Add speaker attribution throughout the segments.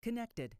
Speaker 1: Connected.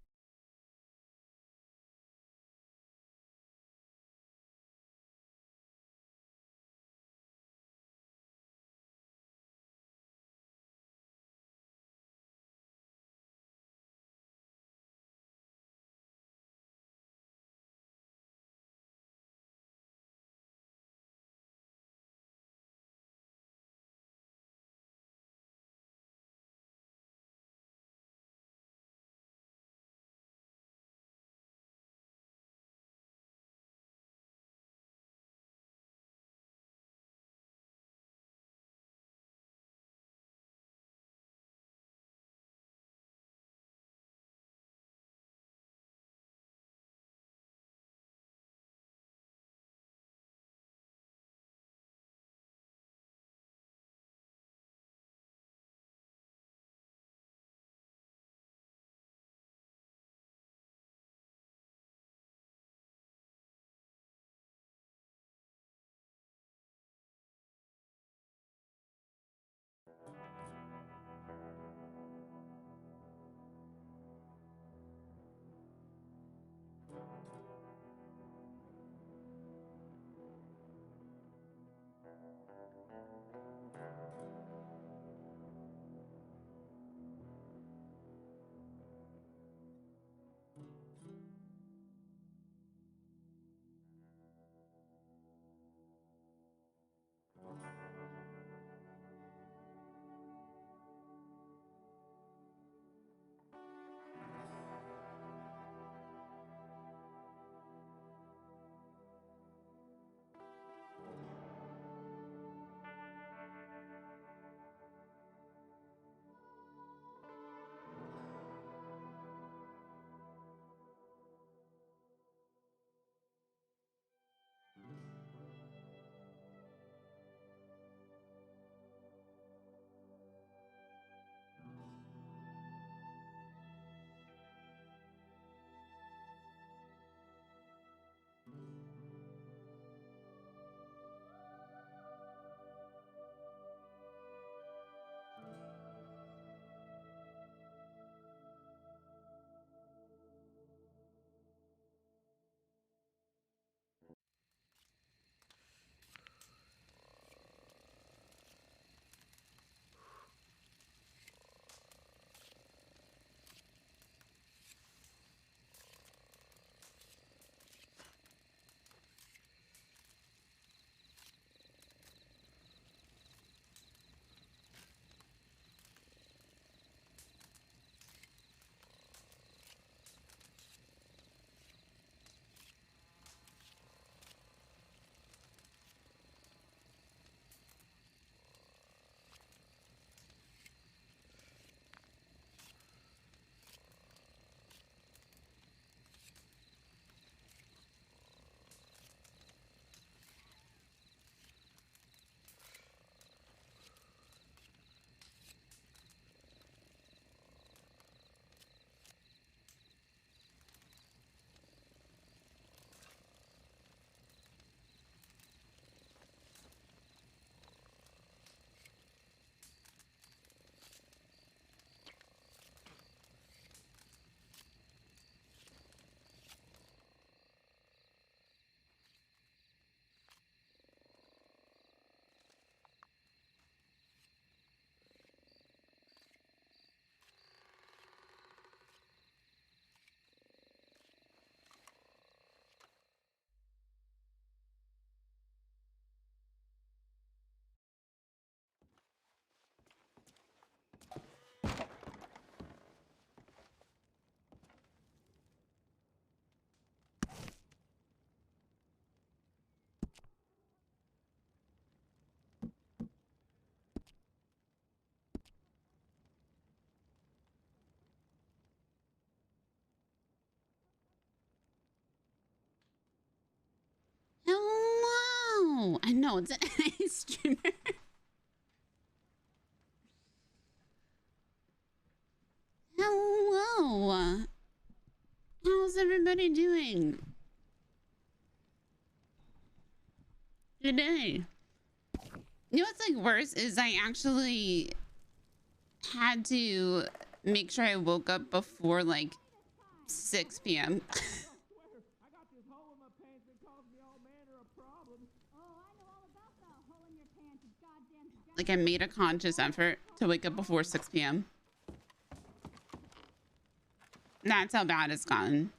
Speaker 2: Hello! I know, it's a streamer. Hello! How's everybody doing today? You know what's like worse is I actually had to make sure I woke up before like 6 p.m. Like I made a conscious effort to wake up before 6 p.m. That's how bad it's gotten.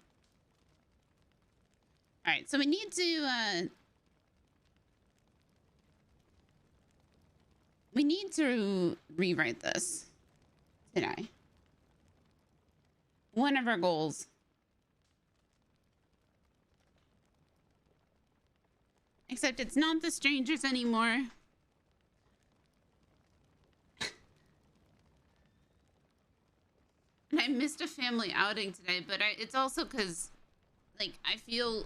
Speaker 2: All right, so we need to rewrite this today. One of our goals. Except it's not the strangers anymore. And I missed a family outing today, but it's also because, like, I feel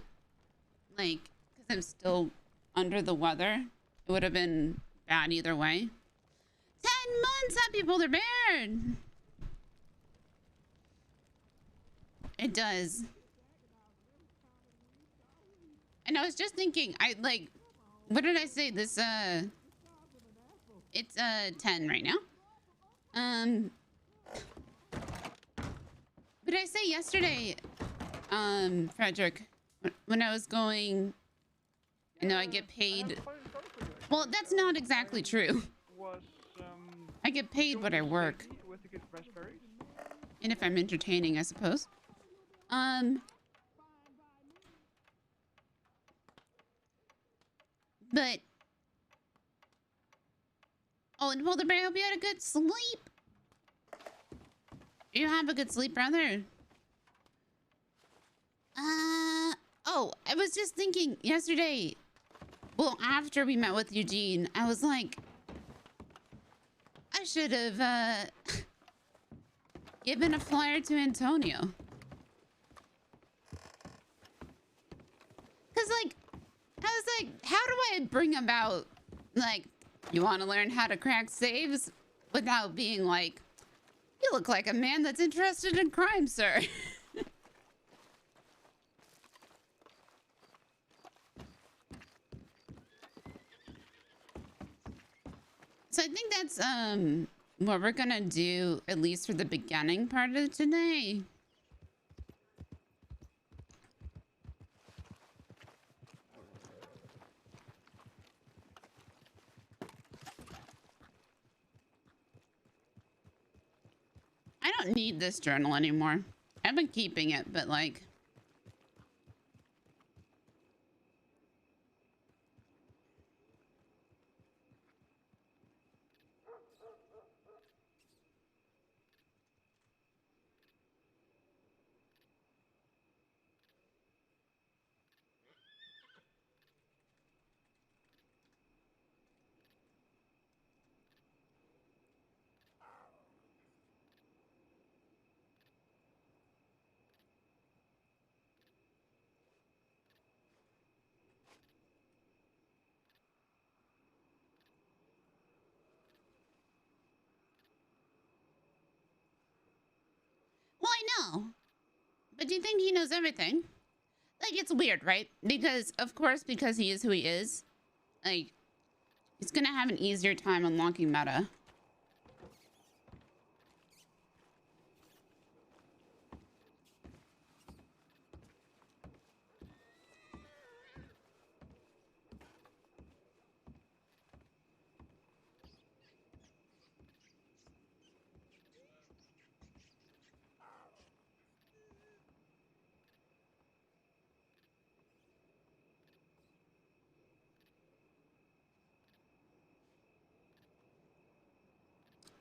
Speaker 2: like, because I'm still under the weather, it would have been bad either way. 10 months, Happy Polar Bear! It does. And I was just thinking, what did I say? This, it's, 10 right now. But I say yesterday, Frederick, when I was going, I know I get paid. Well, that's not exactly true. I get paid what I work. And if I'm entertaining, I suppose. But, oh, and Polar Bear, I hope you had a good sleep. You have a good sleep, brother. Oh, I was just thinking yesterday, well, after we met with Eugene, I was like, I should have, given a flyer to Antonio. Cause like, I was like, how do I bring about, like, you want to learn how to crack saves without being like, you look like a man that's interested in crime, sir. So I think that's what we're gonna do, at least for the beginning part of today. I don't need this journal anymore. I've been keeping it, but like, well, I know. But do you think he knows everything? Like, it's weird, right? Because, of course, because he is who he is, like, he's gonna have an easier time unlocking meta.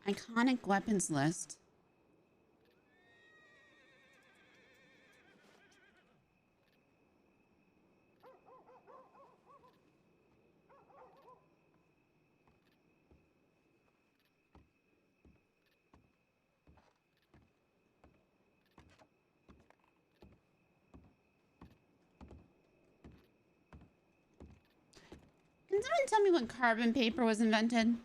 Speaker 2: Iconic weapons list. Can someone tell me when carbon paper was invented?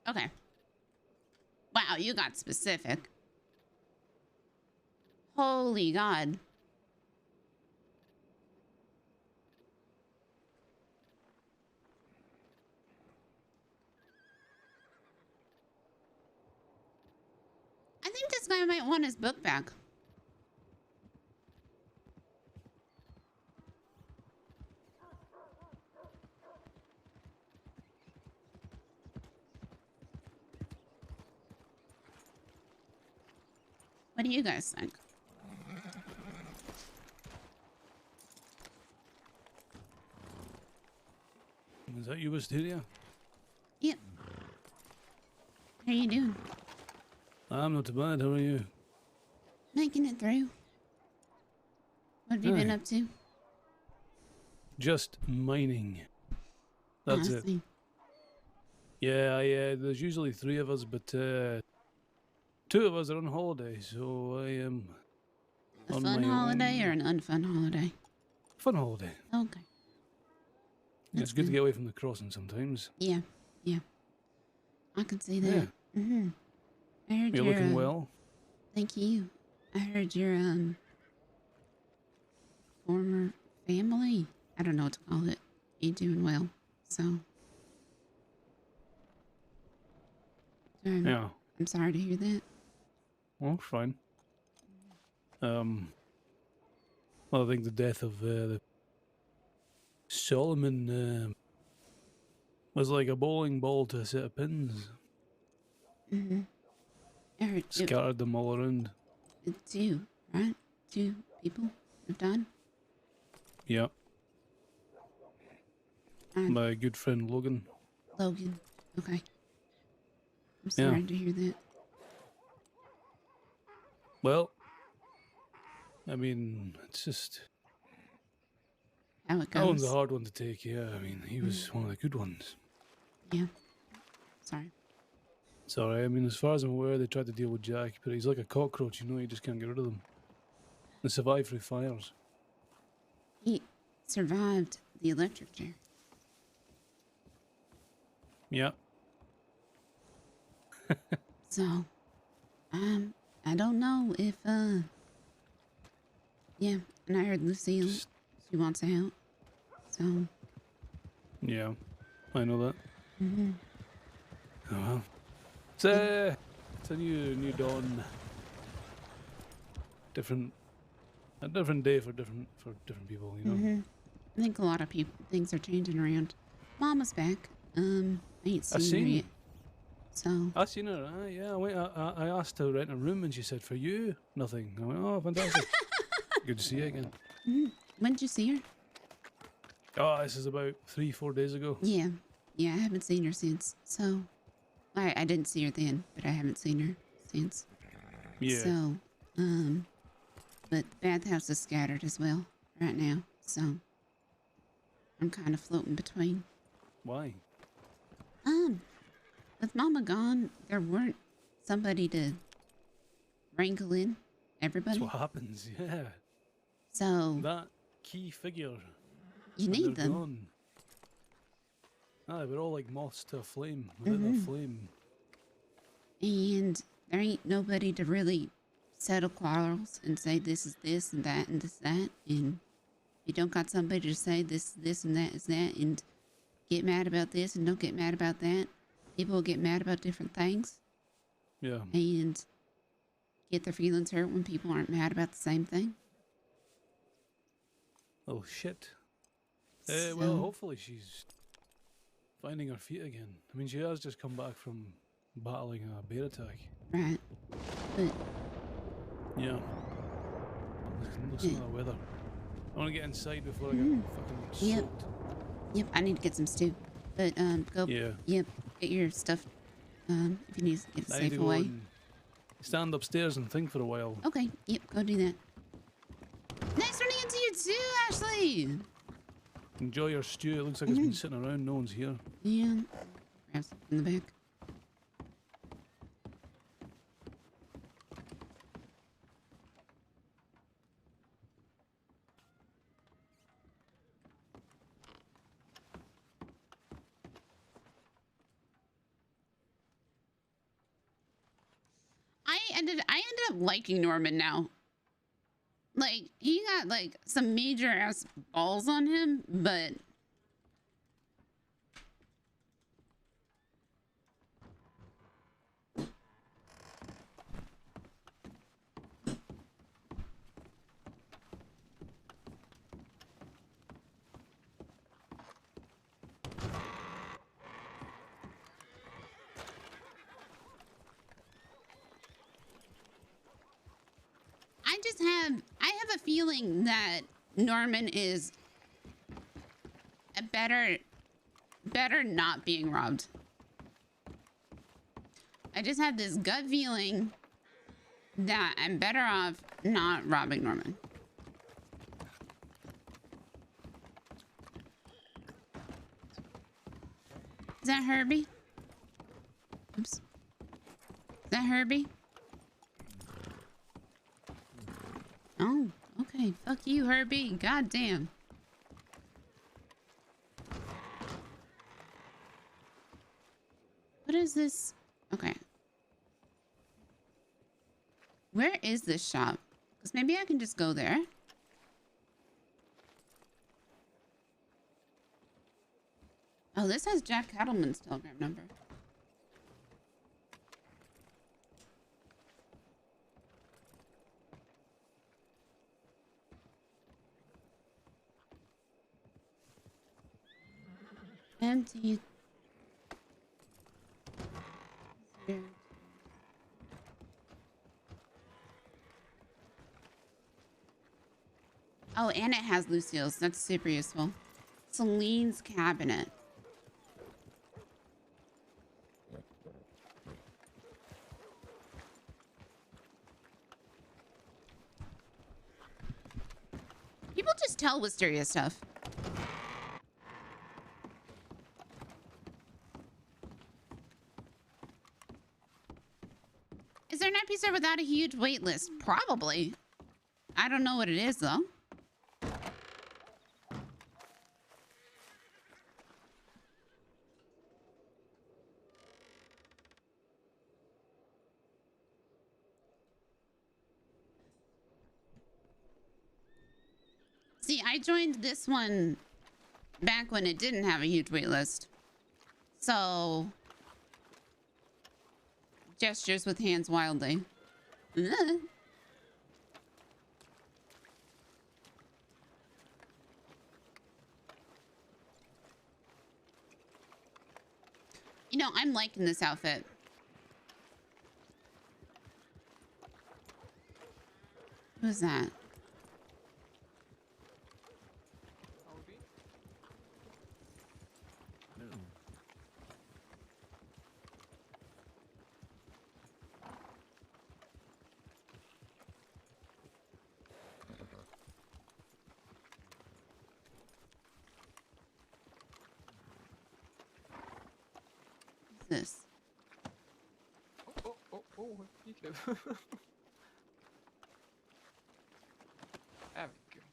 Speaker 2: Okay. Wow, you got specific. Holy God. I think this guy might want his book back. What do you guys think?
Speaker 1: Is that you, Wisteria?
Speaker 2: Yep. How you doing?
Speaker 1: I'm not too bad. How are you?
Speaker 2: Making it through. What have you been
Speaker 1: Aye.
Speaker 2: up to?
Speaker 1: Just mining. That's it.
Speaker 2: Honestly.
Speaker 1: Yeah, there's usually 3 of us, but 2 of us are on holiday, so I am
Speaker 2: A
Speaker 1: on
Speaker 2: fun
Speaker 1: my
Speaker 2: holiday
Speaker 1: own.
Speaker 2: or an unfun holiday?
Speaker 1: Fun holiday.
Speaker 2: Okay.
Speaker 1: It's good to get away from the crossing sometimes.
Speaker 2: Yeah, yeah. I can see that.
Speaker 1: Yeah.
Speaker 2: Mm-hmm. I heard
Speaker 1: You're
Speaker 2: your,
Speaker 1: looking well.
Speaker 2: Thank you. I heard your former family. I don't know what to call it. You doing well. So
Speaker 1: Yeah.
Speaker 2: I'm sorry to hear that.
Speaker 1: Well, fine. Well, I think the death of the Solomon was like a bowling ball to a set of pins.
Speaker 2: Mm-hmm. I heard
Speaker 1: Scattered them all around.
Speaker 2: 2, right? 2 people have died.
Speaker 1: Yeah. My good friend Logan.
Speaker 2: Logan. Okay. I'm sorry to hear that.
Speaker 1: Well, I mean, it's just...
Speaker 2: How it goes.
Speaker 1: That one's a hard one to take, yeah. I mean, he was one of the good ones.
Speaker 2: Yeah. Sorry.
Speaker 1: Sorry, I mean, as far as I'm aware, they tried to deal with Jack, but he's like a cockroach, you know, you just can't get rid of them. They survive through fires.
Speaker 2: He survived the electric chair.
Speaker 1: Yeah.
Speaker 2: So, I don't know if, yeah, and I heard Lucille, she wants out, so.
Speaker 1: Yeah, I know that.
Speaker 2: Mm-hmm.
Speaker 1: Oh well. It's a new dawn. A different day for different people, you know.
Speaker 2: Mm-hmm. I think a lot of things are changing around. Mama's back. I ain't seen her yet. So.
Speaker 1: I seen her. Yeah, I asked her to rent a room, and she said, "For you, nothing." I went, "Oh, fantastic! Good to see you again."
Speaker 2: Mm-hmm. When did you see her?
Speaker 1: Oh, this is about 3-4 days ago.
Speaker 2: Yeah, I haven't seen her since. So, I didn't see her then, but I haven't seen her since.
Speaker 1: Yeah.
Speaker 2: So, but the bathhouse is scattered as well right now. So, I'm kind of floating between.
Speaker 1: Why?
Speaker 2: With Mama gone, there weren't somebody to wrangle in everybody.
Speaker 1: That's what happens, yeah.
Speaker 2: So
Speaker 1: that key figure.
Speaker 2: You need them.
Speaker 1: Gone. We're all like moths to a flame. Without that flame.
Speaker 2: And there ain't nobody to really settle quarrels and say this is this and that and this that. And you don't got somebody to say this and that is that and get mad about this and don't get mad about that. People will get mad about different things.
Speaker 1: Yeah.
Speaker 2: And get their feelings hurt when people aren't mad about the same thing.
Speaker 1: Oh, shit. Well, hopefully she's finding her feet again. I mean, she has just come back from battling a bear attack.
Speaker 2: Right. But...
Speaker 1: Yeah. Listen to the weather. I want to get inside before I get fucking soaked.
Speaker 2: Yep, I need to get some stew. But, go...
Speaker 1: Yeah.
Speaker 2: Yep, get your stuff, if you need to get it safe away.
Speaker 1: Stand upstairs and think for a while.
Speaker 2: Okay, yep, go do that. Nice running into you too, Ashley!
Speaker 1: Enjoy your stew. It looks like it's been sitting around. No one's here.
Speaker 2: Yeah. Grab some in the back. I ended up liking Norman now. Like, he got like some major ass balls on him, but I have a feeling that Norman is a better not being robbed. I just have this gut feeling that I'm better off not robbing Norman. Is that Herbie? Oops. Is that Herbie? Oh, okay. Fuck you, Herbie. God damn. What is this? Okay. Where is this shop? Because maybe I can just go there. Oh, this has Jack Cattleman's telegram number. Empty. Oh, and it has Lucille's. That's super useful. Celine's cabinet. People just tell Wisteria stuff. Is there an episode without a huge wait list? Probably. I don't know what it is, though. See, I joined this one back when it didn't have a huge wait list. So, gestures with hands wildly. You know, I'm liking this outfit. Who's that? This.
Speaker 3: Oh, gick det? Där vi går.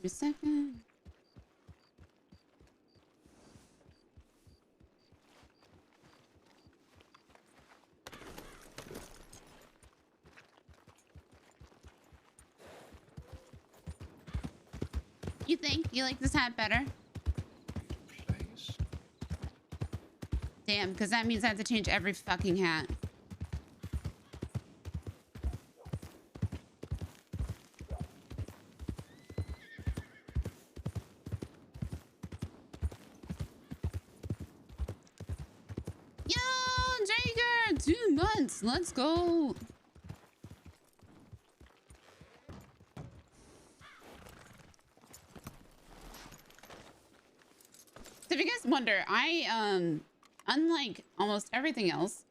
Speaker 2: A second. You think? You like this hat better?
Speaker 3: Nice.
Speaker 2: Damn, because that means I have to change every fucking hat. Yo, Jager! 2 months! Let's go! So if you guys wonder, I, unlike almost everything else,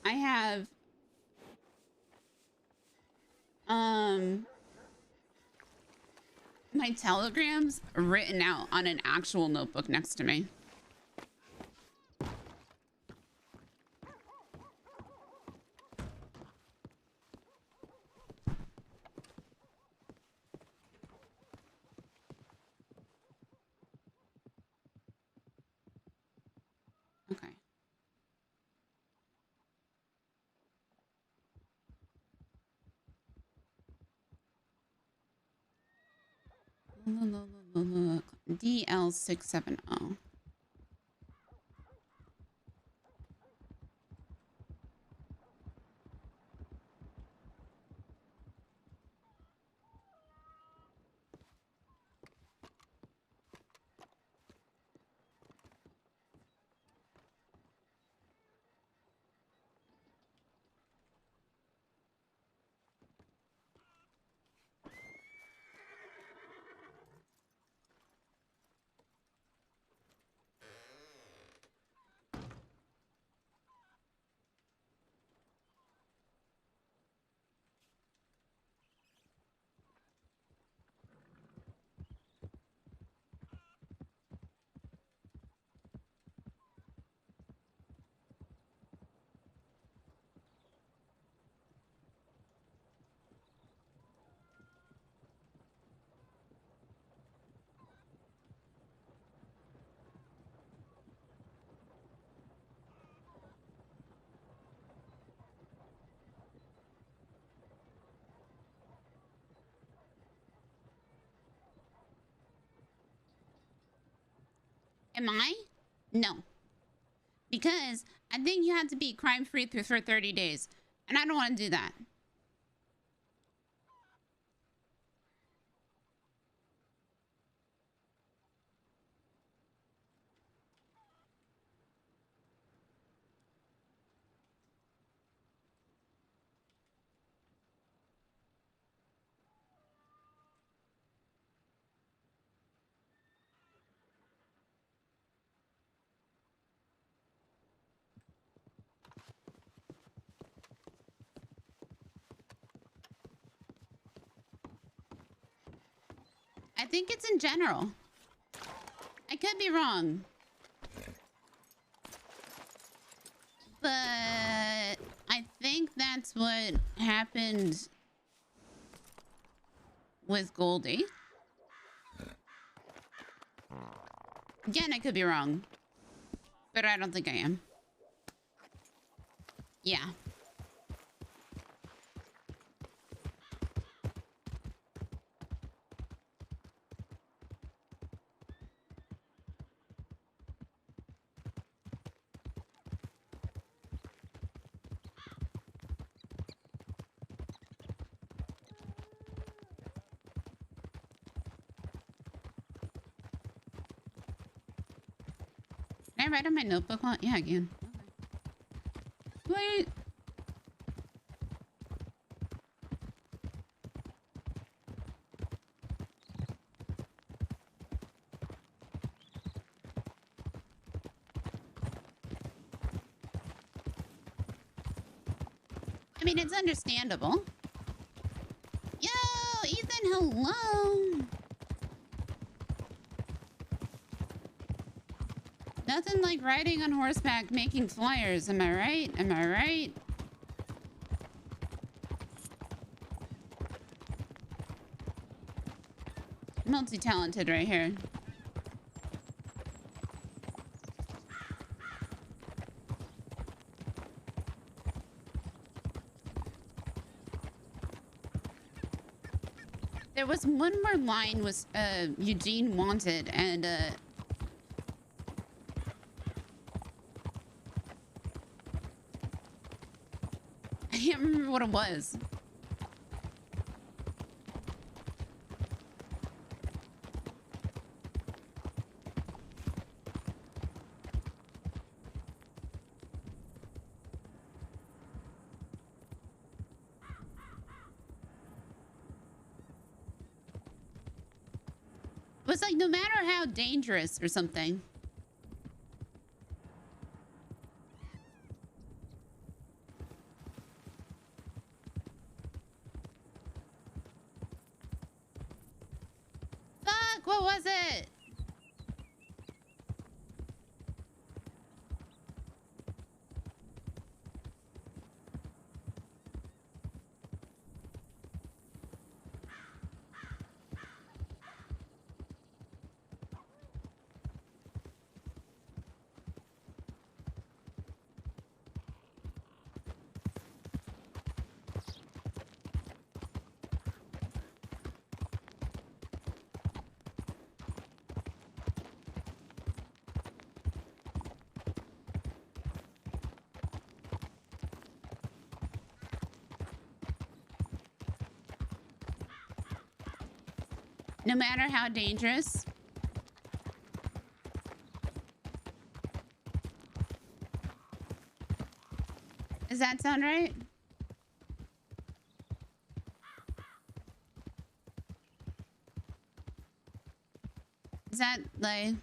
Speaker 2: I have, my telegrams written out on an actual notebook next to me. Okay. DL670. Am I? No. Because I think you have to be crime-free for 30 days. And I don't want to do that. I think it's in general. I could be wrong. But I think that's what happened with Goldie. Again, I could be wrong. But I don't think I am. Yeah. Can I write on my notebook? Yeah, I can. Wait. I mean, it's understandable. Yo, Ethan, hello. Nothing like riding on horseback making flyers, am I right? Am I right? Multi-talented right here. There was one more line was Eugene wanted, and I can't remember what it was. It was like, no matter how dangerous or something. Fuck, what was it? No matter how dangerous. Does that sound right? Is that like this?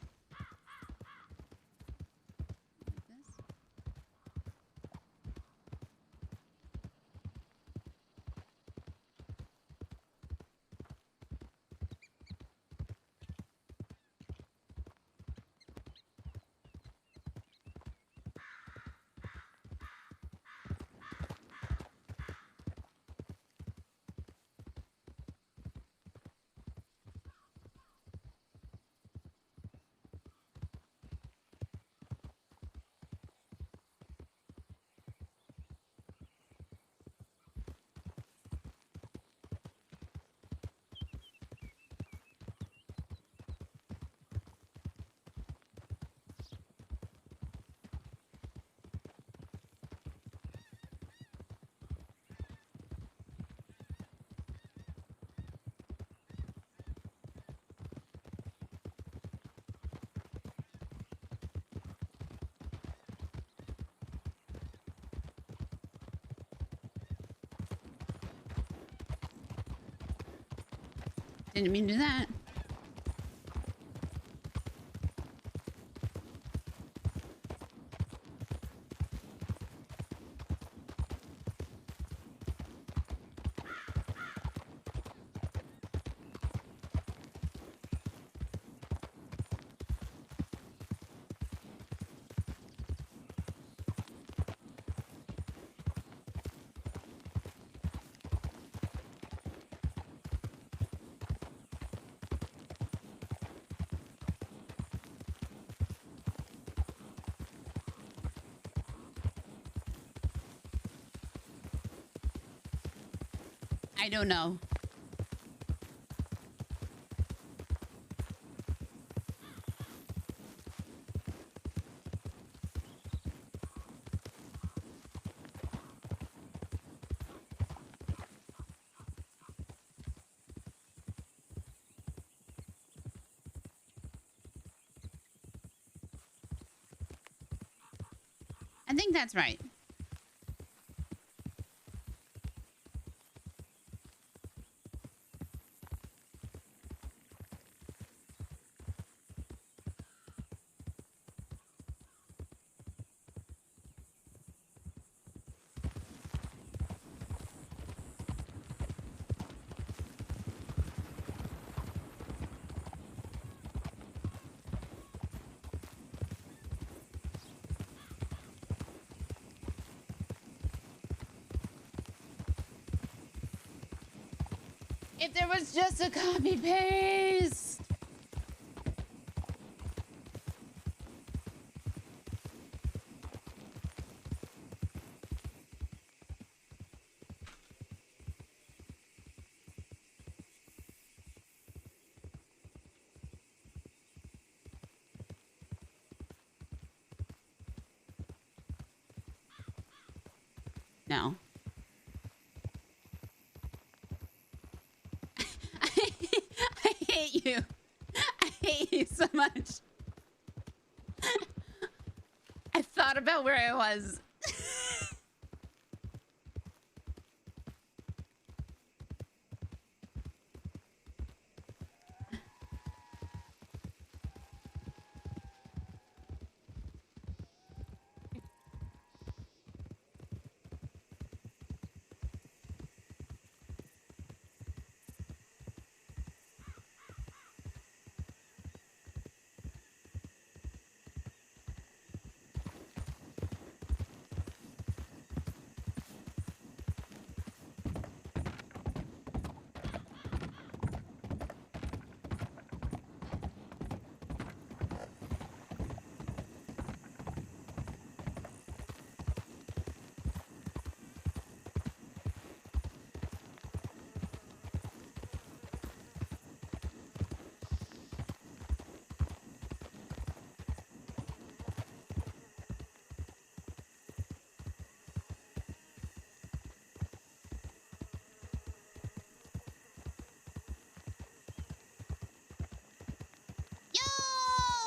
Speaker 2: Didn't mean to do that. I don't know. I think that's right. If there was just a copy paste. No. I hate you. I hate you so much. I thought about where I was.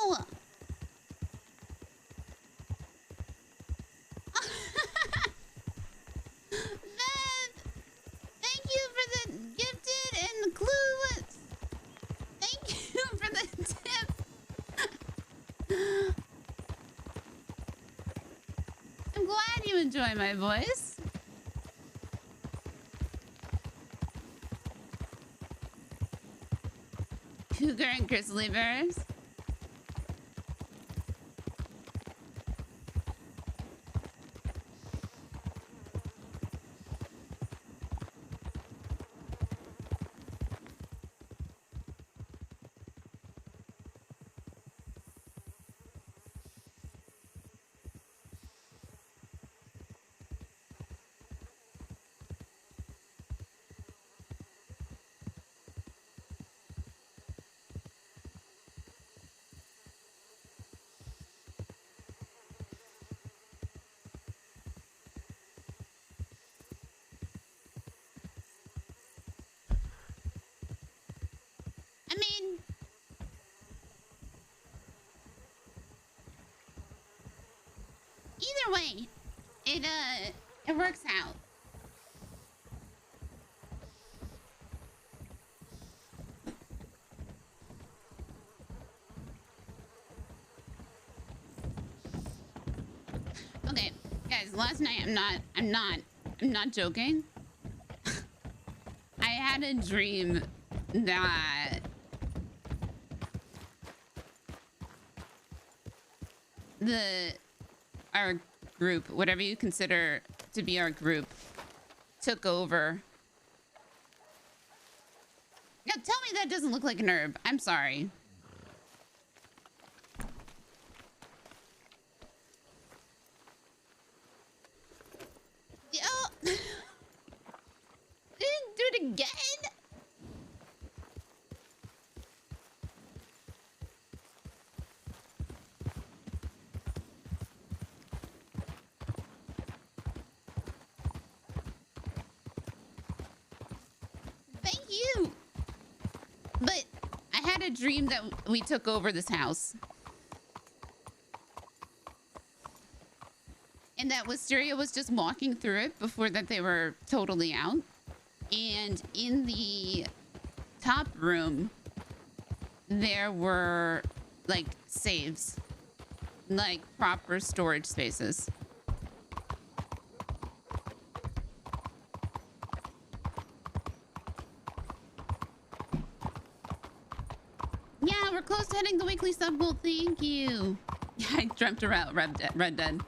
Speaker 2: Beth, thank you for the gifted and the clue. Thank you for the tip. I'm glad you enjoy my voice. Cougar and grizzly bears. I mean, either way, it works out. Okay, guys, last night I'm not joking. I had a dream that our group, whatever you consider to be our group, took over. Now tell me that doesn't look like an herb. I'm sorry. Oh. Didn't do it again. Thank you. But I had a dream that we took over this house. And that Wisteria was just walking through it before that they were totally out. And in the top room, there were like saves, like proper storage spaces. Yeah, we're close to hitting the weekly sub goal. Thank you. Yeah, I dreamt about Red Dead.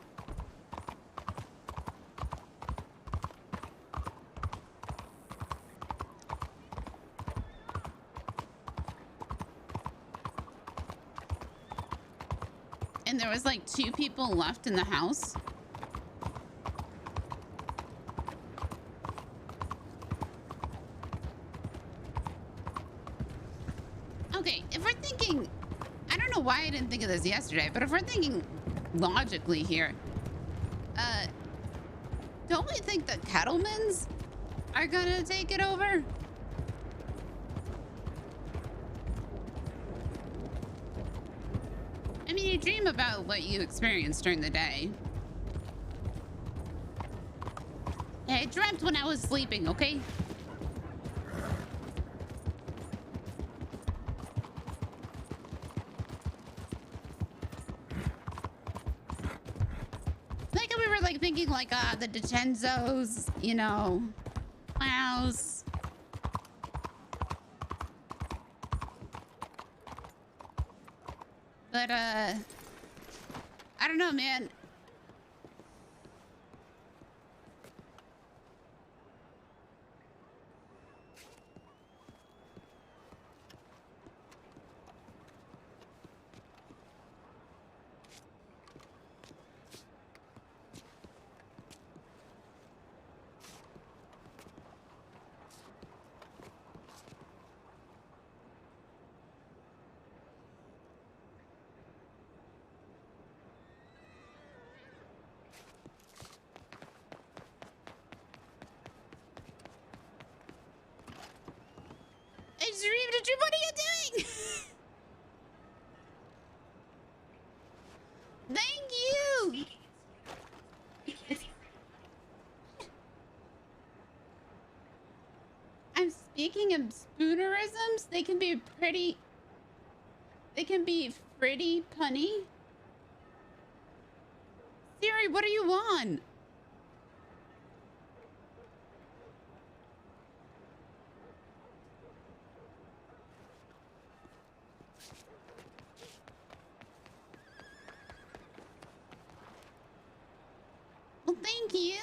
Speaker 2: And there was like 2 people left in the house. Okay, if we're thinking, I don't know why I didn't think of this yesterday, but if we're thinking logically here, don't we think the Kettlemans are gonna take it over? I mean, you dream about what you experienced during the day. Hey, I dreamt when I was sleeping, okay? Like we were like thinking like the DiCenzos, you know, Klaus. But I don't know, man. Speaking of spoonerisms, they can be pretty punny. Siri, what are you on? Well, thank you.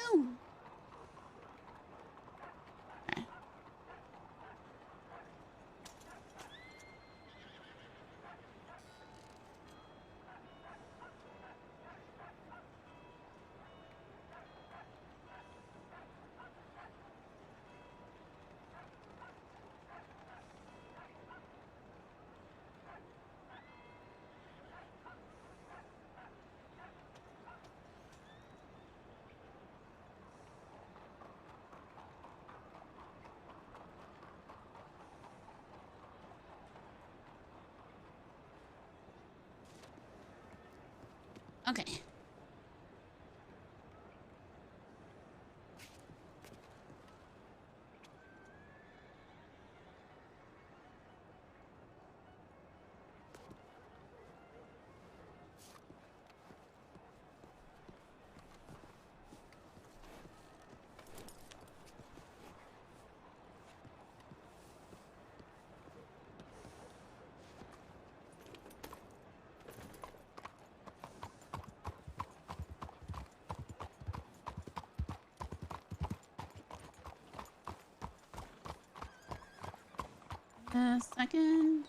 Speaker 2: Okay. A second.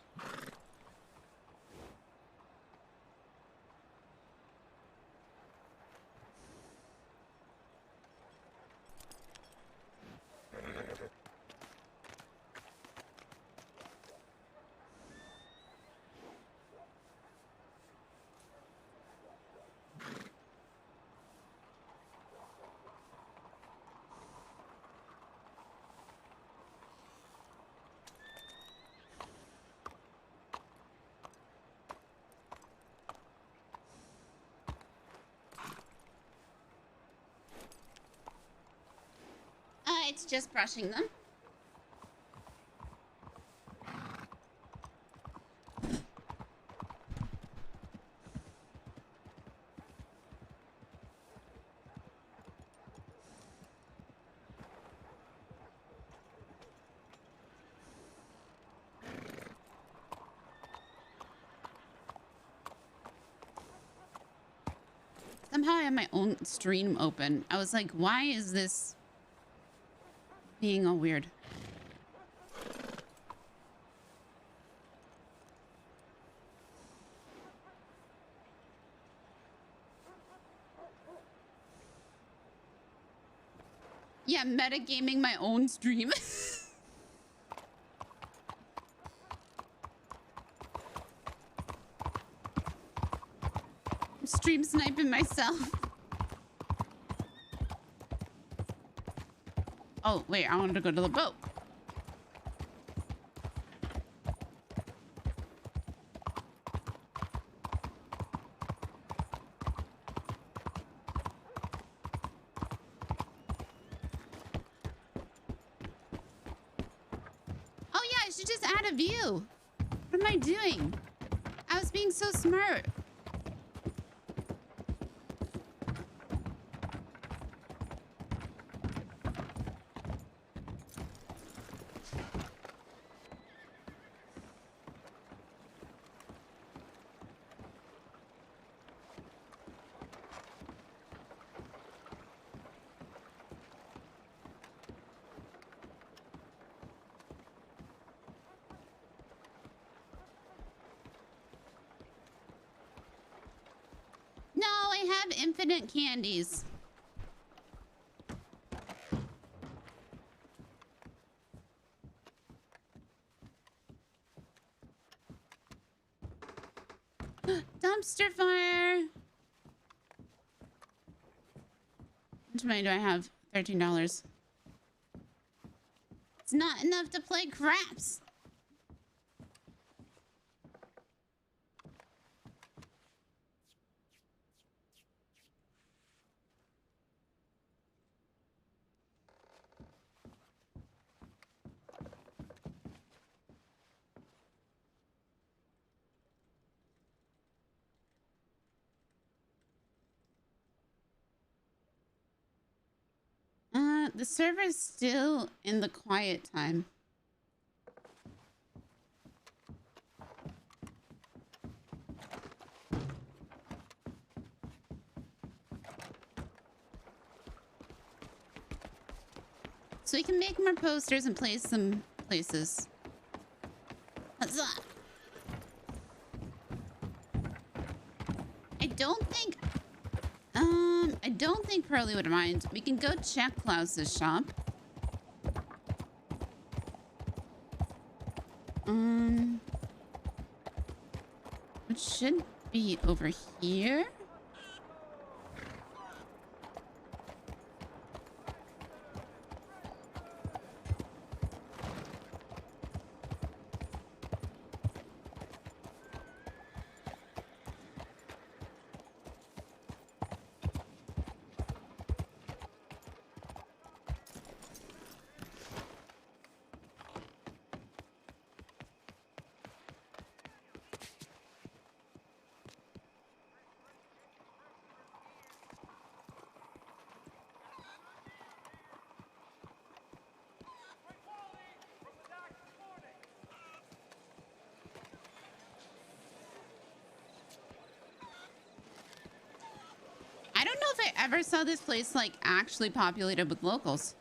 Speaker 2: It's just brushing them. Somehow I have my own stream open. I was like, why is this being all weird? Yeah, metagaming my own stream. Stream sniping myself. Oh, wait, I wanted to go to the boat. Oh yeah, I should just add a view. What am I doing? I was being so smart. No, I have infinite candies. Dumpster fire. How much money do I have? $13. It's not enough to play craps. the server's still in the quiet time. So we can make more posters and place them places. Huzzah! I don't think Pearly would mind. We can go check Klaus's shop. Which should be over here. I don't know if I ever saw this place like actually populated with locals.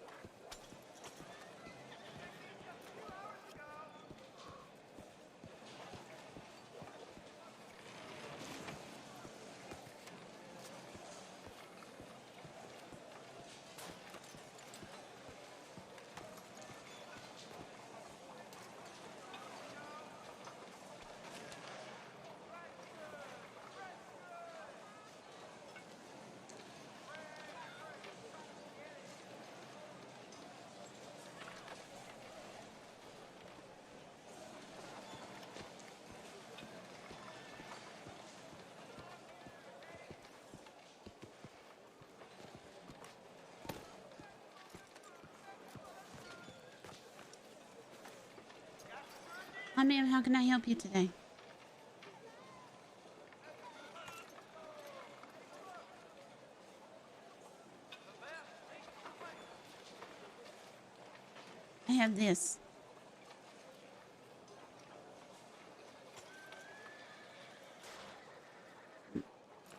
Speaker 2: Hi, ma'am. How can I help you today? I have this.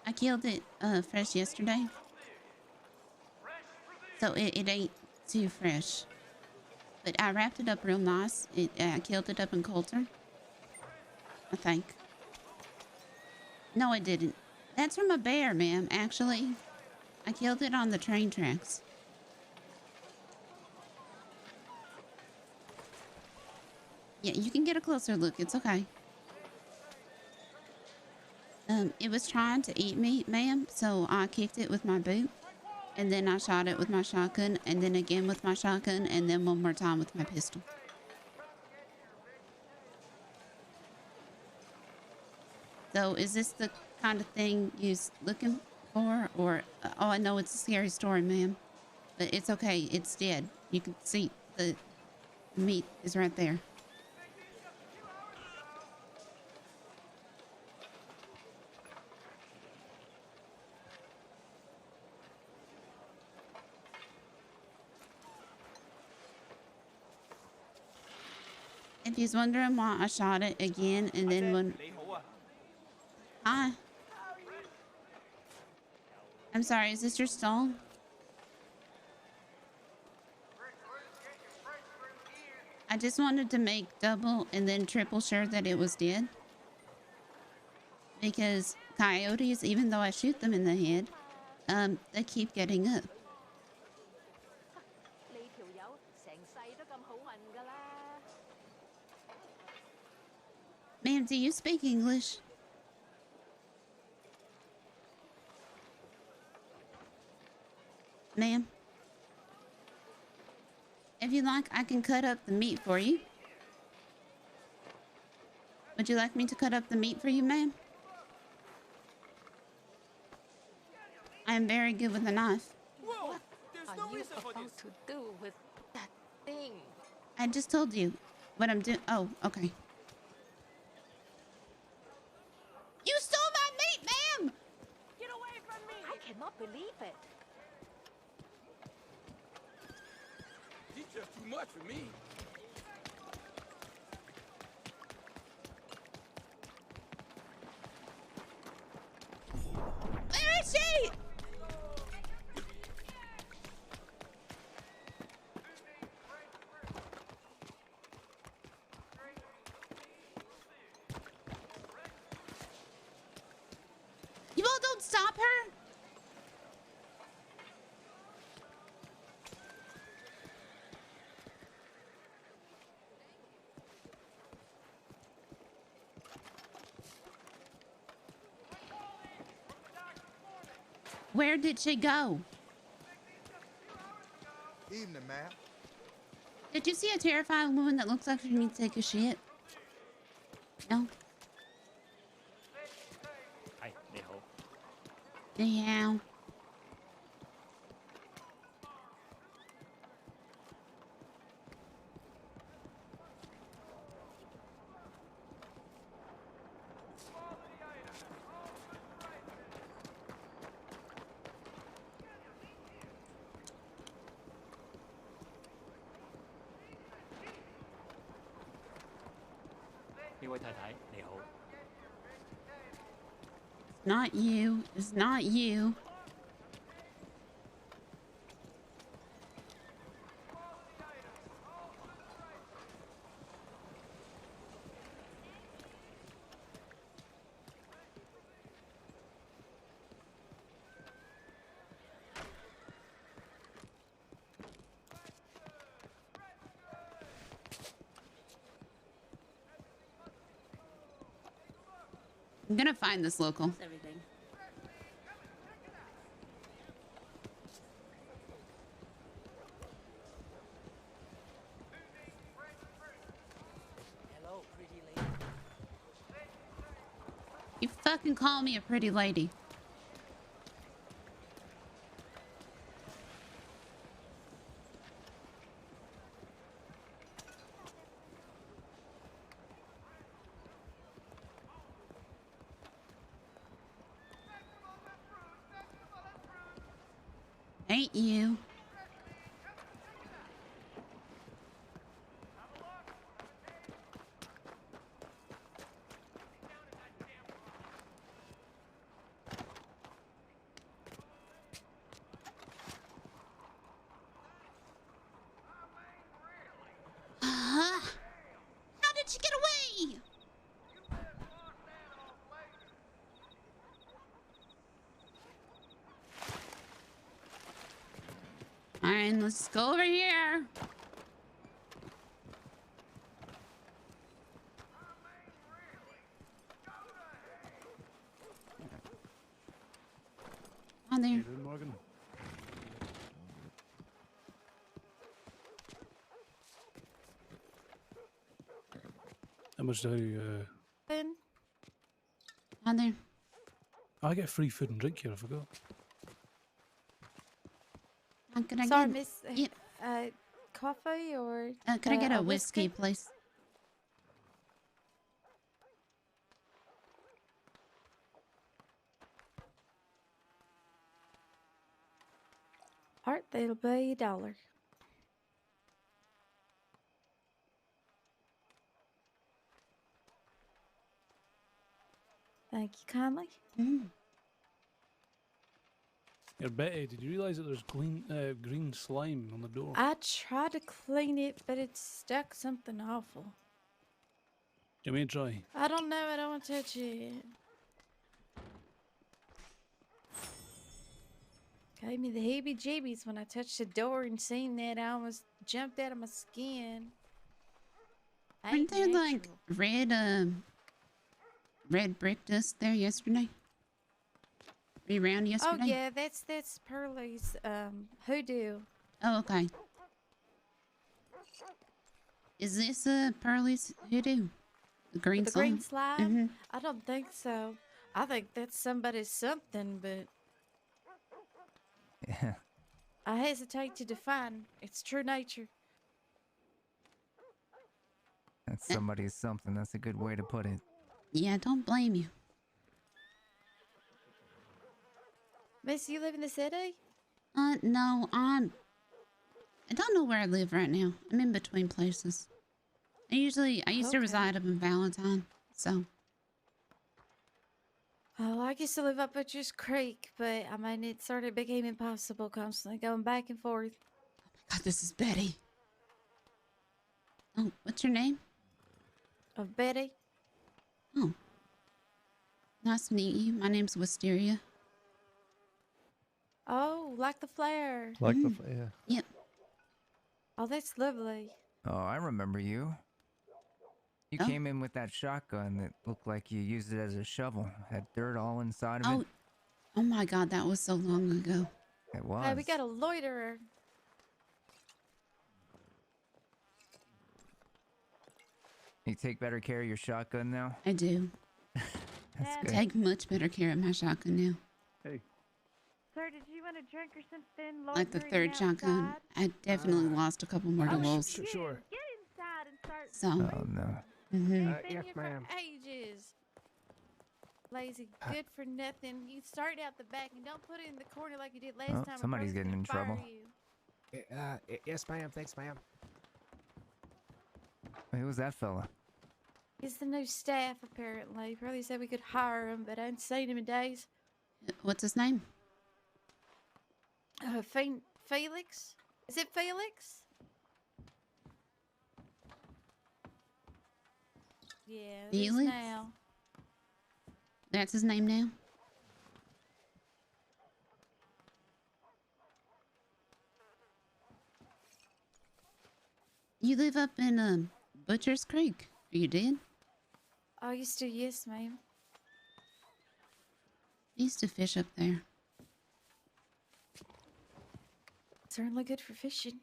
Speaker 2: I killed it fresh yesterday. So it ain't too fresh. But I wrapped it up real nice. I killed it up in Coulter, I think. No, I didn't. That's from a bear, ma'am, actually. I killed it on the train tracks. Yeah, you can get a closer look. It's okay. It was trying to eat me, ma'am, so I kicked it with my boot. And then I shot it with my shotgun, and then again with my shotgun, and then one more time with my pistol. So is this the kind of thing you're looking for? Or, oh, I know it's a scary story, ma'am. But it's okay. It's dead. You can see the meat is right there. If he's wondering why I shot it again and then when... Hi. I'm sorry, is this your stall? I just wanted to make double and then triple sure that it was dead. Because coyotes, even though I shoot them in the head, they keep getting up. Ma'am, do you speak English? Ma'am? If you like, I can cut up the meat for you. Would you like me to cut up the meat for you, ma'am? I am very good with a knife.
Speaker 4: What are you about to do with that thing?
Speaker 2: I just told you what I'm doing. Oh, okay. You stole my meat, ma'am!
Speaker 4: Get away from me! I cannot believe it.
Speaker 5: That's too much for me.
Speaker 2: Where is she? You all don't stop her? Where did she go?
Speaker 6: Evening, ma'am.
Speaker 2: Did you see a terrifying woman that looks like she needs to take a shit? No?
Speaker 7: 係你好，
Speaker 2: Yeah. Not you. It's not you. I'm gonna find this local.
Speaker 4: Everything.
Speaker 8: Hello, pretty lady.
Speaker 2: You fucking call me a pretty lady. Ain't you? How did she get away? All right, let's go over here. On there.
Speaker 1: Good Morgan. How much do
Speaker 2: On there.
Speaker 1: I get free food and drink here? I forgot.
Speaker 2: Can I
Speaker 9: Sorry,
Speaker 2: get,
Speaker 9: miss.
Speaker 2: yeah.
Speaker 9: Coffee or...
Speaker 2: Could I get a whiskey, please?
Speaker 9: Alright, that'll be $1. Thank you kindly.
Speaker 2: Mm.
Speaker 1: Here, Betty, did you realise that there's green slime on the door?
Speaker 9: I tried to clean it, but it stuck something awful.
Speaker 1: You may try.
Speaker 9: I don't know. I don't want to touch it. Gave me the heebie-jeebies when I touched the door and seen that. I almost jumped out of my skin.
Speaker 2: Weren't
Speaker 9: Ain't
Speaker 2: there like
Speaker 9: natural.
Speaker 2: red brick dust there yesterday? Were you around yesterday?
Speaker 9: Oh yeah, that's Pearlie's hoodoo.
Speaker 2: Oh, okay. Is this Pearlie's hoodoo? The green
Speaker 9: The
Speaker 2: slime?
Speaker 9: green slime?
Speaker 2: Mhm.
Speaker 9: I don't think so. I think that's somebody's something, but
Speaker 10: Yeah.
Speaker 9: I hesitate to define its true nature.
Speaker 10: That's somebody's something. That's a good way to put it.
Speaker 2: Yeah, don't blame you.
Speaker 9: Miss, you live in the city?
Speaker 2: No, I don't know where I live right now. I'm in between places. I used to reside up in Valentine, so.
Speaker 9: Oh, I used to live up Butcher's Creek, but I mean, it sort of became impossible constantly going back and forth.
Speaker 2: God, this is Betty. Oh, what's your name?
Speaker 9: Of Betty?
Speaker 2: Oh. Nice to meet you. My name's Wisteria.
Speaker 9: Oh, like the flare.
Speaker 5: Like yeah.
Speaker 2: Yep.
Speaker 9: Oh, that's lovely.
Speaker 10: Oh, I remember you. You came in with that shotgun that looked like you used it as a shovel. Had dirt all inside of it.
Speaker 2: Oh my God, that was so long ago.
Speaker 10: It was.
Speaker 9: Hey, we got a loiterer.
Speaker 10: You take better care of your shotgun now?
Speaker 2: I do.
Speaker 10: That's
Speaker 2: I
Speaker 10: good.
Speaker 2: take much better care of my shotgun now.
Speaker 1: Hey.
Speaker 9: Sir, did you want a drink or something?
Speaker 2: Like the third shotgun, I definitely lost a couple more to wolves.
Speaker 1: Sure.
Speaker 9: Get inside and start.
Speaker 2: So.
Speaker 10: Oh, no.
Speaker 2: Mm-hmm.
Speaker 9: Been
Speaker 5: Yes,
Speaker 9: here for
Speaker 5: ma'am.
Speaker 9: ages. Lazy, good for nothing. You start out the back and don't put it in the corner like you did last
Speaker 10: Oh,
Speaker 9: time. or
Speaker 10: somebody's
Speaker 9: Bro's
Speaker 10: getting
Speaker 9: gonna
Speaker 10: in
Speaker 9: fire
Speaker 10: trouble.
Speaker 9: you.
Speaker 5: Yes, ma'am. Thanks, ma'am.
Speaker 10: Hey, who's that fella?
Speaker 9: He's the new staff, apparently. Probably said we could hire him, but I ain't seen him in days.
Speaker 2: What's his name?
Speaker 9: Felix? Is it Felix? Yeah, it is
Speaker 2: Felix?
Speaker 9: now.
Speaker 2: That's his name now? You live up in Butcher's Creek. Are you dead?
Speaker 9: Oh, used to, yes, ma'am.
Speaker 2: I used to fish up there.
Speaker 9: Certainly good for fishing.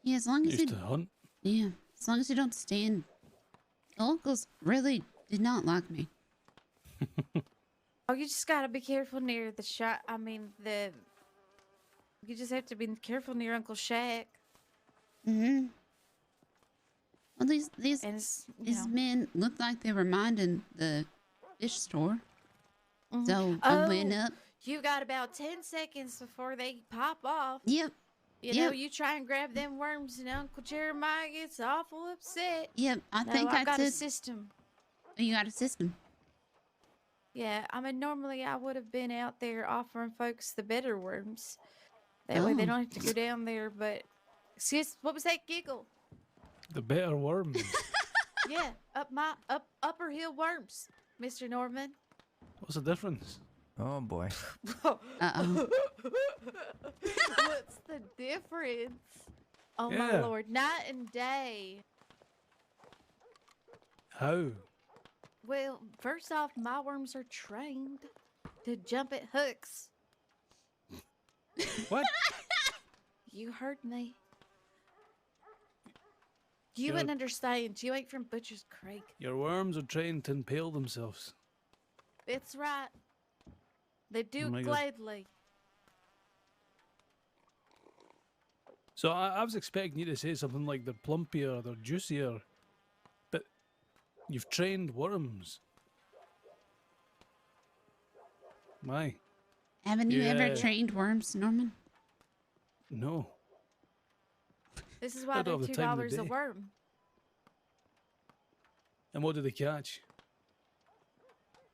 Speaker 2: Yeah, as long as
Speaker 1: Used
Speaker 2: you
Speaker 1: to hunt.
Speaker 2: yeah, as long as you don't stand. The locals really did not like me.
Speaker 9: Oh, you just gotta be careful near the shop. I mean, you just have to be careful near Uncle Shack.
Speaker 2: Mm-hmm. Well, these
Speaker 9: And it's, you
Speaker 2: these
Speaker 9: know.
Speaker 2: men looked like they were minding the fish store.
Speaker 9: Mhm.
Speaker 2: So I went
Speaker 9: Oh,
Speaker 2: up.
Speaker 9: You got about 10 seconds before they pop off.
Speaker 2: Yep.
Speaker 9: You know,
Speaker 2: Yep.
Speaker 9: you try and grab them worms, and Uncle Jeremiah gets awful upset.
Speaker 2: Yep. I
Speaker 9: No,
Speaker 2: think
Speaker 9: I've got a
Speaker 2: said
Speaker 9: system.
Speaker 2: you got a system.
Speaker 9: Yeah, I mean, normally I would have been out there offering folks the better worms. That way they
Speaker 2: Oh.
Speaker 9: don't have to go down there, but... Excuse, what was that giggle?
Speaker 1: The better worms.
Speaker 9: Yeah, upper hill worms, Mr. Norman.
Speaker 1: What's the difference?
Speaker 10: Oh, boy.
Speaker 2: Uh-oh.
Speaker 9: What's the difference? Oh my
Speaker 1: Yeah.
Speaker 9: lord, night and day.
Speaker 1: How?
Speaker 9: Well, first off, my worms are trained to jump at hooks.
Speaker 1: What?
Speaker 9: You heard me. You
Speaker 1: Good.
Speaker 9: wouldn't understand. You ain't from Butcher's Creek.
Speaker 1: Your worms are trained to impale themselves.
Speaker 9: It's right. They do
Speaker 1: Oh my God.
Speaker 9: gladly.
Speaker 1: So I was expecting you to say something like they're plumpier, they're juicier, but you've trained worms. My,
Speaker 2: Haven't you ever
Speaker 1: Yeah.
Speaker 2: trained worms, Norman?
Speaker 1: no.
Speaker 9: This is
Speaker 1: I
Speaker 9: why they're
Speaker 1: don't have the time in the
Speaker 9: $2 a
Speaker 1: day.
Speaker 9: worm.
Speaker 1: And what do they catch?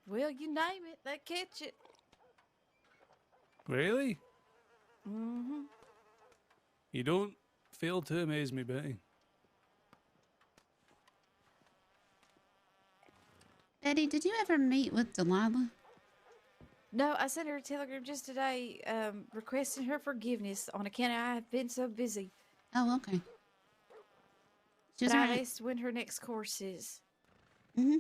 Speaker 9: Well, you name it, they catch it.
Speaker 1: Really?
Speaker 9: Mm-hmm.
Speaker 1: You don't fail to amaze me, Betty.
Speaker 2: Betty, did you ever meet with Delilah?
Speaker 9: No, I sent her a telegram just today requesting her forgiveness on account of I've been so busy.
Speaker 2: Oh, okay. She was
Speaker 9: But I've
Speaker 2: around.
Speaker 9: asked when her next course is.
Speaker 2: Mm-hmm.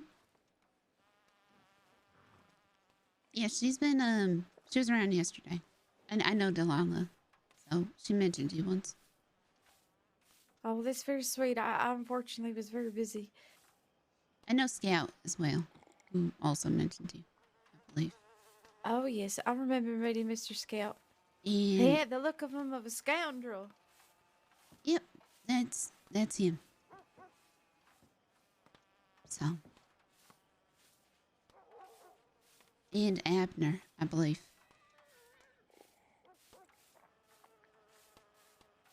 Speaker 2: Yeah, she was around yesterday. And I know Delilah. So she mentioned you once.
Speaker 9: Oh, well, that's very sweet. I unfortunately was very busy.
Speaker 2: I know Scout as well, who also mentioned you, I believe.
Speaker 9: Oh, yes. I remember meeting Mr. Scout.
Speaker 2: And
Speaker 9: He had the look of him of a scoundrel.
Speaker 2: yep, that's him. So. And Abner, I believe.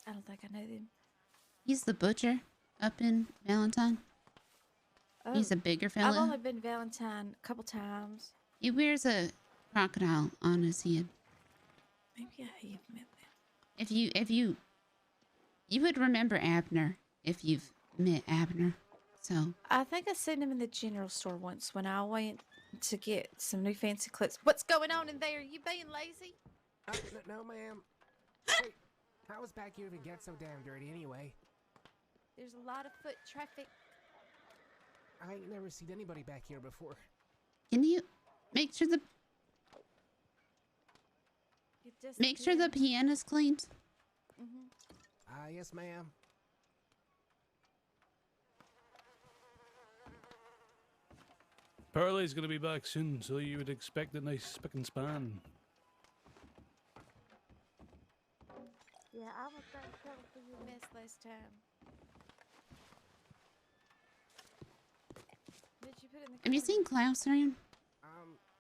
Speaker 9: I don't think I know them.
Speaker 2: He's the butcher up in Valentine.
Speaker 9: Oh,
Speaker 2: He's a bigger
Speaker 9: I've
Speaker 2: fella.
Speaker 9: only been Valentine a couple times.
Speaker 2: He wears a crocodile on his head.
Speaker 9: Maybe I have met them.
Speaker 2: If you would remember Abner if you've met Abner. So
Speaker 9: I think I seen him in the general store once when I went to get some new fancy clothes. What's going on in there? You being lazy?
Speaker 5: No, ma'am. Wait, how was back here even get so damn dirty anyway?
Speaker 9: There's a lot of foot traffic.
Speaker 5: I ain't never seen anybody back here before.
Speaker 2: can you make sure the piano's cleaned?
Speaker 5: Yes, ma'am.
Speaker 1: Pearlie's gonna be back soon, so you would expect a nice spick and span.
Speaker 9: Yeah, I was trying to cover for your mess last time. Did you put it in the
Speaker 2: Have you
Speaker 9: cupboard?
Speaker 2: seen Klaus around?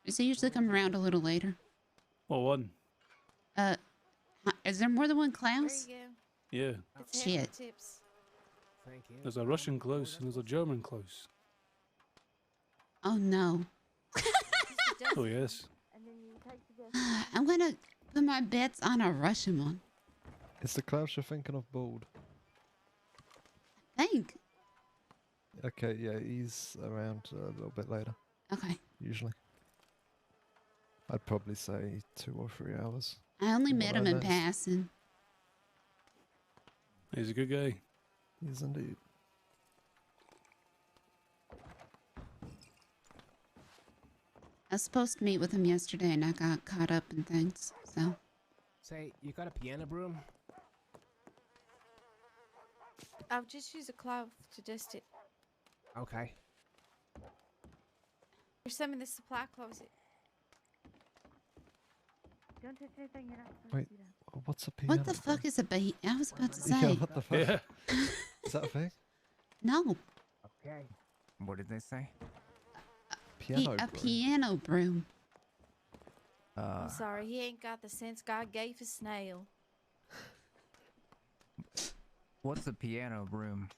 Speaker 2: Does he usually come around a little later?
Speaker 1: What one?
Speaker 2: Is there more than one
Speaker 9: There
Speaker 2: Klaus?
Speaker 9: you go.
Speaker 1: Yeah.
Speaker 9: It's half
Speaker 2: Shit.
Speaker 9: the tips.
Speaker 5: Thank you.
Speaker 1: There's a Russian Klaus and there's a German Klaus.
Speaker 2: Oh no.
Speaker 1: Oh yes.
Speaker 9: And then you take the
Speaker 2: I'm gonna put my bets on a Russian one.
Speaker 6: Is the Klaus you're thinking of bald?
Speaker 2: I think.
Speaker 6: Okay, yeah, he's around a little bit later,
Speaker 2: Okay.
Speaker 6: usually. I'd probably say 2 or 3 hours.
Speaker 2: I only
Speaker 6: From
Speaker 2: met
Speaker 6: what
Speaker 2: him
Speaker 6: I
Speaker 2: in
Speaker 6: noticed.
Speaker 2: passing.
Speaker 1: He's a good guy.
Speaker 6: He is indeed.
Speaker 2: I was supposed to meet with him yesterday and I got caught up in things, so.
Speaker 5: Say, you got a piano broom?
Speaker 9: I'll just use a cloth to dust it.
Speaker 5: Okay.
Speaker 9: There's some in the supply closet. Don't touch anything you're not supposed
Speaker 6: Wait,
Speaker 9: to do.
Speaker 6: what's a piano?
Speaker 2: What the fuck is a bait? I was about to
Speaker 6: Yeah,
Speaker 2: say.
Speaker 6: what the fuck?
Speaker 1: Yeah.
Speaker 6: Is that a thing?
Speaker 2: No.
Speaker 5: Okay.
Speaker 10: What did they say?
Speaker 6: Piano
Speaker 2: A
Speaker 6: broom.
Speaker 2: piano broom.
Speaker 9: I'm sorry, he ain't got the sense God gave a snail.
Speaker 10: What's a piano broom?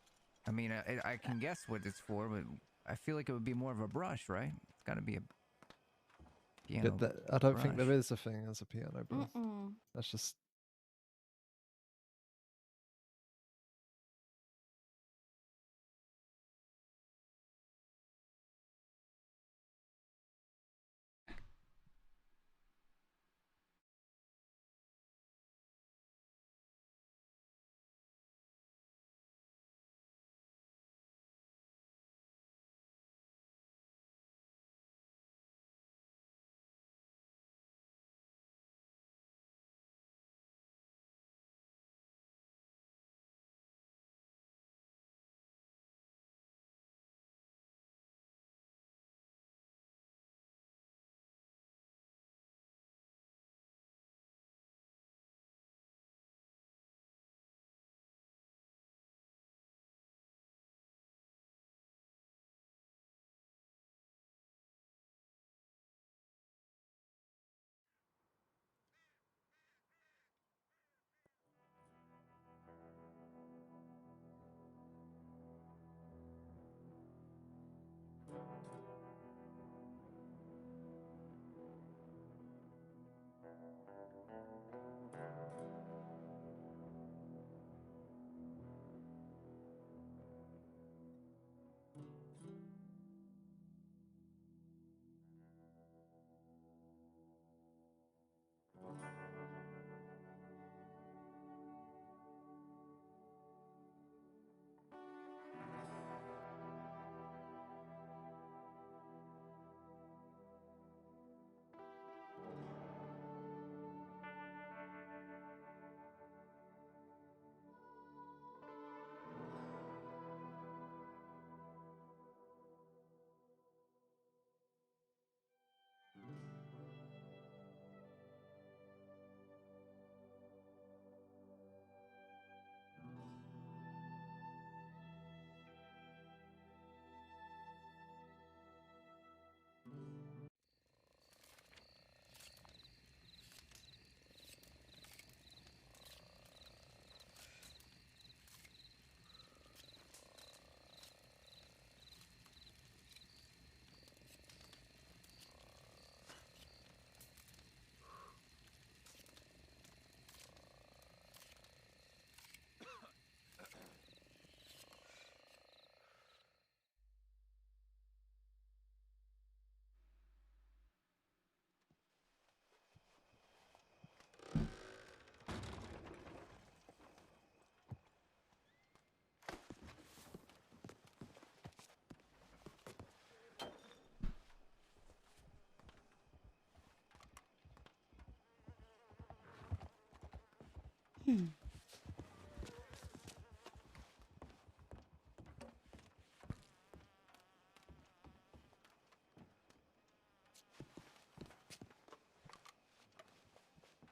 Speaker 10: I mean, I can guess what it's for, but I feel like it would be more of a brush, right? It's got to be a piano.
Speaker 6: I don't think
Speaker 10: brush.
Speaker 6: there is a thing as a piano broom.
Speaker 9: Mm-mm.
Speaker 6: That's just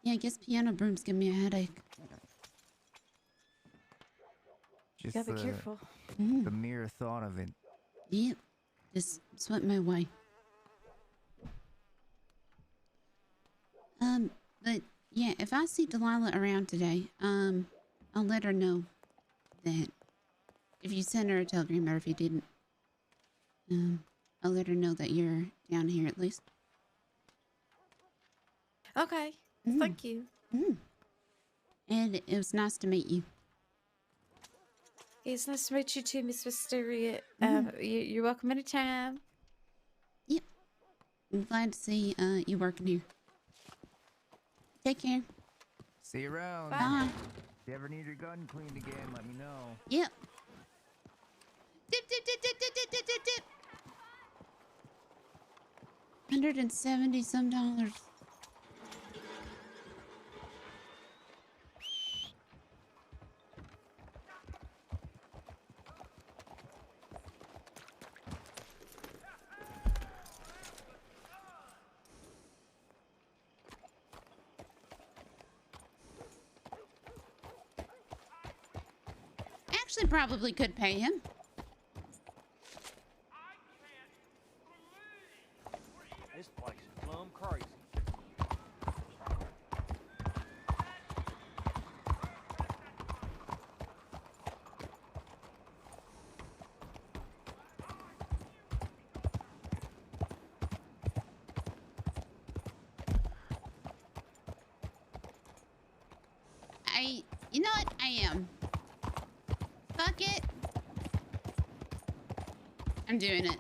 Speaker 2: Yeah, I guess piano brooms give me a headache.
Speaker 10: Just
Speaker 9: Gotta be careful.
Speaker 10: the mere thought of it.
Speaker 2: Yep. Just swept my way. But yeah, if I see Delilah around today, I'll let her know that if you send her a telegram or if you didn't, I'll let her know that you're down here at least.
Speaker 9: Okay. Thank you.
Speaker 2: And it was nice to meet you.
Speaker 9: It's nice to meet you too, Miss Wisteria. You're welcome anytime.
Speaker 2: Yep. I'm glad to see you working here. Take care.
Speaker 10: See you around.
Speaker 2: Bye.
Speaker 10: If you ever need your gun cleaned again, let me know.
Speaker 2: Yep. Dip, dip, dip, dip, dip, dip, dip, dip, dip. $170 some dollars. Actually, probably could pay him.
Speaker 7: This place is plumb crazy.
Speaker 2: You know what? I am. Fuck it. I'm doing it.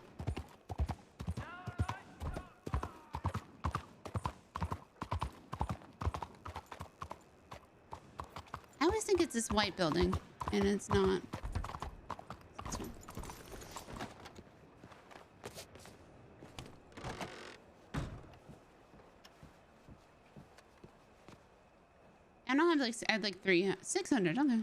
Speaker 2: I always think it's this white building, and it's not. This one. I don't have I had like 600. Okay.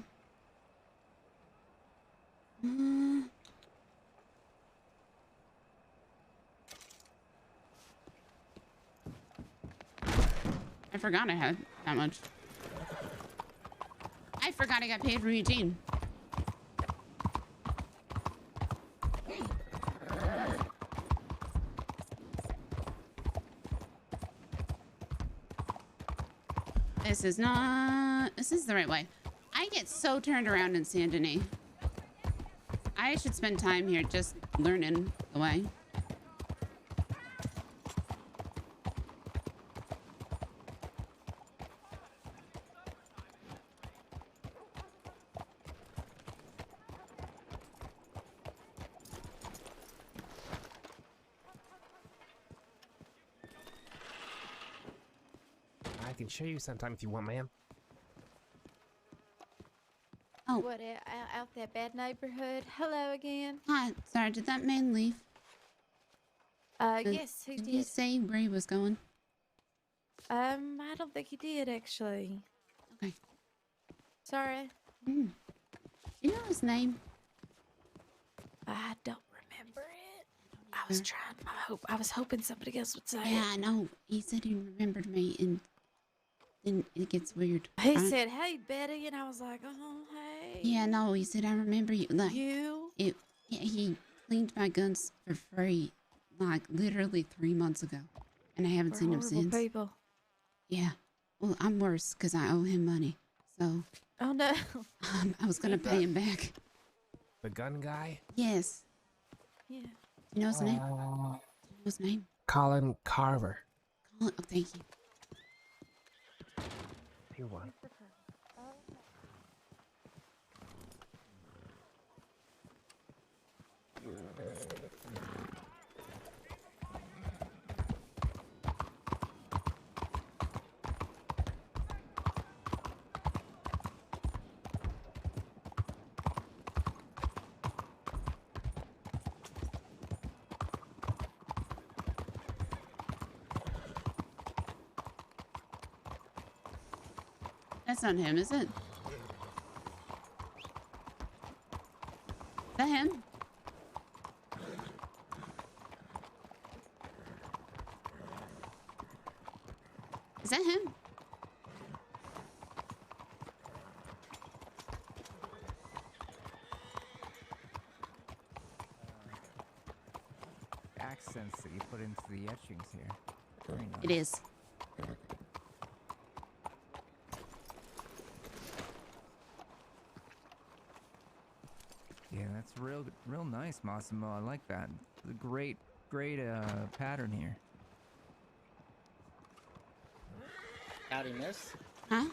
Speaker 2: I forgot I had that much. I forgot I got paid for Eugene. This is not... This is the right way. I get so turned around in Saint Denis. I should spend time here just learning the way.
Speaker 5: I can show you sometime if you want, ma'am.
Speaker 2: Oh.
Speaker 9: What, out that bad neighborhood? Hello again.
Speaker 2: Hi, sorry, did that man leave?
Speaker 9: Yes, he
Speaker 2: Did he
Speaker 9: did.
Speaker 2: say where he was going?
Speaker 9: I don't think he did, actually.
Speaker 2: Okay.
Speaker 9: Sorry.
Speaker 2: You know his name?
Speaker 9: I don't remember it. I was trying. I was hoping somebody else would say
Speaker 2: Yeah,
Speaker 9: it.
Speaker 2: I know. He said he remembered me, and then it gets weird.
Speaker 9: He
Speaker 2: right?
Speaker 9: said, "Hey, Betty," and I was like, "Oh, hey."
Speaker 2: Yeah, no, he said, I remember you. Like,
Speaker 9: You?
Speaker 2: yeah, he cleaned my guns for free, like, literally 3 months ago. And I haven't
Speaker 9: We're
Speaker 2: seen him
Speaker 9: horrible
Speaker 2: since.
Speaker 9: people.
Speaker 2: Yeah. Well, I'm worse because I owe him money. So,
Speaker 9: Oh no.
Speaker 2: I was going to pay him back.
Speaker 5: The gun guy?
Speaker 2: Yes.
Speaker 9: Yeah.
Speaker 2: You know his name? Do you know his name?
Speaker 5: Colin Carver.
Speaker 2: Oh, thank you.
Speaker 5: You're one.
Speaker 2: That's not him, is it? that him? Is that him?
Speaker 10: Accents that you put into the etchings here. Very nice.
Speaker 2: It is.
Speaker 10: Yeah, that's real nice, Massimo. I like that. It's a great pattern here.
Speaker 8: Howdy, miss.
Speaker 2: Huh?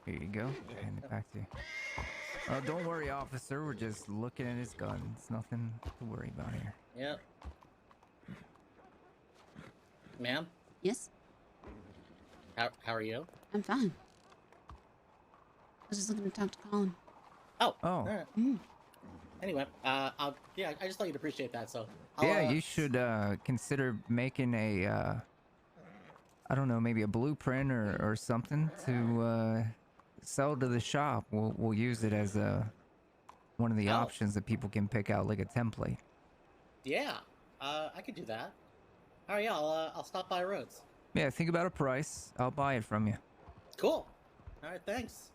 Speaker 10: Here you go. Hand it back to you. Oh, don't worry, officer. We're just looking at his gun. It's nothing to worry about here.
Speaker 8: Yep. Ma'am,
Speaker 2: Yes,
Speaker 8: how are you?
Speaker 2: I'm fine. I was just looking to talk to Colin.
Speaker 8: Oh.
Speaker 10: Oh.
Speaker 8: All right.
Speaker 2: Mm.
Speaker 8: Anyway, I just thought you'd appreciate that. So.
Speaker 10: Yeah, you should consider making a, I don't know, maybe a blueprint or something to sell to the shop. We'll use it as one of the options that people can pick out, like a template.
Speaker 8: Yeah, I could do that. All right, yeah, I'll stop by Rhodes.
Speaker 10: Yeah, think about a price. I'll buy it from you.
Speaker 8: Cool. All right, thanks.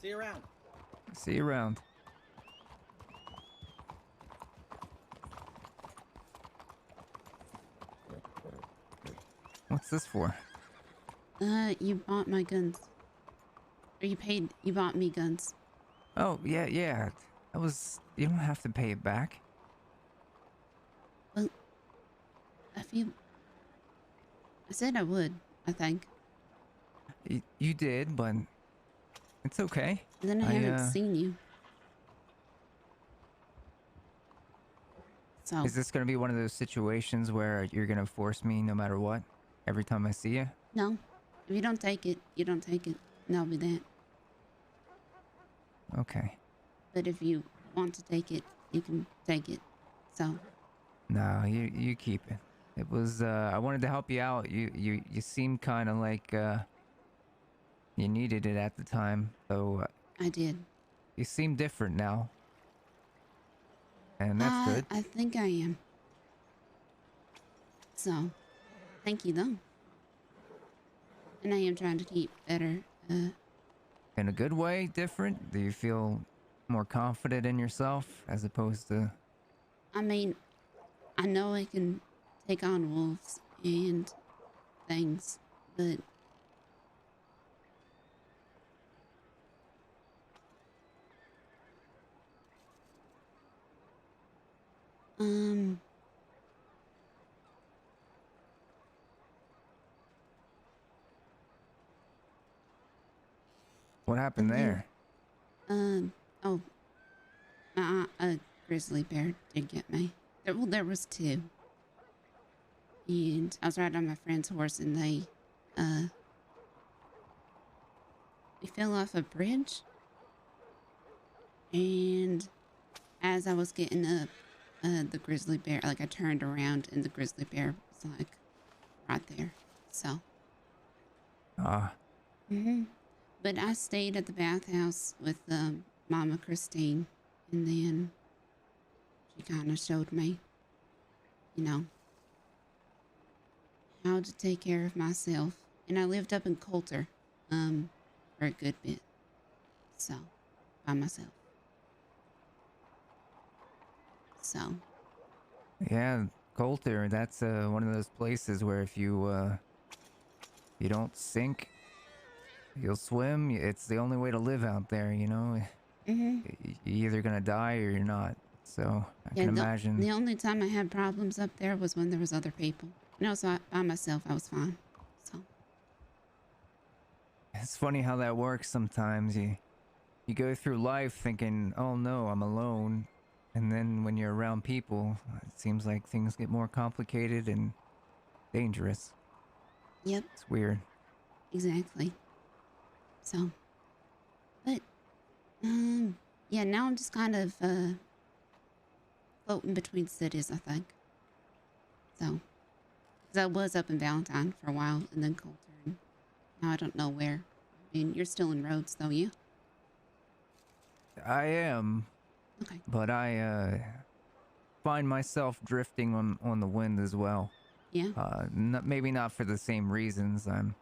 Speaker 8: See you around.
Speaker 10: See you around. What's this for?
Speaker 2: You bought my guns. Or you bought me guns.
Speaker 10: Oh, yeah. That was, you don't have to pay it back.
Speaker 2: Well, I said I would, I think.
Speaker 10: You did, but it's okay.
Speaker 2: And then I haven't seen you. So.
Speaker 10: Is this going to be one of those situations where you're going to force me no matter what? Every time I see you?
Speaker 2: No. If you don't take it, you don't take it. And that'll be that.
Speaker 10: Okay.
Speaker 2: But if you want to take it, you can take it. So.
Speaker 10: No, you keep it. It was, I wanted to help you out. You seemed kind of like, you needed it at the time, so...
Speaker 2: I did.
Speaker 10: You seem different now. And that's good.
Speaker 2: I think I am. So, thank you though. And I am trying to keep better.
Speaker 10: In a good way, different? Do you feel more confident in yourself as opposed to...
Speaker 2: I mean, I know I can take on wolves and things, but...
Speaker 10: What happened there?
Speaker 2: A grizzly bear did get me. There was two. And I was riding on my friend's horse and we fell off a bridge. And as I was getting up, the grizzly bear, like I turned around and the grizzly bear was like right there. So. But I stayed at the bathhouse with Mama Christine, and then she kind of showed me, you know, how to take care of myself. And I lived up in Coulter for a good bit, so by myself. So.
Speaker 10: Yeah, Coulter, that's one of those places where if you don't sink, you'll swim. It's the only way to live out there, you know? You're either gonna die or you're not. So, I can imagine.
Speaker 2: The only time I had problems up there was when there was other people. No, so by myself, I was fine. So.
Speaker 10: It's funny how that works sometimes. You go through life thinking, oh no, I'm alone. And then when you're around people, it seems like things get more complicated and dangerous.
Speaker 2: Yep.
Speaker 10: It's weird.
Speaker 2: Exactly. So. But, yeah, now I'm just kind of, floating between cities, I think. So. Because I was up in Valentine for a while, and then Coulter, and Now I don't know where. I mean, you're still in Rhodes, though, you?
Speaker 10: I am,
Speaker 2: Okay.
Speaker 10: but I find myself drifting on the wind as well.
Speaker 2: Yeah.
Speaker 10: Maybe not for the same reasons. I'm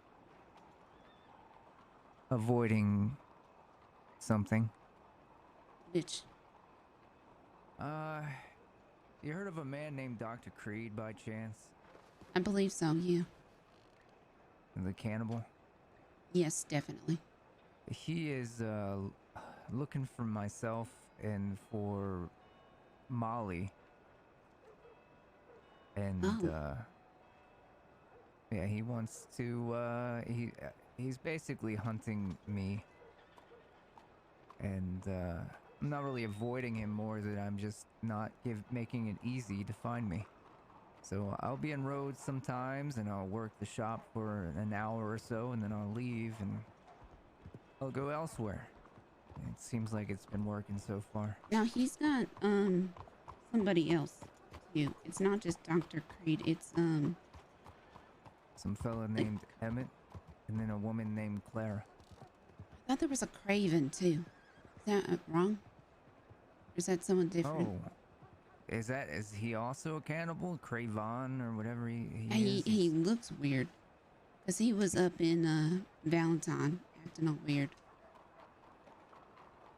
Speaker 10: avoiding something.
Speaker 2: Which?
Speaker 10: You heard of a man named Dr. Creed by chance?
Speaker 2: I believe so, yeah.
Speaker 10: The cannibal?
Speaker 2: Yes, definitely.
Speaker 10: He is looking for myself and for Molly. And yeah, he wants to he's basically hunting me. And I'm not really avoiding him, more that I'm just not making it easy to find me. So I'll be in Rhodes sometimes, and I'll work the shop for an hour or so, and then I'll leave and I'll go elsewhere. It seems like it's been working so far.
Speaker 2: Now he's got somebody else too. It's not just Dr. Creed. It's
Speaker 10: some fella named Emmett, and then a woman named Clara.
Speaker 2: I thought there was a Craven too. Is that wrong? Or is that someone different?
Speaker 10: Oh, is he also a cannibal? Craven or whatever he is?
Speaker 2: He looks weird, cause he was up in Valentine acting all weird.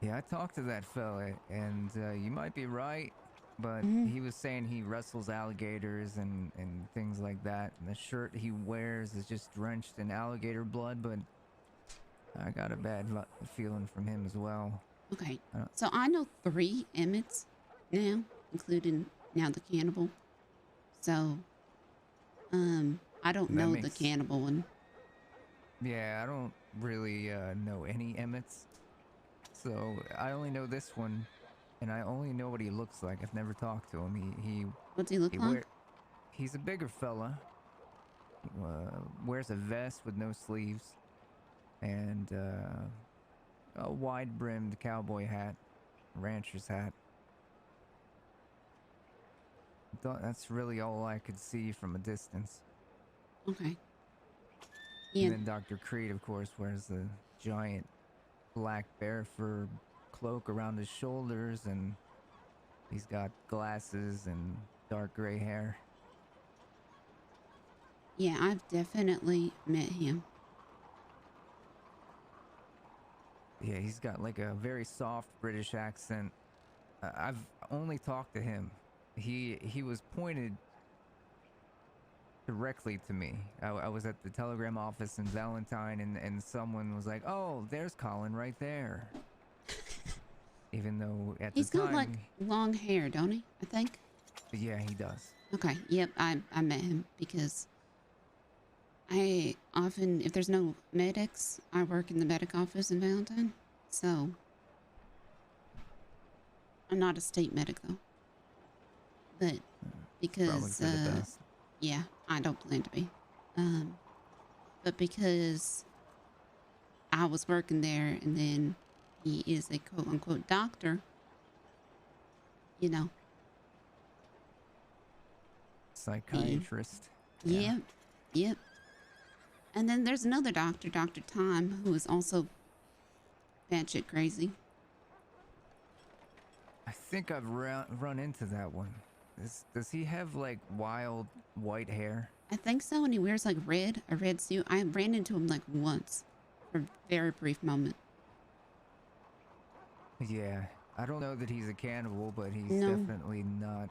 Speaker 10: Yeah, I talked to that fella, and you might be right, but he was saying he wrestles alligators and things like that. And the shirt he wears is just drenched in alligator blood, but I got a bad feeling from him as well.
Speaker 2: Okay, so I know 3 Emmets now, including now the cannibal. So, I don't know the cannibal one.
Speaker 10: Yeah, I don't really know any Emmets. So I only know this one, and I only know what he looks like. I've never talked to him.
Speaker 2: What's he look like?
Speaker 10: He's a bigger fella. Wears a vest with no sleeves, and a wide-brimmed cowboy hat, rancher's hat. That's really all I could see from a distance.
Speaker 2: Okay. Yeah.
Speaker 10: And then Dr. Creed, of course, wears the giant black bear fur cloak around his shoulders, and he's got glasses and dark gray hair.
Speaker 2: Yeah, I've definitely met him.
Speaker 10: Yeah, he's got like a very soft British accent. I've only talked to him. He was pointed directly to me. I was at the telegram office in Valentine, and someone was like, "Oh, there's Colin right there." Even though at the time...
Speaker 2: He's got like long hair, don't he? I think.
Speaker 10: Yeah, he does.
Speaker 2: Okay, yep, I met him because I often, if there's no medics, I work in the medic office in Valentine. So, I'm not a state medic though. But because, yeah, I don't plan to be. But because I was working there, and then he is a quote-unquote doctor, you know.
Speaker 10: Psychiatrist.
Speaker 2: Yeah. Yep. And then there's another doctor, Dr. Time, who is also batshit crazy.
Speaker 10: I think I've run into that one. Does he have like wild white hair?
Speaker 2: I think so, and he wears like a red suit. I ran into him like once for a very brief moment.
Speaker 10: Yeah, I don't know that he's a cannibal, but he's definitely not.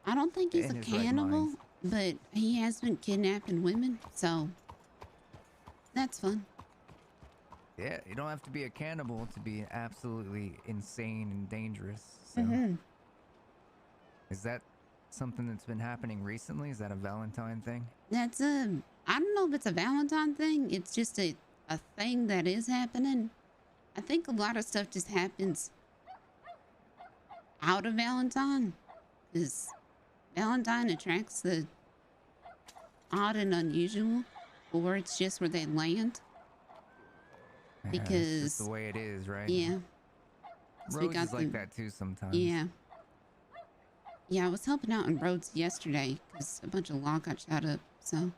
Speaker 2: I don't think he's a cannibal, but he has been kidnapping women, so that's fun.
Speaker 10: Yeah, you don't have to be a cannibal to be absolutely insane and dangerous. So. Is that something that's been happening recently? Is that a Valentine thing?
Speaker 2: That's I don't know if it's a Valentine thing. It's just a thing that is happening. I think a lot of stuff just happens out of Valentine, because Valentine attracts the odd and unusual, or it's just where they land. Because
Speaker 10: it's just the way it is, right?
Speaker 2: Yeah.
Speaker 10: Rhodes is like that too sometimes.
Speaker 2: Yeah. Yeah, I was helping out in Rhodes yesterday because a bunch of law got shot up, so.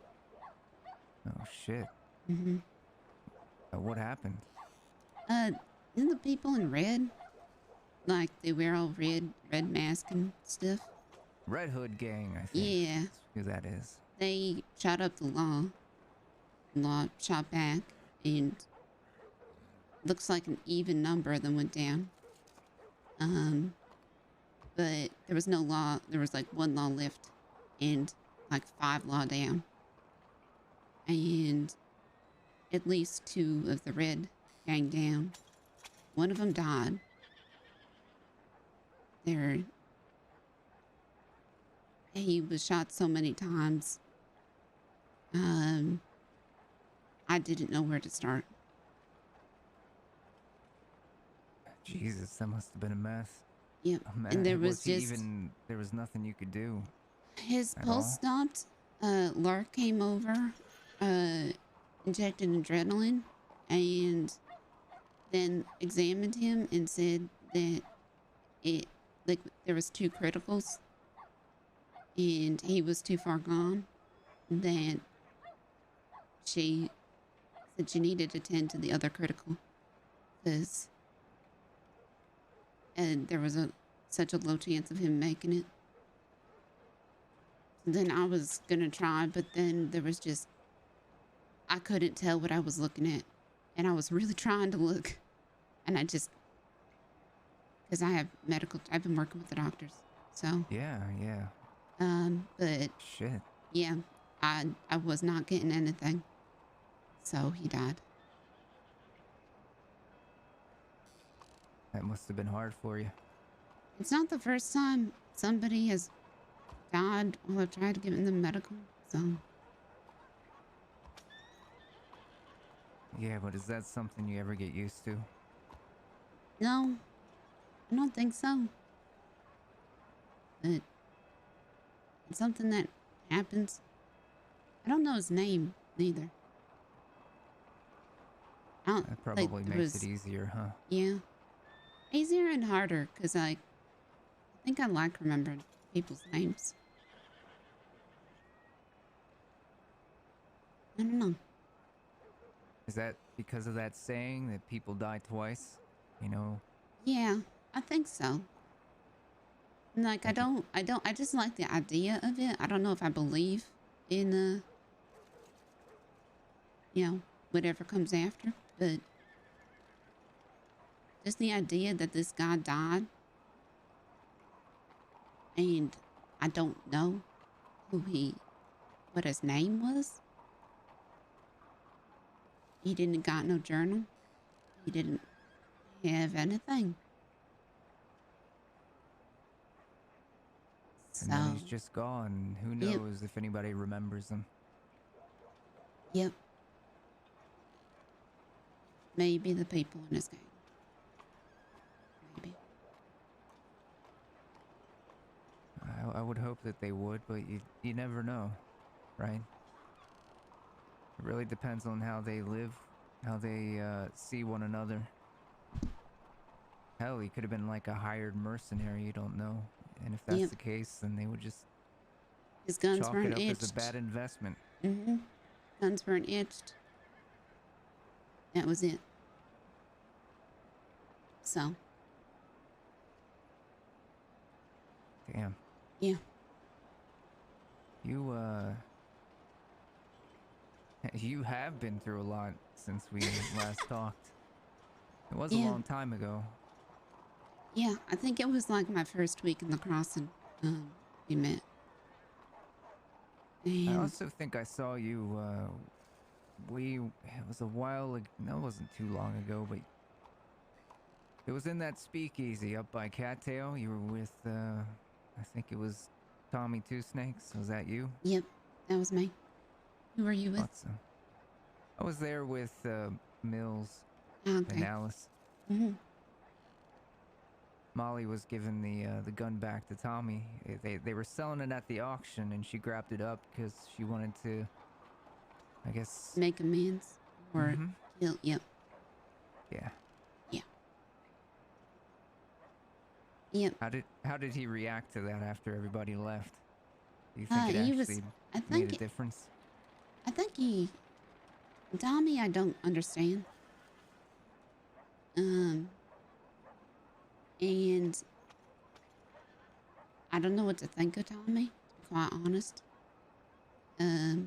Speaker 10: Oh, shit.
Speaker 2: Mm-hmm.
Speaker 10: What happened?
Speaker 2: The people in red, like they wear all red mask and stuff.
Speaker 10: Red Hood Gang, I think.
Speaker 2: Yeah.
Speaker 10: That's who that is.
Speaker 2: They shot up the law. Law shot back, and looks like an even number of them went down. But there was no law. There was like 1 law left, and like 5 law down. And at least 2 of the red gang down. One of them died. He was shot so many times. I didn't know where to start.
Speaker 10: Jesus, that must have been a mess.
Speaker 2: Yep.
Speaker 10: Oh, man,
Speaker 2: And there was just
Speaker 10: there was nothing you could do.
Speaker 2: his
Speaker 10: at
Speaker 2: pulse
Speaker 10: all?
Speaker 2: stopped. Lark came over, injected adrenaline, and then examined him and said that there was 2 criticals, and he was too far gone. That she said she needed to tend to the other critical, because there was such a low chance of him making it. Then I was gonna try, but then there was just, I couldn't tell what I was looking at, and I was really trying to look, and I just, because I've been working with the doctors, so
Speaker 10: Yeah.
Speaker 2: but
Speaker 10: Shit.
Speaker 2: yeah, I was not getting anything, so he died.
Speaker 10: That must have been hard for you.
Speaker 2: It's not the first time somebody has died while I tried to get in the medical, so.
Speaker 10: Yeah, but is that something you ever get used to?
Speaker 2: No, I don't think so. But it's something that happens. I don't know his name either.
Speaker 10: That probably makes it easier, huh?
Speaker 2: Yeah. Easier and harder, because I think I like remembering people's names. I don't know.
Speaker 10: Is that because of that saying that people die twice? You know?
Speaker 2: Yeah, I think so. Like, I just like the idea of it. I don't know if I believe in, whatever comes after, but just the idea that this guy died and I don't know what his name was. He didn't got no journal. He didn't have anything.
Speaker 10: And then he's just gone. Who knows if anybody remembers him?
Speaker 2: Yep. Maybe the people in his gang. Maybe.
Speaker 10: I would hope that they would, but you never know, right? It really depends on how they live, how they see one another. Hell, he could have been like a hired mercenary, you don't know. And if that's the case, then they would just
Speaker 2: his guns
Speaker 10: chalk
Speaker 2: weren't
Speaker 10: it up
Speaker 2: itched.
Speaker 10: as a bad investment.
Speaker 2: Mm-hmm. Guns weren't itched. That was it. So.
Speaker 10: Damn.
Speaker 2: Yeah.
Speaker 10: You have been through a lot since we last talked. It was a long time ago.
Speaker 2: Yeah, I think it was like my first week in the crossing. We met. And
Speaker 10: I also think I saw you, it was a while ago, no, it wasn't too long ago, but it was in that speakeasy up by Cattail. You were with, I think it was Tommy Two Snakes. Was that you?
Speaker 2: Yep, that was me. Who were you with?
Speaker 10: Thought so. I was there with, Mills
Speaker 2: Okay.
Speaker 10: and Alice.
Speaker 2: Mm-hmm.
Speaker 10: Molly was giving the gun back to Tommy. They were selling it at the auction, and she grabbed it up because she wanted to, I guess,
Speaker 2: make amends or kill. Yep.
Speaker 10: Yeah.
Speaker 2: Yeah. Yep.
Speaker 10: How did he react to that after everybody left? Do you think it actually made a difference?
Speaker 2: I think he Tommy, I don't understand. And I don't know what to think of Tommy, to be quite honest. I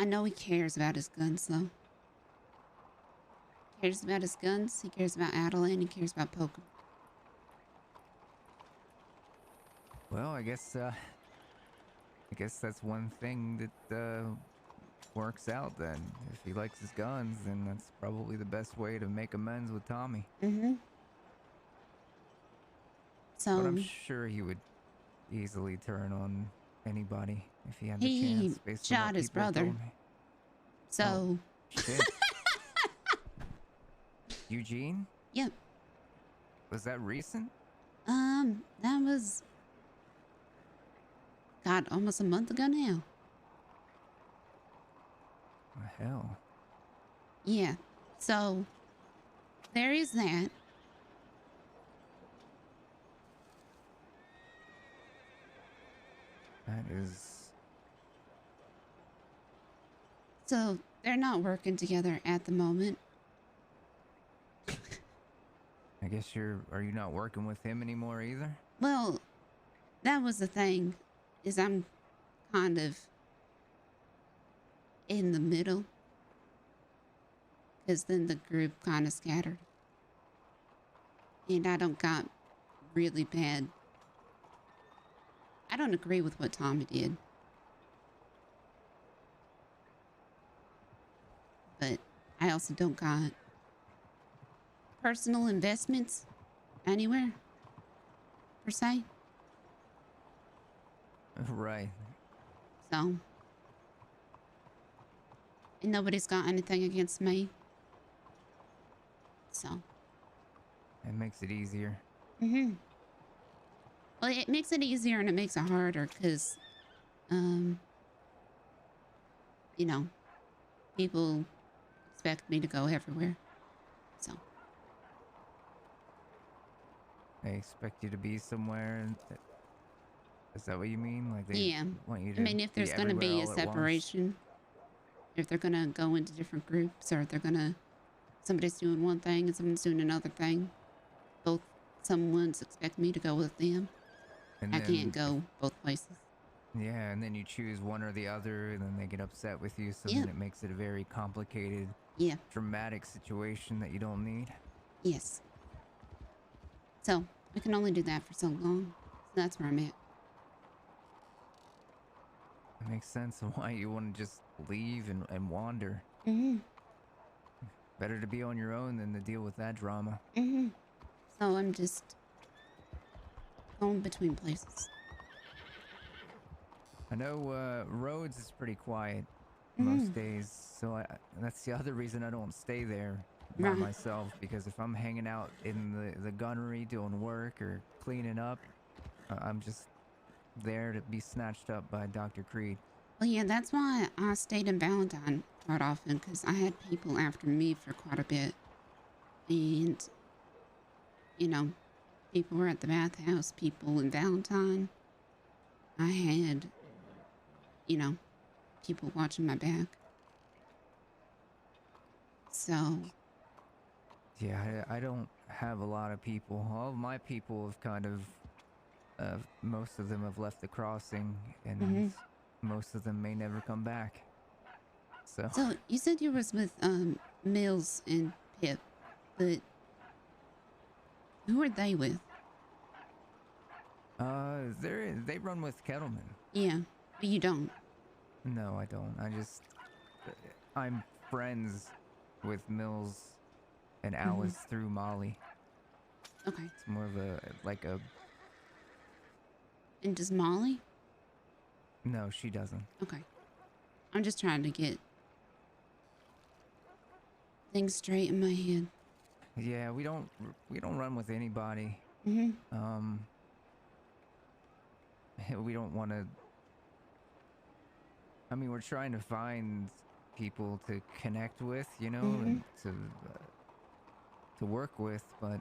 Speaker 2: know he cares about his guns, though. He cares about his guns, he cares about Adelaide, and he cares about poker.
Speaker 10: Well, I guess that's one thing that works out then. If he likes his guns, then that's probably the best way to make amends with Tommy.
Speaker 2: Mm-hmm. So
Speaker 10: But I'm sure he would easily turn on anybody if he had the
Speaker 2: he
Speaker 10: chance. Based on
Speaker 2: shot
Speaker 10: what
Speaker 2: his
Speaker 10: people
Speaker 2: brother.
Speaker 10: told me.
Speaker 2: So
Speaker 10: Shit. Eugene?
Speaker 2: Yep.
Speaker 10: Was that recent?
Speaker 2: That was God, almost a month ago now.
Speaker 10: The hell?
Speaker 2: Yeah. So there is that.
Speaker 10: That is...
Speaker 2: So they're not working together at the moment.
Speaker 10: I guess are you not working with him anymore either?
Speaker 2: Well, that was the thing, is I'm kind of in the middle. Because then the group kind of scattered. And I don't got really bad. I don't agree with what Tommy did. But I also don't got personal investments anywhere, per se.
Speaker 10: Right.
Speaker 2: So. And nobody's got anything against me. So.
Speaker 10: It makes it easier.
Speaker 2: Mm-hmm. Well, it makes it easier and it makes it harder because, you know, people expect me to go everywhere. So.
Speaker 10: They expect you to be somewhere. Is that what you mean? Like they want you to
Speaker 2: I mean, if there's going to be a separation, if they're going to go into different groups, or if they're going to, somebody's doing one thing and someone's doing another thing, someone's expect me to go with them.
Speaker 10: And
Speaker 2: I can't go both places.
Speaker 10: Yeah, and then you choose one or the other, and then they get upset with you, so then it makes it a very complicated, dramatic situation that you don't need.
Speaker 2: Yes. So, we can only do that for so long. So that's where I'm at.
Speaker 10: It makes sense of why you want to just leave and wander.
Speaker 2: Mm-hmm.
Speaker 10: Better to be on your own than to deal with that drama.
Speaker 2: Mm-hmm. So I'm just going between places.
Speaker 10: I know Rhodes is pretty quiet most days, so that's the other reason I don't stay there by myself, because if I'm hanging out in the gunnery doing work or cleaning up, I'm just there to be snatched up by Dr. Creed.
Speaker 2: Well, yeah, that's why I stayed in Valentine quite often, because I had people after me for quite a bit. And, you know, people were at the bathhouse, people in Valentine. I had, you know, people watching my back. So.
Speaker 10: Yeah, I don't have a lot of people. All of my people have kind of, most of them have left the crossing, and most of them may never come back. So
Speaker 2: you said you was with Mills and Pip, but who are they with?
Speaker 10: They run with Kettleman.
Speaker 2: Yeah, but you don't.
Speaker 10: No, I don't. I'm friends with Mills and Alice through Molly.
Speaker 2: Okay.
Speaker 10: It's more of a
Speaker 2: And does Molly?
Speaker 10: No, she doesn't.
Speaker 2: Okay. I'm just trying to get things straight in my head.
Speaker 10: Yeah, we don't run with anybody.
Speaker 2: Mm-hmm.
Speaker 10: We don't want to. I mean, we're trying to find people to connect with, you know, and to work with, but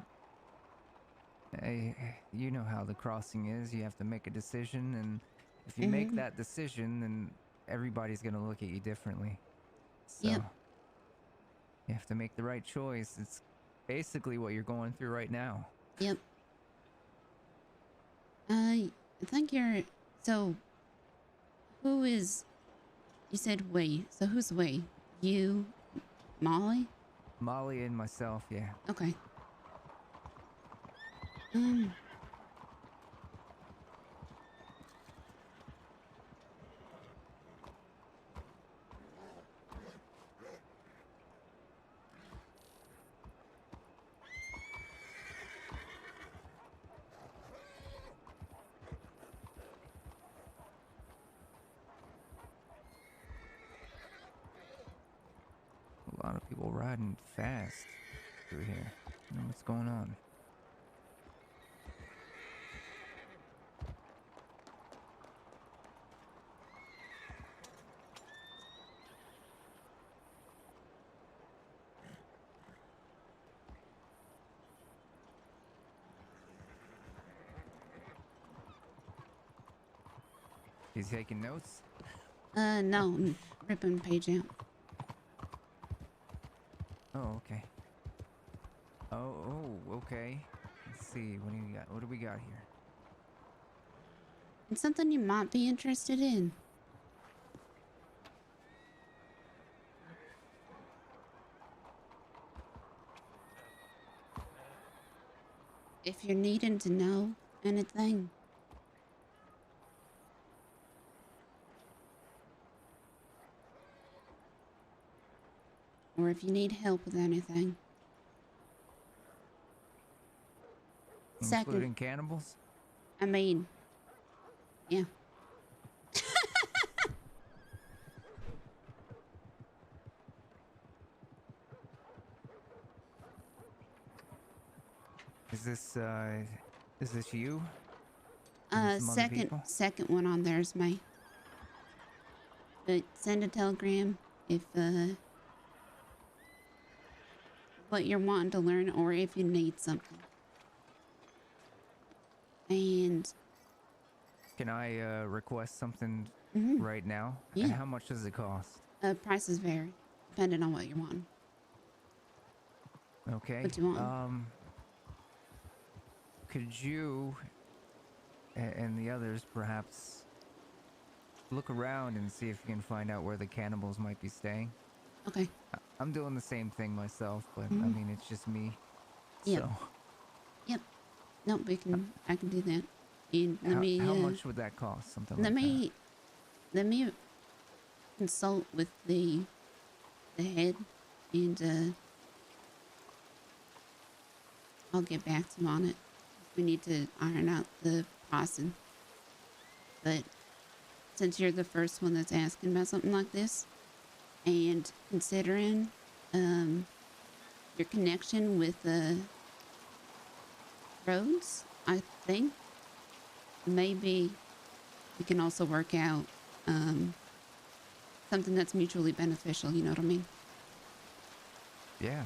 Speaker 10: you know how the crossing is. You have to make a decision, and if you make that decision, then everybody's gonna look at you differently. So
Speaker 2: Yep.
Speaker 10: you have to make the right choice. It's basically what you're going through right now.
Speaker 2: Yep. I think you're... So, who is... You said we. So who's we? You, Molly?
Speaker 10: Molly and myself, yeah.
Speaker 2: Okay.
Speaker 10: A lot of people riding fast through here. I don't know what's going on. He's taking notes?
Speaker 2: No, I'm ripping the page out.
Speaker 10: Oh, okay. Oh, okay. Let's see. What do you got? What do we got here?
Speaker 2: It's something you might be interested in. If you're needing to know anything. Or if you need help with anything.
Speaker 10: Including cannibals?
Speaker 2: I mean, yeah.
Speaker 10: Is this you? And some other people?
Speaker 2: Second one on there is me. But send a telegram if what you're wanting to learn or if you need something. And
Speaker 10: Can I request something right now?
Speaker 2: Yeah.
Speaker 10: And how much does it cost?
Speaker 2: prices vary depending on what you want.
Speaker 10: Okay.
Speaker 2: What do you want?
Speaker 10: Could you and the others perhaps look around and see if you can find out where the cannibals might be staying?
Speaker 2: Okay.
Speaker 10: I'm doing the same thing myself, but I mean, it's just me.
Speaker 2: Yep.
Speaker 10: So
Speaker 2: Yep. Nope, I can do that. And
Speaker 10: how much would that cost? Something like that.
Speaker 2: Let me consult with the head and I'll get back to you on it. We need to iron out the pricing. But since you're the first one that's asking about something like this, and considering your connection with the roads, I think maybe we can also work out something that's mutually beneficial, you know what I mean?
Speaker 10: Yeah,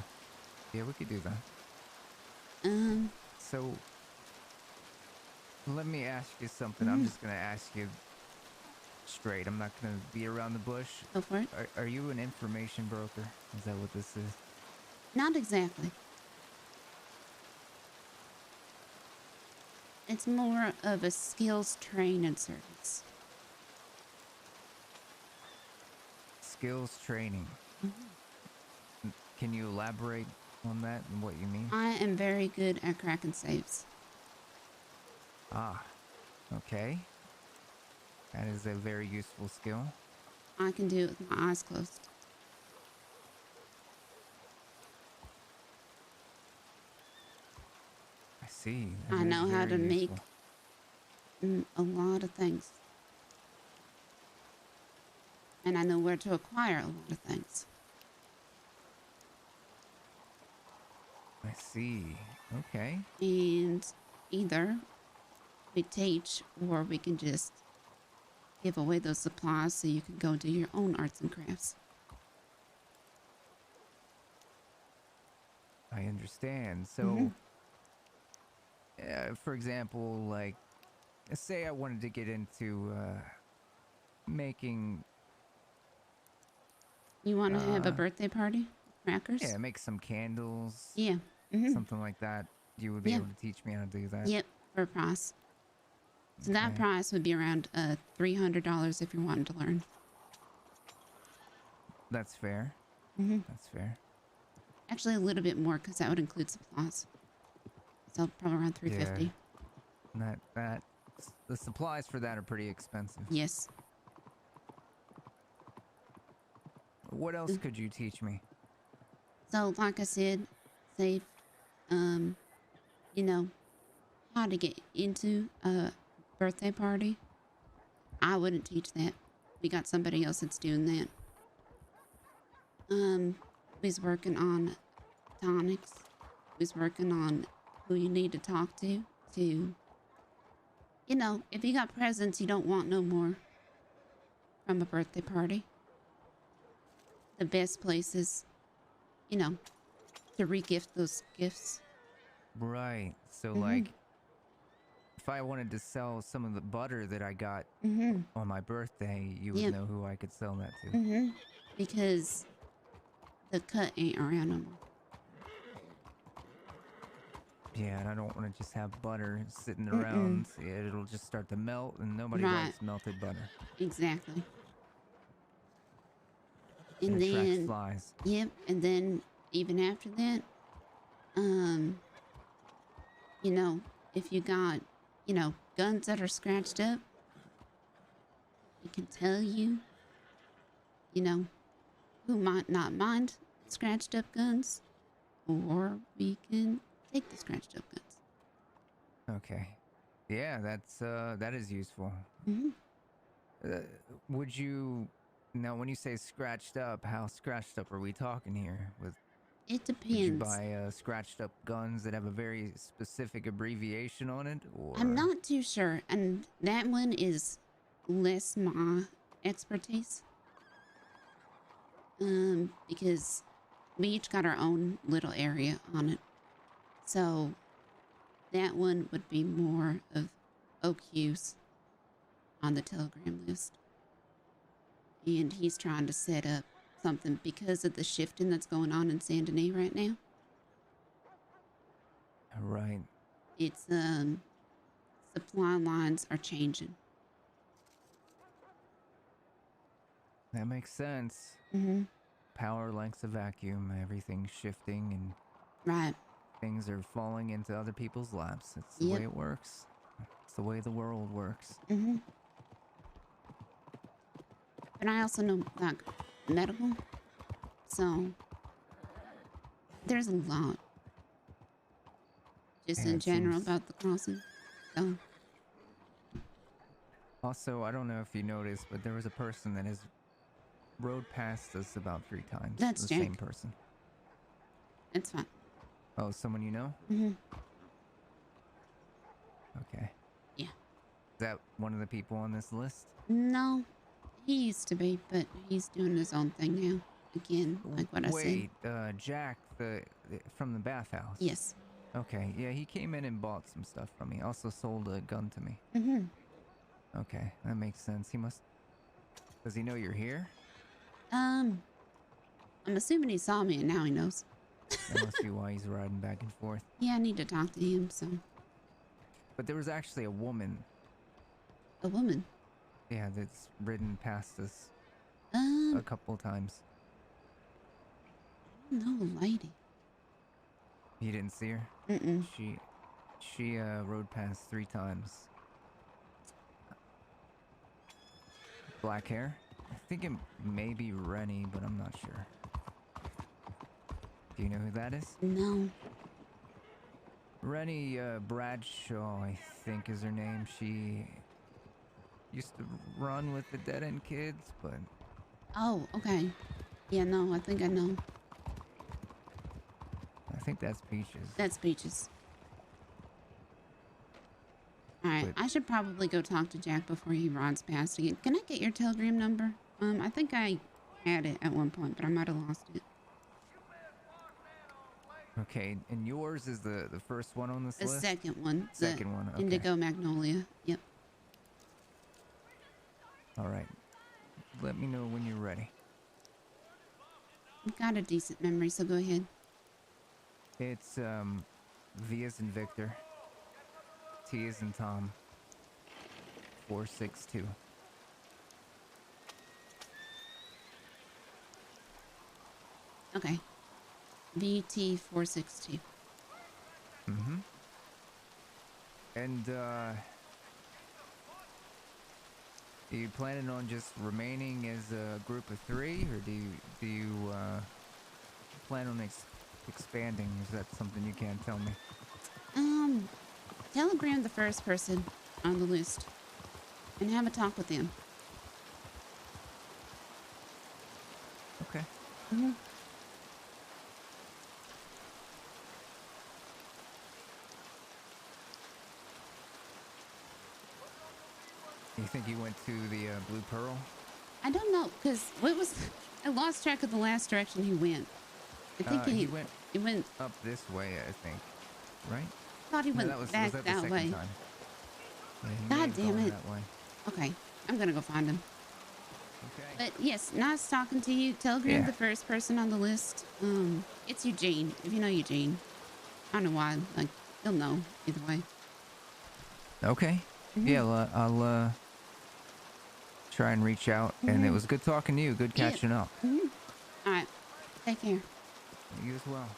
Speaker 10: we could do that. So let me ask you something. I'm just gonna ask you straight. I'm not gonna be around the bush.
Speaker 2: Go for it.
Speaker 10: Are you an information broker? Is that what this is?
Speaker 2: Not exactly. It's more of a skills training service.
Speaker 10: Skills training. Can you elaborate on that and what you mean?
Speaker 2: I am very good at cracking safes.
Speaker 10: Ah, okay. That is a very useful skill.
Speaker 2: I can do it with my eyes closed.
Speaker 10: I see. That
Speaker 2: I
Speaker 10: is
Speaker 2: know how to
Speaker 10: very
Speaker 2: make
Speaker 10: useful.
Speaker 2: a lot of things. And I know where to acquire a lot of things.
Speaker 10: I see. Okay.
Speaker 2: And either we teach or we can just give away those supplies so you can go do your own arts and crafts.
Speaker 10: I understand. So, for example, like, say I wanted to get into making
Speaker 2: You want to have a birthday party? Crackers?
Speaker 10: Yeah, make some candles.
Speaker 2: Yeah. Mm-hmm.
Speaker 10: Something like that. You would be able to teach me how to do that.
Speaker 2: Yep, for a price. So that price would be around $300 if you wanted to learn.
Speaker 10: That's fair.
Speaker 2: Mm-hmm.
Speaker 10: That's fair.
Speaker 2: Actually, a little bit more because that would include supplies. So probably around $350.
Speaker 10: Yeah. The supplies for that are pretty expensive.
Speaker 2: Yes.
Speaker 10: What else could you teach me?
Speaker 2: So, like I said, say, you know, how to get into a birthday party. I wouldn't teach that. We got somebody else that's doing that. He's working on tonics. He's working on who you need to talk to, you know, if you got presents you don't want no more from a birthday party. The best places, you know, to re-gift those gifts.
Speaker 10: Right. So, like, if I wanted to sell some of the butter that I got on my birthday, you would know who I could sell that to.
Speaker 2: Because the cut ain't around no more.
Speaker 10: Yeah, and I don't want to just have butter sitting around. It'll just start to melt, and nobody likes melted butter.
Speaker 2: Exactly.
Speaker 10: And it attracts flies.
Speaker 2: Yep, and then even after that, you know, if you got, you know, guns that are scratched up, we can tell you, you know, who might not mind scratched up guns, or we can take the scratched up guns.
Speaker 10: Okay. Yeah, that is useful. Would you, now when you say scratched up, how scratched up are we talking here?
Speaker 2: It depends.
Speaker 10: Would you buy scratched up guns that have a very specific abbreviation on it, or?
Speaker 2: I'm not too sure, and that one is less my expertise. Because we each got our own little area on it. So that one would be more of OQ's on the Telegram list. And he's trying to set up something because of the shifting that's going on in Saint Denis right now.
Speaker 10: Right.
Speaker 2: It's, supply lines are changing.
Speaker 10: That makes sense. Power likes a vacuum. Everything's shifting, and things are falling into other people's laps. It's the way it works. It's the way the world works.
Speaker 2: But I also know, like, medical. So there's a lot just in general about the crossing. So
Speaker 10: also, I don't know if you noticed, but there was a person that has rode past us about 3 times.
Speaker 2: That's
Speaker 10: the
Speaker 2: Jack.
Speaker 10: same person.
Speaker 2: It's fine.
Speaker 10: Oh, someone you know? Okay.
Speaker 2: Yeah.
Speaker 10: Is that one of the people on this list?
Speaker 2: No, he used to be, but he's doing his own thing now. Again, like what I said.
Speaker 10: Wait, Jack, from the bathhouse?
Speaker 2: Yes.
Speaker 10: Okay, yeah, he came in and bought some stuff from me. Also sold a gun to me. Okay, that makes sense. He must... Does he know you're here?
Speaker 2: I'm assuming he saw me and now he knows.
Speaker 10: That must be why he's riding back and forth.
Speaker 2: Yeah, I need to talk to him, so.
Speaker 10: But there was actually a woman.
Speaker 2: A woman?
Speaker 10: Yeah, that's ridden past us a couple times.
Speaker 2: No, lady.
Speaker 10: You didn't see her? She rode past 3 times. Black hair? I think it may be Rennie, but I'm not sure. Do you know who that is?
Speaker 2: No.
Speaker 10: Rennie Bradshaw, I think is her name. She used to run with the Dead End Kids, but...
Speaker 2: Oh, okay. Yeah, no, I think I know.
Speaker 10: I think that's Peaches.
Speaker 2: That's Peaches. Alright, I should probably go talk to Jack before he rides past again. Can I get your Telegram number? I think I had it at one point, but I might have lost it.
Speaker 10: Okay, and yours is the first one on this list?
Speaker 2: The second one.
Speaker 10: Second one, okay.
Speaker 2: Indigo Magnolia. Yep.
Speaker 10: All right. Let me know when you're ready.
Speaker 2: You've got a decent memory, so go ahead.
Speaker 10: It's V as in Victor, T as in Tom, 462.
Speaker 2: Okay. VT462.
Speaker 10: Mm-hmm. And are you planning on just remaining as a group of 3, or do you plan on expanding? Is that something you can't tell me?
Speaker 2: Telegram the first person on the list and have a talk with them.
Speaker 10: Okay.
Speaker 2: Mm-hmm.
Speaker 10: You think he went to the Blue Pearl?
Speaker 2: I don't know, because I lost track of the last direction he went. I think
Speaker 10: he
Speaker 2: went
Speaker 10: up this way, I think. Right?
Speaker 2: I thought he went
Speaker 10: was
Speaker 2: back
Speaker 10: that
Speaker 2: that
Speaker 10: the
Speaker 2: way.
Speaker 10: second time? Yeah, he may
Speaker 2: God
Speaker 10: have
Speaker 2: damn
Speaker 10: gone
Speaker 2: it.
Speaker 10: that way.
Speaker 2: Okay, I'm gonna go find him.
Speaker 10: Okay.
Speaker 2: But yes, nice talking to you. Telegram
Speaker 10: Yeah.
Speaker 2: the first person on the list. It's Eugene. If you know Eugene, I don't know why. Like, you'll know either way.
Speaker 10: Okay.
Speaker 2: Mhm.
Speaker 10: Yeah, I'll try and reach out. And it was good talking to you. Good
Speaker 2: Yeah.
Speaker 10: catching up.
Speaker 2: All right, take care.
Speaker 10: You as well.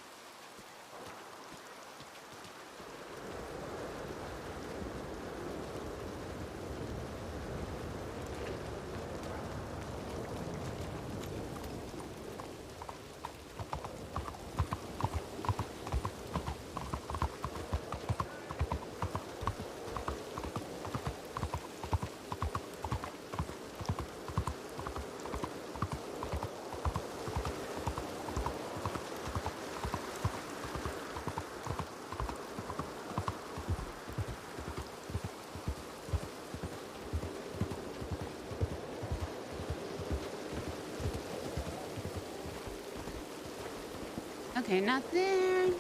Speaker 2: Okay, not there.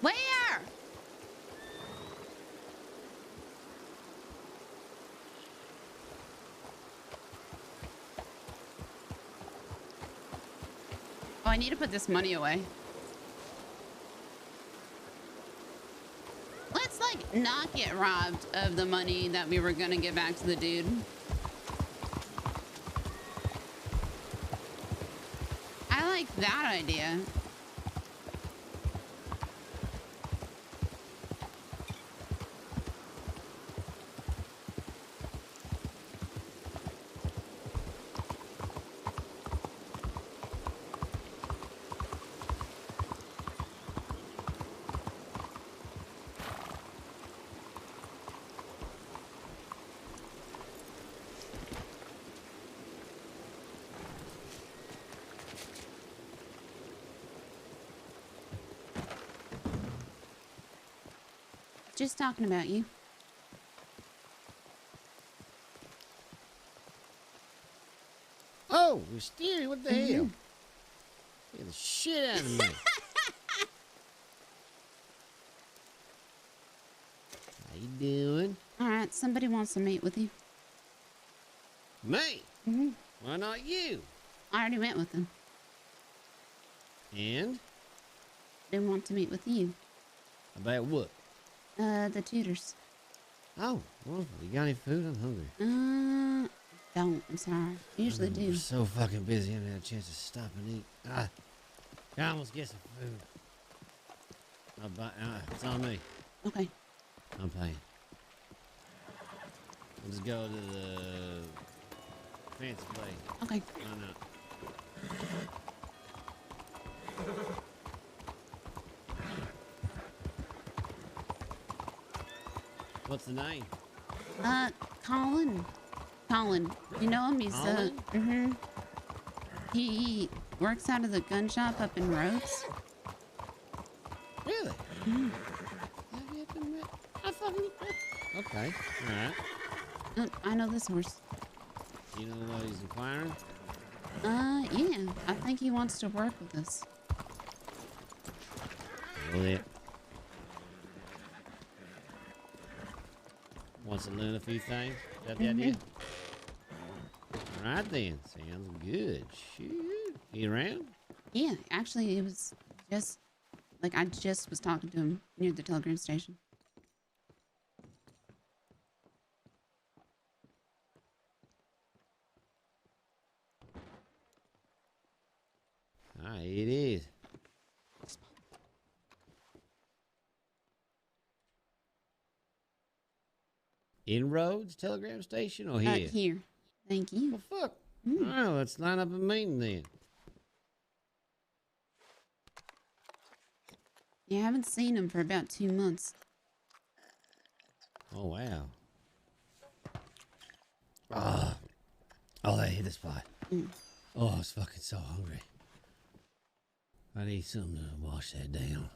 Speaker 2: Where? Oh, I need to put this money away. Let's, like, not get robbed of the money that we were gonna give back to the dude. I like that idea. Just talking about you.
Speaker 11: Oh, Wisteria, what the hell? Get the shit out of me. you doing?
Speaker 2: All right, somebody wants to meet with you.
Speaker 11: Me?
Speaker 2: Mm-hmm.
Speaker 11: Why not you?
Speaker 2: I already met with them.
Speaker 11: And?
Speaker 2: They want to meet with you.
Speaker 11: About what?
Speaker 2: The tutors.
Speaker 11: Oh, well, you got any food? I'm hungry.
Speaker 2: Don't. I'm sorry. Usually do.
Speaker 11: We're so fucking busy, I haven't had a chance to stop and eat. I almost get some food. It's on me.
Speaker 2: Okay.
Speaker 11: I'm paying. Let's go to the fancy place.
Speaker 2: Okay.
Speaker 11: Why not? What's the name?
Speaker 2: Colin. Colin. You know him? He's
Speaker 11: Colin?
Speaker 2: He works out of the gun shop up in Rhodes.
Speaker 11: Really?
Speaker 2: Mm-hmm.
Speaker 11: I fucking... Okay, alright.
Speaker 2: I know this horse.
Speaker 11: You know what he's inquiring?
Speaker 2: Yeah. I think he wants to work with us.
Speaker 11: Well, yeah. Wants to learn a few things? Is that the idea? Alright then. Sounds good. Shoot. He around?
Speaker 2: Yeah, actually, it was just... Like, I just was talking to him near the telegram station.
Speaker 11: Ah, it is. Inroads telegram station or here?
Speaker 2: Here. Thank you.
Speaker 11: Well, fuck. Well, let's line up a meeting then.
Speaker 2: Yeah, I haven't seen him for about 2 months.
Speaker 11: Oh, wow. I hit the spot. Oh, I was fucking so hungry. I need something to wash that down.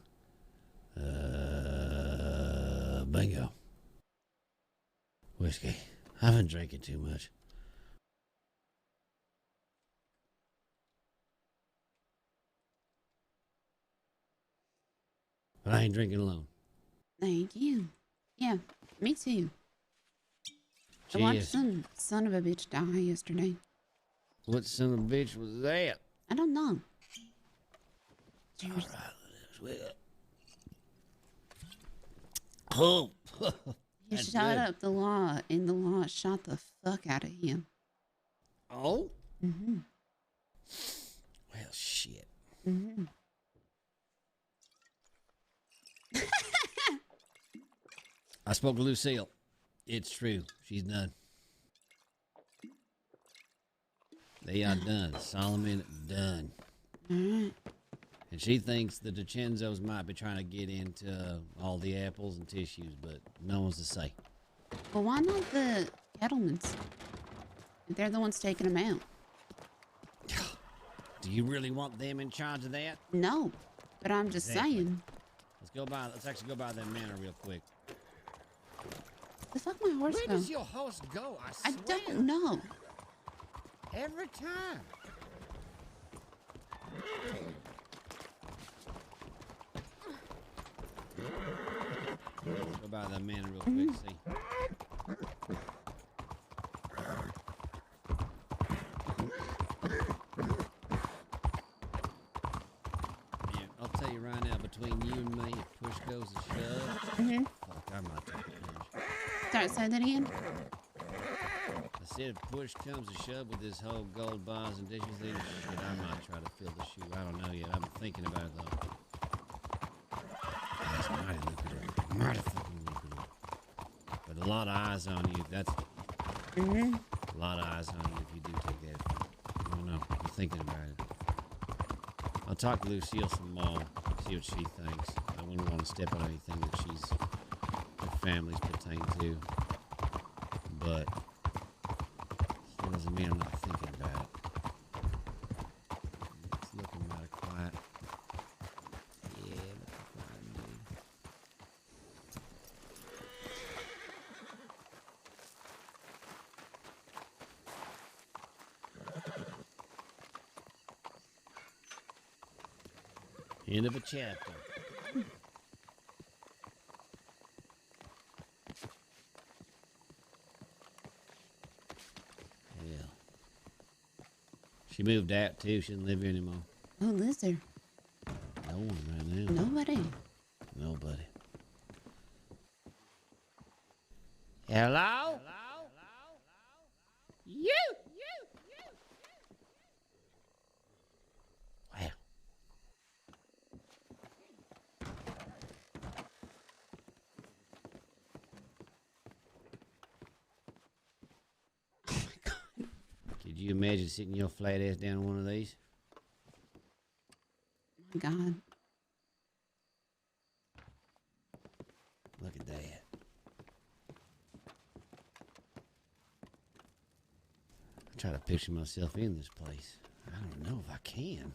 Speaker 11: Bingo. Whiskey. I've been drinking too much. But I ain't drinking alone.
Speaker 2: Thank you. Yeah, me too. I
Speaker 11: Cheers.
Speaker 2: watched some son of a bitch die yesterday.
Speaker 11: What son of a bitch was that?
Speaker 2: I don't know. Cheers.
Speaker 11: Oh,
Speaker 2: He
Speaker 11: that's
Speaker 2: shot
Speaker 11: good.
Speaker 2: up the law, and the law shot the fuck out of him.
Speaker 11: Oh?
Speaker 2: Mm-hmm.
Speaker 11: Well, shit.
Speaker 2: Mm-hmm.
Speaker 11: I spoke to Lucille. It's true. She's done. They are done. Solomon done.
Speaker 2: Alright.
Speaker 11: And she thinks the DiCenzos might be trying to get into all the apples and tissues, but no one's to say.
Speaker 2: Well, why not the Kettlemans? They're the ones taking them out.
Speaker 11: Do you really want them in charge of that?
Speaker 2: No, but I'm just saying.
Speaker 11: Let's actually go by that manor real quick.
Speaker 2: The fuck my horse
Speaker 11: Where
Speaker 2: go?
Speaker 11: does your horse go? I
Speaker 2: I
Speaker 11: swear.
Speaker 2: don't know.
Speaker 11: Every time. Let's go by that manor real quick, see. Yeah, I'll tell you right now, between you and me, if push goes to shove, fuck, I might take a plunge.
Speaker 2: Sorry, say that again.
Speaker 11: I said if push comes to shove with this whole gold bars and dishes thing, shit, I might try to fill the shoe. I don't know yet. I've been thinking about it though. That's mighty lucrative. Mighty fucking lucrative. But a lot of eyes on you. That's a lot of eyes on you if you do take that. I don't know. I'm thinking about it. I'll talk to Lucille some more, see what she thinks. I wouldn't want to step on anything that her family's pertain to. But that doesn't mean I'm not thinking about it. It's looking mighty quiet. Yeah, looking quiet indeed. End of a chapter. She moved out too. She doesn't live here anymore.
Speaker 2: Who lives there?
Speaker 11: No one right now.
Speaker 2: Nobody.
Speaker 11: Nobody. Hello? You! Wow. Could you imagine sitting your flat ass down on one of these?
Speaker 2: Oh my God.
Speaker 11: Look at that. I try to picture myself in this place. I don't know if I can.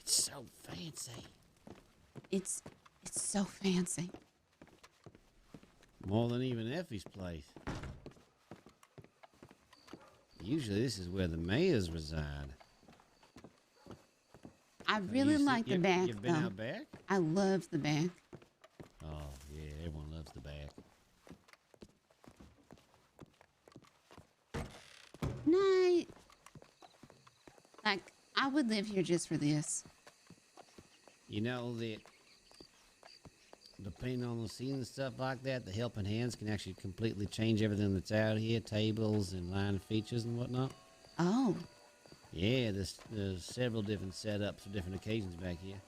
Speaker 11: It's so fancy.
Speaker 2: It's so fancy.
Speaker 11: More than even Effie's place. Usually this is where the mayors reside.
Speaker 2: I really like the back,
Speaker 11: You've been
Speaker 2: though.
Speaker 11: out back?
Speaker 2: I love the back.
Speaker 11: Oh, yeah, everyone loves the back.
Speaker 2: No. Like, I would live here just for this.
Speaker 11: You know that depending on the scene and stuff like that, the helping hands can actually completely change everything that's out here, tables and line features and whatnot.
Speaker 2: Oh.
Speaker 11: Yeah, there's several different setups for different occasions back here.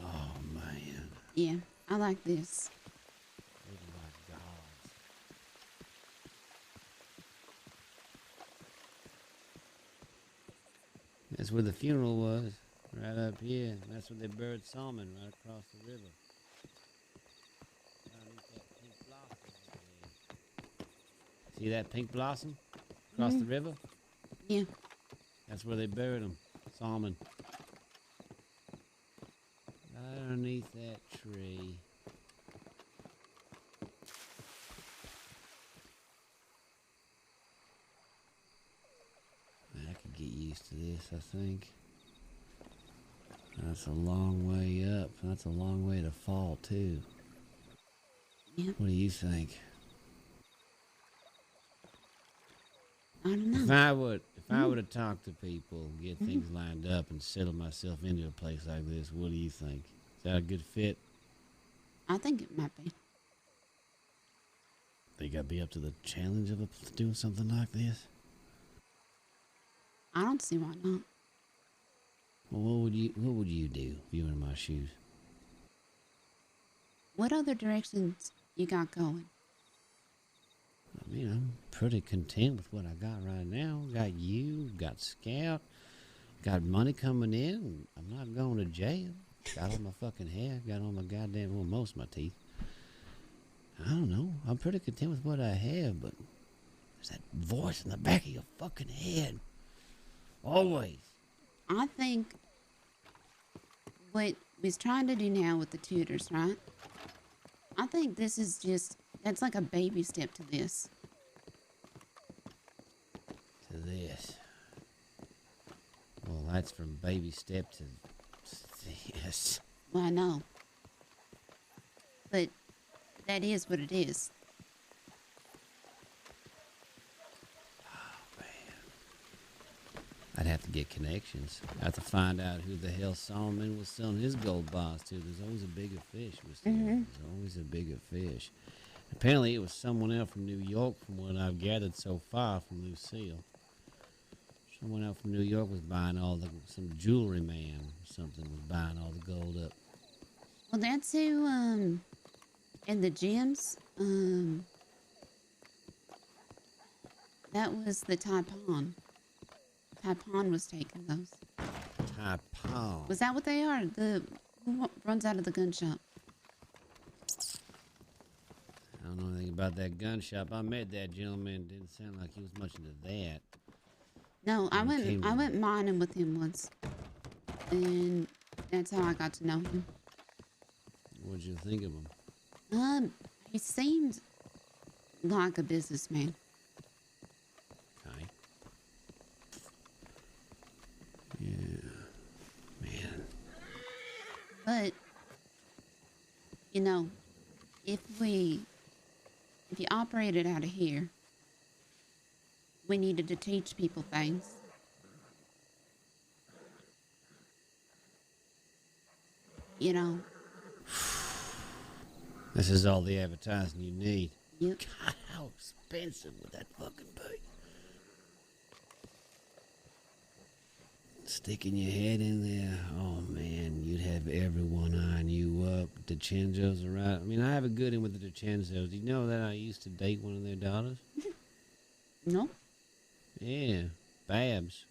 Speaker 11: Oh, man.
Speaker 2: Yeah, I like this.
Speaker 11: Oh, my God. That's where the funeral was, right up here. And that's where they buried Salmon, right across the river. Underneath that pink blossom over there. See that pink blossom across the river?
Speaker 2: Yeah.
Speaker 11: That's where they buried him, Salmon. Right underneath that tree. I could get used to this, I think. That's a long way up. That's a long way to fall, too.
Speaker 2: Yeah.
Speaker 11: What do you think?
Speaker 2: I don't know.
Speaker 11: If I were to talk to people, get things lined up, and settle myself into a place like this, what do you think? Is that a good fit?
Speaker 2: I think it might be.
Speaker 11: Think I'd be up to the challenge of doing something like this?
Speaker 2: I don't see why not.
Speaker 11: Well, what would you do if you were in my shoes?
Speaker 2: What other directions you got going?
Speaker 11: I mean, I'm pretty content with what I got right now. Got you, got Scout, got money coming in. I'm not going to jail. Got all my fucking hair, got all my goddamn, well, most of my teeth. I don't know. I'm pretty content with what I have, but there's that voice in the back of your fucking head. Always.
Speaker 2: I think what we're trying to do now with the tutors, right? I think this is just, that's like a baby step to this.
Speaker 11: To this. Well, that's from baby step to this.
Speaker 2: Well, I know. But that is what it is.
Speaker 11: I'd have to get connections. I'd have to find out who the hell Solomon was selling his gold bars to. There's always a bigger fish. There's always a bigger fish. Apparently it was someone else from New York, from what I've gathered so far from Lucille. Someone else from New York was buying some jewelry man or something was buying all the gold up.
Speaker 2: Well, that's who, in the gyms, that was the Taipan. Taipan was taking those.
Speaker 11: Taipan.
Speaker 2: Was that what they are? Who runs out of the gun shop?
Speaker 11: I don't know anything about that gun shop. I met that gentleman. Didn't sound like he was much into that.
Speaker 2: No, I went mining with him once, and that's how I got to know him.
Speaker 11: What'd you think of him?
Speaker 2: He seemed like a businessman.
Speaker 11: Okay. Yeah, man.
Speaker 2: But, you know, if we if you operated out of here, we needed to teach people things. You know.
Speaker 11: This is all the advertising you need.
Speaker 2: Yep.
Speaker 11: God, how expensive would that fucking be? Sticking your head in there, oh man, you'd have everyone eyeing you up. DiCenzo's are right. I mean, I have a good in with the DiCenzos. Do you know that I used to date one of their daughters?
Speaker 2: No.
Speaker 11: Yeah, Babs.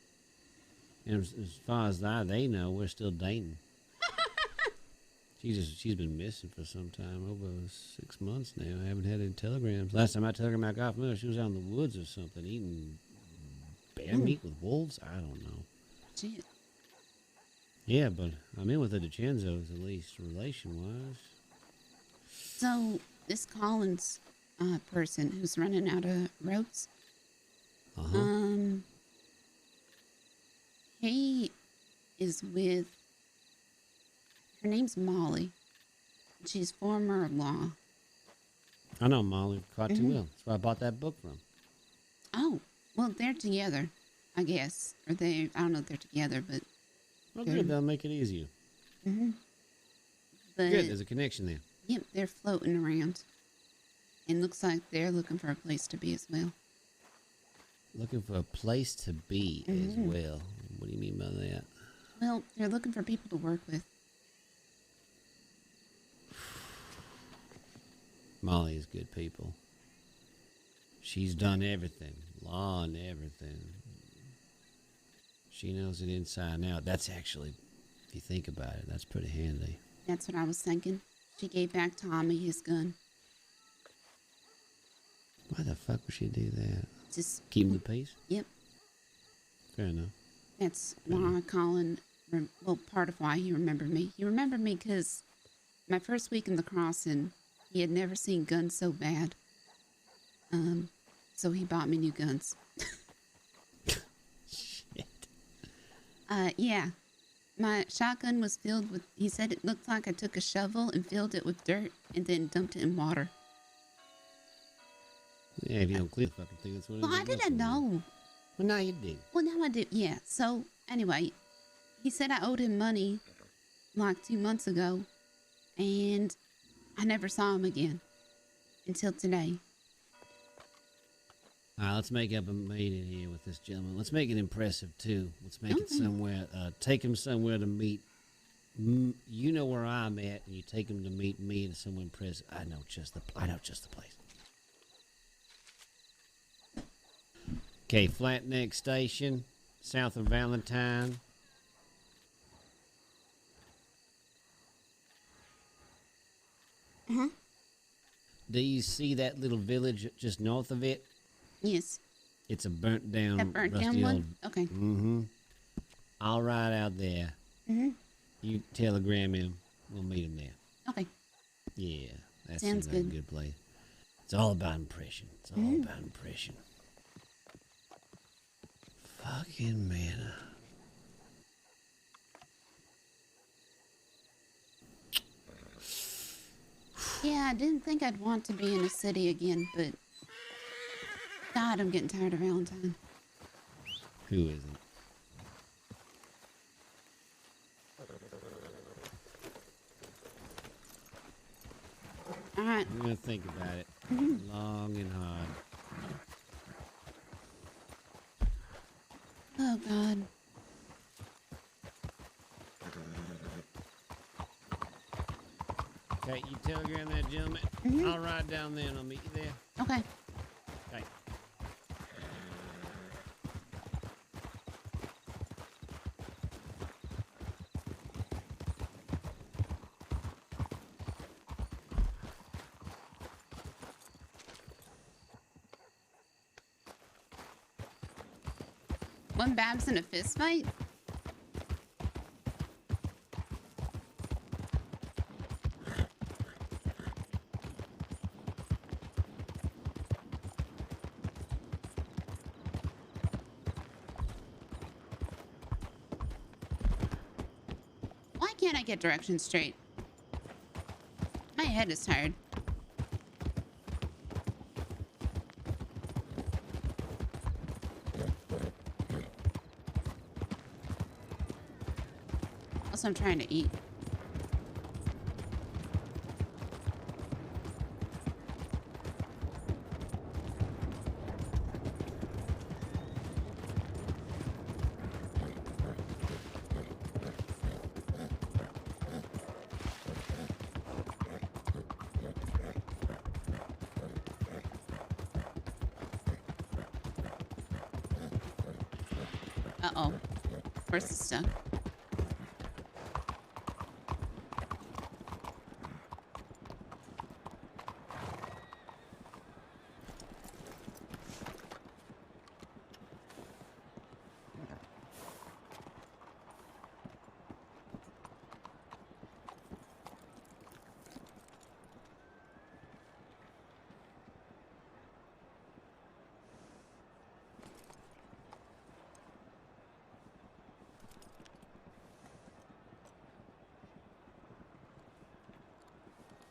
Speaker 11: And as far as they know, we're still dating. She's been missing for some time, over 6 months now. I haven't had any telegrams. Last time I telegram I got from her, she was out in the woods or something, eating bear meat with wolves. I don't know.
Speaker 2: Shit.
Speaker 11: Yeah, but I'm in with the DiCenzos, at least relation-wise.
Speaker 2: So this Collins person who's running out of ropes, he is with. Her name's Molly. She's former law.
Speaker 11: I know Molly quite too well. That's where I bought that book from.
Speaker 2: Oh, well, they're together, I guess. Or I don't know if they're together, but...
Speaker 11: Well, good, that'll make it easier.
Speaker 2: But,
Speaker 11: good, there's a connection there.
Speaker 2: Yep, they're floating around. And looks like they're looking for a place to be as well.
Speaker 11: Looking for a place to be as well. What do you mean by that?
Speaker 2: Well, they're looking for people to work with.
Speaker 11: Molly is good people. She's done everything. Law and everything. She knows it inside and out. That's actually, if you think about it, that's pretty handy.
Speaker 2: That's what I was thinking. She gave back Tommy his gun.
Speaker 11: Why the fuck would she do that?
Speaker 2: Just
Speaker 11: keep him the peace?
Speaker 2: Yep.
Speaker 11: Fair enough.
Speaker 2: That's why Colin, well, part of why he remembered me. He remembered me because my first week in the crossing, he had never seen guns so bad. So he bought me new guns.
Speaker 11: Shit.
Speaker 2: Yeah. My shotgun was filled with, he said it looked like I took a shovel and filled it with dirt and then dumped it in water.
Speaker 11: Yeah, if you don't clear the fucking thing, that's what it is.
Speaker 2: Well, I didn't know.
Speaker 11: Well, now you do.
Speaker 2: Well, now I do, yeah. So, anyway, he said I owed him money like 2 months ago, and I never saw him again until today.
Speaker 11: All right, let's make up a meeting here with this gentleman. Let's make it impressive, too. Let's make it somewhere, take him somewhere to meet. You know where I'm at, and you take him to meet me and somewhere impressive. I know just the place. Okay, Flat Neck Station, south of Valentine. Do you see that little village just north of it?
Speaker 2: Yes.
Speaker 11: It's a burnt down,
Speaker 2: That burnt
Speaker 11: rusty
Speaker 2: down
Speaker 11: old.
Speaker 2: one? Okay.
Speaker 11: I'll ride out there. You telegram him. We'll meet him there.
Speaker 2: Okay.
Speaker 11: Yeah, that
Speaker 2: Sounds
Speaker 11: seems like a
Speaker 2: good.
Speaker 11: good place. It's all about impression. It's all about impression. Fucking man.
Speaker 2: Yeah, I didn't think I'd want to be in a city again, but God, I'm getting tired of Valentine.
Speaker 11: Who isn't?
Speaker 2: All right.
Speaker 11: I'm gonna think about it long and hard.
Speaker 2: Oh, God.
Speaker 11: Okay, you telegram that gentleman. I'll ride down there and I'll meet you there.
Speaker 2: Okay.
Speaker 11: Okay.
Speaker 2: One Babs in a fist fight? Why can't I get directions straight? My head is tired. Also, I'm trying to eat. Uh-oh. Where's the stuck?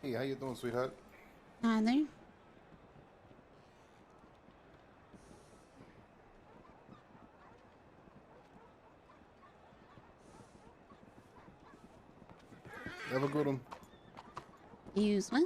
Speaker 12: Hey, how you doing, sweetheart?
Speaker 2: Hi there.
Speaker 12: Have a good one.
Speaker 2: Use what?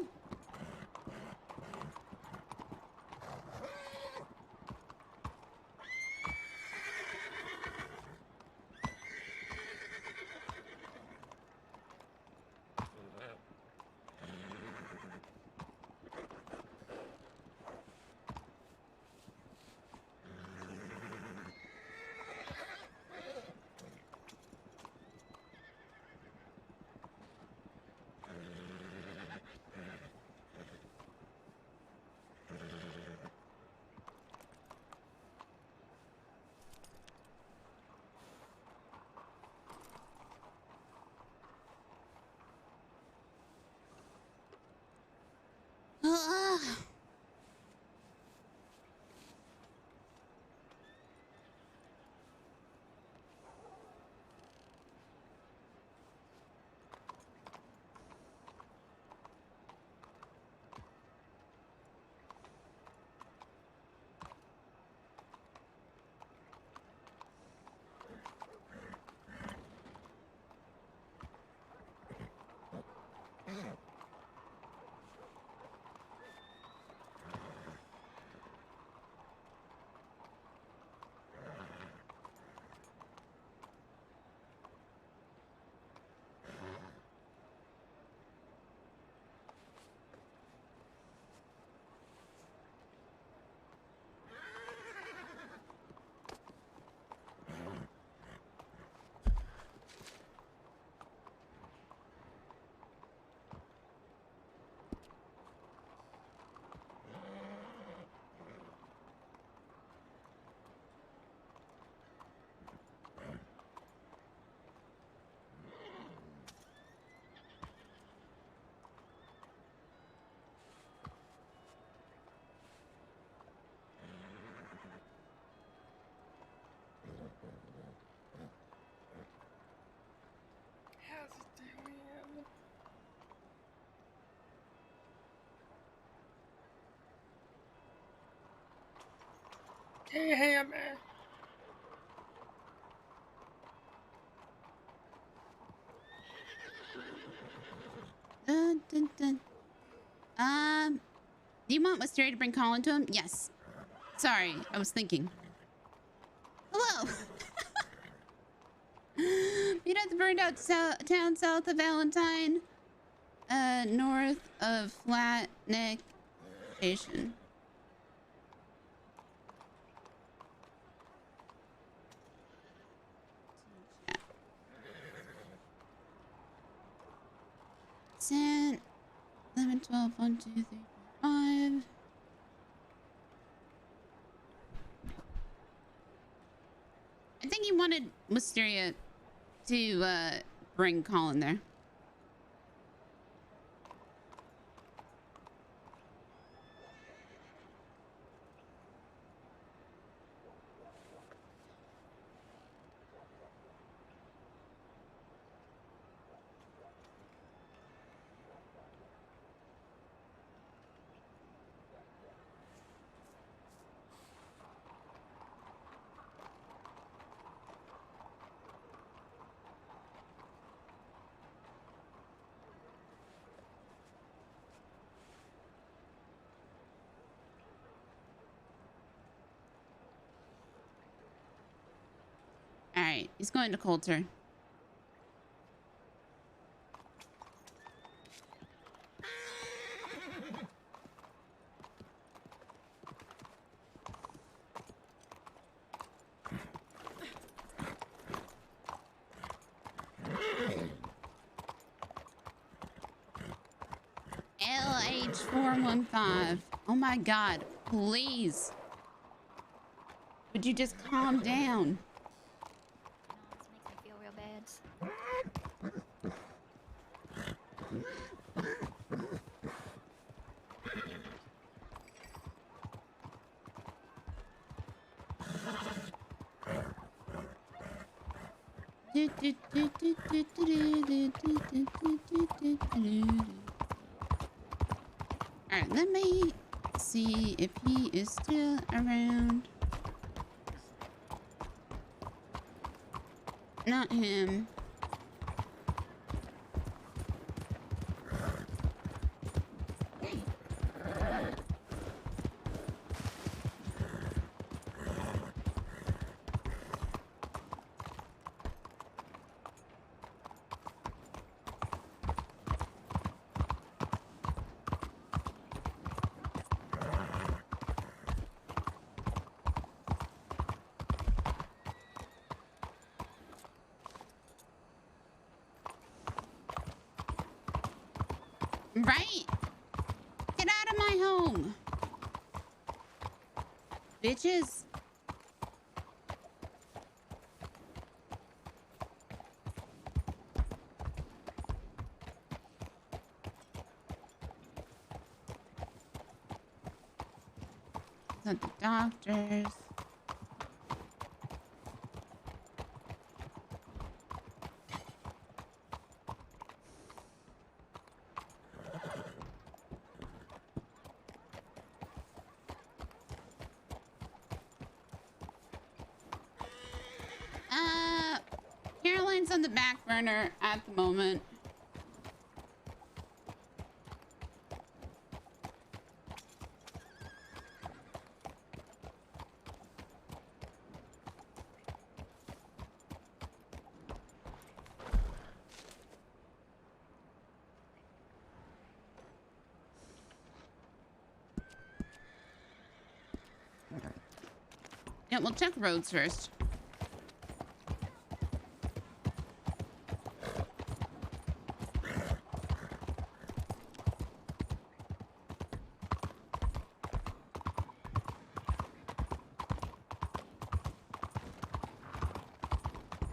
Speaker 13: Hey, Hammer.
Speaker 2: Dun, dun, dun. Do you want Wisteria to bring Colin to him? Yes. Sorry, I was thinking. Hello. Meet at the burned out town south of Valentine, north of Flat Neck Station. Sent 11, 12, 1, 2, 3, 4, 5. I think he wanted Wisteria to bring Colin there. He's going to Coulter. LH415. Oh my God, please. Would you just calm down?
Speaker 4: This makes me feel real bad.
Speaker 2: Alright, let me see if he is still around. Not him. Right? Get out of my home. Bitches. At the doctors. Caroline's on the back burner at the moment. Yeah, we'll check roads first.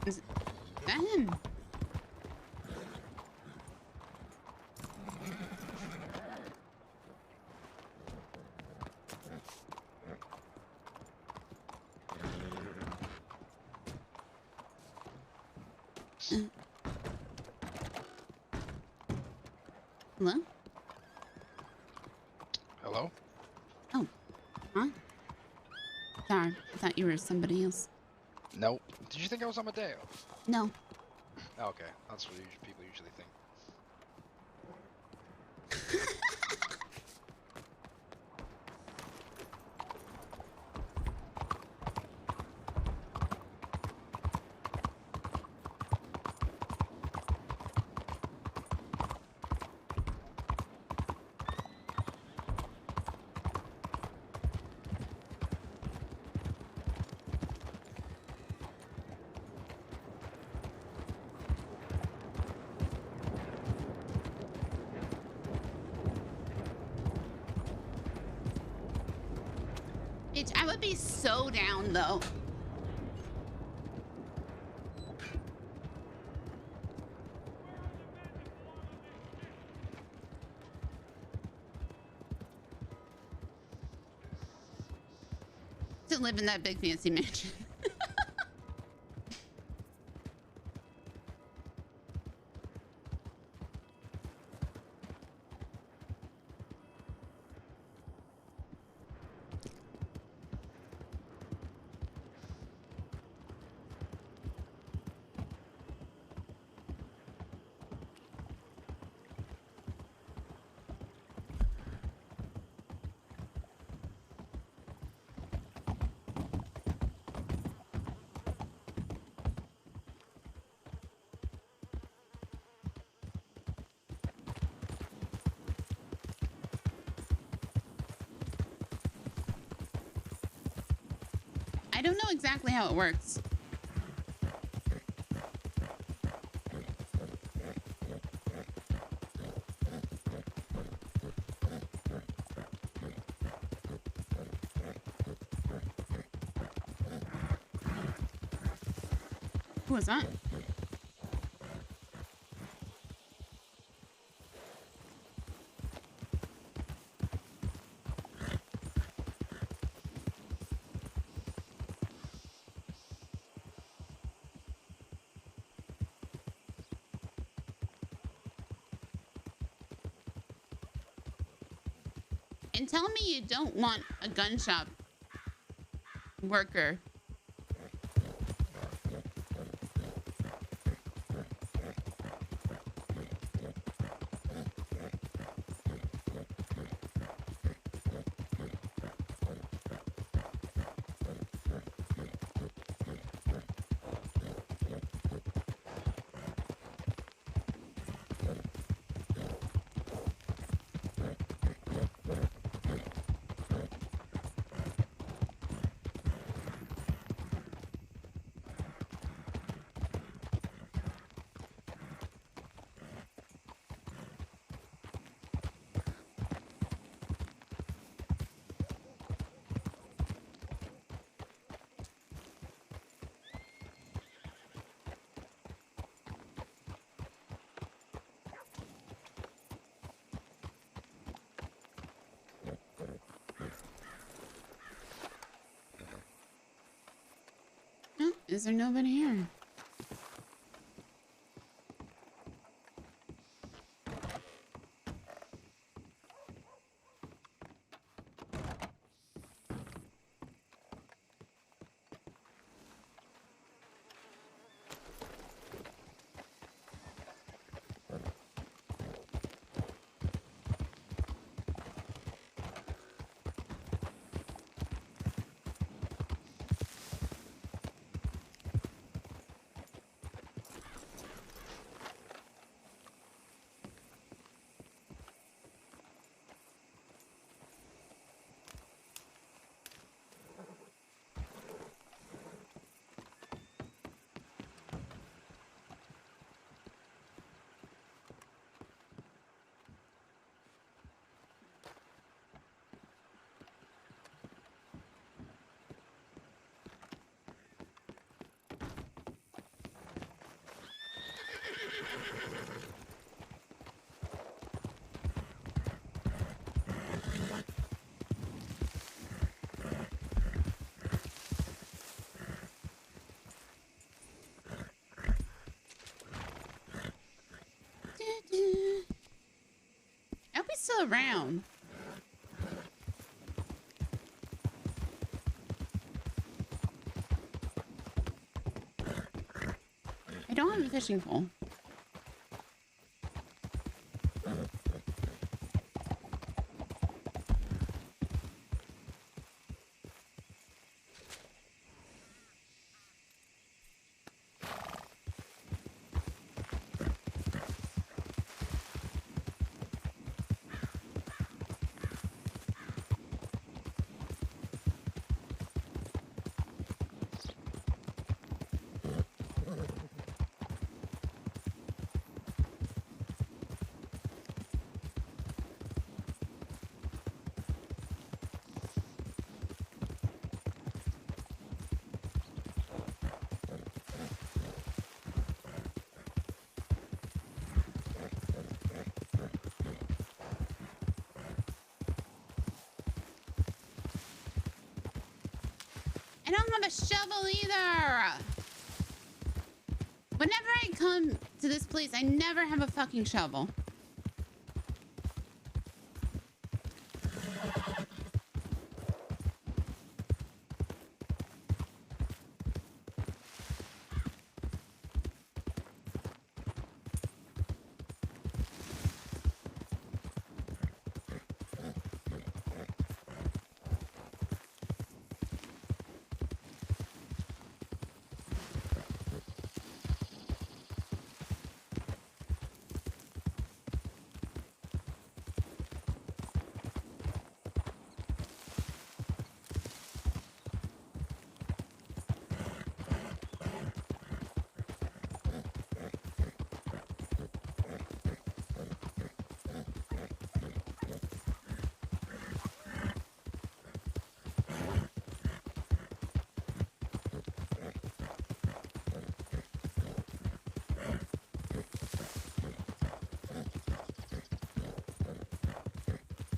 Speaker 2: Is that him? Hello?
Speaker 13: Hello?
Speaker 2: Oh. Huh? Sorry, I thought you were somebody else.
Speaker 13: Nope. Did you think I was on my day off?
Speaker 2: No.
Speaker 13: Oh, okay, that's what people usually think.
Speaker 2: Bitch, I would be so down though. To live in that big fancy mansion. I don't know exactly how it works. Who was that? And tell me you don't want a gun shop worker. Oh, is there nobody here? I hope he's still around. I don't have a fishing pole. I don't have a shovel either. Whenever I come to this place, I never have a fucking shovel.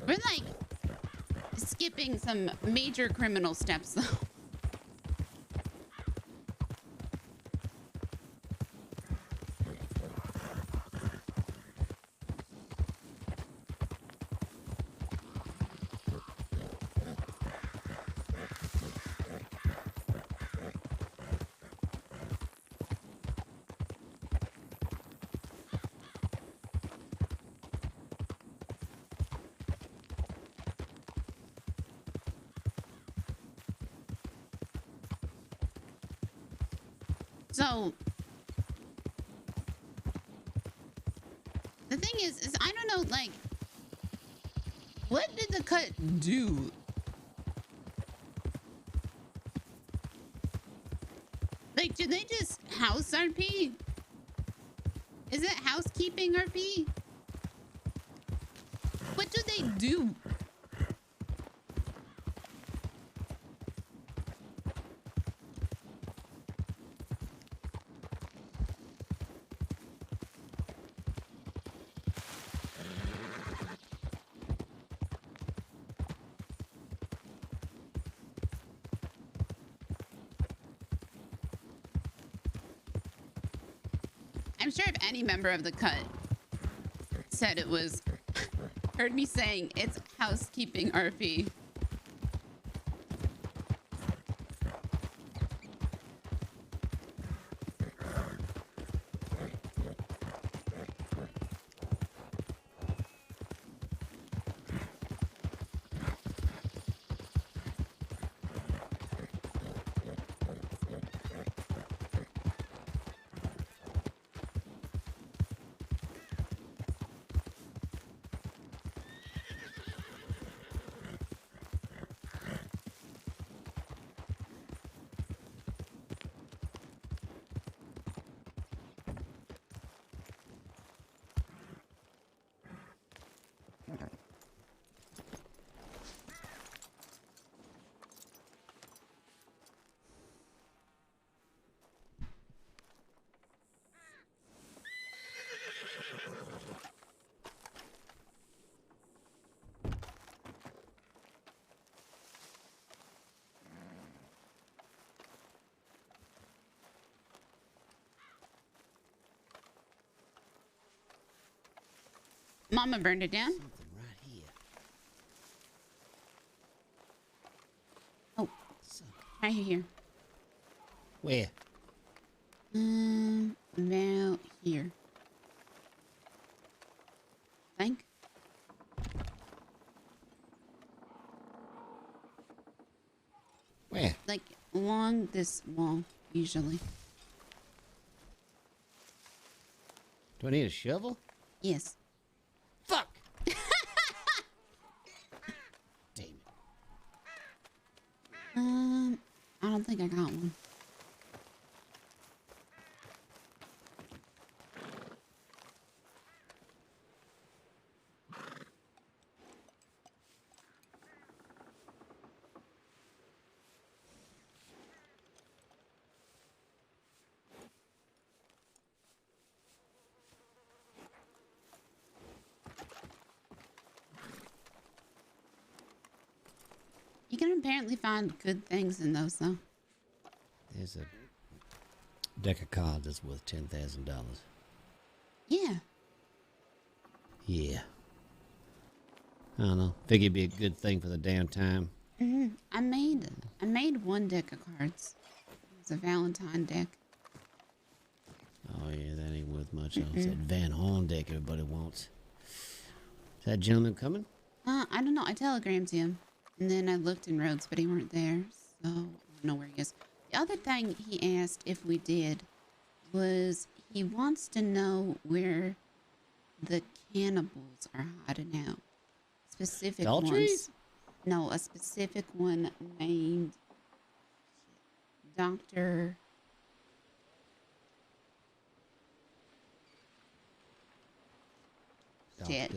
Speaker 2: We're like skipping some major criminal steps though. So the thing is I don't know, like, what did the cut do? Like, did they just house RP? Is it housekeeping RP? What do they do? I'm sure if any member of the cut said it was, heard me saying it's housekeeping RP. Mama burned it down.
Speaker 11: Something right here.
Speaker 2: Oh, right here.
Speaker 11: Where?
Speaker 2: About here. Think.
Speaker 11: Where?
Speaker 2: Like along this wall, usually.
Speaker 11: Do I need a shovel?
Speaker 2: Yes.
Speaker 11: Fuck! Damn it.
Speaker 2: I don't think I got one. You can apparently find good things in those, though.
Speaker 11: There's a deck of cards that's worth $10,000.
Speaker 2: Yeah.
Speaker 11: Yeah. I don't know. Figure it'd be a good thing for the downtime.
Speaker 2: I made one deck of cards. It was a Valentine deck.
Speaker 11: Oh yeah, that ain't worth much. It's that Van Horn deck everybody wants. Is that gentleman coming?
Speaker 2: I don't know. I telegrammed him. And then I looked in Rhodes, but he weren't there. So I don't know where he is. The other thing he asked if we did was he wants to know where the cannibals are hiding out. Specific ones. No, a specific one named Dr. Shit.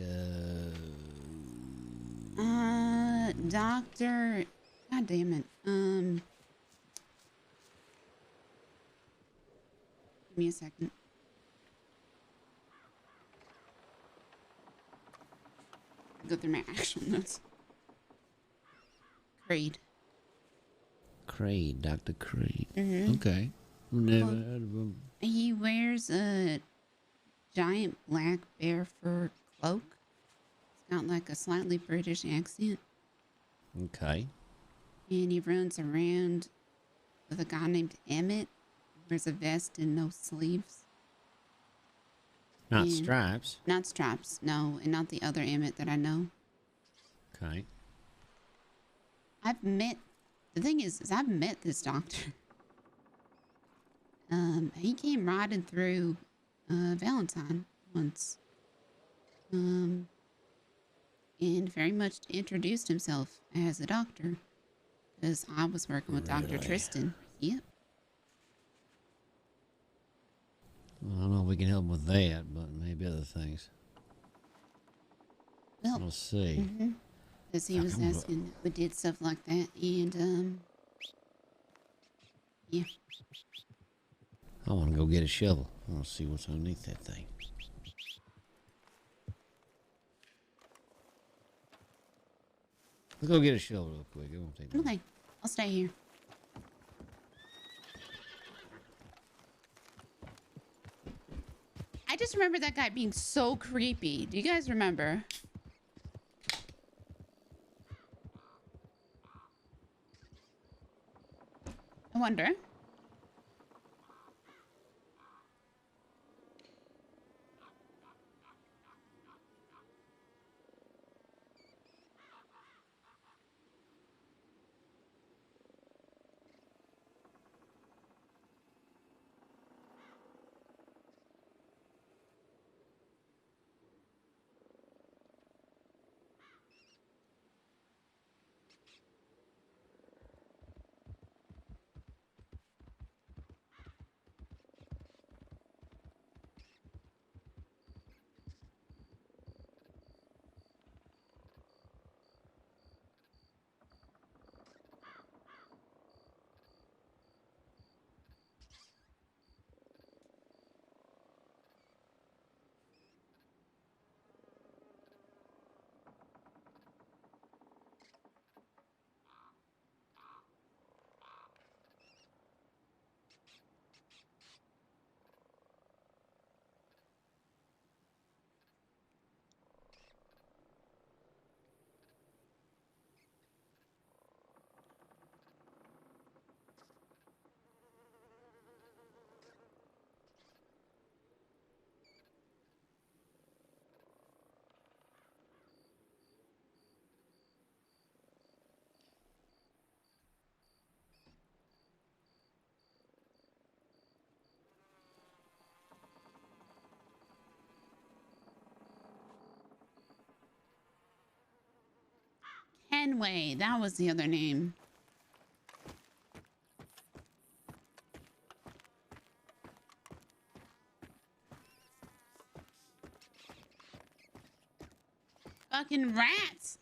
Speaker 2: Doctor. God damn it. Give me a second. go through my actual notes. Creed.
Speaker 11: Creed, Dr. Creed.
Speaker 2: Mm-hmm.
Speaker 11: Okay. Never heard of him.
Speaker 2: He wears a giant black bear fur cloak. It's got like a slightly British accent.
Speaker 11: Okay.
Speaker 2: And he runs around with a guy named Emmett. Wears a vest and no sleeves.
Speaker 11: Not
Speaker 2: And
Speaker 11: stripes.
Speaker 2: Not stripes, no. And not the other Emmett that I know.
Speaker 11: Okay.
Speaker 2: The thing is I've met this doctor. He came riding through Valentine once. And very much introduced himself as a doctor. Because I was working with Dr. Tristan. Yep.
Speaker 11: Well, I don't know if we can help him with that, but maybe other things.
Speaker 2: Well,
Speaker 11: we'll see.
Speaker 2: Because he was asking if we did stuff like that. And, yeah.
Speaker 11: I want to go get a shovel. I want to see what's underneath that thing. Let's go get a shovel real quick. It won't take long.
Speaker 2: Okay, I'll stay here. I just remember that guy being so creepy. Do you guys remember? I wonder. Kenway, that was the other name. Fucking rats.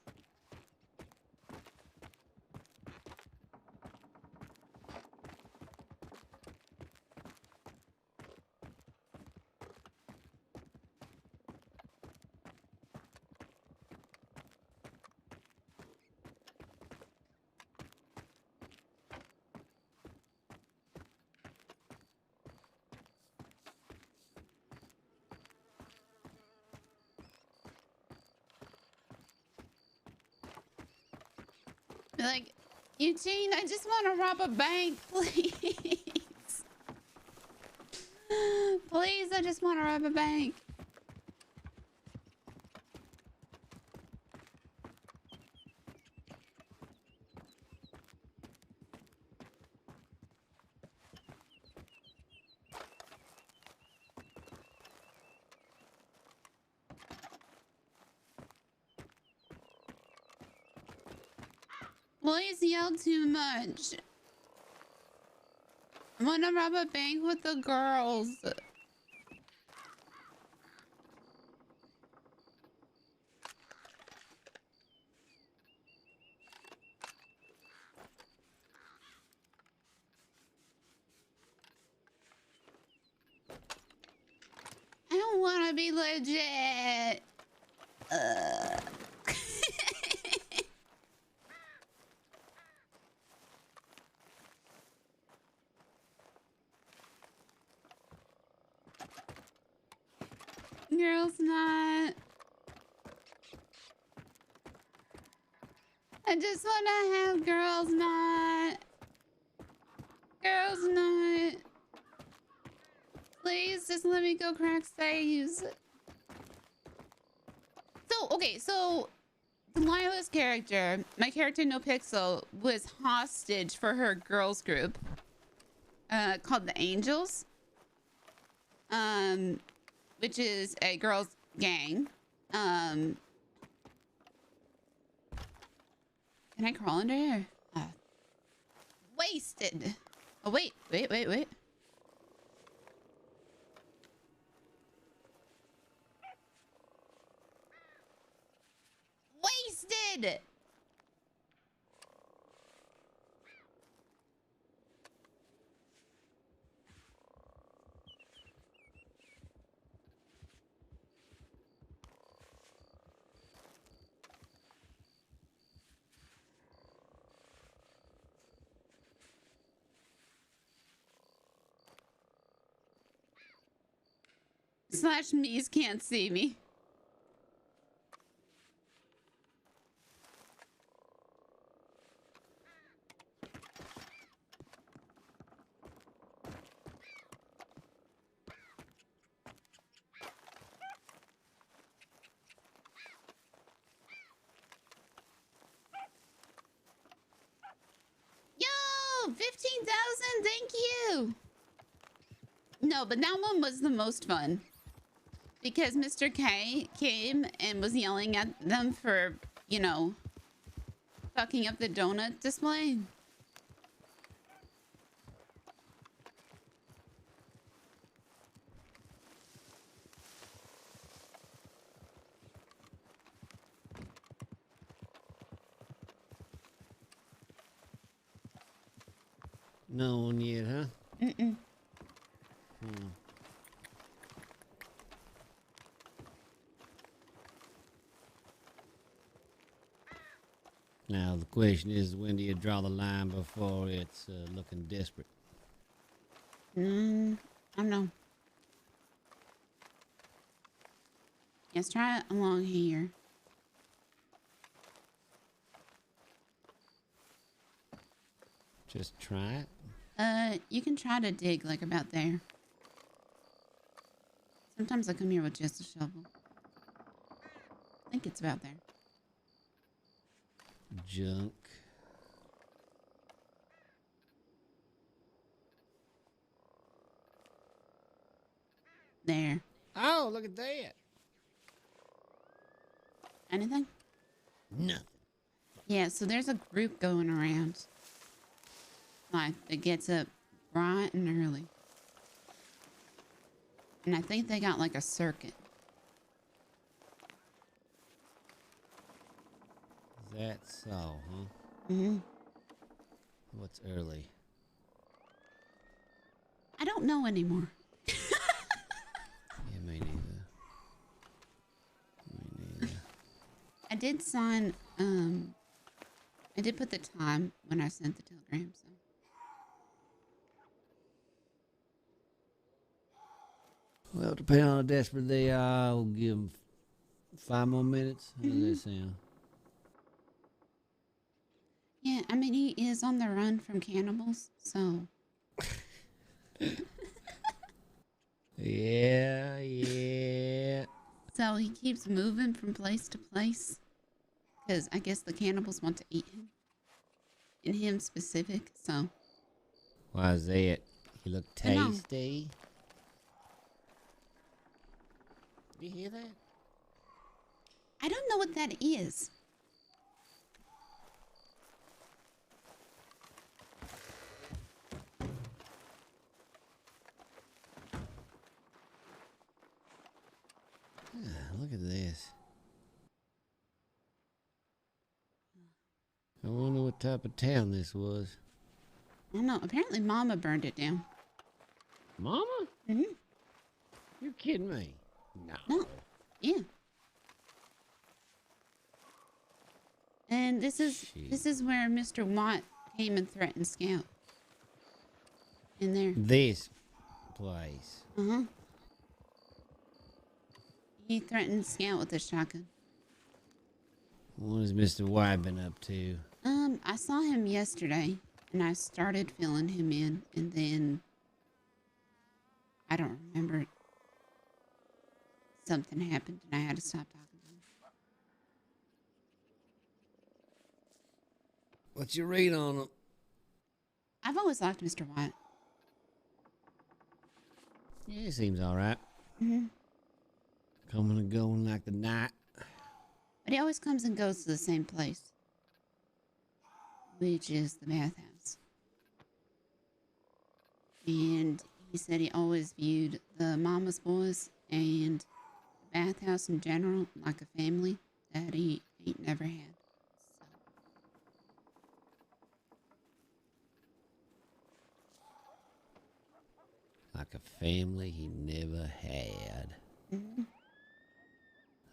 Speaker 2: Like, Eugene, I just want to rob a bank, please. Please, I just want to rob a bank. Please yell too much. I want to rob a bank with the girls. I don't want to be legit. Girls night. I just wanna have girls night. Girls night. Please just let me go crack saves. So, okay, so Delilah's character, my character No Pixel, was hostage for her girls group called the Angels, which is a girls gang. Can I crawl under here? Wasted. Oh, wait. Wasted! Slash me's can't see me. Yo, 15,000, thank you. No, but that one was the most fun. Because Mr. K came and was yelling at them for, you know, fucking up the donut display.
Speaker 11: No one yet, huh?
Speaker 2: Mm-mm.
Speaker 11: Now the question is, when do you draw the line before it's looking desperate?
Speaker 2: I don't know. Let's try it along here.
Speaker 11: Just try it.
Speaker 2: You can try to dig like about there. Sometimes I come here with just a shovel. I think it's about there.
Speaker 11: Junk.
Speaker 2: There.
Speaker 11: Oh, look at that.
Speaker 2: Anything?
Speaker 11: Nothing.
Speaker 2: Yeah, so there's a group going around. Like, that gets up bright and early. And I think they got like a circuit.
Speaker 11: That's so, huh?
Speaker 2: Mm-hmm.
Speaker 11: What's early?
Speaker 2: I don't know anymore.
Speaker 11: Yeah, me neither. Me neither.
Speaker 2: I did sign, I did put the time when I sent the telegram, so.
Speaker 11: Well, depending on how desperate they are, I'll give them 5 more minutes. How does that sound?
Speaker 2: Yeah, I mean, he is on the run from cannibals, so.
Speaker 11: Yeah.
Speaker 2: So he keeps moving from place to place. Because I guess the cannibals want to eat him. And him specific, so.
Speaker 11: Why is that? He look tasty. You hear that?
Speaker 2: I don't know what that is.
Speaker 11: Look at this. I wonder what type of town this was.
Speaker 2: I don't know. Apparently Mama burned it down.
Speaker 11: Mama?
Speaker 2: Mm-hmm.
Speaker 11: You're kidding me. No.
Speaker 2: No. Yeah. And this is where Mr. Watt came and threatened Scout. In there.
Speaker 11: This place.
Speaker 2: Uh-huh. He threatened Scout with a shotgun.
Speaker 11: What has Mr. White been up to?
Speaker 2: I saw him yesterday, and I started filling him in, and then I don't remember. Something happened, and I had to stop talking to him.
Speaker 11: What's your read on him?
Speaker 2: I've always liked Mr. White.
Speaker 11: Yeah, he seems all right.
Speaker 2: Mm-hmm.
Speaker 11: Coming and going like the night.
Speaker 2: But he always comes and goes to the same place, which is the bathhouse. And he said he always viewed the Mama's Boys and the bathhouse in general like a family that he ain't never had.
Speaker 11: Like a family he never had.
Speaker 2: Mm-hmm.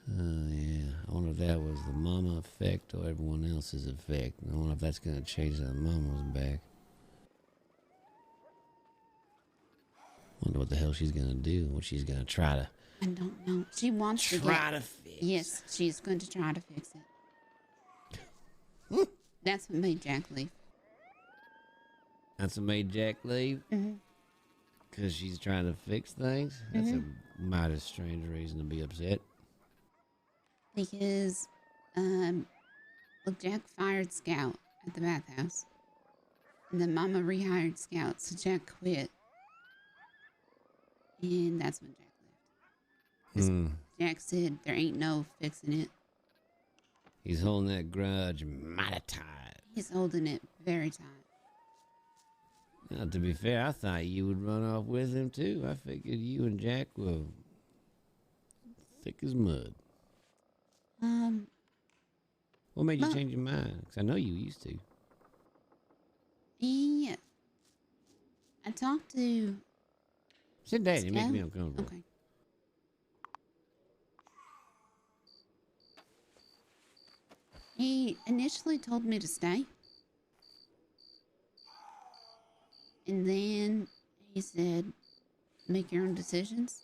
Speaker 11: Oh, yeah. I wonder if that was the mama effect or everyone else's effect. I wonder if that's going to change the mama's back. Wonder what the hell she's going to do. What she's going to try to...
Speaker 2: I don't know. She wants to
Speaker 11: try to fix.
Speaker 2: Yes, she's going to try to fix it. That's what made Jack leave.
Speaker 11: That's what made Jack leave?
Speaker 2: Mm-hmm.
Speaker 11: Because she's trying to fix things? That's a mighty strange reason to be upset.
Speaker 2: Because, well, Jack fired Scout at the bathhouse. And then Mama rehired Scout, so Jack quit. And that's when Jack left. Jack said there ain't no fixing it.
Speaker 11: He's holding that grudge mighty tight.
Speaker 2: He's holding it very tight.
Speaker 11: Now, to be fair, I thought you would run off with him, too. I figured you and Jack were thick as mud. What made you change your mind? Because I know you used to.
Speaker 2: Yeah. I talked to...
Speaker 11: Sit down. You make me uncomfortable.
Speaker 2: Okay. He initially told me to stay. And then he said, make your own decisions.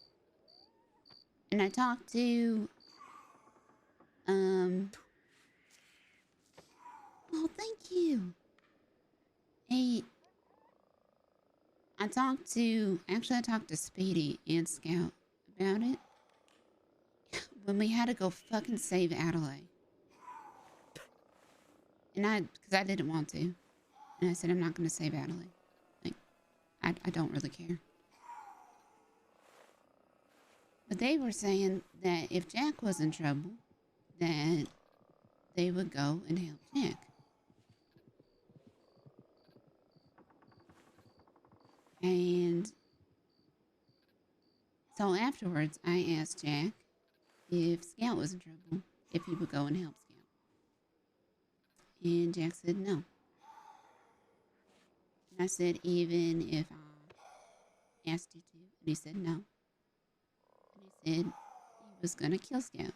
Speaker 2: And I talked to, oh, thank you. I talked to Speedy and Scout about it when we had to go fucking save Adelaide. And because I didn't want to. And I said, I'm not going to save Adelaide. Like, I don't really care. But they were saying that if Jack was in trouble, that they would go and help Jack. And so afterwards, I asked Jack if Scout was in trouble, if he would go and help Scout. And Jack said no. And I said, even if I asked you to? And he said no. And he said he was going to kill Scout.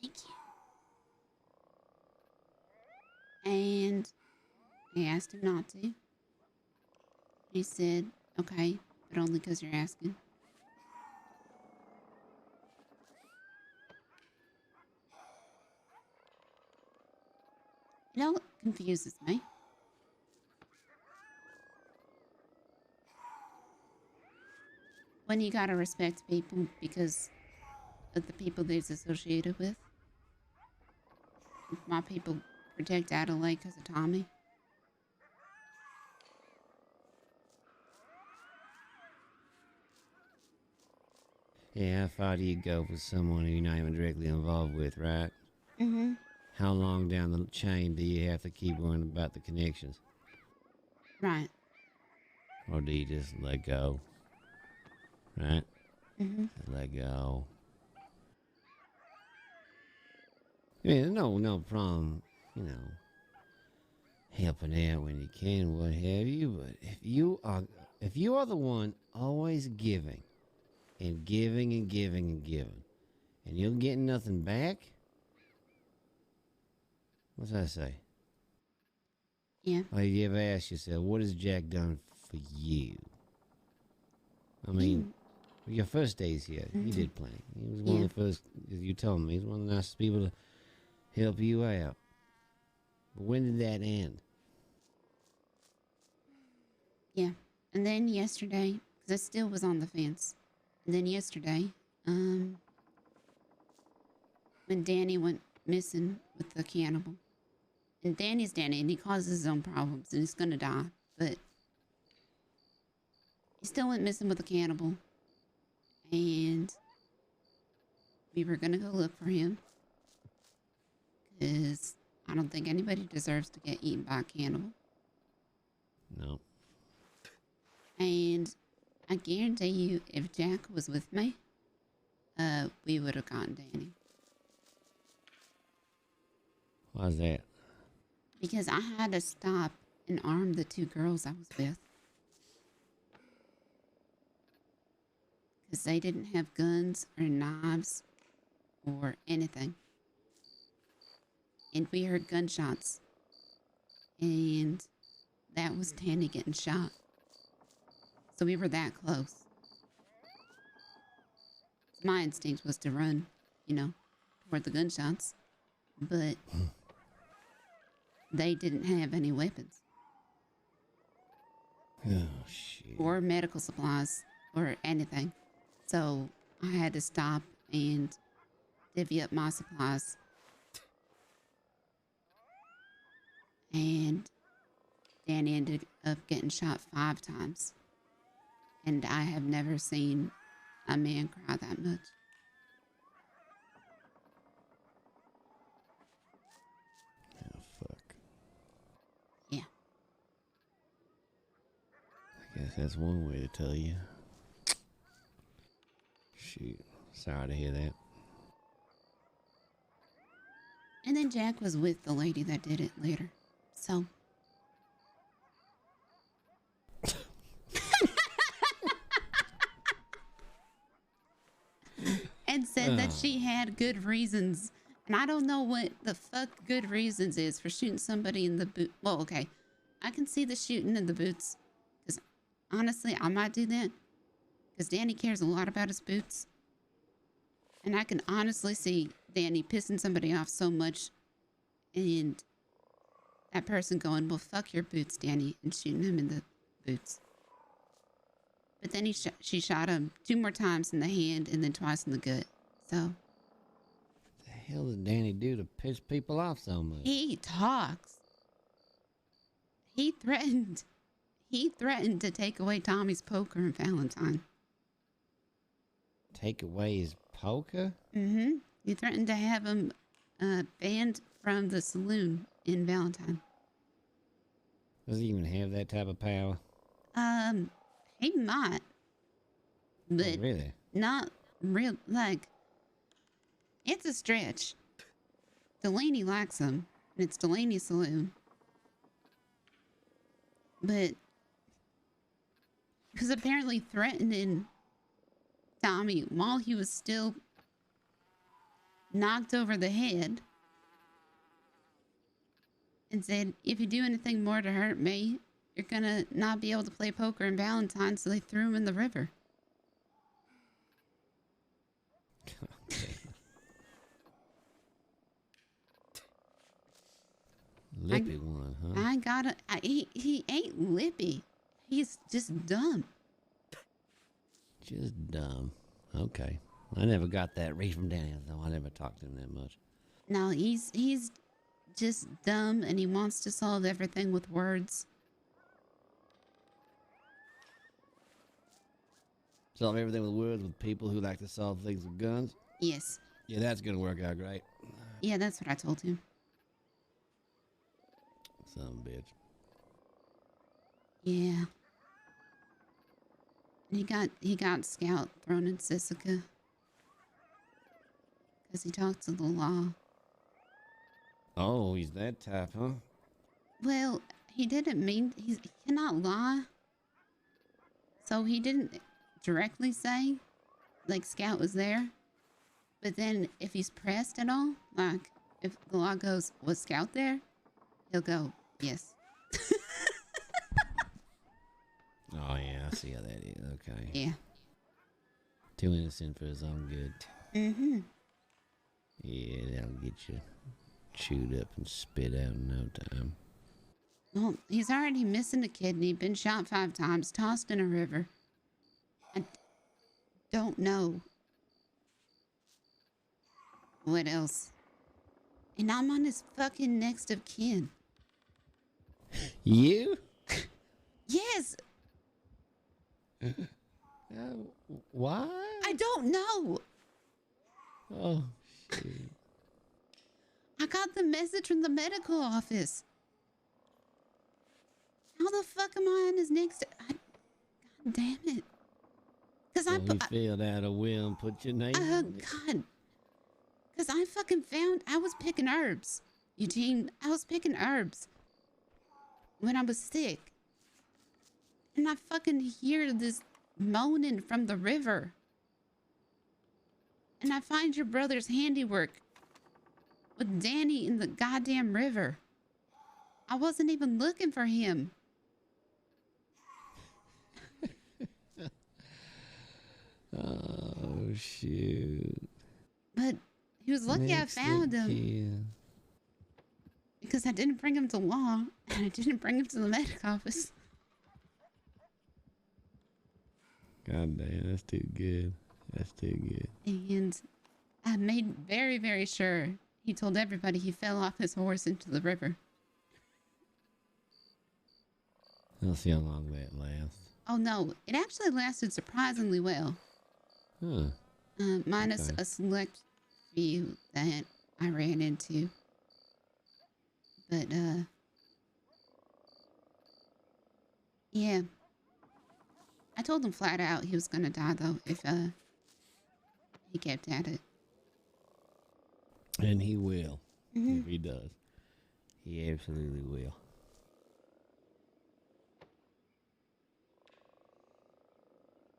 Speaker 2: Thank you. And I asked him not to. He said, okay, but only because you're asking. It all confuses me. When you gotta respect people because of the people they're associated with. My people protect Adelaide because of Tommy.
Speaker 11: Yeah, how far do you go with someone who you're not even directly involved with, right?
Speaker 2: Mm-hmm.
Speaker 11: How long down the chain do you have to keep worrying about the connections?
Speaker 2: Right.
Speaker 11: Or do you just let go? Right?
Speaker 2: Mm-hmm.
Speaker 11: Just let go. I mean, no problem, helping out when you can, what have you, but if you are the one always giving, and giving and giving and giving, and you're getting nothing back, what's that say?
Speaker 2: Yeah.
Speaker 11: Like, you ever ask yourself, what has Jack done for you? I mean, your first days here, he did plenty. He was one of the first, as you told me, he's one of the nicest people to help you out. But when did that end?
Speaker 2: Yeah. And then yesterday, because I still was on the fence. And then yesterday, when Danny went missing with the cannibal. And Danny's Danny, and he causes his own problems, and he's gonna die. But he still went missing with the cannibal. And we were gonna go look for him. Because I don't think anybody deserves to get eaten by a cannibal.
Speaker 11: No.
Speaker 2: And I guarantee you, if Jack was with me, we would have gotten Danny.
Speaker 11: Why's that?
Speaker 2: Because I had to stop and arm the 2 girls I was with. Because they didn't have guns or knives or anything. And we heard gunshots. And that was Danny getting shot. So we were that close. My instinct was to run, you know, toward the gunshots. But they didn't have any weapons.
Speaker 11: Oh, shit.
Speaker 2: Or medical supplies or anything. So I had to stop and divvy up my supplies. And Danny ended up getting shot 5 times. And I have never seen a man cry that much.
Speaker 11: Oh, fuck.
Speaker 2: Yeah.
Speaker 11: I guess that's one way to tell you. Shoot. Sorry to hear that.
Speaker 2: And then Jack was with the lady that did it later. So. And said that she had good reasons. And I don't know what the fuck good reasons is for shooting somebody in the boot. Well, okay. I can see the shooting in the boots. Because honestly, I might do that. Because Danny cares a lot about his boots. And I can honestly see Danny pissing somebody off so much. And that person going, well, fuck your boots, Danny. And shooting him in the boots. But then she shot him 2 more times in the hand and then twice in the gut. So.
Speaker 11: What the hell did Danny do to piss people off so much?
Speaker 2: He talks. He threatened to take away Tommy's poker and Valentine.
Speaker 11: Take away his poker?
Speaker 2: Mm-hmm. He threatened to have him banned from the saloon in Valentine.
Speaker 11: Does he even have that type of power?
Speaker 2: He might. But
Speaker 11: Oh, really?
Speaker 2: not real, like, it's a stretch. Delaney likes him, and it's Delaney's saloon. But he was apparently threatening Tommy while he was still knocked over the head. And said, if you do anything more to hurt me, you're gonna not be able to play poker in Valentine, so they threw him in the river.
Speaker 11: Lippy one, huh?
Speaker 2: I gotta, he ain't lippy. He's just dumb.
Speaker 11: Just dumb. Okay. I never got that read from Danny, though. I never talked to him that much.
Speaker 2: No, he's just dumb, and he wants to solve everything with words.
Speaker 11: Solve everything with words with people who like to solve things with guns?
Speaker 2: Yes.
Speaker 11: Yeah, that's gonna work out great.
Speaker 2: Yeah, that's what I told him.
Speaker 11: Son of a bitch.
Speaker 2: Yeah. He got Scout thrown in Sisika. Because he talked to the law.
Speaker 11: Oh, he's that type, huh?
Speaker 2: Well, he didn't mean... He cannot lie. So he didn't directly say, like, Scout was there. But then if he's pressed at all, like, if the law goes, was Scout there? He'll go, yes.
Speaker 11: Oh, yeah, I see how that is. Okay.
Speaker 2: Yeah.
Speaker 11: Too innocent for his own good.
Speaker 2: Mm-hmm.
Speaker 11: Yeah, that'll get you chewed up and spit out in no time.
Speaker 2: Well, he's already missing a kidney, been shot 5 times, tossed in a river. I don't know what else. And I'm on his fucking next of kin.
Speaker 11: You?
Speaker 2: Yes.
Speaker 11: Why?
Speaker 2: I don't know.
Speaker 11: Oh, shit.
Speaker 2: I got the message from the medical office. How the fuck am I on his next? God damn it. Because
Speaker 11: So he filled out a will and put your name on it.
Speaker 2: God. Because I fucking found, I was picking herbs. Eugene, I was picking herbs when I was sick. And I fucking hear this moaning from the river. And I find your brother's handiwork with Danny in the goddamn river. I wasn't even looking for him.
Speaker 11: Oh, shoot.
Speaker 2: But he was lucky I found him. Because I didn't bring him to law. And I didn't bring him to the medic office.
Speaker 11: God damn, that's too good. That's too good.
Speaker 2: And I made very, very sure he told everybody he fell off his horse into the river.
Speaker 11: I'll see how long that lasts.
Speaker 2: Oh no, it actually lasted surprisingly well.
Speaker 11: Huh.
Speaker 2: Minus a select few that I ran into. But, yeah. I told him flat out he was gonna die though if, he kept at it.
Speaker 11: And he will. If he does. He absolutely will.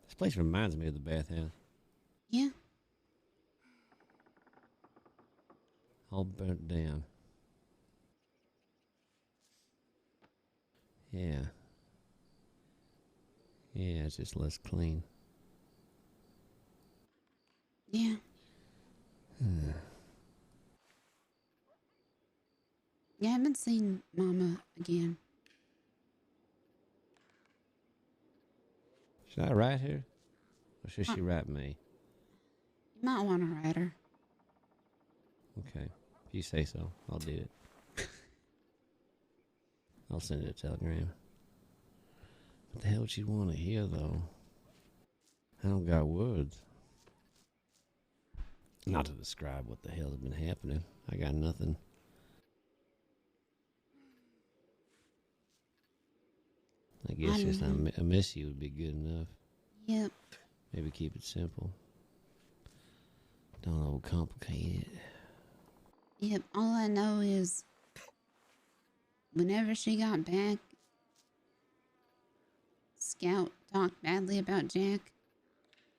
Speaker 11: This place reminds me of the bathhouse.
Speaker 2: Yeah.
Speaker 11: All burnt down. Yeah. Yeah, it's just less clean.
Speaker 2: Yeah. Yeah, I haven't seen Mama again.
Speaker 11: Should I write her? Or should she write me?
Speaker 2: You might want to write her.
Speaker 11: Okay. If you say so, I'll do it. I'll send it a telegram. What the hell would she want to hear, though? I don't got words. Not to describe what the hell has been happening. I got nothing. I guess just I miss you would be good enough.
Speaker 2: Yep.
Speaker 11: Maybe keep it simple. Don't overcomplicate it.
Speaker 2: Yep, all I know is whenever she got back, Scout talked badly about Jack.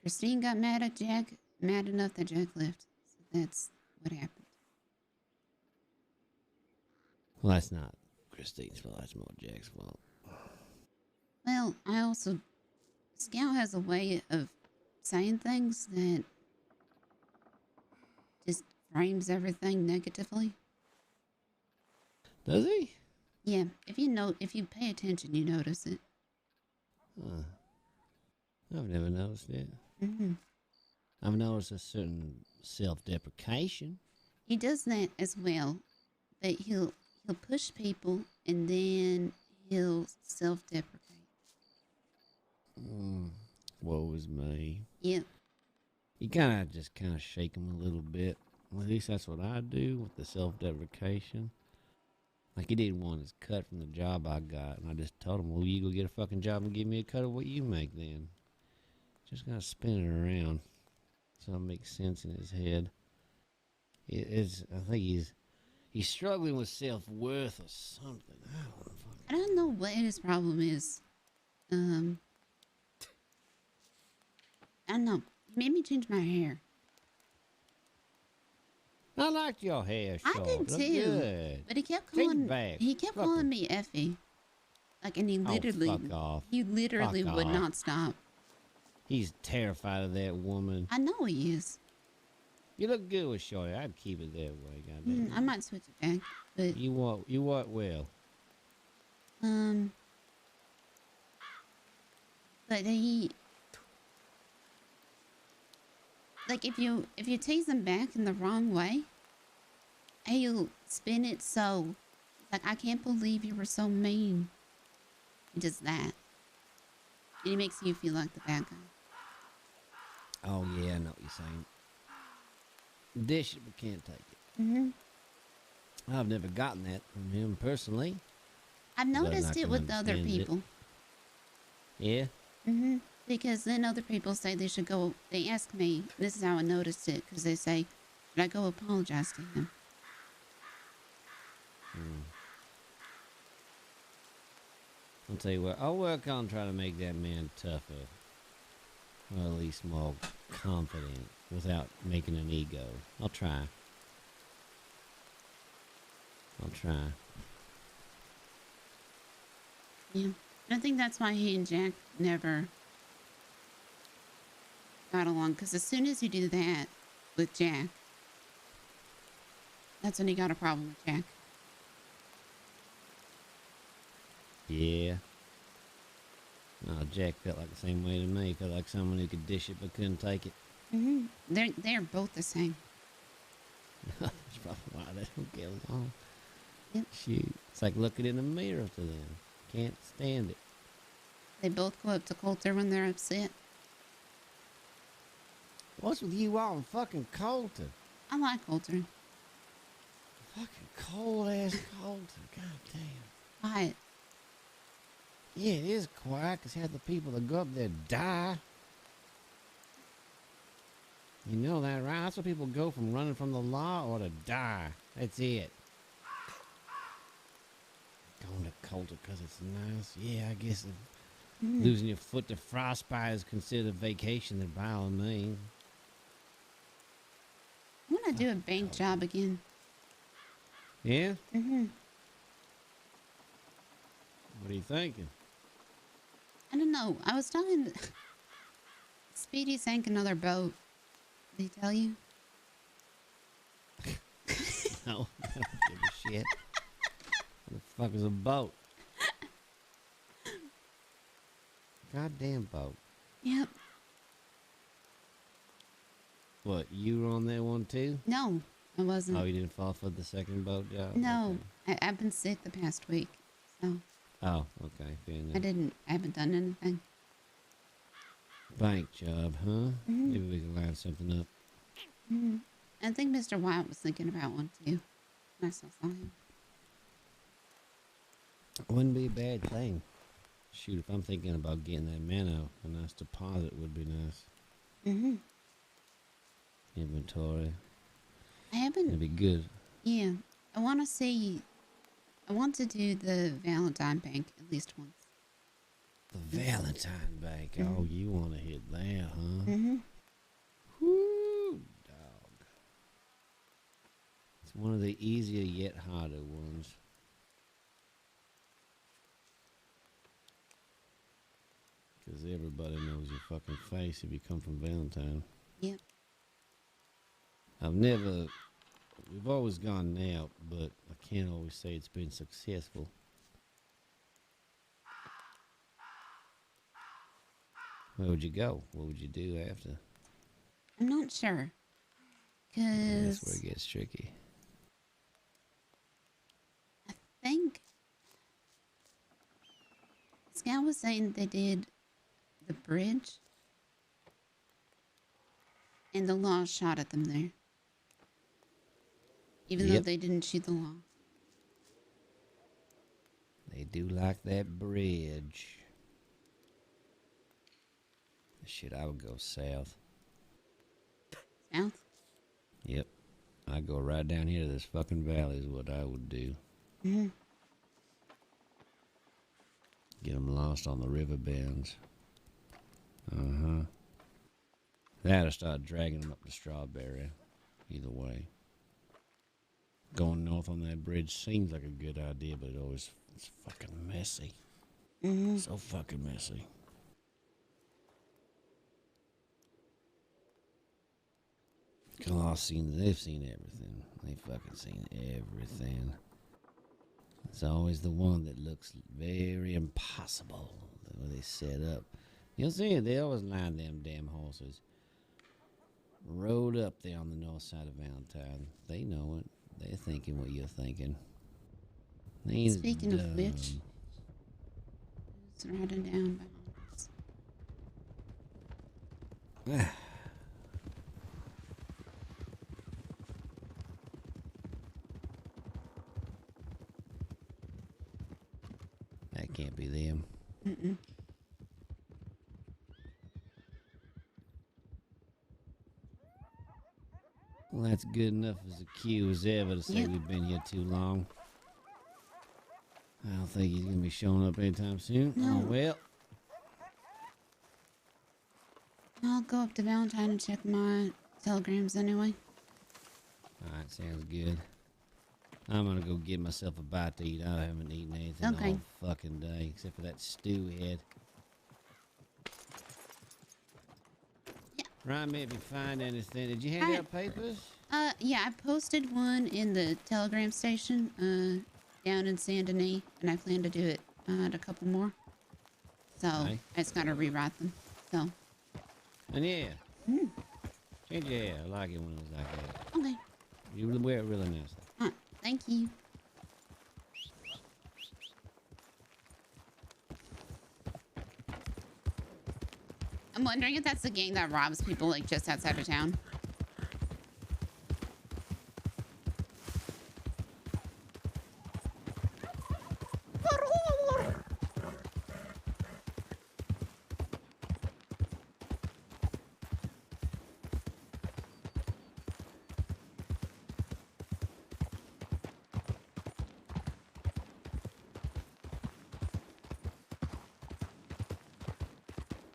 Speaker 2: Christine got mad at Jack, mad enough that Jack left. So that's what happened.
Speaker 11: Well, that's not Christine's fault. That's more Jack's fault.
Speaker 2: Well, I also... Scout has a way of saying things that just frames everything negatively.
Speaker 11: Does he?
Speaker 2: Yeah, if you pay attention, you notice it.
Speaker 11: Huh. I've never noticed it.
Speaker 2: Mm-hmm.
Speaker 11: I've noticed a certain self-deprecation.
Speaker 2: He does that as well, but he'll push people and then he'll self-deprecate.
Speaker 11: Woe is me.
Speaker 2: Yep.
Speaker 11: You kind of shake him a little bit. At least that's what I do with the self-deprecation. Like he didn't want his cut from the job I got, and I just told him, well, you go get a fucking job and give me a cut of what you make then. Just gotta spin it around so it makes sense in his head. I think he's struggling with self-worth or something.
Speaker 2: I don't know what his problem is. I don't know. He made me change my hair.
Speaker 11: I liked your hair short.
Speaker 2: I did
Speaker 11: Look
Speaker 2: too.
Speaker 11: good.
Speaker 2: But he kept
Speaker 11: Take it
Speaker 2: calling
Speaker 11: back.
Speaker 2: he kept
Speaker 11: Fuck
Speaker 2: calling
Speaker 11: him.
Speaker 2: me Effie. Like, and he literally
Speaker 11: fuck off.
Speaker 2: he literally
Speaker 11: Fuck
Speaker 2: would
Speaker 11: off.
Speaker 2: not stop.
Speaker 11: He's terrified of that woman.
Speaker 2: I know he is.
Speaker 11: You look good with Shorty. I'd keep it that way, goddamn.
Speaker 2: I might switch it back, but
Speaker 11: You what well?
Speaker 2: but he, like, if you tease him back in the wrong way, he'll spin it so, like, I can't believe you were so mean. He does that. And he makes you feel like the bad guy.
Speaker 11: Oh yeah, I know what you're saying. Dish it but can't take it. I've never gotten that from him personally.
Speaker 2: I've noticed it with other people.
Speaker 11: Yeah?
Speaker 2: Because then other people say they should go, they ask me, this is how I noticed it, because they say, should I go apologize to him?
Speaker 11: I'll tell you what, I'll work on trying to make that man tougher. Or at least more confident without making an ego. I'll try.
Speaker 2: Yeah. I think that's why he and Jack never got along, because as soon as you do that with Jack, that's when he got a problem with Jack.
Speaker 11: Yeah. No, Jack felt like the same way to me. Felt like someone who could dish it but couldn't take it.
Speaker 2: They're both the same.
Speaker 11: That's probably why they don't get along.
Speaker 2: Yep.
Speaker 11: Shoot. It's like looking in the mirror to them. Can't stand it.
Speaker 2: They both go up to Coulter when they're upset.
Speaker 11: What's with you all and fucking Coulter?
Speaker 2: I like Coulter.
Speaker 11: Fucking cold ass Coulter. God damn.
Speaker 2: Quiet.
Speaker 11: Yeah, it is quiet because half the people that go up there die. You know that, right? That's what people go from running from the law or to die. That's it. Going to Coulter because it's nice. Yeah, I guess losing your foot to frostbite is considered a vacation that by all means.
Speaker 2: I want to do a bank job again.
Speaker 11: Yeah? What are you thinking?
Speaker 2: I don't know. I was talking... Speedy sank another boat. Did he tell you?
Speaker 11: No, I don't give a shit. What the fuck is a boat? Goddamn boat.
Speaker 2: Yep.
Speaker 11: What, you were on that one too?
Speaker 2: No, I wasn't.
Speaker 11: Oh, you didn't fall for the second boat job?
Speaker 2: No, I've been sick the past week, so...
Speaker 11: Oh, okay, fair enough.
Speaker 2: I haven't done anything.
Speaker 11: Bank job, huh? Maybe we can line something up.
Speaker 2: I think Mr. White was thinking about one too. I still saw him.
Speaker 11: Wouldn't be a bad thing. Shoot, if I'm thinking about getting that mana, a nice deposit would be nice. Inventory.
Speaker 2: I haven't...
Speaker 11: It'd be good.
Speaker 2: Yeah. I want to do the Valentine Bank at least once.
Speaker 11: The Valentine Bank. Oh, you want to hit that, huh? Whoo, dog. It's one of the easier yet harder ones. Because everybody knows your fucking face if you come from Valentine.
Speaker 2: Yep.
Speaker 11: We've always gone out, but I can't always say it's been successful. Where would you go? What would you do after?
Speaker 2: I'm not sure.
Speaker 11: That's where it gets tricky.
Speaker 2: I think Scout was saying they did the bridge and the law shot at them there. Even though they didn't shoot the law.
Speaker 11: They do like that bridge. Shit, I would go south.
Speaker 2: South?
Speaker 11: Yep. I'd go right down here to this fucking valley is what I would do. Get them lost on the river bends. That or start dragging them up to Strawberry. Either way. Going north on that bridge seems like a good idea, but it's fucking messy. So fucking messy. They've seen everything. They fucking seen everything. It's always the one that looks very impossible. The way they set up. You'll see it. They always line them damn horses. Rode up there on the north side of Valentine. They know it. They're thinking what you're thinking.
Speaker 2: Speaking of which, who's riding down behind us?
Speaker 11: That can't be them.
Speaker 2: Mm-mm.
Speaker 11: Well, that's good enough as a cue as ever to say we've been here too long. I don't think he's going to be showing up anytime soon.
Speaker 2: No.
Speaker 11: Oh, well.
Speaker 2: I'll go up to Valentine and check my telegrams anyway.
Speaker 11: Alright, sounds good. I'm going to go get myself a bite to eat. I haven't eaten anything all fucking day, except for that stew head. Remind me if you find anything. Did you hand out papers?
Speaker 2: Yeah, I posted one in the telegram station, down in Saint Denis, and I plan to do it at a couple more. So I just gotta rewrite them. So.
Speaker 11: And yeah. Change your hair. I like it when it's like that.
Speaker 2: Okay.
Speaker 11: You wear it really nicely.
Speaker 2: Thank you. I'm wondering if that's the gang that robs people like just outside of town.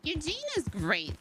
Speaker 2: Eugene is great.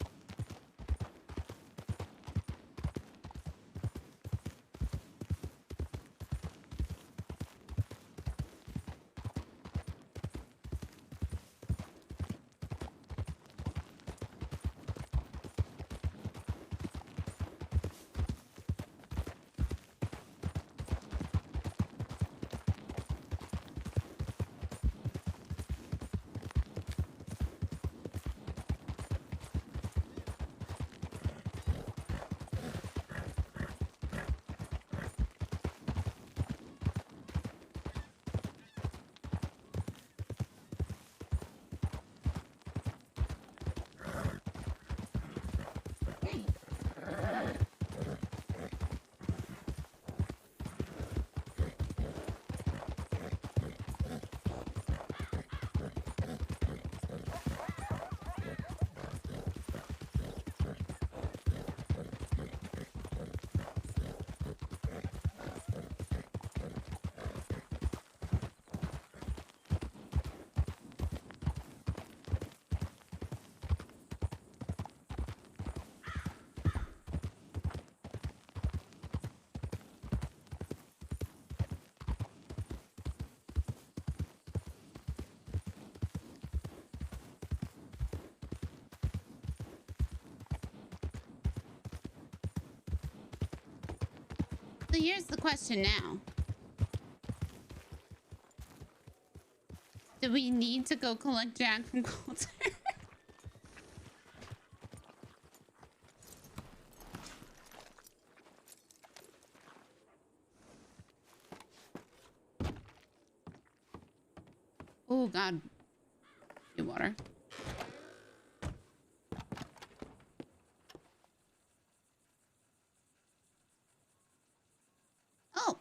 Speaker 2: So here's the question now. Do we need to go collect Jack from Coulter? Oh, God. Get water. Oh.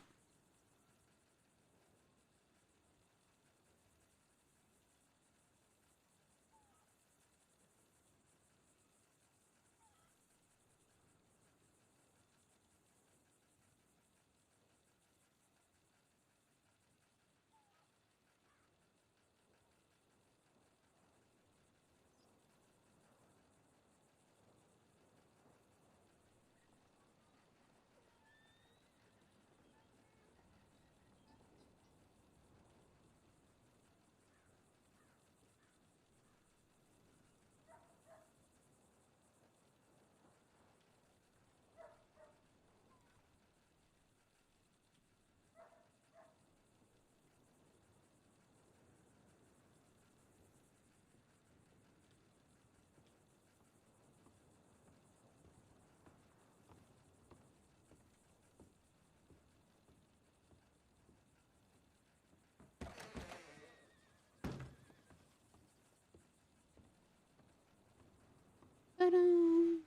Speaker 2: Ba-dum.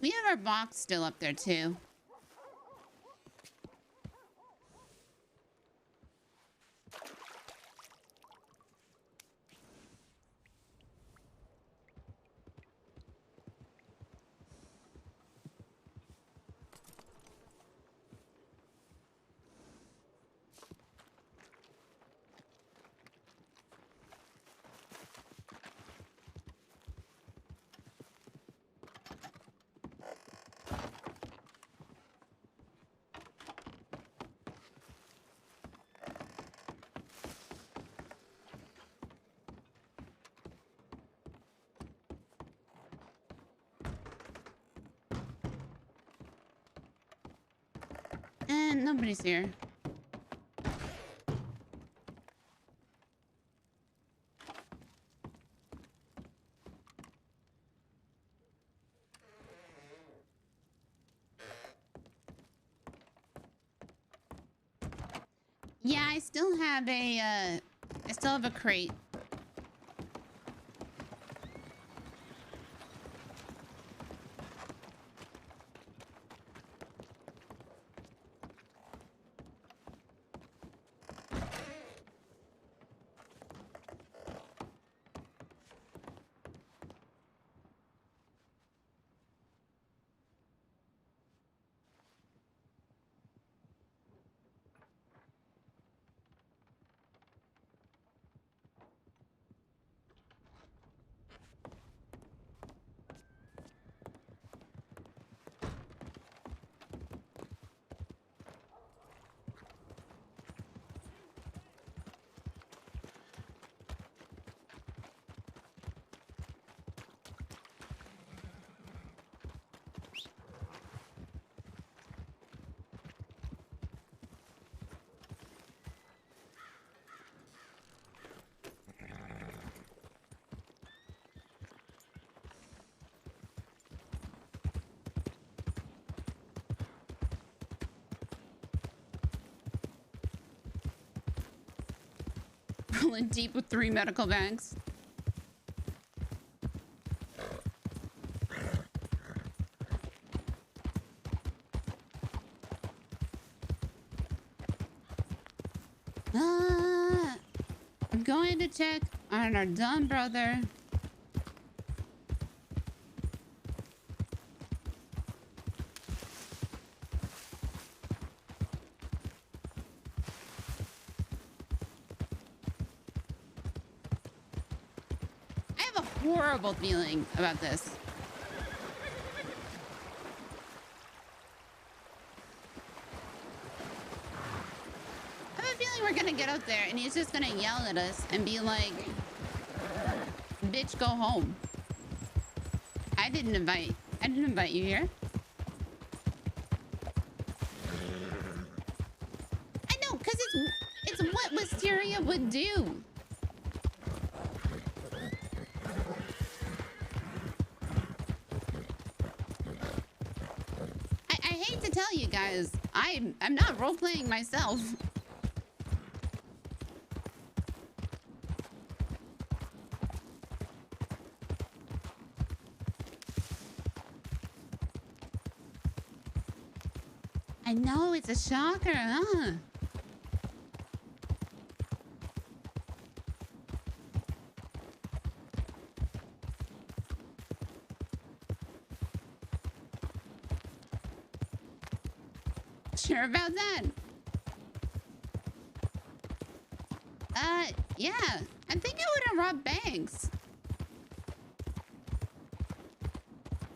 Speaker 2: We have our box still up there too. And nobody's here. Yeah, I still have a crate. Rolling deep with 3 medical bags. I'm going to check on our dumb brother. Horrible feeling about this. I have a feeling we're gonna get out there and he's just gonna yell at us and be like, bitch, go home. I didn't invite you here. I know, because it's what Wisteria would do. Tell you guys, I'm not role-playing myself. I know, it's a shocker, huh? Sure about that? Yeah. I think I would have robbed banks.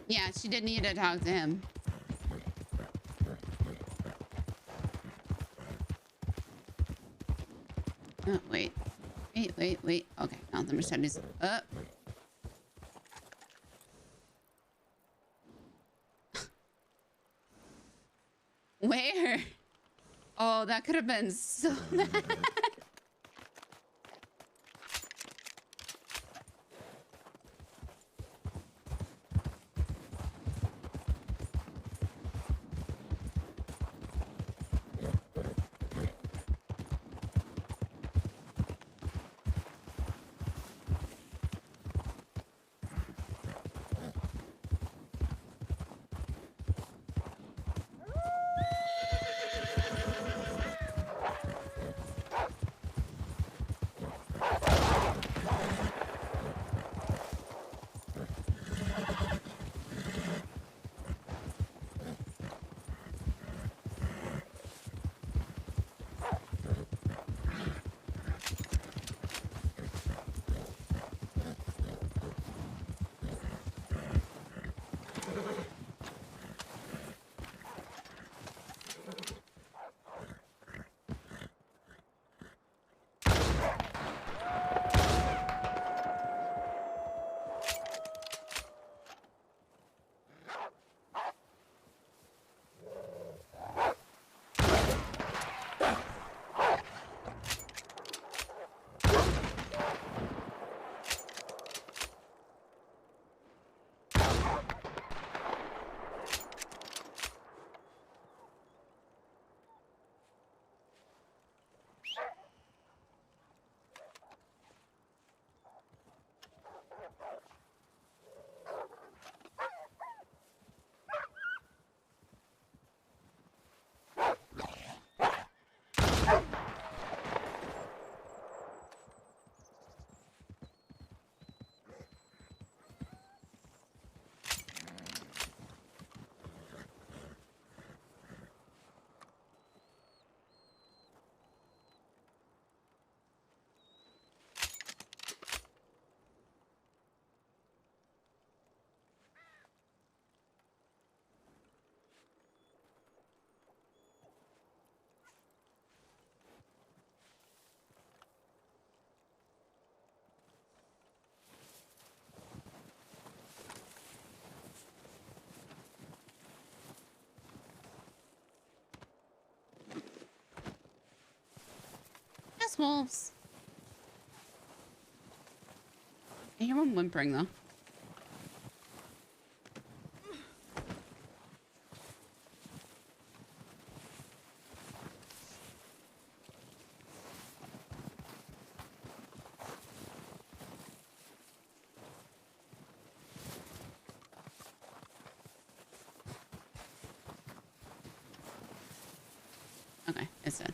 Speaker 2: Yeah, she did need to talk to him. Oh, wait. Wait. Okay, found the Mercedes. Up. Where? Oh, that could have been so bad. Yes, wolves. I hear one whimpering though. Okay, it's dead.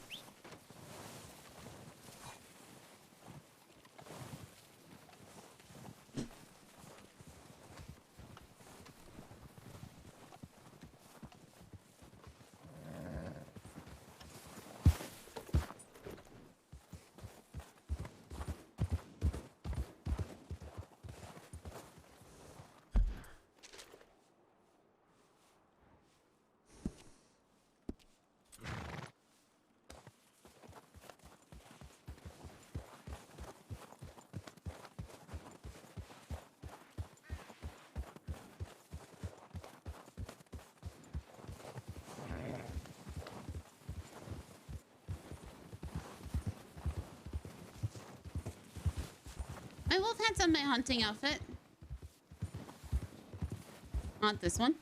Speaker 2: My wolf had some of my hunting outfit. Not this one.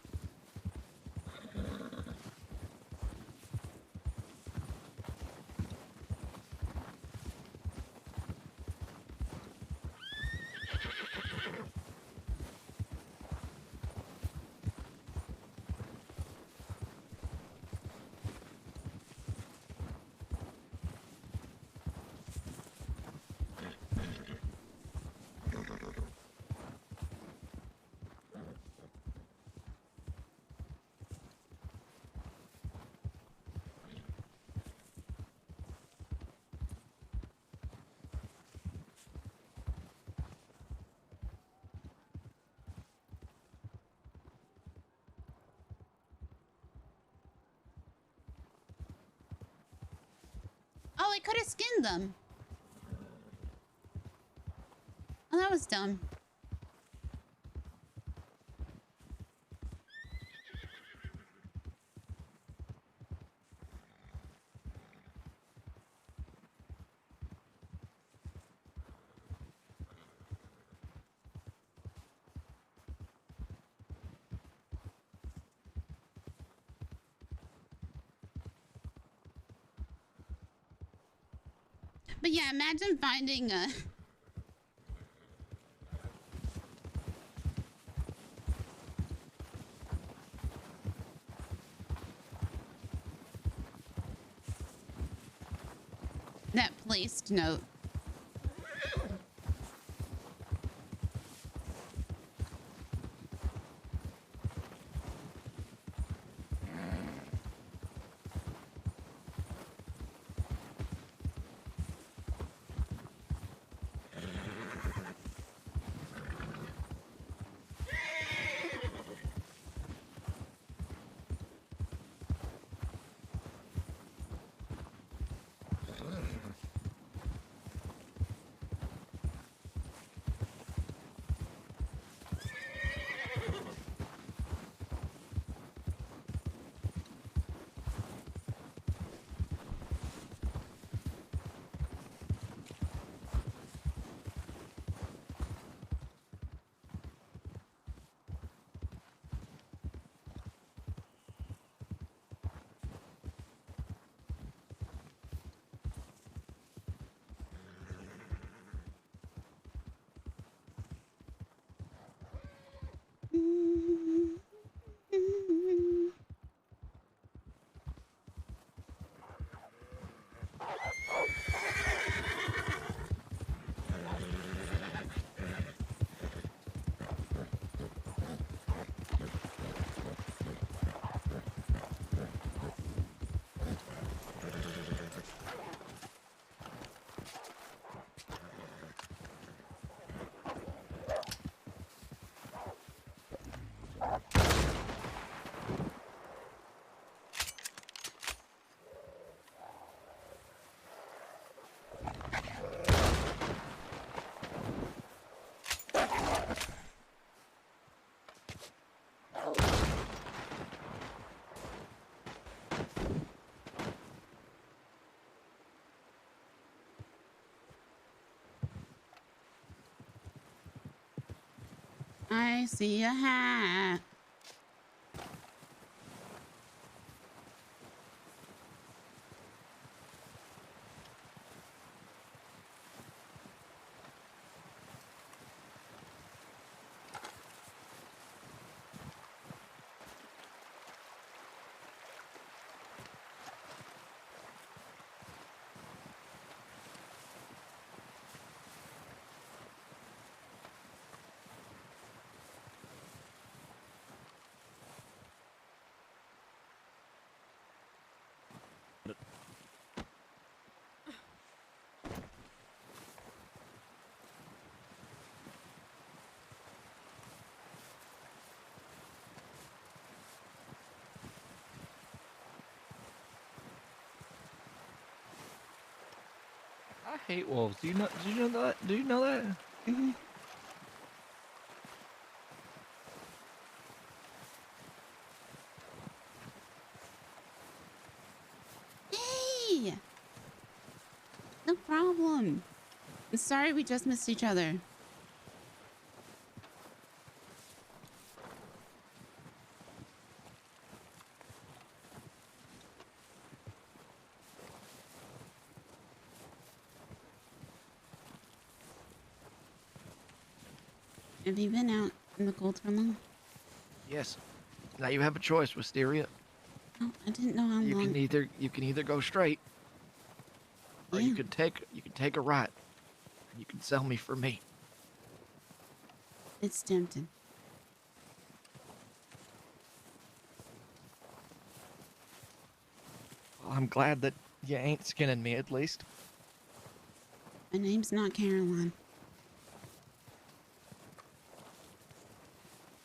Speaker 2: Oh, I could have skinned them. Oh, that was dumb. But yeah, imagine finding a... that placed note. I see a hat.
Speaker 14: I hate wolves. Do you know? Did you know that? Do you know that?
Speaker 2: Mm-hmm. Hey! No problem. I'm sorry we just missed each other. Have you been out in the cold for long?
Speaker 14: Yes. Now you have a choice, Wisteria.
Speaker 2: Oh, I didn't know how long.
Speaker 14: You can either go straight, or
Speaker 2: Yeah.
Speaker 14: you can take a right. You can sell me for meat.
Speaker 2: It's tempting.
Speaker 14: Well, I'm glad that you ain't skinning me at least.
Speaker 2: My name's not Caroline.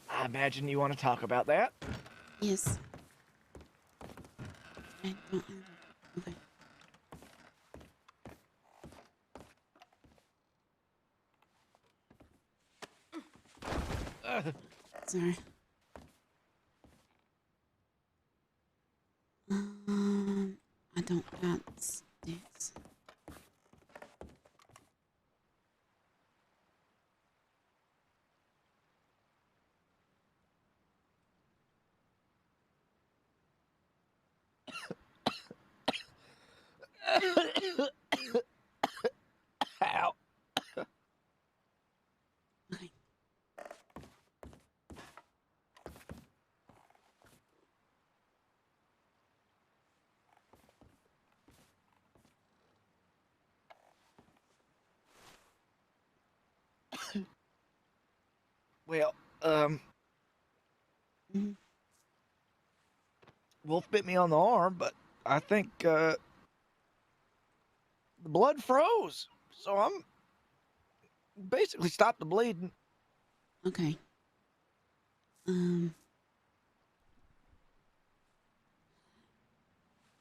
Speaker 14: I imagine you want to talk about that.
Speaker 2: Yes. I don't. Okay. Sorry. I don't got sticks.
Speaker 14: Ow.
Speaker 2: Okay.
Speaker 14: Well, Wolf bit me on the arm, but I think the blood froze, so I'm basically stopped the bleeding.
Speaker 2: Okay. I'm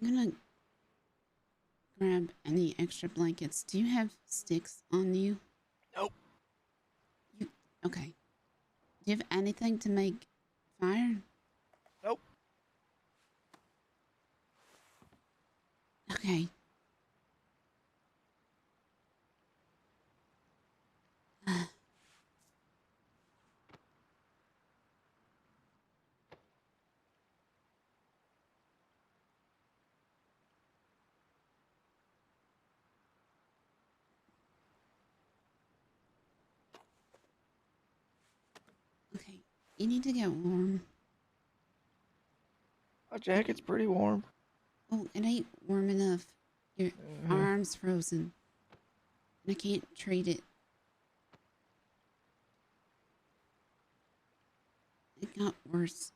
Speaker 2: gonna grab any extra blankets. Do you have sticks on you?
Speaker 14: Nope.
Speaker 2: Okay. Do you have anything to make fire?
Speaker 14: Nope.
Speaker 2: Okay. Okay. You need to get warm.
Speaker 14: My jacket's pretty warm.
Speaker 2: Oh, it ain't warm enough. Your arm's frozen. And I can't treat it. It got worse.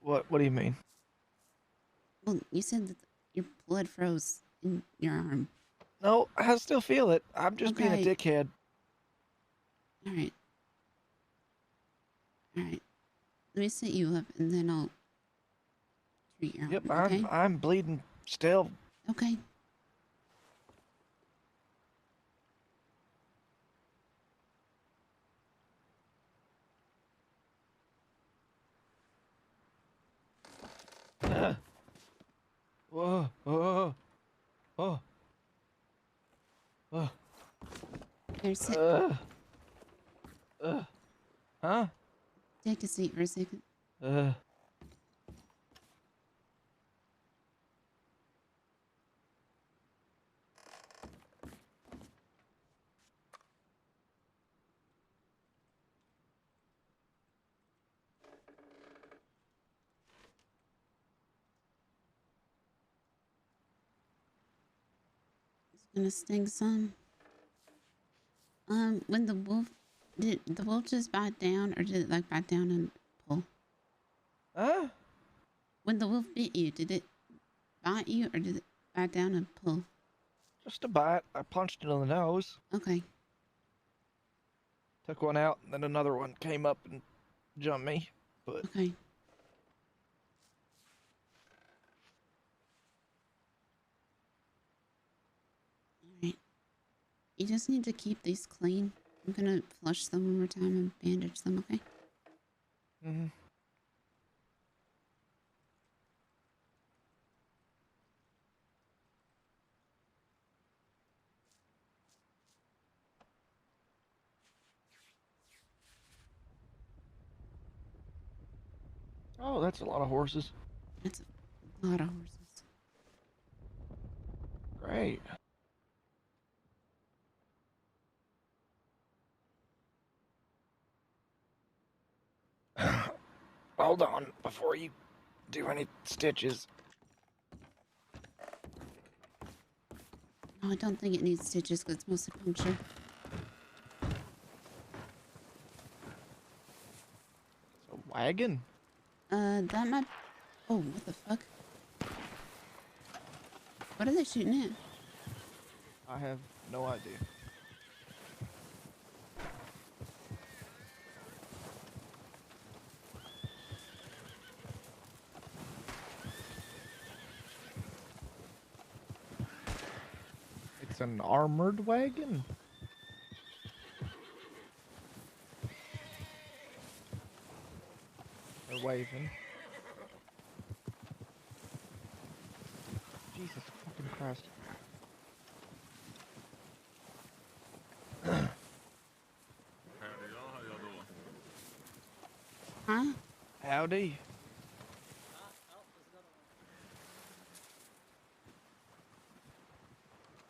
Speaker 14: What do you mean?
Speaker 2: Well, you said that your blood froze in your arm.
Speaker 14: No, I still feel it. I'm just being a
Speaker 2: Okay.
Speaker 14: dickhead.
Speaker 2: Alright. Alright. Let me set you up and then I'll treat your
Speaker 14: Yep,
Speaker 2: arm, okay?
Speaker 14: I'm bleeding still.
Speaker 2: Okay.
Speaker 14: Whoa, whoa, whoa. Whoa.
Speaker 2: There's
Speaker 14: Huh?
Speaker 2: Take a seat for a second. It's gonna sting some. When the wolf did the wolf just bite down or did it like bite down and pull?
Speaker 14: Huh?
Speaker 2: When the wolf bit you, did it bite you or did it bite down and pull?
Speaker 14: Just a bite. I punched it on the nose.
Speaker 2: Okay.
Speaker 14: Took one out, and then another one came up and jumped me. But
Speaker 2: Okay. Alright. You just need to keep these clean. I'm gonna flush them one more time and bandage them, okay?
Speaker 14: Oh, that's a lot of horses.
Speaker 2: That's a lot of horses.
Speaker 14: Great. Hold on before you do any stitches.
Speaker 2: No, I don't think it needs stitches because it's mostly puncture.
Speaker 14: A wagon?
Speaker 2: That might... Oh, what the fuck? What are they shooting at?
Speaker 14: I have no idea. It's an armored wagon? waving. Jesus fucking Christ.
Speaker 2: Huh?
Speaker 14: Howdy.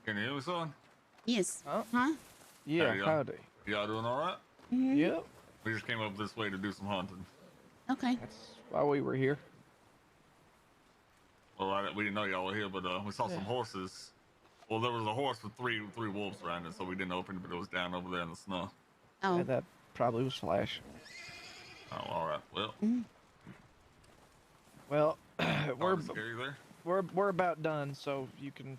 Speaker 15: Can you hear me, son?
Speaker 2: Yes.
Speaker 14: Huh?
Speaker 2: Huh?
Speaker 14: Yeah,
Speaker 15: Hey,
Speaker 14: howdy.
Speaker 15: Y'all doing all right?
Speaker 2: Mm-hmm.
Speaker 14: Yep.
Speaker 15: We just came up this way to do some hunting.
Speaker 2: Okay.
Speaker 14: That's why we were here.
Speaker 15: Well, we didn't know y'all were here, but we saw some horses. Well, there was a horse with three wolves around it, so we didn't open it, but it was down over there in the snow.
Speaker 2: Oh.
Speaker 14: Yeah, that probably was Flash.
Speaker 15: Oh, all right. Well.
Speaker 14: Well,
Speaker 15: scary there?
Speaker 14: we're about done, so you can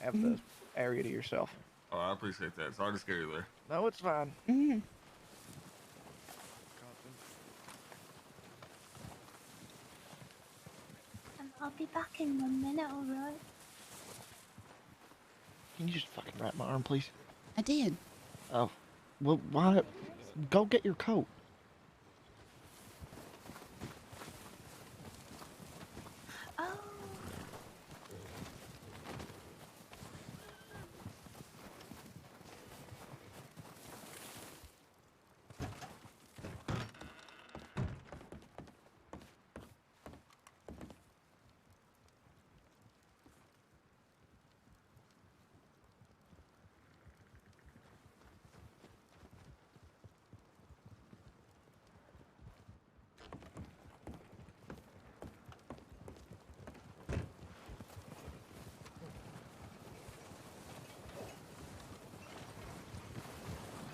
Speaker 14: have the area to yourself.
Speaker 15: Oh, I appreciate that. Sorry to scare you there.
Speaker 14: No, it's fine.
Speaker 16: I'll be back in 1 minute, alright?
Speaker 14: Can you just fucking wrap my arm, please?
Speaker 2: I did.
Speaker 14: Oh. Well, why? Go get your coat.
Speaker 16: Oh.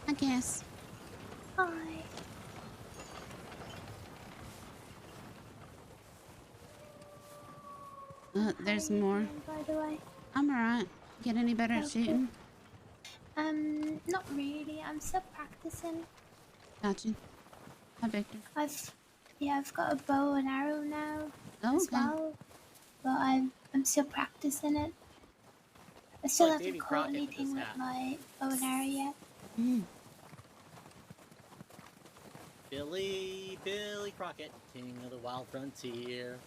Speaker 2: I guess.
Speaker 16: Hi.
Speaker 2: There's more.
Speaker 16: By the way.
Speaker 2: I'm alright. Get any better at shooting?
Speaker 16: Not really. I'm still practicing.
Speaker 2: Gotcha. Hi, Victor.
Speaker 16: I've got a bow and arrow now as
Speaker 2: okay.
Speaker 16: well, but I'm still practicing it. I still
Speaker 8: Like
Speaker 16: haven't
Speaker 8: Davy
Speaker 16: caught
Speaker 8: Crockett with
Speaker 16: anything
Speaker 8: his
Speaker 16: with
Speaker 8: hat.
Speaker 16: my bow and arrow yet.
Speaker 8: Billy Crockett, king of the wild frontier.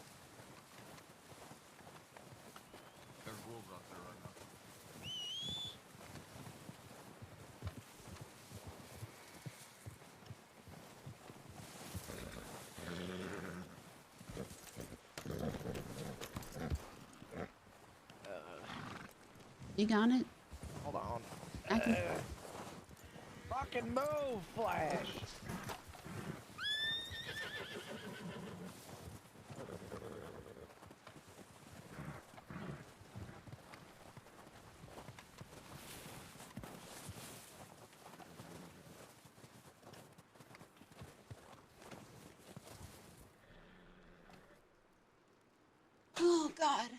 Speaker 15: There's wolves out there right
Speaker 2: You got it?
Speaker 14: Hold on.
Speaker 2: I can...
Speaker 14: Fucking move, Flash!
Speaker 2: Oh, God.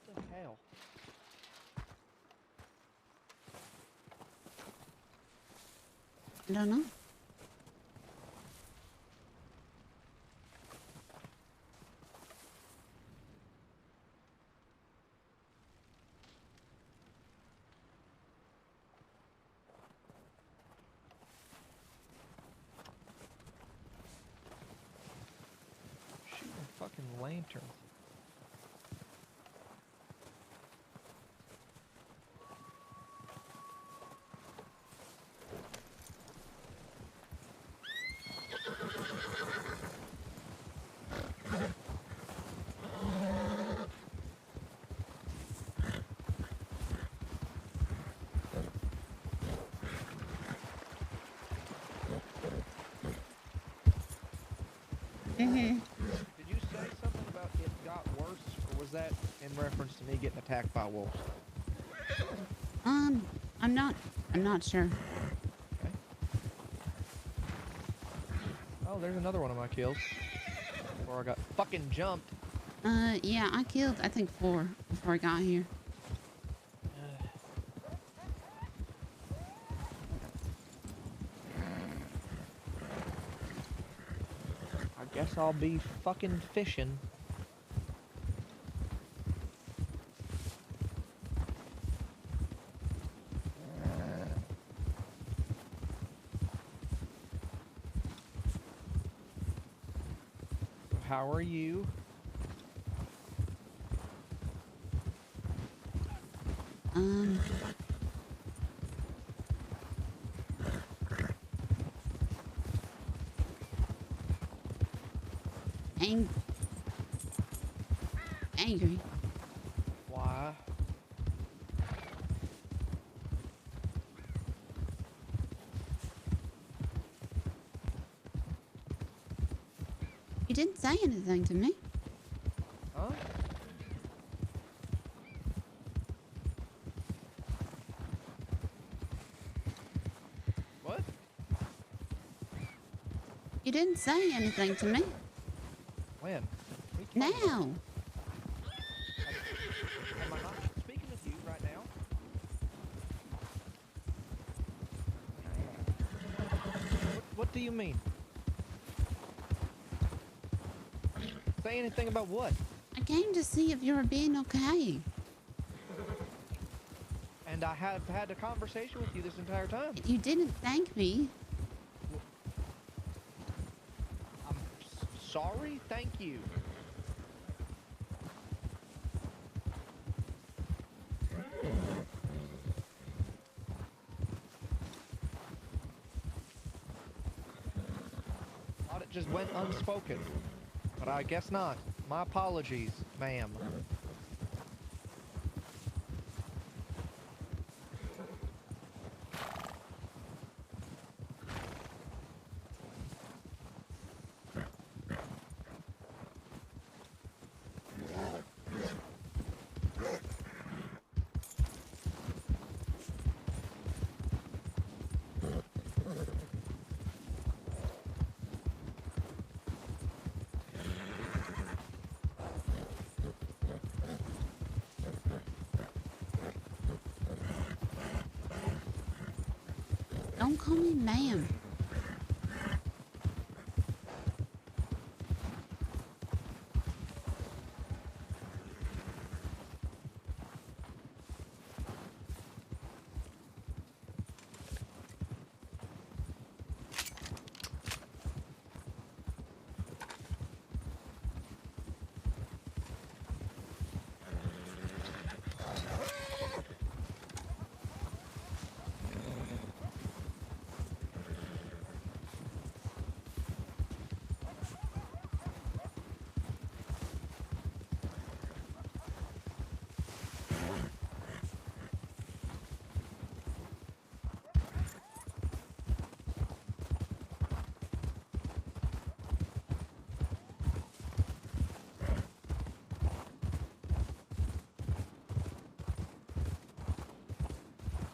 Speaker 14: What the hell?
Speaker 2: I don't know.
Speaker 14: Shooting fucking lanterns. Did you say something about it got worse, or was that in reference to me getting attacked by wolves?
Speaker 2: I'm not sure.
Speaker 14: Okay. Oh, there's another one of my kills. Before I got fucking jumped.
Speaker 2: Yeah, I killed, I think, 4 before I got here.
Speaker 14: I guess I'll be fucking fishing. How are you?
Speaker 2: Angry.
Speaker 14: Why?
Speaker 2: You didn't say anything to me.
Speaker 14: Huh? What?
Speaker 2: You didn't say anything to me.
Speaker 14: When?
Speaker 2: Now.
Speaker 14: Am I not speaking with you right now? What do you mean? Say anything about what?
Speaker 2: I came to see if you were being okay.
Speaker 14: And I have had a conversation with you this entire time.
Speaker 2: You didn't thank me.
Speaker 14: I'm sorry? Thank you. Thought it just went unspoken. But I guess not. My apologies, ma'am.
Speaker 2: Don't call me ma'am.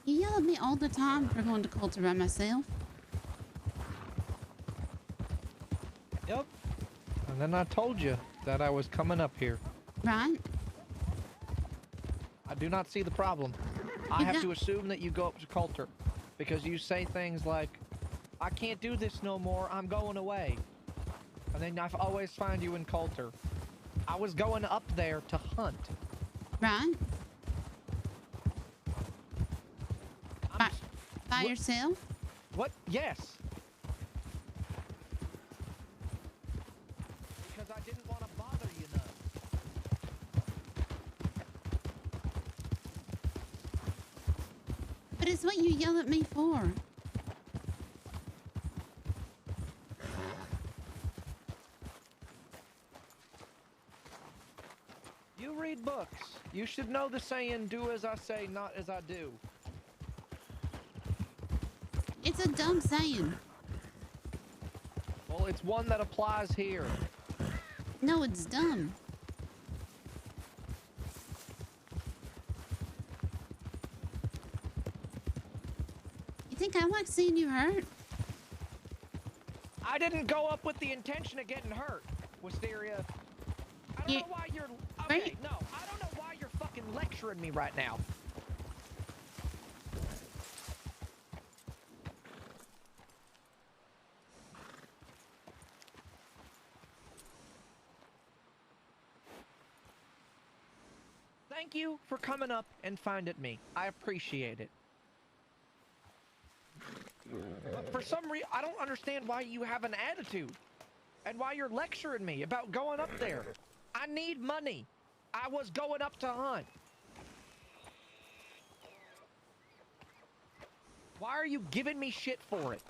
Speaker 2: You yell at me all the time for going to Coulter by myself.
Speaker 14: Yep. And then I told you that I was coming up here.
Speaker 2: Right?
Speaker 14: I do not see the problem. I have to assume that you go up to Coulter because you say things like, I can't do this no more, I'm going away. And then I always find you in Coulter. I was going up there to hunt.
Speaker 2: Right? By yourself?
Speaker 14: What? Yes. Because I didn't want to bother you none.
Speaker 2: But it's what you yell at me for.
Speaker 14: You read books. You should know the saying, do as I say, not as I do.
Speaker 2: It's a dumb saying.
Speaker 14: Well, it's one that applies here.
Speaker 2: No, it's dumb. You think I like seeing you hurt?
Speaker 14: I didn't go up with the intention of getting hurt, Wisteria. I don't know why you're... Okay, no, I don't know why you're fucking lecturing me right now. Thank you for coming up and finding me. I appreciate it. But for some reason, I don't understand why you have an attitude. And why you're lecturing me about going up there. I need money. I was going up to hunt. Why are you giving me shit for it?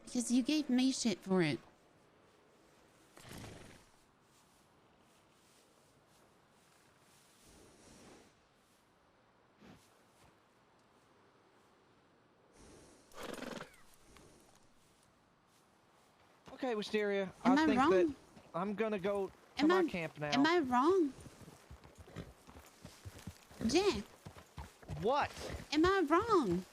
Speaker 2: Because you gave me shit for it.
Speaker 14: Okay, Wisteria.
Speaker 2: Am I
Speaker 14: think
Speaker 2: wrong?
Speaker 14: that I'm gonna go to my camp now.
Speaker 2: Am I wrong? Jack.
Speaker 14: What?
Speaker 2: Am I wrong?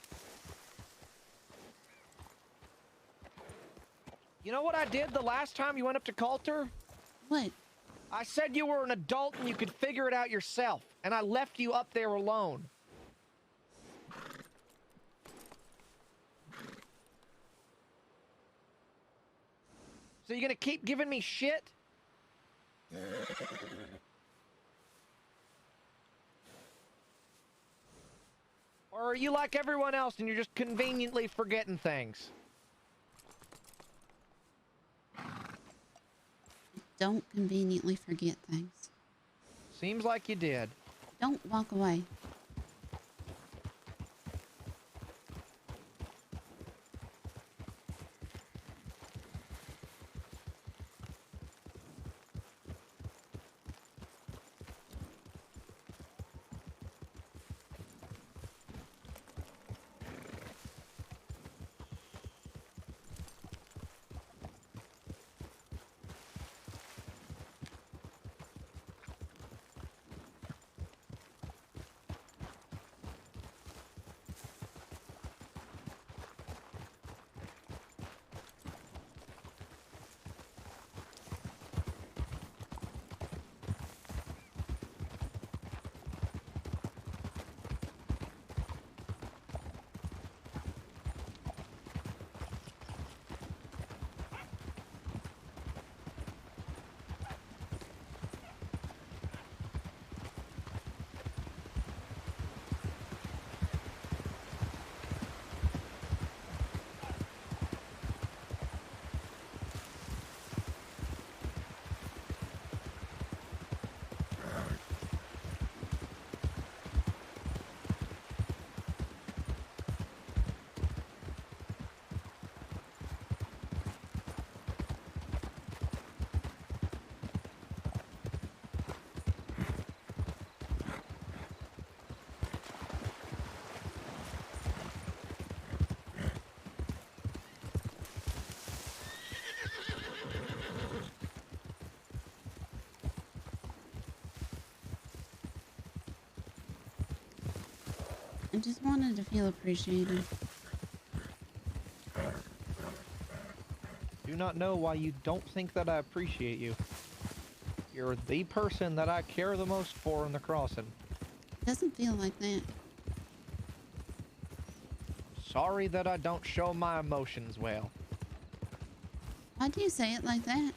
Speaker 14: You know what I did the last time you went up to Coulter?
Speaker 2: What?
Speaker 14: I said you were an adult and you could figure it out yourself, and I left you up there alone. So you're gonna keep giving me shit? Or are you like everyone else and you're just conveniently forgetting things?
Speaker 2: Don't conveniently forget things.
Speaker 14: Seems like you did.
Speaker 2: Don't walk away. I just wanted to feel appreciated.
Speaker 14: Do not know why you don't think that I appreciate you. You're the person that I care the most for in the crossing.
Speaker 2: Doesn't feel like that.
Speaker 14: Sorry that I don't show my emotions well.
Speaker 2: Why do you say it like that?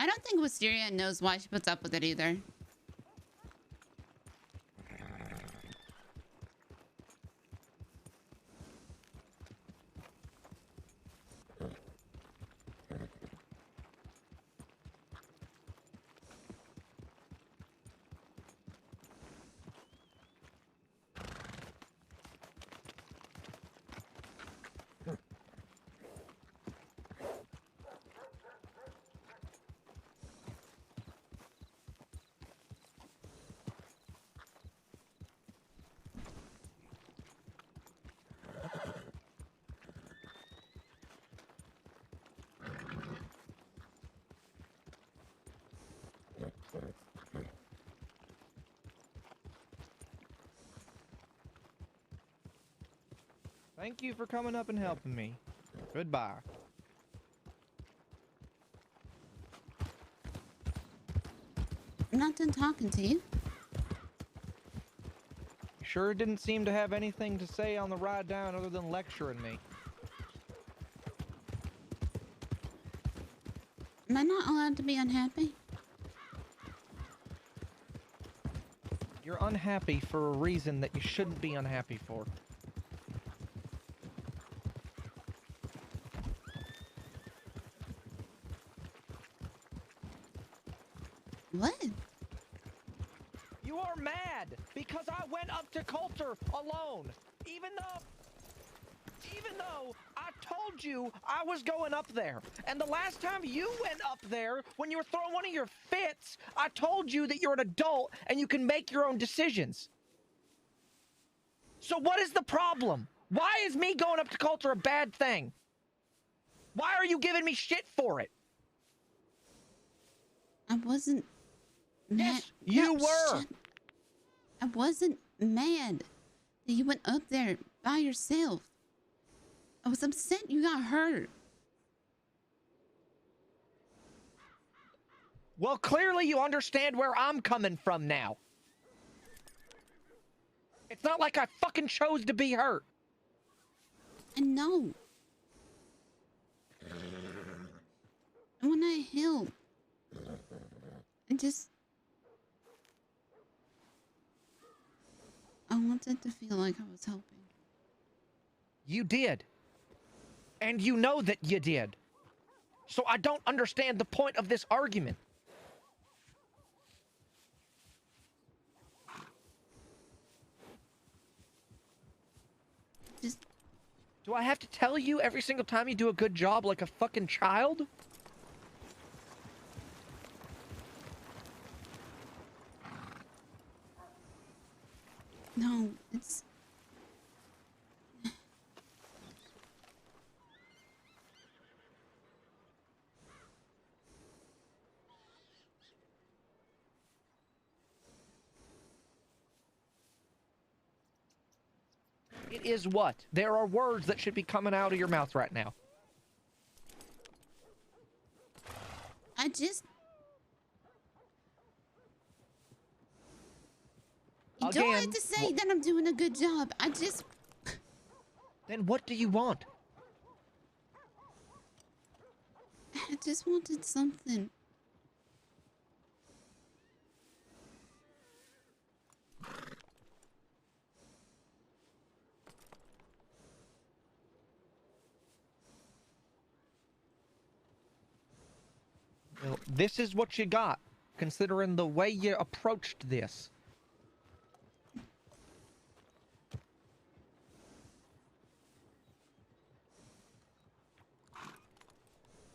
Speaker 2: I don't think Wisteria knows why she puts up with it either.
Speaker 14: Thank you for coming up and helping me. Goodbye.
Speaker 2: I'm not done talking to you.
Speaker 14: Sure didn't seem to have anything to say on the ride down other than lecturing me.
Speaker 2: Am I not allowed to be unhappy?
Speaker 14: You're unhappy for a reason that you shouldn't be unhappy for.
Speaker 2: What?
Speaker 14: You are mad because I went up to Coulter alone, even though I told you I was going up there. And the last time you went up there, when you were throwing one of your fits, I told you that you're an adult and you can make your own decisions. So what is the problem? Why is me going up to Coulter a bad thing? Why are you giving me shit for it?
Speaker 2: I wasn't mad.
Speaker 14: Yes, you were.
Speaker 2: Shit. I wasn't mad that you went up there by yourself. I was upset you got hurt.
Speaker 14: Well, clearly you understand where I'm coming from now. It's not like I fucking chose to be hurt.
Speaker 2: I know. And when I helped, I wanted to feel like I was helping.
Speaker 14: You did. And you know that you did. So I don't understand the point of this argument. Do I have to tell you every single time you do a good job like a fucking child?
Speaker 2: No, it's...
Speaker 14: It is what? There are words that should be coming out of your mouth right now.
Speaker 2: I just... You don't have to say that I'm doing a good job. I just...
Speaker 14: Then what do you want?
Speaker 2: I just wanted something.
Speaker 14: Well, this is what you got, considering the way you approached this.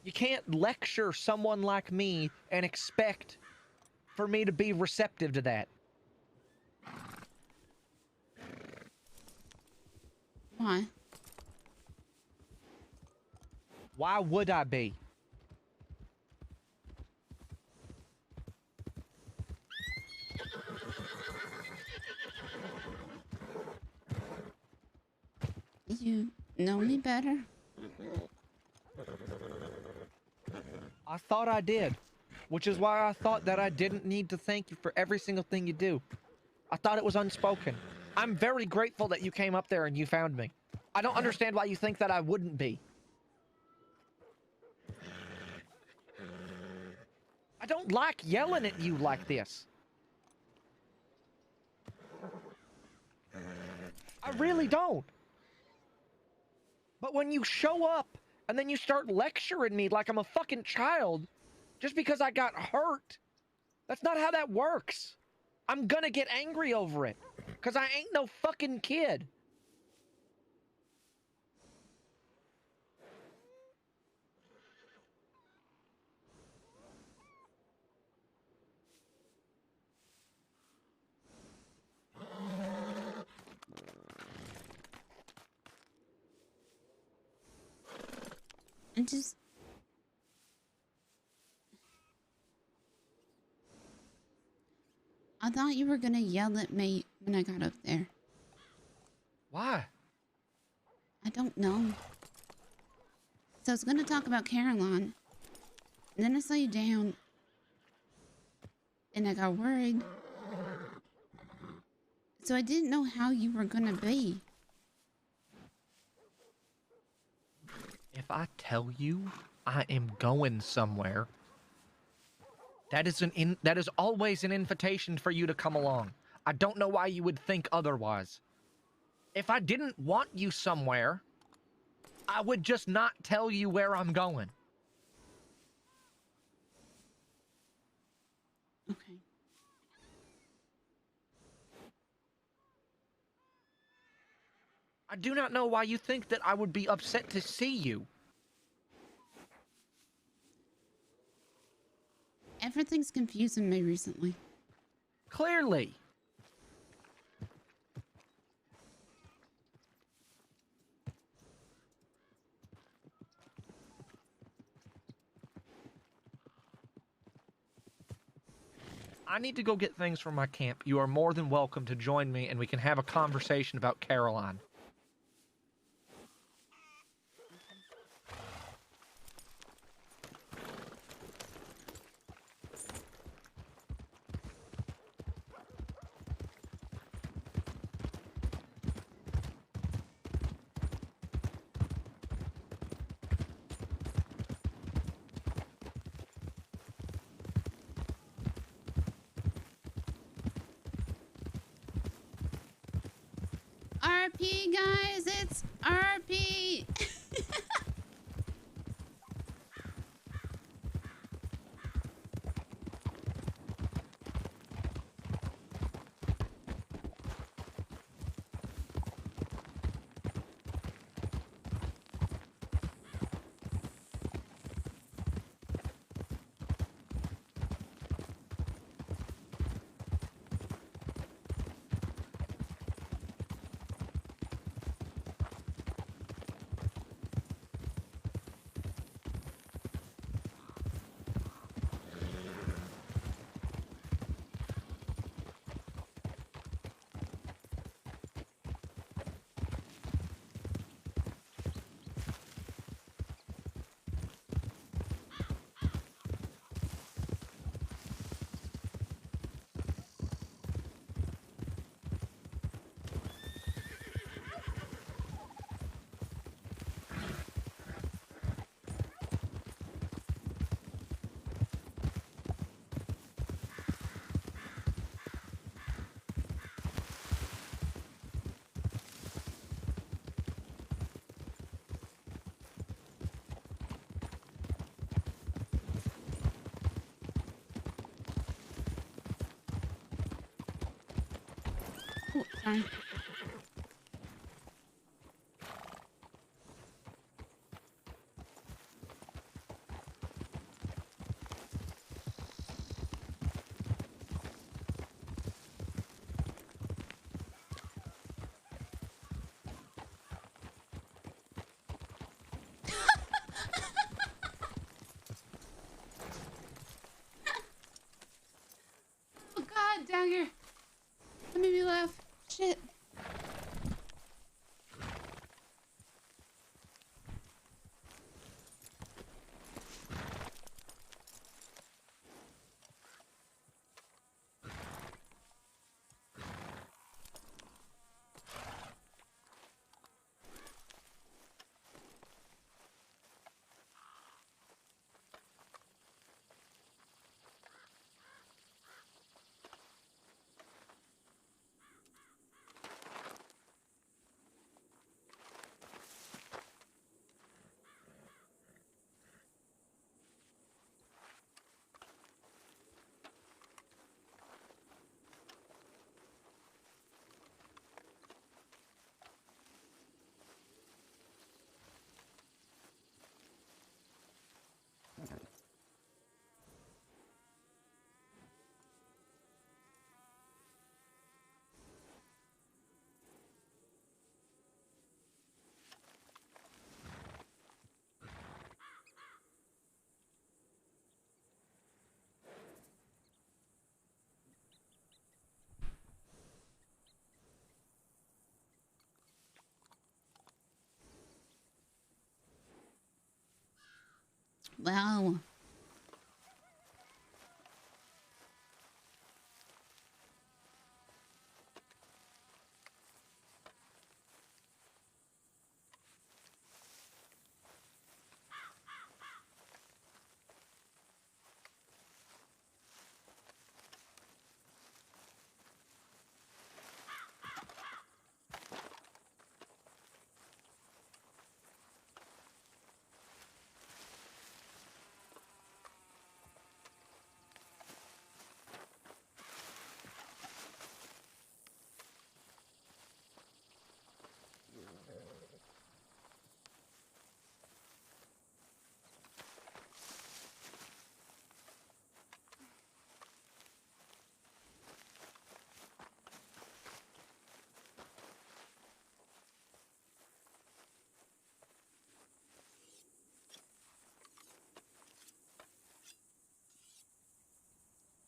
Speaker 14: You can't lecture someone like me and expect for me to be receptive to that.
Speaker 2: Why?
Speaker 14: Why would I be?
Speaker 2: You know me better?
Speaker 14: I thought I did, which is why I thought that I didn't need to thank you for every single thing you do. I thought it was unspoken. I'm very grateful that you came up there and you found me. I don't understand why you think that I wouldn't be. I don't like yelling at you like this. I really don't. But when you show up and then you start lecturing me like I'm a fucking child just because I got hurt, that's not how that works. I'm gonna get angry over it because I ain't no fucking kid.
Speaker 2: I thought you were gonna yell at me when I got up there.
Speaker 14: Why?
Speaker 2: I don't know. So I was gonna talk about Caroline, and then I saw you down, and I got worried. So I didn't know how you were gonna be.
Speaker 14: If I tell you I am going somewhere, that is always an invitation for you to come along. I don't know why you would think otherwise. If I didn't want you somewhere, I would just not tell you where I'm going.
Speaker 2: Okay.
Speaker 14: I do not know why you think that I would be upset to see you.
Speaker 2: Everything's confusing me recently.
Speaker 14: Clearly. I need to go get things from my camp. You are more than welcome to join me and we can have a conversation about Caroline.
Speaker 2: RP, guys, it's RP. Oh, sorry. Oh God, Dagger. That made me laugh. Shit. Wow.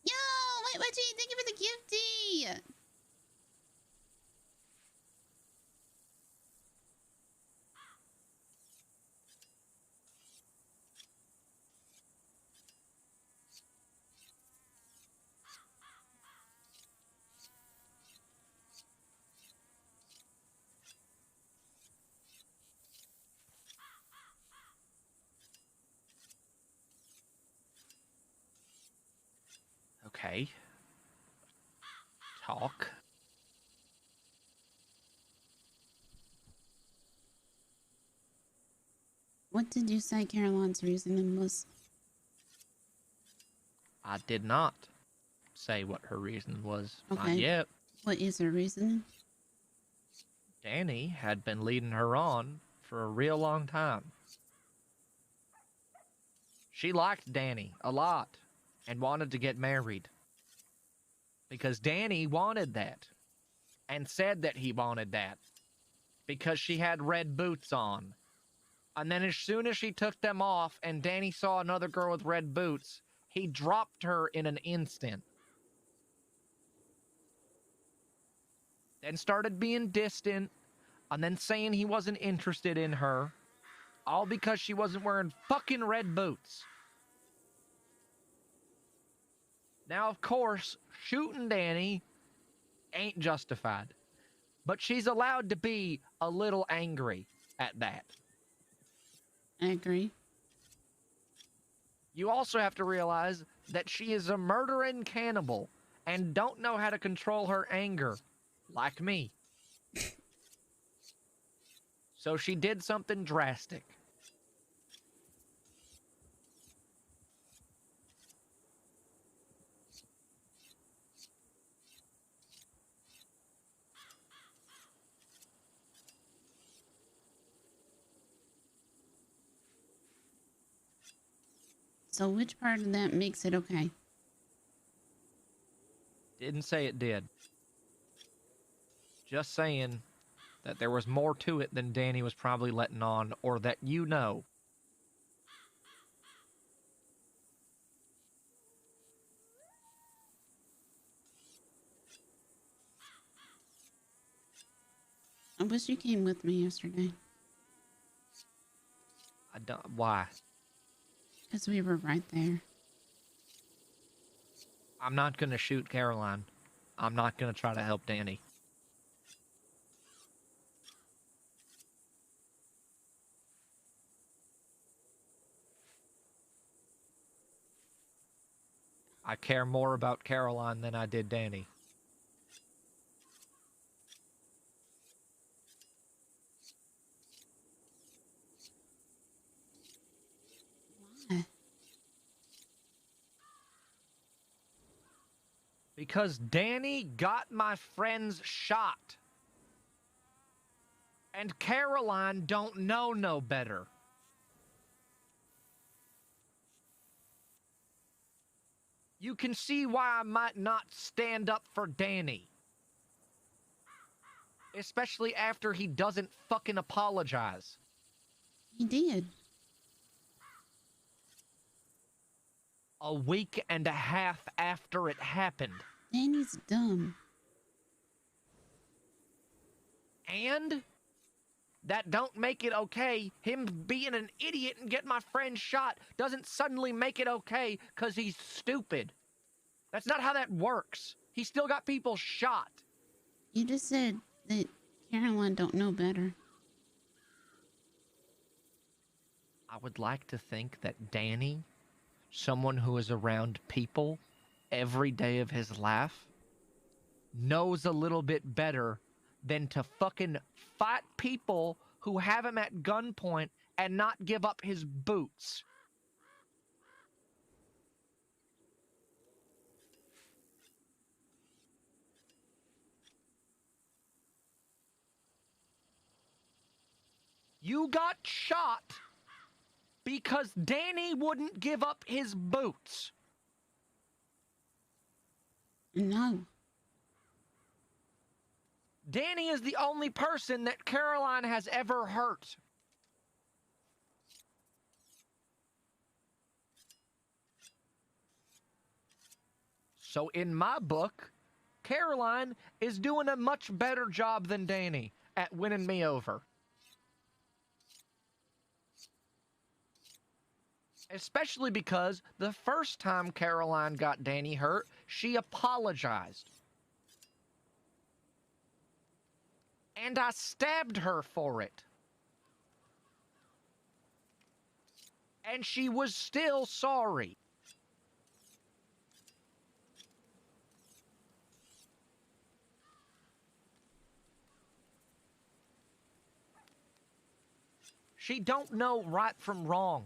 Speaker 2: Yo, wait, Wedgie, thank you for the gifty.
Speaker 14: Okay. Talk.
Speaker 2: What did you say Caroline's reasoning was?
Speaker 14: I did not say what her reason was. Not
Speaker 2: Okay.
Speaker 14: yet.
Speaker 2: What is her reason?
Speaker 14: Danny had been leading her on for a real long time. She liked Danny a lot and wanted to get married. Because Danny wanted that. And said that he wanted that. Because she had red boots on. And then as soon as she took them off and Danny saw another girl with red boots, he dropped her in an instant. Then started being distant, and then saying he wasn't interested in her, all because she wasn't wearing fucking red boots. Now, of course, shooting Danny ain't justified, but she's allowed to be a little angry at that.
Speaker 2: I agree.
Speaker 14: You also have to realize that she is a murdering cannibal and don't know how to control her anger, like me. So she did something drastic.
Speaker 2: So which part of that makes it okay?
Speaker 14: Didn't say it did. Just saying that there was more to it than Danny was probably letting on, or that you know.
Speaker 2: I wish you came with me yesterday.
Speaker 14: I don't. Why?
Speaker 2: Because we were right there.
Speaker 14: I'm not going to shoot Caroline. I'm not going to try to help Danny. I care more about Caroline than I did Danny.
Speaker 2: Why?
Speaker 14: Because Danny got my friends shot. And Caroline don't know no better. You can see why I might not stand up for Danny. Especially after he doesn't fucking apologize.
Speaker 2: He did.
Speaker 14: A week and a half after it happened.
Speaker 2: Danny's dumb.
Speaker 14: And that don't make it okay. Him being an idiot and getting my friend shot doesn't suddenly make it okay because he's stupid. That's not how that works. He still got people shot.
Speaker 2: You just said that Caroline don't know better.
Speaker 14: I would like to think that Danny, someone who is around people every day of his life, knows a little bit better than to fucking fight people who have him at gunpoint and not give up his boots. You got shot because Danny wouldn't give up his boots.
Speaker 2: No.
Speaker 14: Danny is the only person that Caroline has ever hurt. So in my book, Caroline is doing a much better job than Danny at winning me over. Especially because the first time Caroline got Danny hurt, she apologized. And I stabbed her for it. And she was still sorry. She don't know right from wrong.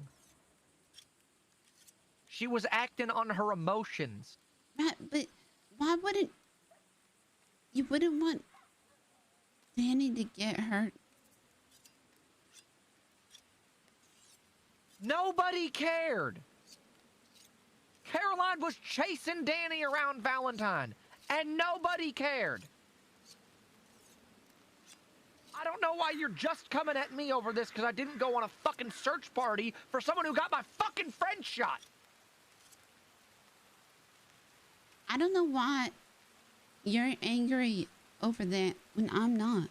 Speaker 14: She was acting on her emotions.
Speaker 2: Right, but why wouldn't... You wouldn't want Danny to get hurt?
Speaker 14: Nobody cared. Caroline was chasing Danny around Valentine, and nobody cared. I don't know why you're just coming at me over this because I didn't go on a fucking search party for someone who got my fucking friend shot.
Speaker 2: I don't know why you're angry over that when I'm not.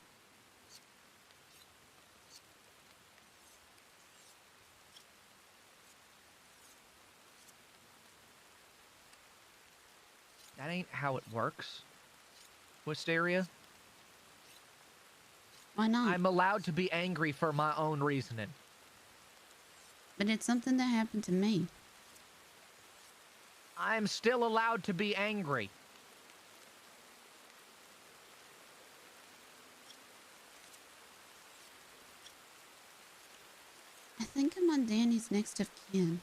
Speaker 14: That ain't how it works, Wisteria.
Speaker 2: Why not?
Speaker 14: I'm allowed to be angry for my own reasoning.
Speaker 2: But it's something that happened to me.
Speaker 14: I'm still allowed to be angry.
Speaker 2: I think I'm on Danny's next of kin.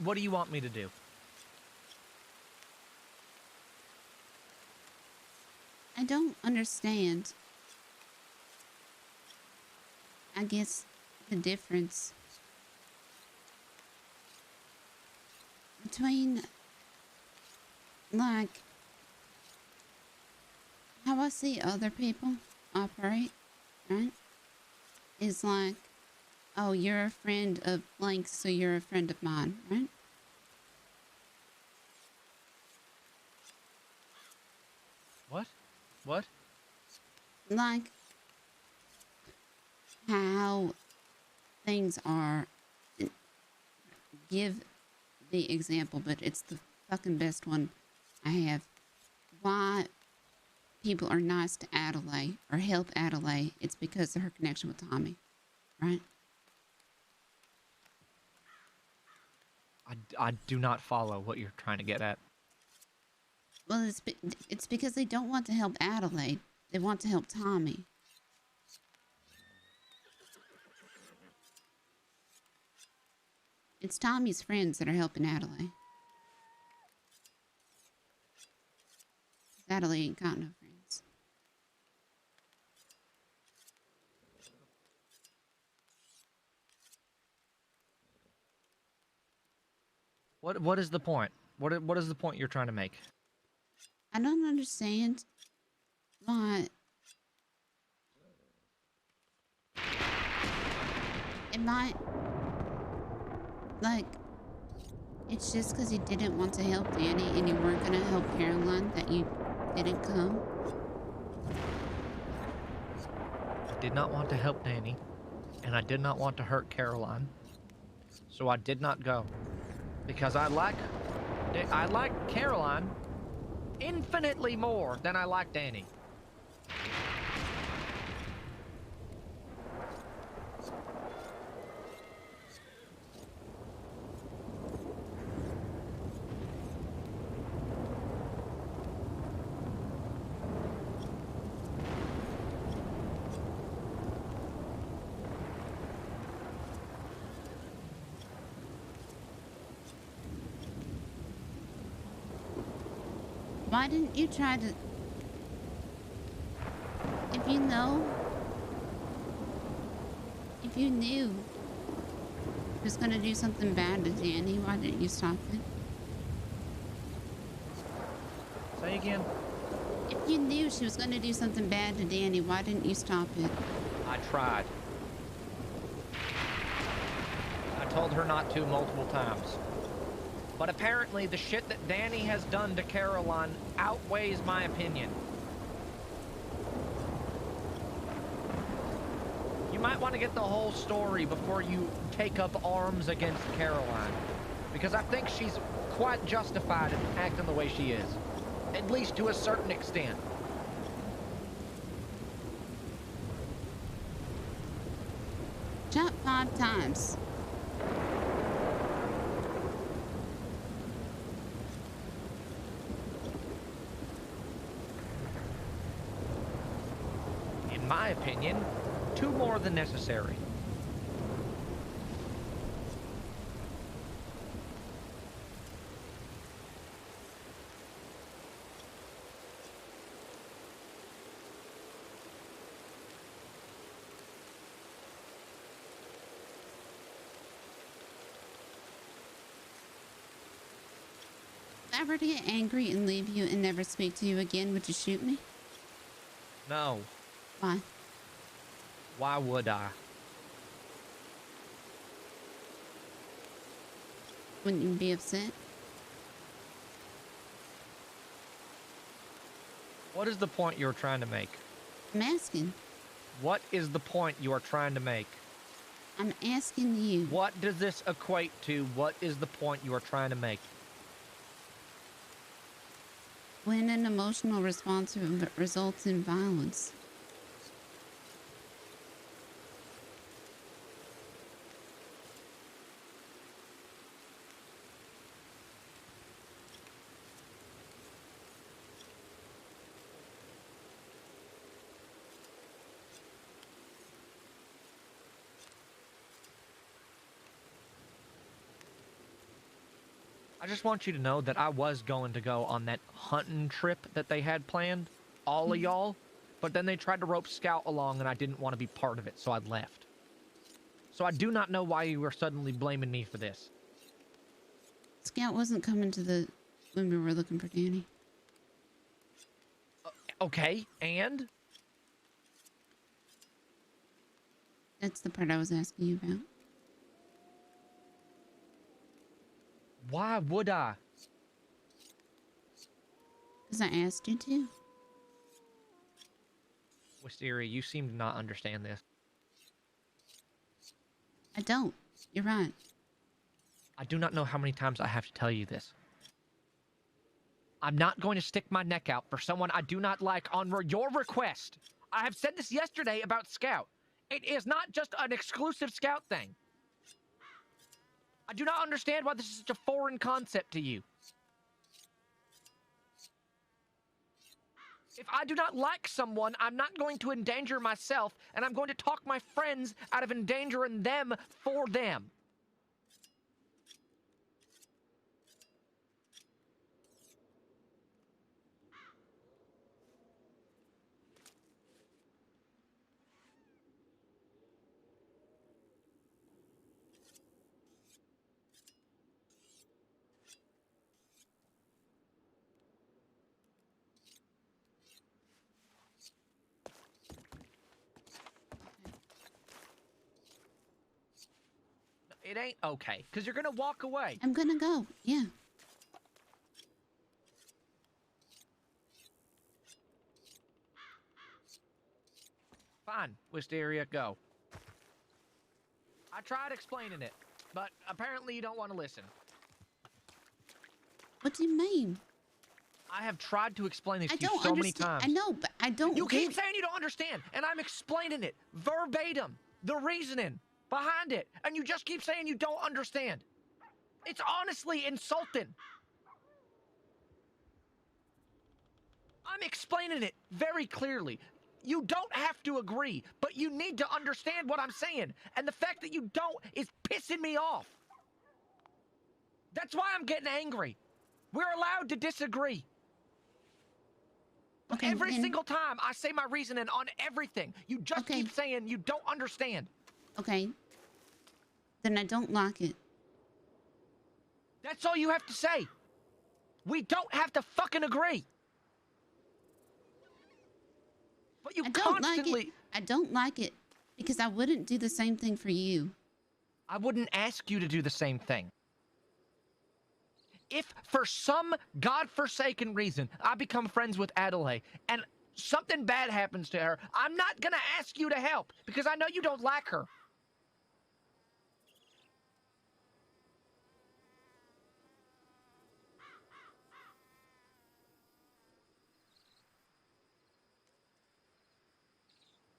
Speaker 14: What do you want me to do?
Speaker 2: I don't understand. I guess the difference between, like, how I see other people operate, right, is like, oh, you're a friend of blank, so you're a friend of mine, right?
Speaker 14: What?
Speaker 2: Like, how things are. Give the example, but it's the fucking best one I have. Why people are nice to Adelaide or help Adelaide, it's because of her connection with Tommy, right?
Speaker 14: I do not follow what you're trying to get at.
Speaker 2: Well, it's because they don't want to help Adelaide. They want to help Tommy. It's Tommy's friends that are helping Adelaide. Natalie ain't got no friends.
Speaker 14: What is the point? What is the point you're trying to make?
Speaker 2: I don't understand why. It might, like, it's just because you didn't want to help Danny and you weren't going to help Caroline that you didn't come.
Speaker 14: I did not want to help Danny, and I did not want to hurt Caroline, so I did not go. Because I like Caroline infinitely more than I like Danny.
Speaker 2: Why didn't you try to... If you knew he was gonna do something bad to Danny, why didn't you stop it?
Speaker 14: Say again?
Speaker 2: If you knew she was gonna do something bad to Danny, why didn't you stop it?
Speaker 14: I tried. I told her not to multiple times. But apparently the shit that Danny has done to Caroline outweighs my opinion. You might want to get the whole story before you take up arms against Caroline. Because I think she's quite justified in acting the way she is. At least to a certain extent.
Speaker 2: Shot 5 times.
Speaker 14: In my opinion, 2 more than necessary.
Speaker 2: If I were to get angry and leave you and never speak to you again, would you shoot me?
Speaker 14: No.
Speaker 2: Why?
Speaker 14: Why would I?
Speaker 2: Wouldn't you be upset?
Speaker 14: What is the point you're trying to make?
Speaker 2: I'm asking.
Speaker 14: What is the point you are trying to make?
Speaker 2: I'm asking you.
Speaker 14: What does this equate to? What is the point you are trying to make?
Speaker 2: When an emotional response results in violence.
Speaker 14: I just want you to know that I was going to go on that hunting trip that they had planned, all of y'all, but then they tried to rope Scout along and I didn't want to be part of it, so I left. So I do not know why you were suddenly blaming me for this.
Speaker 2: Scout wasn't coming to when we were looking for Danny.
Speaker 14: Okay, and?
Speaker 2: That's the part I was asking you about.
Speaker 14: Why would I?
Speaker 2: Because I asked you to.
Speaker 14: Wisteria, you seem to not understand this.
Speaker 2: I don't. You're right.
Speaker 14: I do not know how many times I have to tell you this. I'm not going to stick my neck out for someone I do not like on your request. I have said this yesterday about Scout. It is not just an exclusive Scout thing. I do not understand why this is such a foreign concept to you. If I do not like someone, I'm not going to endanger myself, and I'm going to talk my friends out of endangering them for them. It ain't okay, because you're gonna walk away.
Speaker 2: I'm gonna go. Yeah.
Speaker 14: Fine, Wisteria, go. I tried explaining it, but apparently you don't want to listen.
Speaker 2: What do you mean?
Speaker 14: I have tried to explain this
Speaker 2: I
Speaker 14: to you
Speaker 2: don't
Speaker 14: so many times.
Speaker 2: I know, but I don't.
Speaker 14: You keep saying you don't understand, and I'm explaining it verbatim, the reasoning behind it, and you just keep saying you don't understand. It's honestly insulting. I'm explaining it very clearly. You don't have to agree, but you need to understand what I'm saying, and the fact that you don't is pissing me off. That's why I'm getting angry. We're allowed to disagree. But every single time I say my reasoning on everything, you just keep saying you don't understand.
Speaker 2: Okay. Then I don't like it.
Speaker 14: That's all you have to say. We don't have to fucking agree. But you constantly...
Speaker 2: I don't like it because I wouldn't do the same thing for you.
Speaker 14: I wouldn't ask you to do the same thing. If for some godforsaken reason I become friends with Adelaide and something bad happens to her, I'm not gonna ask you to help because I know you don't like her.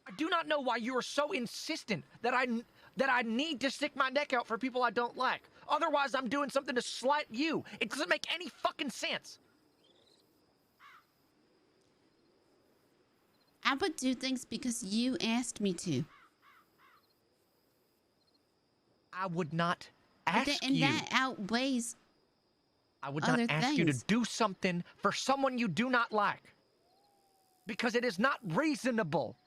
Speaker 14: I do not know why you are so insistent that I need to stick my neck out for people I don't like. Otherwise, I'm doing something to slight you. It doesn't make any fucking sense.
Speaker 2: I would do things because you asked me to.
Speaker 14: I would not ask you.
Speaker 2: And that outweighs
Speaker 14: I would not ask you to do something for someone you do not like. Because it is not reasonable.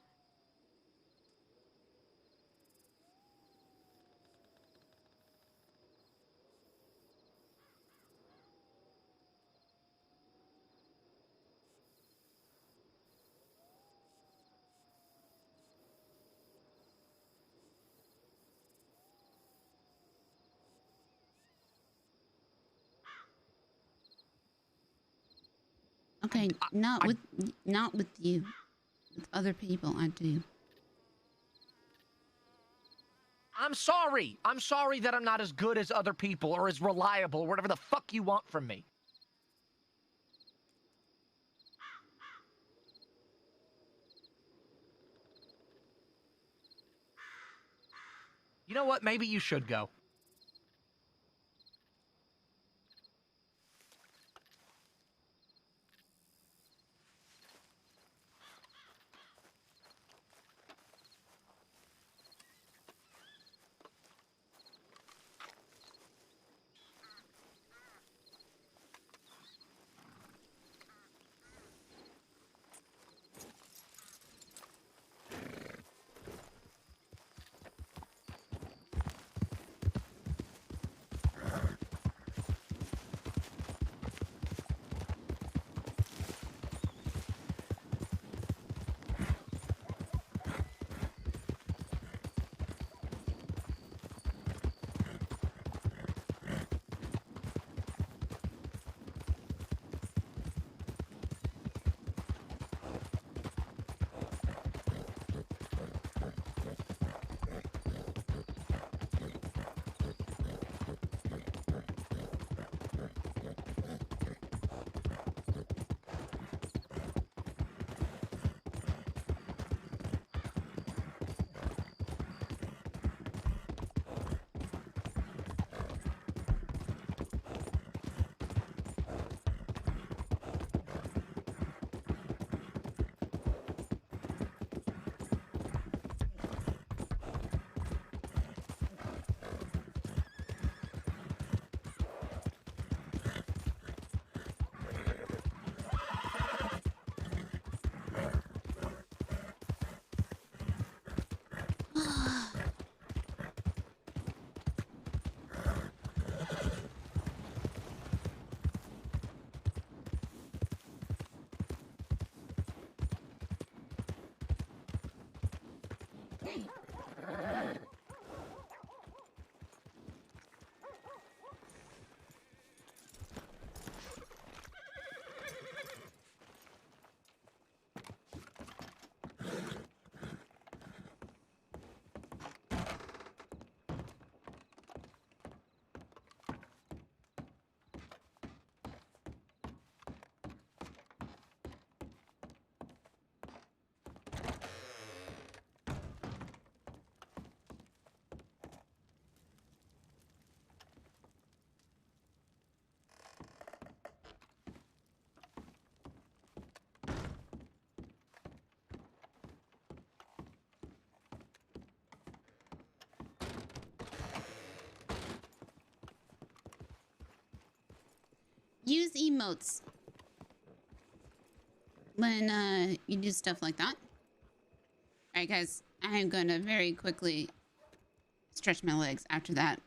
Speaker 2: Okay, not with you. With other people, I do.
Speaker 14: I'm sorry. I'm sorry that I'm not as good as other people or as reliable or whatever the fuck you want from me. You know what? Maybe you should go.
Speaker 2: use emotes when you do stuff like that. All right, guys, I am going to very quickly stretch my legs after that.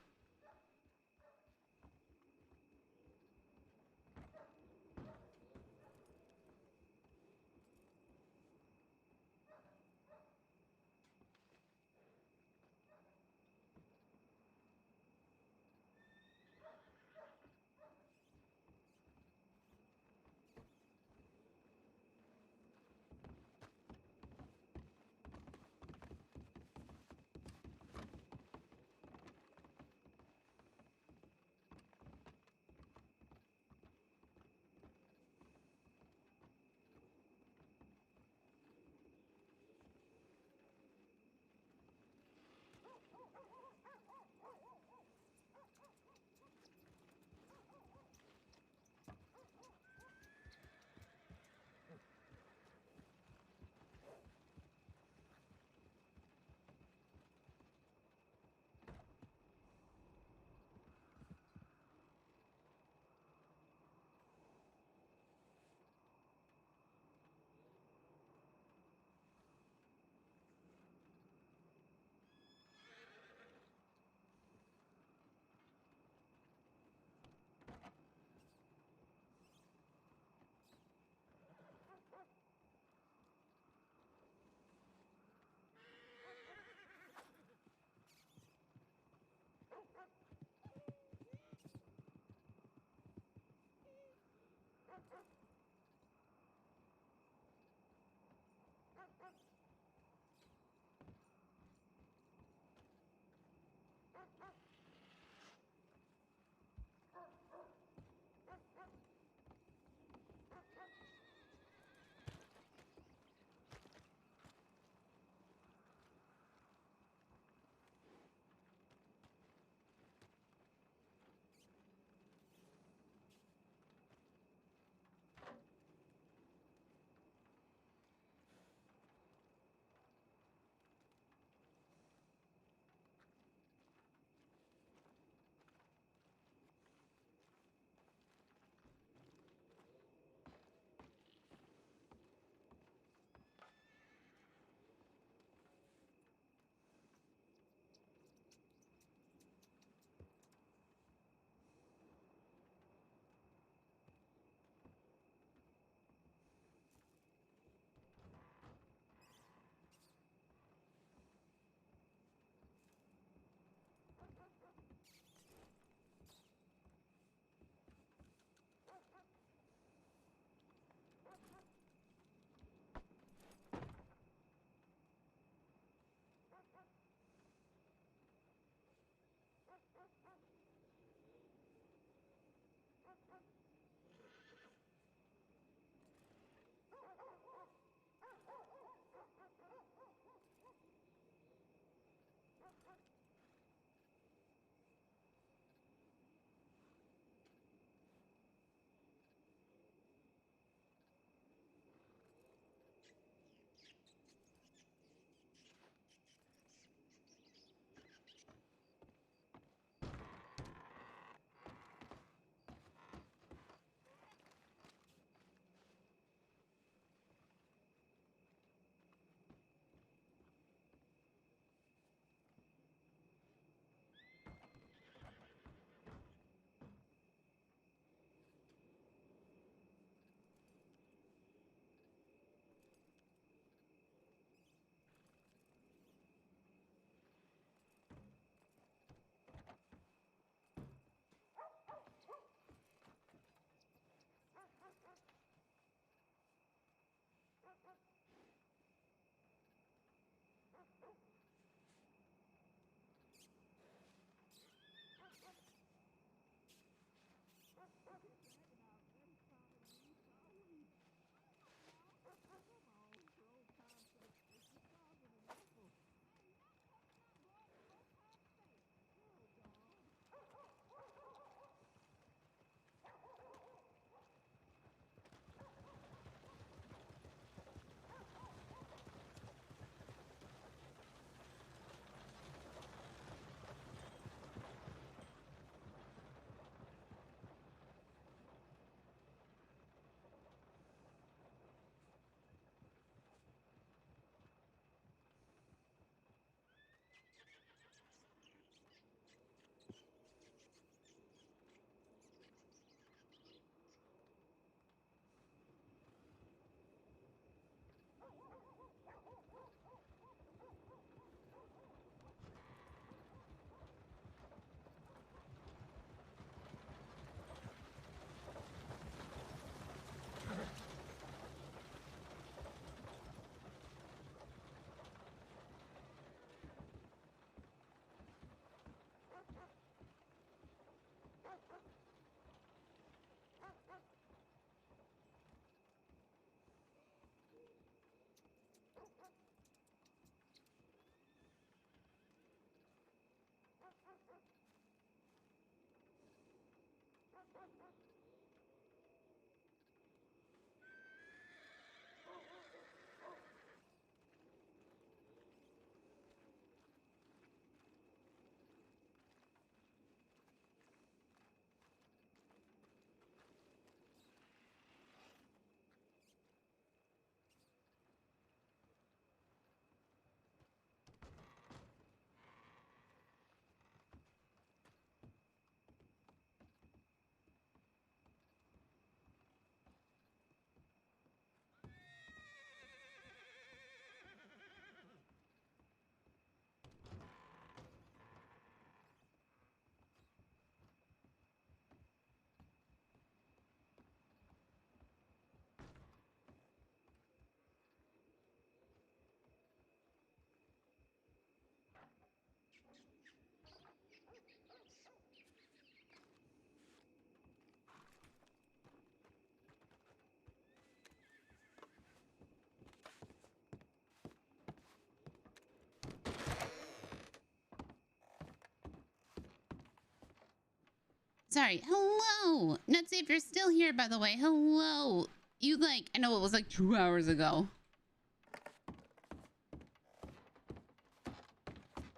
Speaker 2: sorry. Hello. Nutsy, if you're still here, by the way, hello. You like, I know it was like 2 hours ago.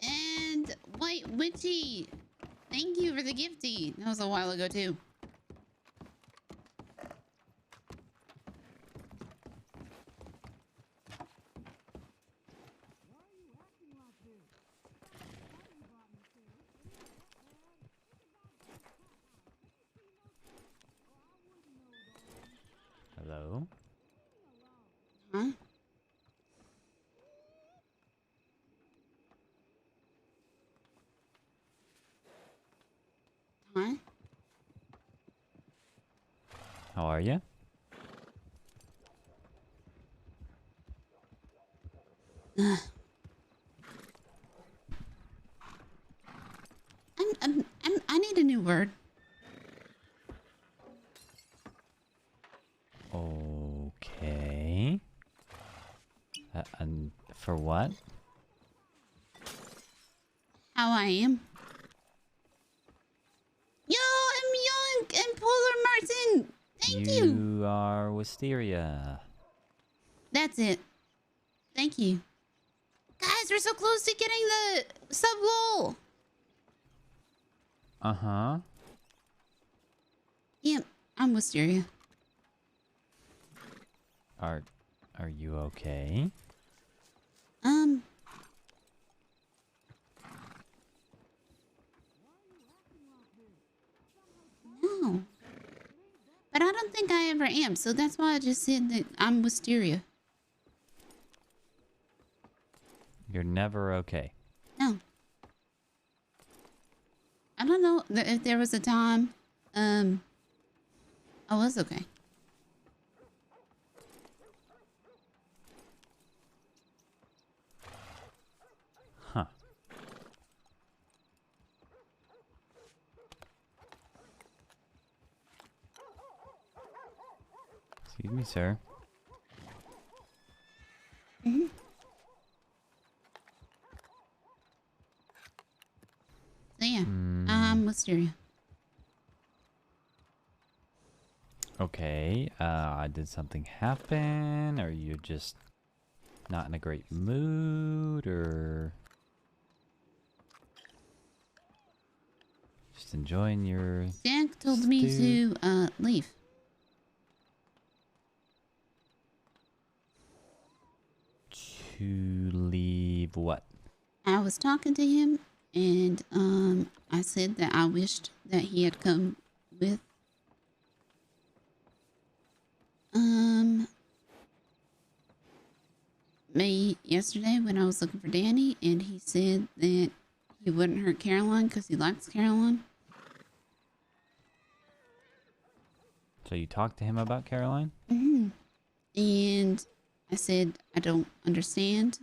Speaker 2: And White Witchy, thank you for the gifty. That was a while ago too.
Speaker 17: Hello?
Speaker 2: Huh? Huh?
Speaker 17: How are you?
Speaker 2: I need a new word.
Speaker 17: Okay. And for what?
Speaker 2: How I am. Yo, I'm young and Polar Martin. Thank you.
Speaker 17: You are Wisteria.
Speaker 2: That's it. Thank you. Guys, we're so close to getting the sub goal.
Speaker 17: Uh-huh.
Speaker 2: Yep, I'm Wisteria.
Speaker 17: Are you okay?
Speaker 2: No. But I don't think I ever am, so that's why I just said that I'm Wisteria.
Speaker 17: You're never okay.
Speaker 2: No. I don't know if there was a time, I was okay.
Speaker 17: Huh. Excuse me, sir.
Speaker 2: Mm-hmm. So yeah, I'm Wisteria.
Speaker 17: Okay, did something happen? Are you just not in a great mood, or just enjoying your
Speaker 2: Jack told me to leave.
Speaker 17: To leave what?
Speaker 2: I was talking to him, and I said that I wished that he had come with me yesterday when I was looking for Danny, and he said that he wouldn't hurt Caroline because he likes Caroline.
Speaker 17: So you talked to him about Caroline?
Speaker 2: Mm-hmm. And I said, I don't understand.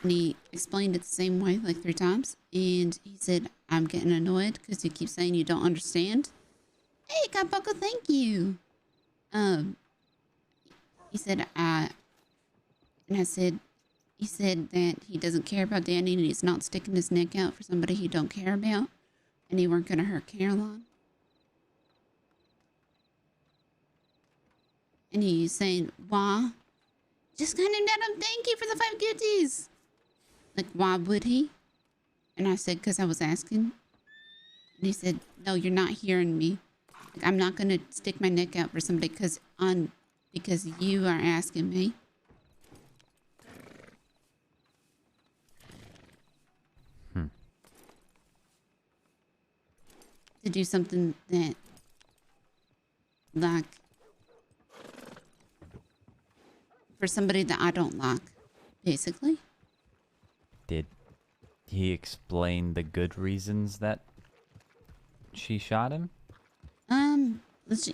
Speaker 2: And he explained it the same way like 3 times. And he said, I'm getting annoyed because you keep saying you don't understand. Hey, Kabuko, thank you. He said, he said that he doesn't care about Danny and he's not sticking his neck out for somebody he don't care about. And he weren't going to hurt Caroline. And he's saying, why? Just kind of let him thank you for the 5 goodies. Like, why would he? And I said, because I was asking. And he said, no, you're not hearing me. Like, I'm not going to stick my neck out for somebody because you are asking me. To do something that, like, for somebody that I don't like, basically.
Speaker 17: Did he explain the good reasons that she shot him?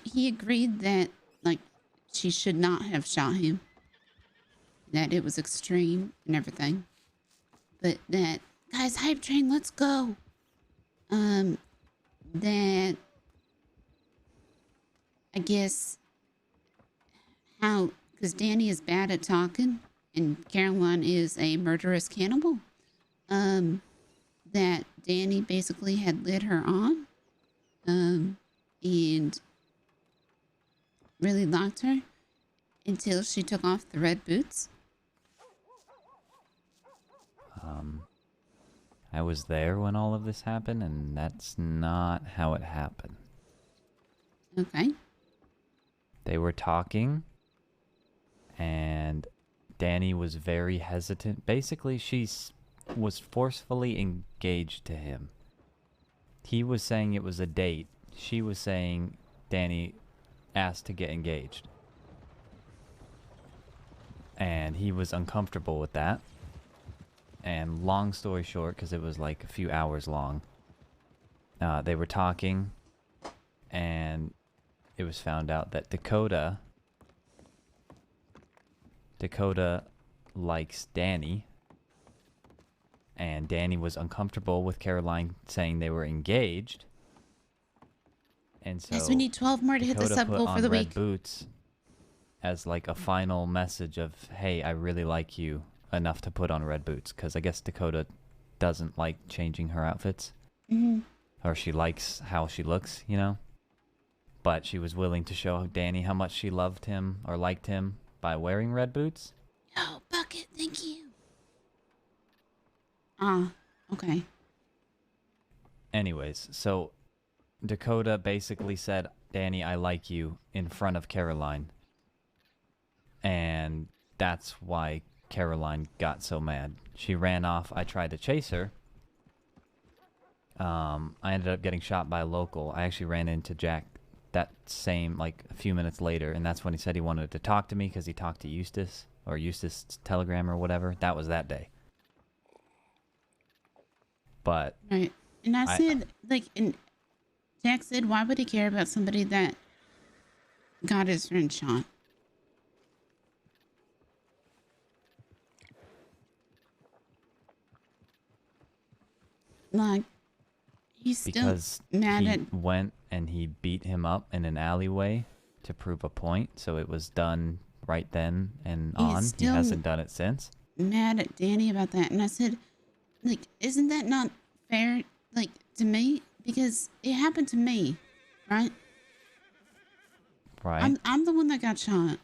Speaker 2: He agreed that, like, she should not have shot him. That it was extreme and everything. But that, guys, hype train, let's go. That, I guess, because Danny is bad at talking and Caroline is a murderous cannibal, that Danny basically had led her on and really liked her until she took off the red boots.
Speaker 17: I was there when all of this happened, and that's not how it happened.
Speaker 2: Okay.
Speaker 17: They were talking, and Danny was very hesitant. Basically, was forcefully engaged to him. He was saying it was a date. She was saying Danny asked to get engaged. And he was uncomfortable with that. And long story short, because it was like a few hours long, they were talking, and it was found out that Dakota likes Danny, and Danny was uncomfortable with Caroline saying they were engaged, and so
Speaker 2: Yes, we need 12 more to hit the
Speaker 17: Dakota
Speaker 2: sub
Speaker 17: put
Speaker 2: goal for
Speaker 17: on
Speaker 2: the
Speaker 17: red
Speaker 2: week.
Speaker 17: boots as like a final message of, hey, I really like you enough to put on red boots, because I guess Dakota doesn't like changing her outfits.
Speaker 2: Mhm.
Speaker 17: Or she likes how she looks, you know? But she was willing to show Danny how much she loved him or liked him by wearing red boots.
Speaker 2: Oh, bucket, thank you. Ah, okay.
Speaker 17: Anyways, so Dakota basically said, Danny, I like you, in front of Caroline. And that's why Caroline got so mad. She ran off. I tried to chase her. I ended up getting shot by a local. I actually ran into Jack that same, like, a few minutes later, and that's when he said he wanted to talk to me because he talked to Eustace, or Eustace Telegram or whatever. That was that day. But
Speaker 2: Right. And I said, like, and Jack said, why would he care about somebody that got his friend shot? Like, he's still
Speaker 17: because
Speaker 2: mad
Speaker 17: he
Speaker 2: at...
Speaker 17: went and he beat him up in an alleyway to prove a point, so it was done right then and
Speaker 2: He's
Speaker 17: on. He
Speaker 2: still
Speaker 17: hasn't done it since.
Speaker 2: mad at Danny about that. And I said, like, isn't that not fair, like, to me? Because it happened to me, right?
Speaker 17: Right.
Speaker 2: I'm the one that got shot.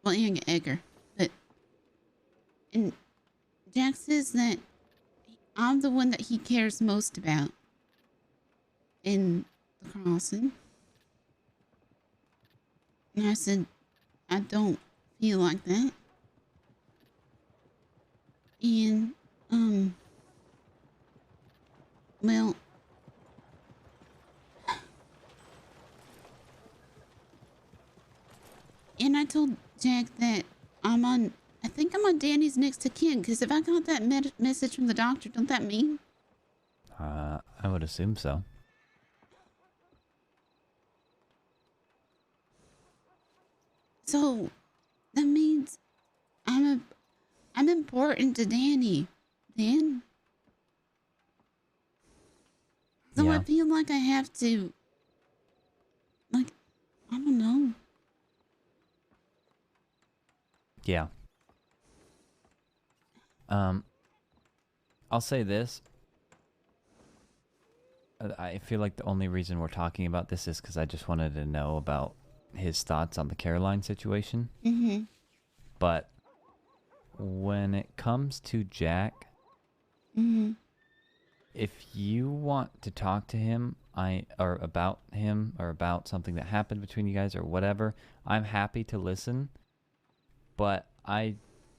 Speaker 2: Well, and Edgar. But, and Jack says that I'm the one that he cares most about in the crossing. And I said, I don't feel like that. And, well, and I told Jack that I think I'm on Danny's next to kin, because if I got that message from the doctor, don't that mean?
Speaker 17: I would assume so.
Speaker 2: So, that means I'm important to Danny, then. So I
Speaker 17: Yeah.
Speaker 2: feel like I have to, like, I don't know.
Speaker 17: Yeah. I'll say this. I feel like the only reason we're talking about this is because I just wanted to know about his thoughts on the Caroline situation.
Speaker 2: Mm-hmm.
Speaker 17: But when it comes to Jack,
Speaker 2: Mm-hmm.
Speaker 17: if you want to talk to him, or about something that happened between you guys or whatever, I'm happy to listen. But I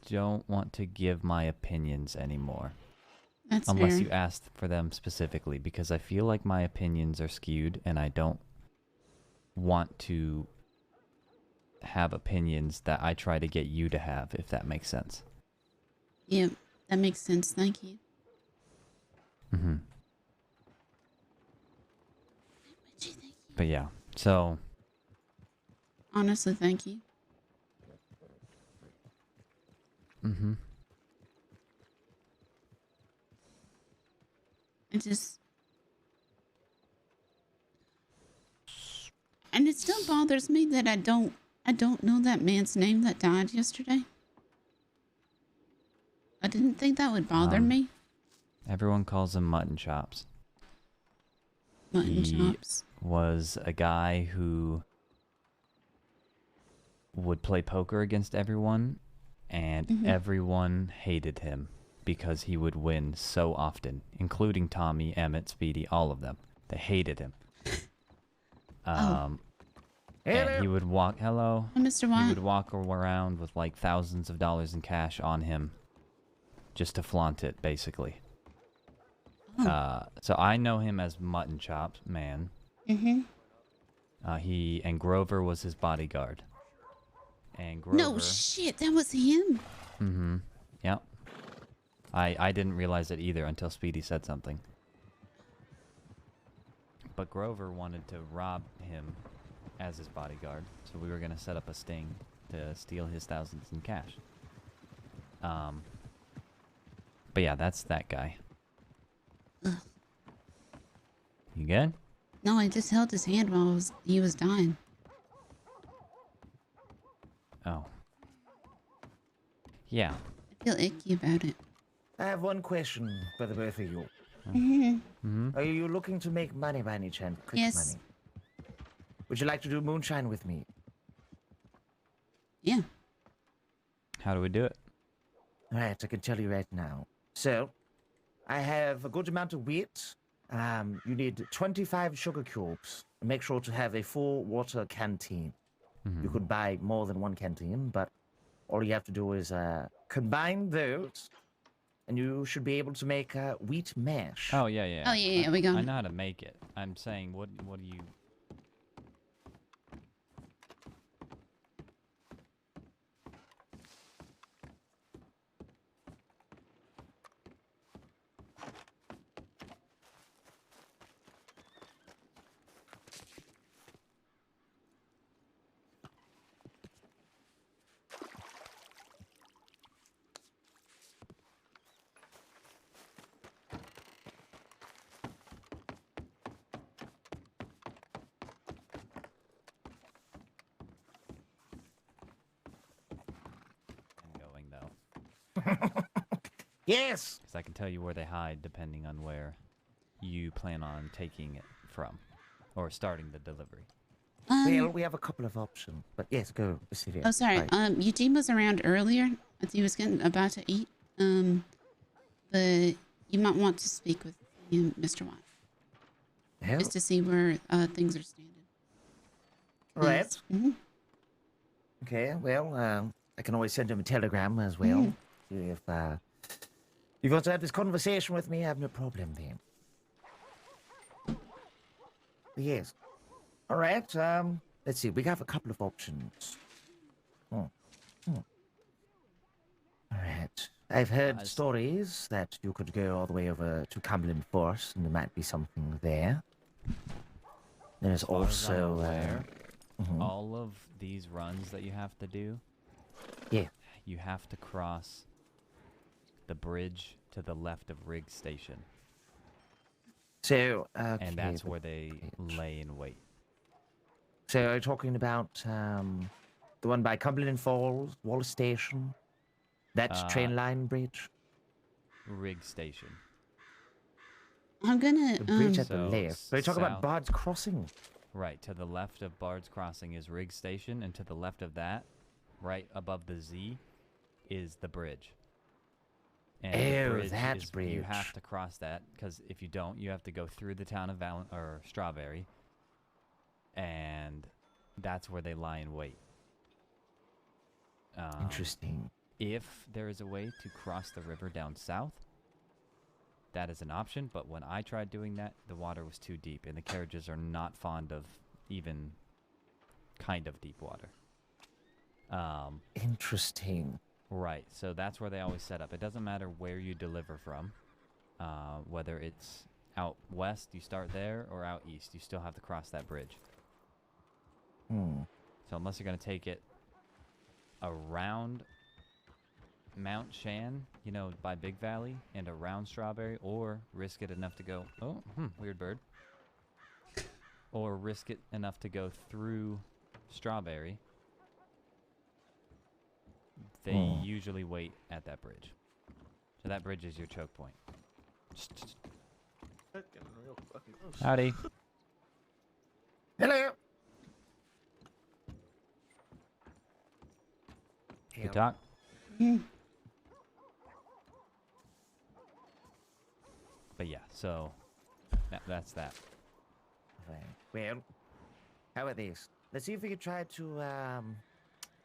Speaker 17: don't want to give my opinions anymore.
Speaker 2: That's
Speaker 17: unless
Speaker 2: fair.
Speaker 17: you asked for them specifically, because I feel like my opinions are skewed and I don't want to have opinions that I try to get you to have, if that makes sense.
Speaker 2: Yeah, that makes sense. Thank you.
Speaker 17: Mm-hmm. But yeah, so
Speaker 2: Honestly, thank you.
Speaker 17: mm-hmm.
Speaker 2: It just... And it still bothers me that I don't know that man's name that died yesterday. I didn't think that would bother me.
Speaker 17: Everyone calls them mutton chops.
Speaker 2: Mutton
Speaker 17: He
Speaker 2: chops.
Speaker 17: was a guy who would play poker against everyone, and everyone hated him because he would win so often, including Tommy, Emmett, Speedy, all of them. They hated him. And he would walk. Hello,
Speaker 2: Hi, Mr. Watt.
Speaker 17: He would walk around with like thousands of dollars in cash on him, just to flaunt it, basically. So I know him as Mutton Chops Man. He and Grover was his bodyguard. And Grover.
Speaker 2: No shit, that was him.
Speaker 17: Yep. I didn't realize it either until Speedy said something. But Grover wanted to rob him as his bodyguard, so we were gonna set up a sting to steal his thousands in cash. But yeah, that's that guy. You good?
Speaker 2: No, I just held his hand while he was dying.
Speaker 17: Oh. Yeah.
Speaker 2: I feel icky about it.
Speaker 18: I have one question for the both of you.
Speaker 2: Mm-hmm.
Speaker 18: Are you looking to make money by any chance? Quick
Speaker 2: Yes.
Speaker 18: money. Would you like to do moonshine with me?
Speaker 2: Yeah.
Speaker 17: How do we do it?
Speaker 18: Right, I can tell you right now. So, I have a good amount of wheat. You need 25 sugar cubes. Make sure to have a full water canteen. You could buy more than one canteen, but all you have to do is combine those, and you should be able to make wheat mash.
Speaker 17: Oh yeah, yeah.
Speaker 2: Oh, yeah, we got
Speaker 17: I
Speaker 2: it.
Speaker 17: know how to make it. I'm saying, what do you?
Speaker 18: Yes!
Speaker 17: Because I can tell you where they hide depending on where you plan on taking it from, or starting the delivery.
Speaker 18: Well, we have a couple of options, but yes, go, Wisteria.
Speaker 2: Oh, sorry.
Speaker 18: Right.
Speaker 2: Eugene was around earlier as he was about to eat. But you might want to speak with him, Mr. Watt.
Speaker 18: Hell?
Speaker 2: Just to see where things are standing.
Speaker 18: Right.
Speaker 2: Mm-hmm.
Speaker 18: Okay, well, I can always send him a telegram as well. If you want to have this conversation with me, I have no problem then. Yes. All right, let's see. We have a couple of options. All right. I've heard stories that you could go all the way over to Cumberland Forest, and there might be something there. There's
Speaker 17: As far as I'm
Speaker 18: also...
Speaker 17: aware, all of these runs that you have to do,
Speaker 18: yeah,
Speaker 17: you have to cross the bridge to the left of Rig Station.
Speaker 18: So,
Speaker 17: and that's
Speaker 18: okay,
Speaker 17: where they lay in wait.
Speaker 18: So are you talking about the one by Cumberland Falls, Wallace Station? That train line bridge?
Speaker 17: Rig Station.
Speaker 2: I'm gonna...
Speaker 18: The bridge at the
Speaker 17: So,
Speaker 18: left. Are you talking about
Speaker 17: south-
Speaker 18: Bard's Crossing?
Speaker 17: Right, to the left of Bard's Crossing is Rig Station, and to the left of that, right above the Z, is the bridge. And the
Speaker 18: that
Speaker 17: You
Speaker 18: bridge.
Speaker 17: have to cross that, because if you don't, you have to go through the town of Strawberry, and that's where they lie in wait.
Speaker 18: Interesting.
Speaker 17: If there is a way to cross the river down south, that is an option, but when I tried doing that, the water was too deep, and the carriages are not fond of even kind of deep water.
Speaker 18: Interesting.
Speaker 17: Right, so that's where they always set up. It doesn't matter where you deliver from, whether it's out west, you start there, or out east, you still have to cross that bridge. So unless you're going to take it around Mount Shan, you know, by Big Valley, and around Strawberry, or risk it enough to go... Oh, weird bird. Or risk it enough to go through Strawberry, they usually wait at that bridge. So that bridge is your choke point. Howdy. Good talk. But yeah, so that's that.
Speaker 18: Right. Well, how about this? Let's see if we can try to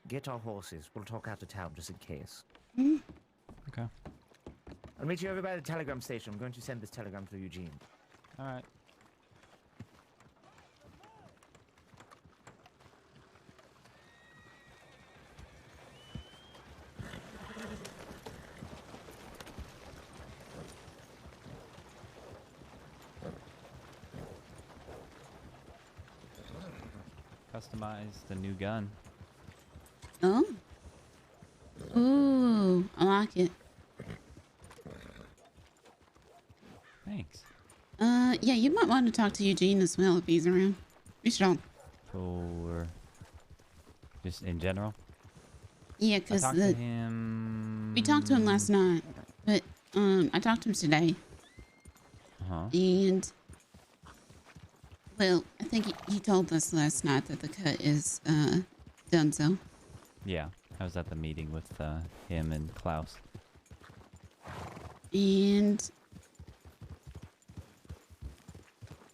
Speaker 18: get our horses. We'll talk out of town just in case.
Speaker 17: Okay.
Speaker 18: I'll meet you over by the telegram station. I'm going to send this telegram to Eugene.
Speaker 17: All right. Customize the new gun.
Speaker 2: Oh. Ooh, I like it.
Speaker 17: Thanks.
Speaker 2: Yeah, you might want to talk to Eugene as well if he's around. You should.
Speaker 17: For just in general.
Speaker 2: Yeah, because
Speaker 17: I talked to him.
Speaker 2: we talked to him last night, but I talked to him today. And well, I think he told us last night that the cut is done. So.
Speaker 17: Yeah, I was at the meeting with him and Klaus.
Speaker 2: And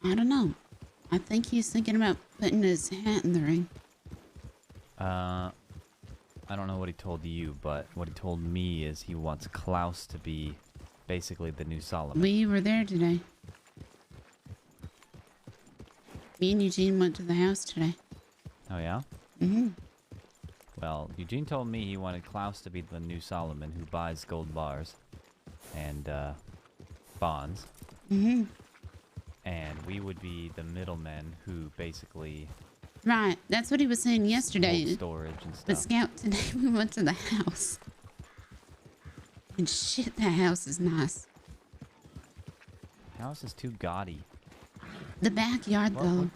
Speaker 2: I don't know. I think he's thinking about putting his hat in the ring.
Speaker 17: I don't know what he told you, but what he told me is he wants Klaus to be basically the new Solomon.
Speaker 2: We were there today. Me and Eugene went to the house today.
Speaker 17: Oh, yeah?
Speaker 2: Mm-hmm.
Speaker 17: Well, Eugene told me he wanted Klaus to be the new Solomon who buys gold bars and bonds.
Speaker 2: Mm-hmm.
Speaker 17: And we would be the middlemen who basically...
Speaker 2: Right, that's what he was saying yesterday.
Speaker 17: hold storage and stuff.
Speaker 2: But Scout, today we went to the house. And shit, that house is nice.
Speaker 17: House is too gaudy.
Speaker 2: The backyard, though.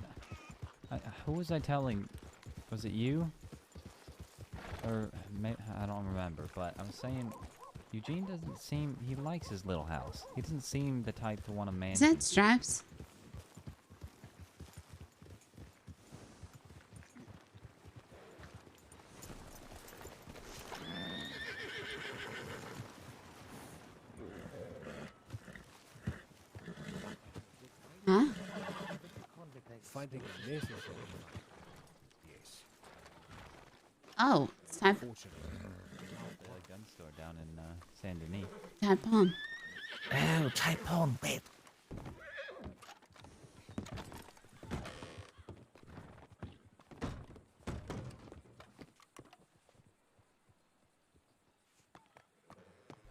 Speaker 17: Who was I telling? Was it you? Or I don't remember, but I'm saying Eugene doesn't seem... He likes his little house. He doesn't seem the type to want a man.
Speaker 2: Is that Stripes? Huh?
Speaker 5: Finding a missile. Yes.
Speaker 2: Oh, it's time.
Speaker 17: The gun store down in Saint Denis.
Speaker 2: Type on.
Speaker 18: Oh, type on, wait.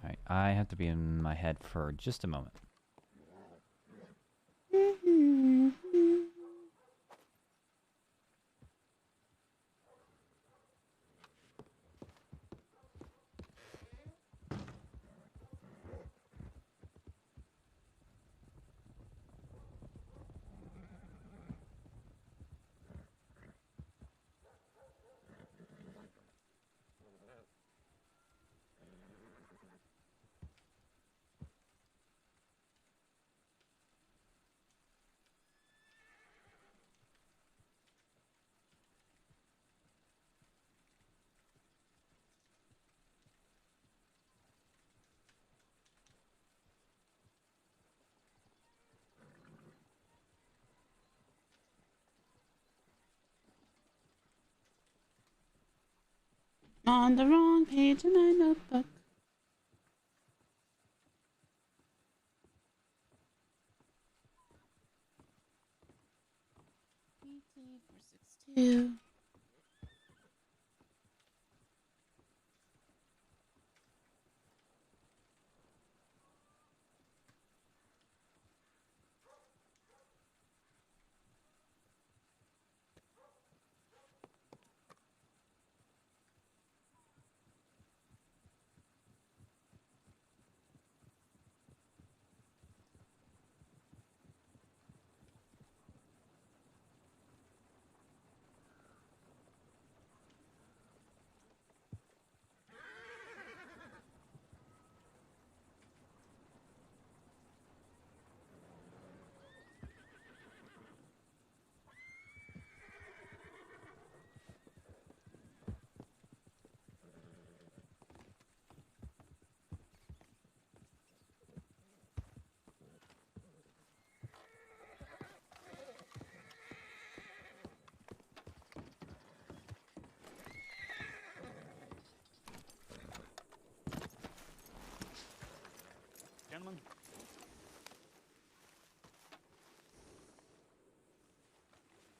Speaker 17: Alright, I have to be in my head for just a moment.
Speaker 2: On the wrong page in my notebook. PT462.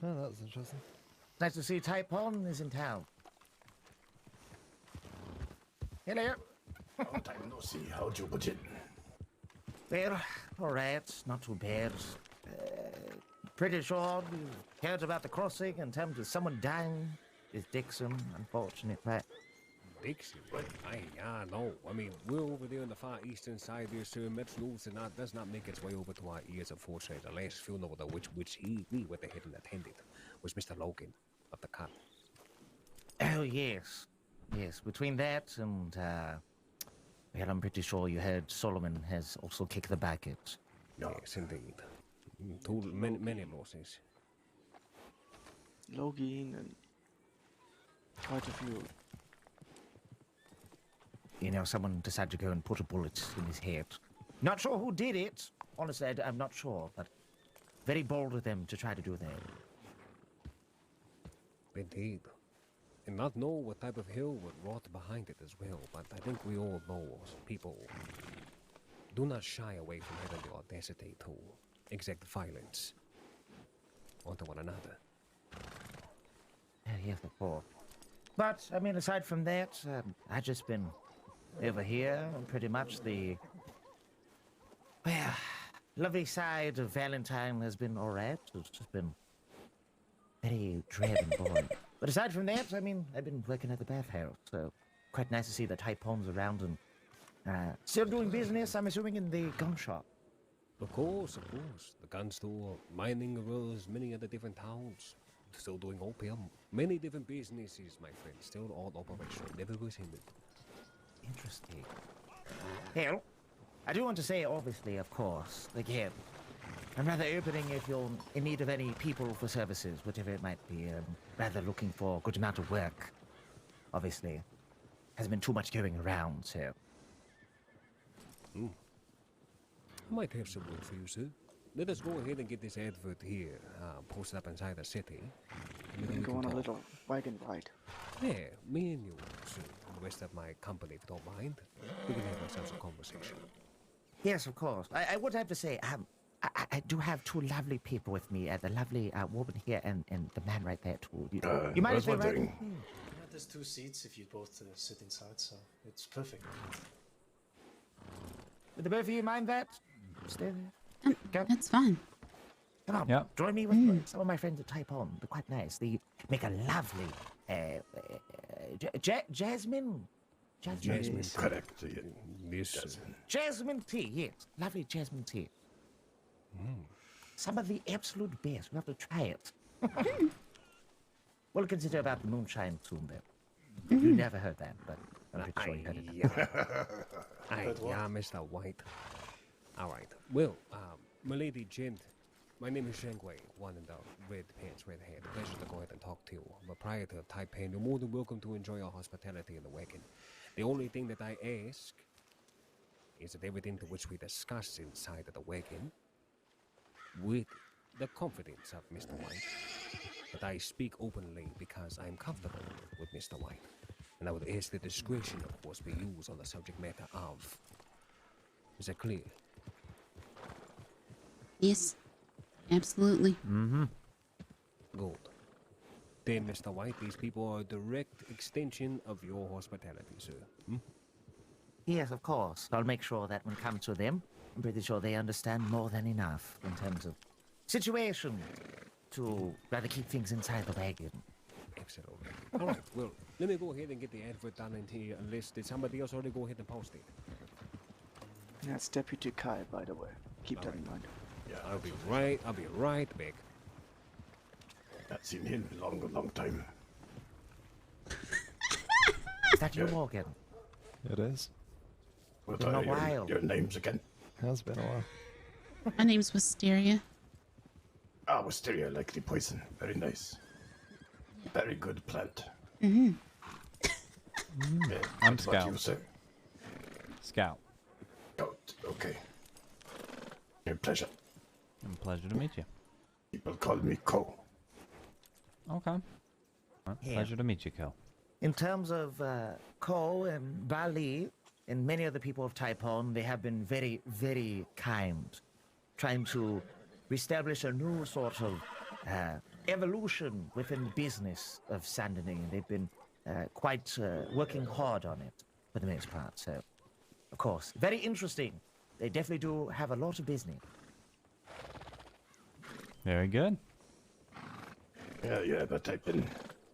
Speaker 6: Oh, that's interesting.
Speaker 18: Nice to see Taipon is in town. Hello.
Speaker 19: Long time no see. How'd you budget?
Speaker 18: Well, alright, not too bad. Pretty sure you heard about the crossing in terms of someone dying. Is Dixon, unfortunately.
Speaker 20: Dixon? I know. I mean, we're over there on the far eastern side there, sir. Met's news and that does not make its way over to our ears, unfortunately. The last funeral of which we went ahead and attended was Mr. Logan of the cop.
Speaker 18: Oh, yes. Yes, between that and, well, I'm pretty sure you heard Solomon has also kicked the bucket.
Speaker 20: Yes, indeed. Many losses.
Speaker 3: Logan and quite a few.
Speaker 18: You know, someone decided to go and put a bullet in his head. Not sure who did it. Honestly, I'm not sure, but very bold of them to try to do that.
Speaker 20: Indeed. And not know what type of hill would rot behind it as well, but I think we all know people do not shy away from having the audacity to exact violence onto one another.
Speaker 18: Yes, of course. But, I mean, aside from that, I've just been over here, pretty much the, well, lovely side of Valentine has been alright. It's just been very dread and boring. But aside from that, I mean, I've been working at the bathhouse, so quite nice to see the Taipon's around and still doing business, I'm assuming, in the gun shop.
Speaker 20: Of course. The gun store, mining arose, many other different towns. Still doing opium. Many different businesses, my friend. Still all operational. Never was hindered.
Speaker 18: Interesting. Hell, I do want to say, obviously, of course, again, I'm rather opening if you're in need of any people for services, whatever it might be. Rather looking for a good amount of work. Obviously, hasn't been too much going around, so.
Speaker 20: I might have some work for you, sir. Let us go ahead and get this advert here, posted up inside the city.
Speaker 3: We can go on a little wagon ride.
Speaker 20: Yeah, me and you, sir. The rest of my company, if you don't mind. We can have ourselves a conversation.
Speaker 18: Yes, of course. I would have to say, I do have two lovely people with me. The lovely woman here and the man right there, too. You might as well right?
Speaker 21: Yeah, there's 2 seats if you both sit inside, so it's perfect.
Speaker 18: Would the both of you mind that? Stay there.
Speaker 2: That's fine.
Speaker 18: Come on,
Speaker 17: Yep.
Speaker 18: join me with some of my friends at Taipon. They're quite nice. They make a lovely jasmine.
Speaker 19: Correct.
Speaker 18: Jasmine tea, yes. Lovely jasmine tea. Some of the absolute best. We have to try it. We'll consider about the moonshine soon, then. You never heard that, but I'm pretty sure you heard it.
Speaker 20: Yeah, Mr. White. All right. Well, my lady gent, my name is Shang Wei, one in the red pants, red hair. Pleasure to go ahead and talk to you. But prior to Taipei, you're more than welcome to enjoy our hospitality in the wagon. The only thing that I ask is that everything to which we discuss inside of the wagon, with the confidence of Mr. White, that I speak openly because I'm comfortable with Mr. White. And I would ask the discretion, of course, be used on the subject matter of. Is that clear?
Speaker 2: Yes, absolutely.
Speaker 17: Mm-hmm.
Speaker 20: Good. Then, Mr. White, these people are a direct extension of your hospitality, sir.
Speaker 18: Yes, of course. I'll make sure that when it comes to them, I'm pretty sure they understand more than enough in terms of situation to rather keep things inside the wagon.
Speaker 20: Absolutely. All right, well, let me go ahead and get the advert done in here, unless did somebody else already go ahead and post it?
Speaker 3: That's Deputy Kai, by the way. Keep that in mind.
Speaker 20: Yeah, I'll be right back.
Speaker 19: That's seen him a long time.
Speaker 18: Is that you, Morgan?
Speaker 6: It is.
Speaker 19: What
Speaker 18: Been a
Speaker 19: are
Speaker 18: while.
Speaker 19: your names again?
Speaker 6: Has been a while.
Speaker 2: My name's Wisteria.
Speaker 19: Ah, Wisteria, like the poison. Very nice. Very good plant.
Speaker 2: Mm-hmm.
Speaker 17: I'm
Speaker 19: what
Speaker 17: Scout.
Speaker 19: you say?
Speaker 17: Scout.
Speaker 19: Scout, okay. Your pleasure.
Speaker 17: Pleasure to meet you.
Speaker 19: People call me Ko.
Speaker 17: Okay. Well,
Speaker 18: Yeah.
Speaker 17: Pleasure to meet you, Kel.
Speaker 18: In terms of Ko and Bali and many other people of Taipon, they have been very, very kind, trying to reestablish a new sort of evolution within the business of sandoning, and they've been quite working hard on it for the most part. So, of course, very interesting. They definitely do have a lot of business.
Speaker 17: Very good.
Speaker 19: Yeah, but I've been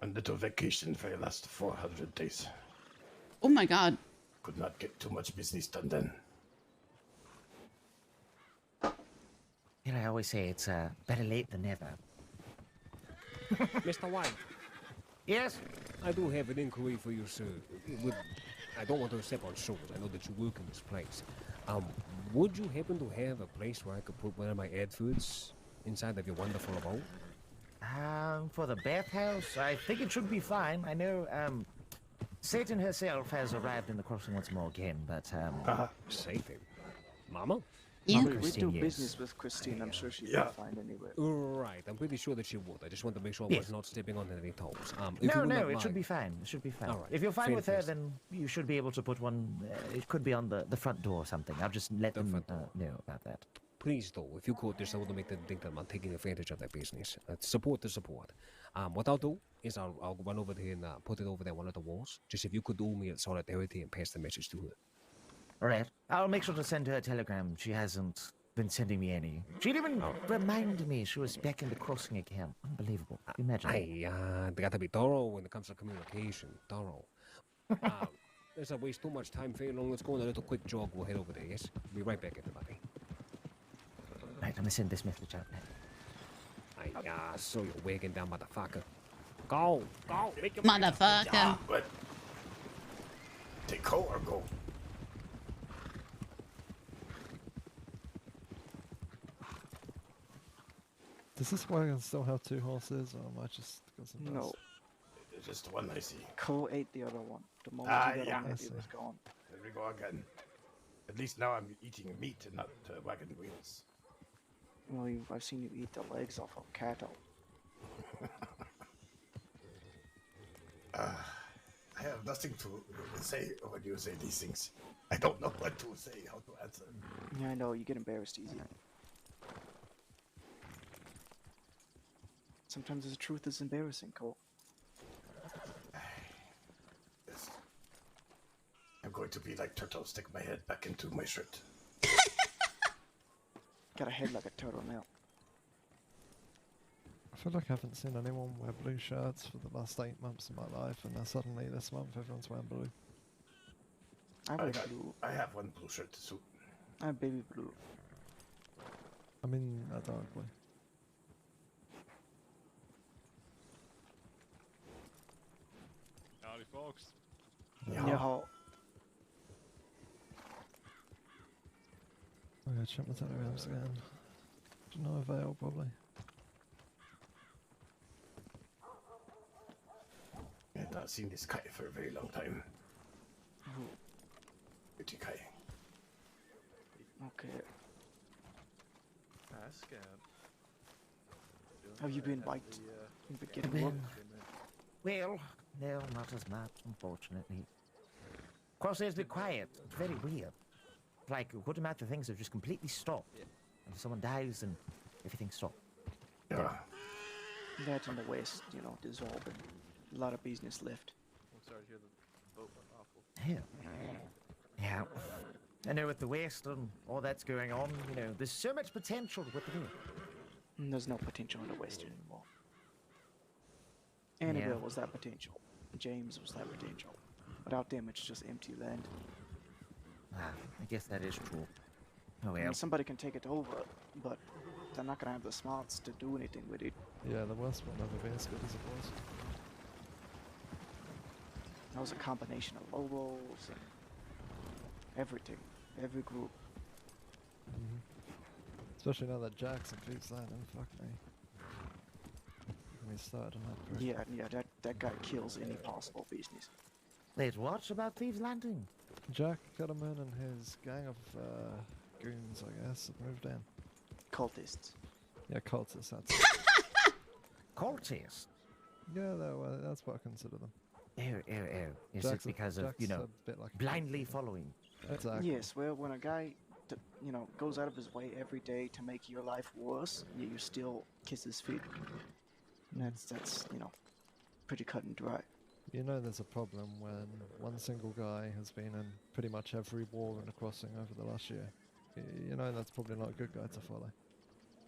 Speaker 19: on little vacation for the last 400 days.
Speaker 2: Oh my god.
Speaker 19: Could not get too much business done then.
Speaker 18: You know, I always say it's better late than never.
Speaker 20: Mr. White.
Speaker 18: Yes?
Speaker 20: I do have an inquiry for you, sir. I don't want to step on toes. I know that you work in this place. Would you happen to have a place where I could put one of my adverts inside of your wonderful abode?
Speaker 18: For the bathhouse, I think it should be fine. I know, Satan herself has arrived in the crossing once more again, but,
Speaker 20: Satan? Mama?
Speaker 2: Yeah.
Speaker 3: We do
Speaker 18: yes.
Speaker 3: business with Christine. I'm sure she'd be fine anyway.
Speaker 20: Right, I'm pretty sure that she would. I just want to make sure I
Speaker 18: Yes.
Speaker 20: was not stepping on any toes.
Speaker 18: No, it should be fine. It should be fine.
Speaker 20: All right,
Speaker 18: If you're fine with her,
Speaker 20: fantastic.
Speaker 18: then you should be able to put one. It could be on the front door or something. I'll just let them know about that.
Speaker 20: Please, though, if you could, just I want to make them think that I'm taking advantage of their business. Support the support. What I'll do is I'll run over there and put it over there on one of the walls. Just if you could do me a solidarity and pass the message to her.
Speaker 18: All right. I'll make sure to send her a telegram. She hasn't been sending me any. She'd even remind me she was back in the crossing again. Unbelievable. Imagine.
Speaker 20: They got to be thorough when it comes to communication. Thorough. Let's not waste too much time very long. Let's go on a little quick jog. We'll head over there, yes? Be right back, everybody.
Speaker 18: Right, I'm gonna send this message out now.
Speaker 20: So you're wagging down, motherfucker. Go! Make your
Speaker 2: Motherfucker.
Speaker 19: What? Take go or go?
Speaker 6: Does this wagon still have 2 horses, or am I just got some dust?
Speaker 3: No.
Speaker 19: There's just one I see.
Speaker 3: Cole ate the other one. The moment he got on it, it was gone.
Speaker 19: There we go again. At least now I'm eating meat and not wagon wheels.
Speaker 3: Well, I've seen you eat the legs off of cattle.
Speaker 19: I have nothing to say when you say these things. I don't know what to say, how to answer.
Speaker 3: Yeah, I know, you get embarrassed easy. Sometimes the truth is embarrassing, Cole.
Speaker 19: Yes. I'm going to be like Turtle, stick my head back into my shirt.
Speaker 3: Got a head like a turtle now.
Speaker 6: I feel like I haven't seen anyone wear blue shirts for the last 8 months of my life, and now suddenly this month everyone's wearing blue.
Speaker 3: I wear blue.
Speaker 19: I have one blue shirt to suit.
Speaker 3: I have baby blue.
Speaker 6: I mean, a dark blue.
Speaker 15: Howdy, folks.
Speaker 3: Yeah.
Speaker 6: I'm gonna check my telegrams again. Do not avail, probably.
Speaker 19: I've not seen this Kai for a very long time. Pretty Kai.
Speaker 3: Okay. Have you been wiped? You've been getting work?
Speaker 18: Well, no, not as much, unfortunately. Crosshair's been quiet. It's very weird. Like, a good amount of things have just completely stopped. And if someone dies, then everything stopped.
Speaker 19: Yeah.
Speaker 3: That in the West, you know, dissolving. A lot of business left.
Speaker 1: I'm sorry to hear the boat went awful.
Speaker 18: Yeah. I know with the West and all that's going on, you know, there's so much potential with the North.
Speaker 3: There's no potential in the West anymore. Annabelle was that potential. James was that potential. Without them, it's just empty land.
Speaker 18: I guess that is true. Oh
Speaker 3: I
Speaker 18: well.
Speaker 3: mean, somebody can take it over, but they're not gonna have the smarts to do anything with it.
Speaker 6: Yeah, the West will never be as good as it was.
Speaker 3: That was a combination of logos and everything, every group.
Speaker 6: Especially now that Jackson beats that, and fuck me. We started on that first.
Speaker 3: Yeah, that guy kills any possible business.
Speaker 18: Wait, what about Thieves Landing?
Speaker 6: Jack Cutterman and his gang of goons, I guess, have moved in.
Speaker 3: Cultists.
Speaker 6: Yeah, cultists, that's it.
Speaker 18: Cultists?
Speaker 6: Yeah, that's what I consider them.
Speaker 18: Is
Speaker 6: Jack's
Speaker 18: it because of,
Speaker 6: Jack's
Speaker 18: you know,
Speaker 6: a bit like a
Speaker 18: blindly
Speaker 6: cultist.
Speaker 18: following?
Speaker 6: Exactly.
Speaker 3: Yes, well, when a guy, you know, goes out of his way every day to make your life worse, you still kiss his feet. And that's you know, pretty cut and dry.
Speaker 6: You know there's a problem when one single guy has been in pretty much every war in a crossing over the last year. You know that's probably not a good guy to follow.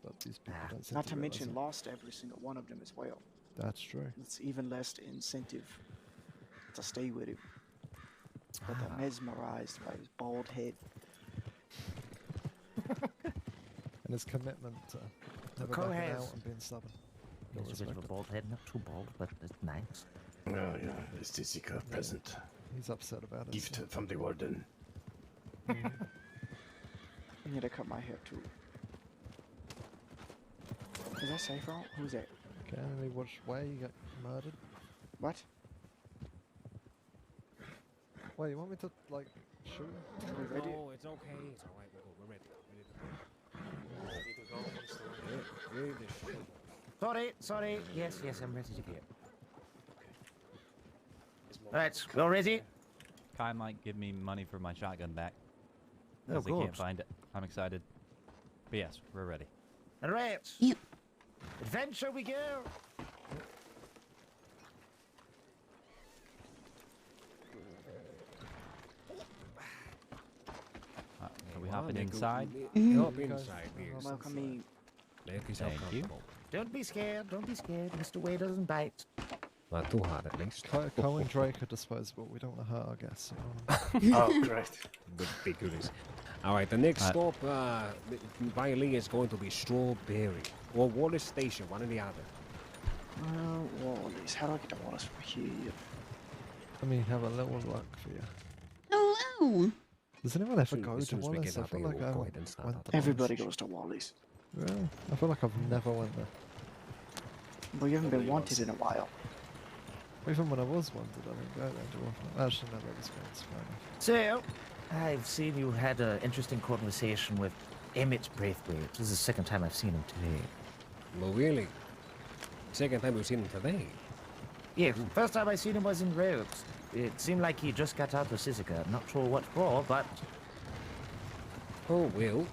Speaker 6: But these people don't seem
Speaker 3: Not
Speaker 6: to
Speaker 3: to
Speaker 6: realize
Speaker 3: mention
Speaker 6: it.
Speaker 3: lost every single one of them as well.
Speaker 6: That's true.
Speaker 3: It's even less incentive to stay with him. But they're mesmerized by his bald head.
Speaker 6: And his commitment to never
Speaker 18: Go
Speaker 6: backing
Speaker 18: ahead.
Speaker 6: out and being stubborn. Got
Speaker 18: It's a bit of a
Speaker 6: respect.
Speaker 18: bald head, not too bald, but it's nice.
Speaker 19: Oh, yeah, it's the Zika present.
Speaker 6: He's upset about it.
Speaker 19: Gift from the warden.
Speaker 3: I need to cut my hair too. Is that safe out? Who's that?
Speaker 6: Can we watch where you got murdered?
Speaker 3: What?
Speaker 6: Wait, you want me to, like, shoot him?
Speaker 3: We ready?
Speaker 20: No, it's okay. It's all right. We're ready. We're ready to go.
Speaker 18: Sorry. Yes, I'm ready to go. Right, we all ready?
Speaker 17: Kai might give me money for my shotgun back.
Speaker 18: Oh,
Speaker 17: Because I can't
Speaker 18: good.
Speaker 17: find it. I'm excited. But yes, we're ready.
Speaker 18: All right.
Speaker 2: Yep.
Speaker 18: Adventure we go.
Speaker 17: Are we hopping inside?
Speaker 20: Hop inside, dear.
Speaker 3: Welcome me.
Speaker 20: Make yourself
Speaker 17: Thank you.
Speaker 20: comfortable.
Speaker 18: Don't be scared. Mr. Way doesn't bite.
Speaker 20: Not too hard, at least.
Speaker 6: Coe and Drake are disposable. We don't want to hurt our guests.
Speaker 19: Oh, great.
Speaker 20: Good big goodies. All right, the next stop by Lee is going to be Strawberry or Wallace Station, one or the other.
Speaker 3: Wallace. How do I get to Wallace from here?
Speaker 6: Let me have a little look for you.
Speaker 2: Hello.
Speaker 6: Does anyone ever
Speaker 20: Soon-
Speaker 6: go
Speaker 20: as
Speaker 6: to
Speaker 20: soon as we
Speaker 6: Wallace?
Speaker 20: get
Speaker 6: I
Speaker 20: out
Speaker 6: feel
Speaker 20: there,
Speaker 6: like
Speaker 20: we'll
Speaker 6: I
Speaker 20: go
Speaker 6: went
Speaker 20: ahead and start
Speaker 6: to
Speaker 20: up.
Speaker 6: Wallace.
Speaker 3: Everybody goes to Wallace.
Speaker 6: Really? I feel like I've never went there.
Speaker 3: But you haven't been wanted in a while.
Speaker 6: Even when I was wanted, I didn't go there too often. Actually, no, that was fine.
Speaker 18: So, I've seen you had an interesting conversation with Emmett Braithwaite. This is the second time I've seen him today.
Speaker 20: Well, really? Second time we've seen him today.
Speaker 18: Yeah, first time I seen him was in Rhodes. It seemed like he just got out of Sisica. Not sure what for, but...
Speaker 20: Oh, well,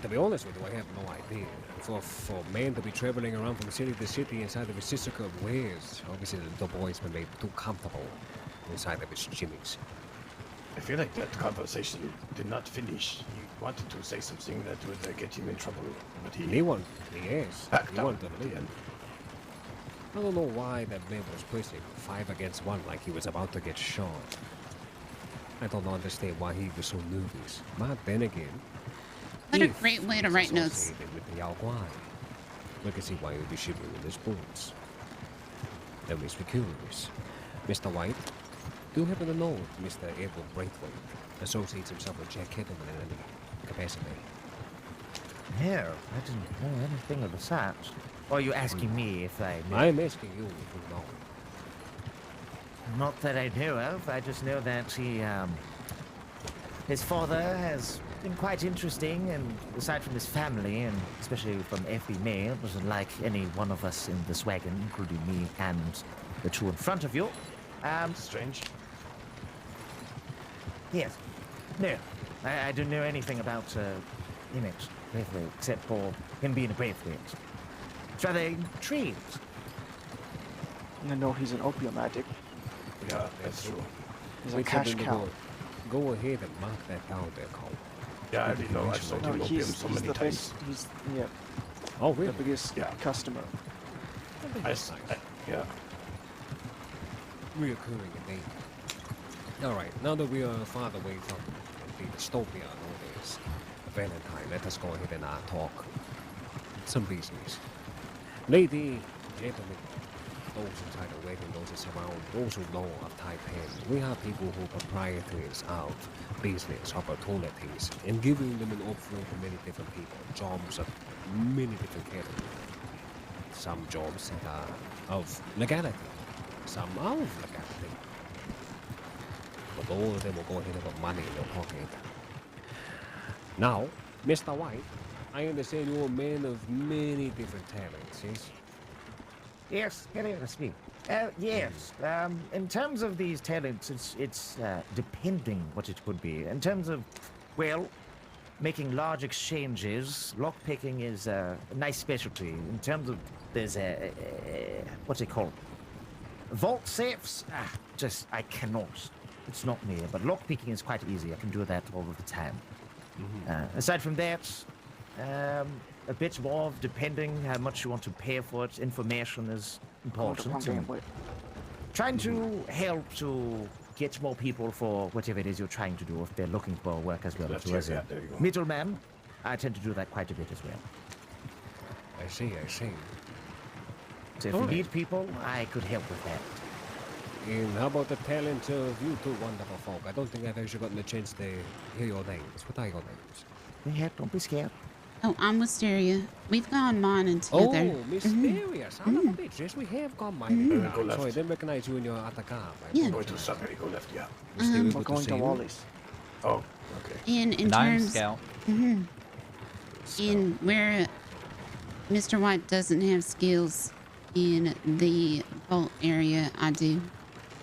Speaker 20: to be honest with you, I have no idea. For men to be traveling around from city to city inside of a Sisica of wares, obviously the boy's been made too comfortable inside of his jimmies.
Speaker 19: I feel like that conversation did not finish. He wanted to say something that would get him in trouble, but he backed down
Speaker 20: wanted
Speaker 19: at
Speaker 20: to
Speaker 19: the end.
Speaker 20: I don't know why that man was pushing 5 against 1 like he was about to get shot. I don't understand why he was so nervous. But then again,
Speaker 2: What a
Speaker 20: if
Speaker 2: great way to
Speaker 20: he's
Speaker 2: write notes.
Speaker 20: associated with the Yaoguai, we can see why he would be shivering in his boots. That makes me curious. Mr. White, do you happen to know if Mr. Edward Braithwaite associates himself with Jack Kettleman in any capacity?
Speaker 18: No, I didn't know anything of the sort. Or are you asking me if I know?
Speaker 20: I'm asking you if you know.
Speaker 18: Not that I know of. I just know that his father has been quite interesting, and aside from his family, and especially from Effie May, it wasn't like any one of us in this wagon, including me and the two in front of you.
Speaker 19: Strange.
Speaker 18: Yes. No, I don't know anything about Emmett Braithwaite, except for him being a Braithwaite. It's rather intrigued.
Speaker 3: I know he's an opium addict.
Speaker 19: Yeah, that's true.
Speaker 3: He's a
Speaker 20: Wait
Speaker 3: cash
Speaker 20: till the
Speaker 3: cow.
Speaker 20: door. Go ahead and mark that down there, Cole.
Speaker 19: Yeah, I already know. I've sold
Speaker 3: No,
Speaker 19: him opium
Speaker 3: he's
Speaker 19: so many
Speaker 3: the
Speaker 19: times.
Speaker 3: best. He's yeah.
Speaker 20: Oh, really?
Speaker 3: The biggest customer.
Speaker 19: Yeah.
Speaker 20: Reoccurring indeed. Alright, now that we are far away from the dystopia nowadays, Valentine, let us go ahead and talk some business. Lady, gentlemen, those inside the wagon, those that surround, those who know of Taipan, we have people who are proprietors of business opportunities and giving them an offer to many different people, jobs of many different categories. Some jobs that are of legality, some of legality. But all of them will go ahead and put money in their pocket. Now, Mr. White, I understand you're a man of many different talents, yes?
Speaker 18: Yes, can I speak? Yes. In terms of these talents, it's depending what it could be. In terms of, well, making large exchanges, lockpicking is a nice specialty. In terms of There's what's it called? Vault safes? I cannot. It's not me. But lockpicking is quite easy. I can do that all of the time. Aside from that, a bit more, depending how much you want to pay for it. Information is important. Trying to help to get more people for whatever it is you're trying to do if they're looking for work as well. So as a middleman, I tend to do that quite a bit as well.
Speaker 20: I see.
Speaker 18: So if you need people, I could help with that.
Speaker 20: And how about the talent of you two wonderful folk? I don't think I've actually gotten a chance to hear your names. What are your names?
Speaker 18: Yeah, don't be scared.
Speaker 2: Oh, I'm Wisteria. We've gone mining together.
Speaker 20: Oh, mysterious. Son of a bitch. Yes, we have gone mining.
Speaker 19: Go left.
Speaker 20: Sorry, I didn't recognize you in your Atacama.
Speaker 2: Yeah.
Speaker 19: Going to Sudbury, go left, yeah.
Speaker 3: We're going to Wally's.
Speaker 19: Oh, okay.
Speaker 2: In terms, in where Mr. White doesn't have skills in the vault area, I do.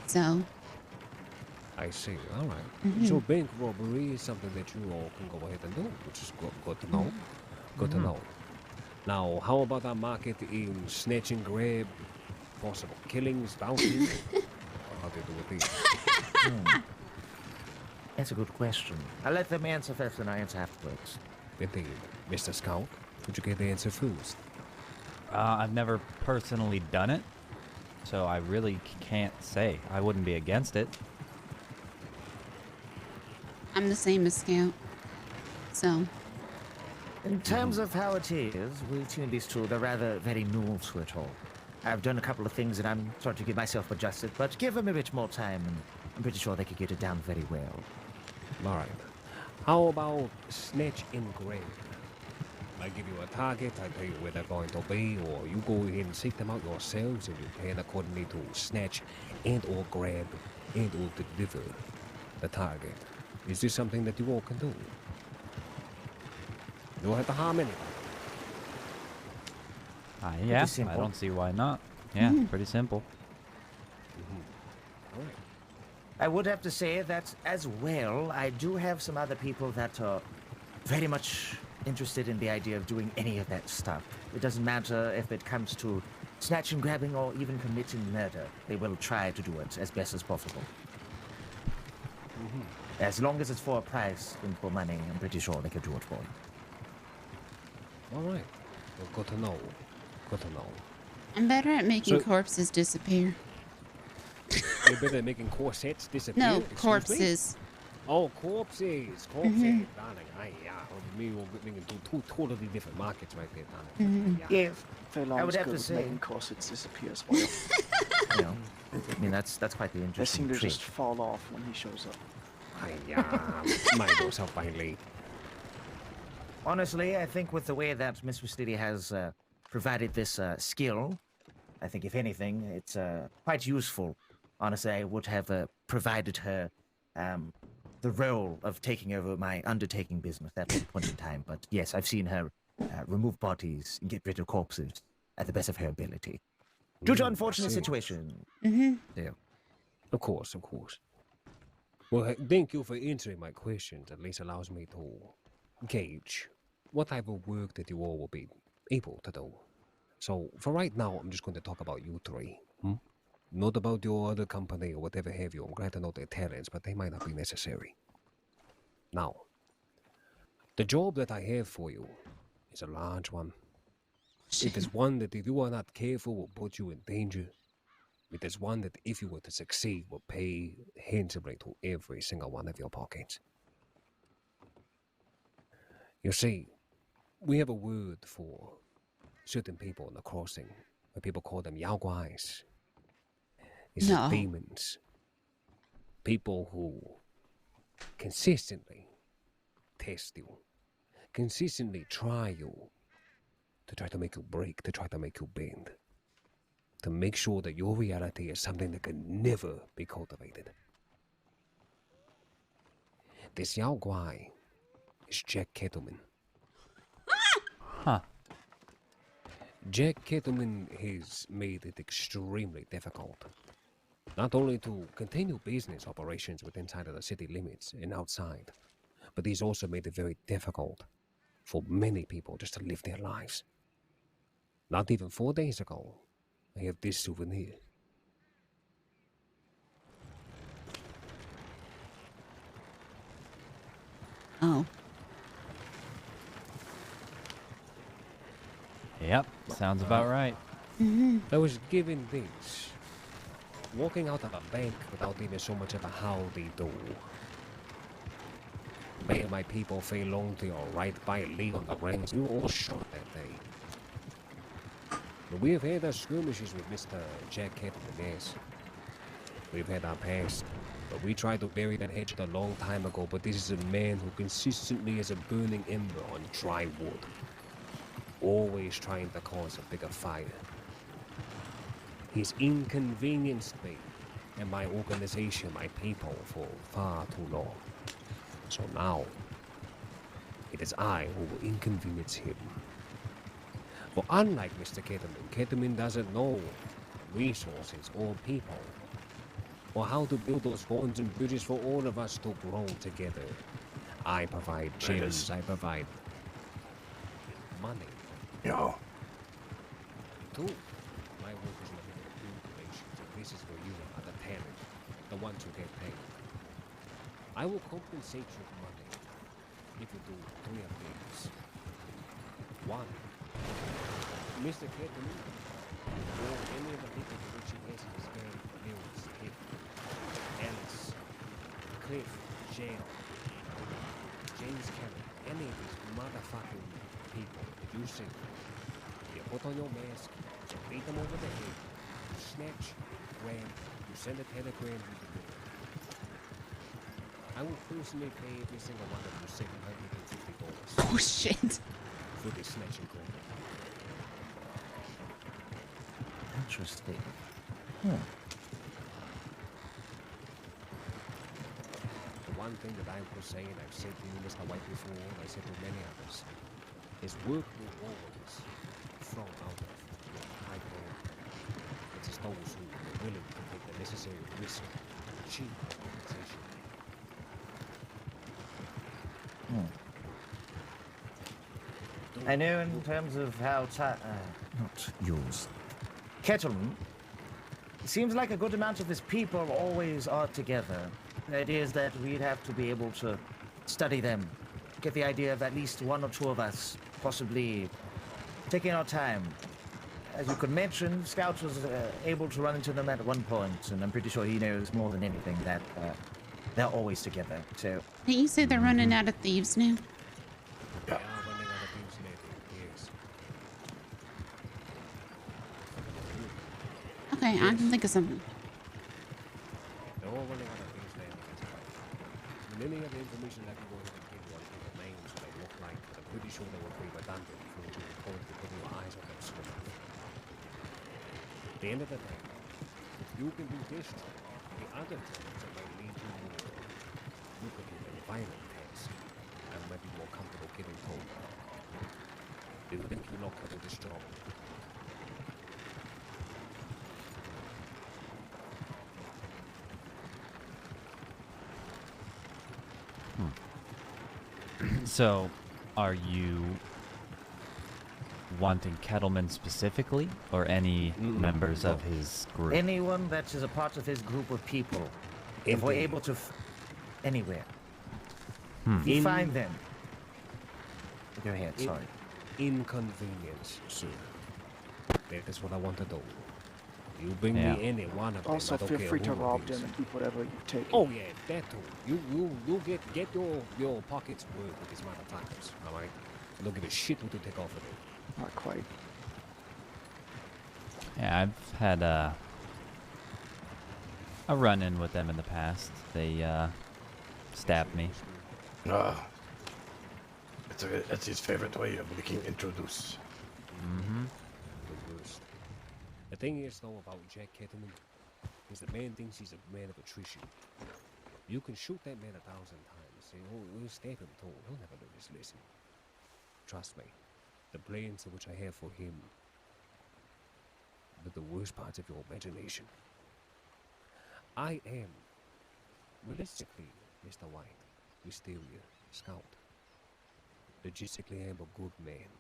Speaker 2: So.
Speaker 20: I see. All right. So bank robbery is something that you all can go ahead and do, which is good to know. Good to know. Now, how about our market in snatch and grab, possible killings, bounties? How do you do with these?
Speaker 18: That's a good question. I'll let them answer first and I answer afterwards.
Speaker 20: Indeed. Mr. Scout, would you get the answer first?
Speaker 17: I've never personally done it, so I really can't say. I wouldn't be against it.
Speaker 2: I'm the same as Scout. So.
Speaker 18: In terms of how it is, between these two, they're rather very new to it all. I've done a couple of things and I'm starting to get myself adjusted, but give them a bit more time and I'm pretty sure they could get it down very well.
Speaker 20: All right. How about snatch and grab? I give you a target, I tell you where they're going to be, or you go ahead and seek them out yourselves and you plan accordingly to snatch and or grab and or deliver the target. Is this something that you all can do? You don't have to harm anybody.
Speaker 17: Yeah, I don't see why not. Yeah, pretty simple.
Speaker 20: All right.
Speaker 18: I would have to say that as well, I do have some other people that are very much interested in the idea of doing any of that stuff. It doesn't matter if it comes to snatching, grabbing, or even committing murder. They will try to do it as best as possible. As long as it's for a price and for money, I'm pretty sure they could do it for you.
Speaker 20: All right. Well, good to know. Good to know.
Speaker 2: I'm better at making corpses disappear.
Speaker 20: You're better at making corsets disappear?
Speaker 2: No,
Speaker 20: Excuse
Speaker 2: corpses.
Speaker 20: Me? Oh, corpses. Corpses, darling. Me we're getting into two totally different markets right there, darling.
Speaker 18: Yeah.
Speaker 3: I would have to say making corsets disappear as well.
Speaker 18: You know, I mean, that's quite the
Speaker 3: They
Speaker 18: interesting
Speaker 3: seem to
Speaker 18: trait.
Speaker 3: just fall off when he shows up.
Speaker 20: Mind yourself, finally.
Speaker 18: Honestly, I think with the way that Miss Wisteria has provided this skill, I think if anything, it's quite useful. Honestly, I would have provided her the role of taking over my undertaking business at one point in time. But yes, I've seen her remove bodies and get rid of corpses at the best of her ability. Due to unfortunate situation. Yeah.
Speaker 20: Of course, of course. Well, thank you for answering my questions. At least allows me to gauge what type of work that you all will be able to do. So, for right now, I'm just going to talk about you three. Not about your other company or whatever have you. I'm glad to know their talents, but they might not be necessary. Now, the job that I have for you is a large one. It is one that if you are not careful will put you in danger. It is one that if you were to succeed will pay handsomely to every single one of your pockets. You see, we have a word for certain people in the crossing, where people call them yaoguais. It's demons. People who consistently test you, consistently try you, to try to make you break, to try to make you bend, to make sure that your reality is something that can never be cultivated. This yaoguai is Jack Kettleman.
Speaker 17: Huh.
Speaker 20: Jack Kettleman has made it extremely difficult, not only to continue business operations within inside of the city limits and outside, but he's also made it very difficult for many people just to live their lives. Not even 4 days ago, I have this souvenir.
Speaker 2: Oh.
Speaker 17: Yep, sounds about right.
Speaker 20: I was given this. Walking out of a bank without even so much of a howdy do. May my people feel lonely or right by leave on the ranks. You all shot that day. But we have had our skirmishes with Mr. Jack Kettleman, yes. We've had our past. But we tried to bury that hatchet a long time ago, but this is a man who consistently is a burning ember on dry wood. Always trying to cause a bigger fire. He's inconvenienced me and my organization, my people, for far too long. So now, it is I who will inconvenience him. For unlike Mr. Kettleman doesn't know resources or people, or how to build those bonds and bridges for all of us to grow together. I provide gems, I provide money.
Speaker 19: No.
Speaker 20: Two, my work is limited to relations, and this is where you are the talent, the ones who get paid. I will compensate you with money if you do 3 of things. 1, Mr. Kettleman, or any of the people to which he has his very nearest hit. Alice, Cliff, Jail, James Kelly, any of these motherfucking people that you see, you put on your mask, you beat them over the head, you snatch, grab, you send a telegram, you do it. I will personally pay every single one of you $750.
Speaker 2: Oh shit.
Speaker 20: For this snatch and grab.
Speaker 18: Interesting.
Speaker 20: The one thing that I will say, and I've said to you, Mr. White, before, and I said to many others, is work will always flow out of your high hand. It is those who are willing to take the necessary risk to achieve compensation.
Speaker 18: I know in terms of how not yours. Kettleman, it seems like a good amount of his people always are together. The idea is that we'd have to be able to study them, get the idea of at least 1 or 2 of us, possibly taking our time. As you could mention, Scout was able to run into them at one point, and I'm pretty sure he knows more than anything that they're always together, so...
Speaker 2: Hey, you say they're running out of thieves now?
Speaker 20: Yeah. Running out of things lately, yes.
Speaker 2: Okay, I can think of something.
Speaker 20: They're all running out of things lately, that's right. Many of the information that you go ahead and give you on people's names they look like, I'm pretty sure they will be redundant for what you were going to put your eyes on them soon. At the end of the day, if you can do this job, the other things that might lead you more, you could do a violent task, and might be more comfortable getting told. Do you think you're not going to do this job?
Speaker 17: So, are you wanting Kettleman specifically, or any members of his group?
Speaker 18: Anyone that is a part of his group of people. If we're able to... anywhere. If you find them... Go ahead, sorry.
Speaker 20: Inconvenience, sir. That is what I want to do. You bring
Speaker 17: Yeah.
Speaker 20: me any one of them.
Speaker 3: Also,
Speaker 20: I don't
Speaker 3: feel
Speaker 20: care
Speaker 3: free to
Speaker 20: who it
Speaker 3: rob
Speaker 20: is.
Speaker 3: them and keep whatever you take.
Speaker 20: Oh yeah, that too. You get your pockets work with these motherfuckers, alright? I don't give a shit what you take off of them.
Speaker 3: Not quite.
Speaker 17: Yeah, I've had a run-in with them in the past. They stabbed me.
Speaker 19: That's his favorite way of being introduced.
Speaker 17: Mm-hmm.
Speaker 20: The worst. The thing is, though, about Jack Kettleman, is the man thinks he's a man of attrition. You can shoot that man 1,000 times. You'll stab him too. He'll never learn his lesson. Trust me, the plans which I have for him are the worst parts of your imagination. I am, realistically, Mr. White, Wisteria, Scout. Logistically, I am a good man.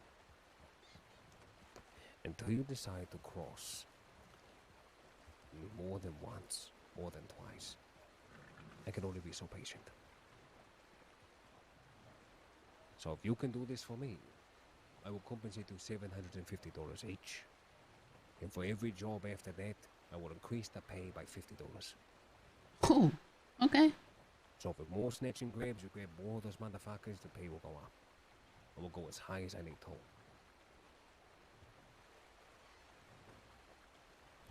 Speaker 20: Until you decide to cross more than once, more than twice, I can only be so patient. So if you can do this for me, I will compensate you $750 each. And for every job after that, I will increase the pay by $50.
Speaker 2: Oh, okay.
Speaker 20: So with more snatch and grabs, you grab more of those motherfuckers, the pay will go up. I will go as high as I need to.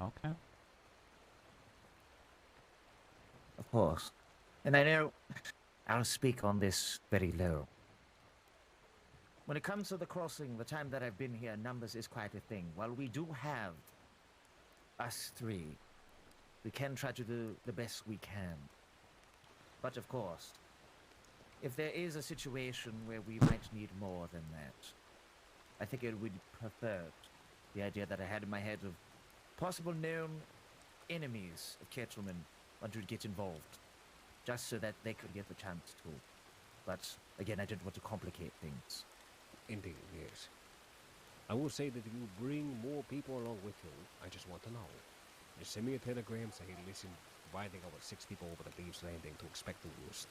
Speaker 17: Okay.
Speaker 18: Of course. And I know I'll speak on this very low. When it comes to the crossing, the time that I've been here, numbers is quite a thing. While we do have us three, we can try to do the best we can. But of course, if there is a situation where we might need more than that, I think it would be preferred, the idea that I had in my head of possible known enemies of Kettleman want to get involved, just so that they could get the chance to. But again, I didn't want to complicate things.
Speaker 20: Indeed, yes. I will say that if you bring more people along with you, I just want to know. Just send me a telegram, say, listen, riding over 6 people over the Beeves Landing to expect the worst.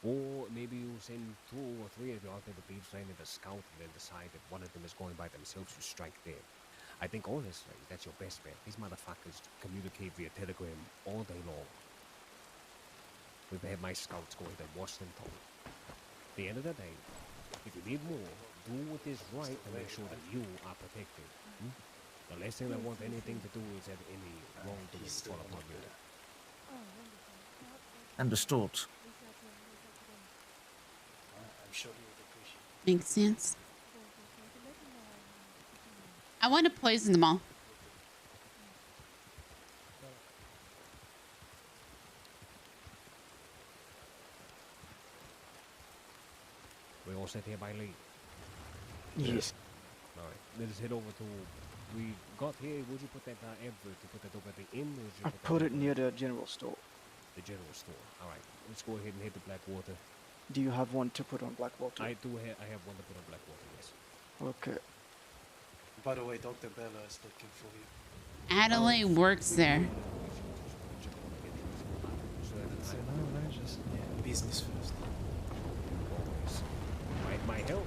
Speaker 20: Or maybe you send 2 or 3 of you out there to Beeves Landing to scout and then decide if one of them is going by themselves, you strike there. I think honestly, that's your best bet. These motherfuckers communicate via telegram all day long. We've had my scouts go ahead and watch them talk. At the end of the day, if you need more, do what is right to make sure that you are protected. The last thing I want anything to do is have any wrongdoing fall upon you.
Speaker 18: Understood.
Speaker 21: I'm sure you would appreciate it.
Speaker 2: Makes sense. I want to poison them all.
Speaker 20: We all set here by Lee.
Speaker 3: Yes.
Speaker 20: Alright, let's head over to... We got here, would you put that advert, to put that over at the inn? Or would you
Speaker 3: I
Speaker 20: that
Speaker 3: put it
Speaker 20: over
Speaker 3: near the general store.
Speaker 20: the general store. Alright, let's go ahead and head to Blackwater.
Speaker 3: Do you have one to put on Blackwater?
Speaker 20: I have one to put on Blackwater, yes.
Speaker 3: Okay.
Speaker 21: By the way, Dr. Bella is looking for you.
Speaker 2: Adelaide works there.
Speaker 21: Business first.
Speaker 20: My health?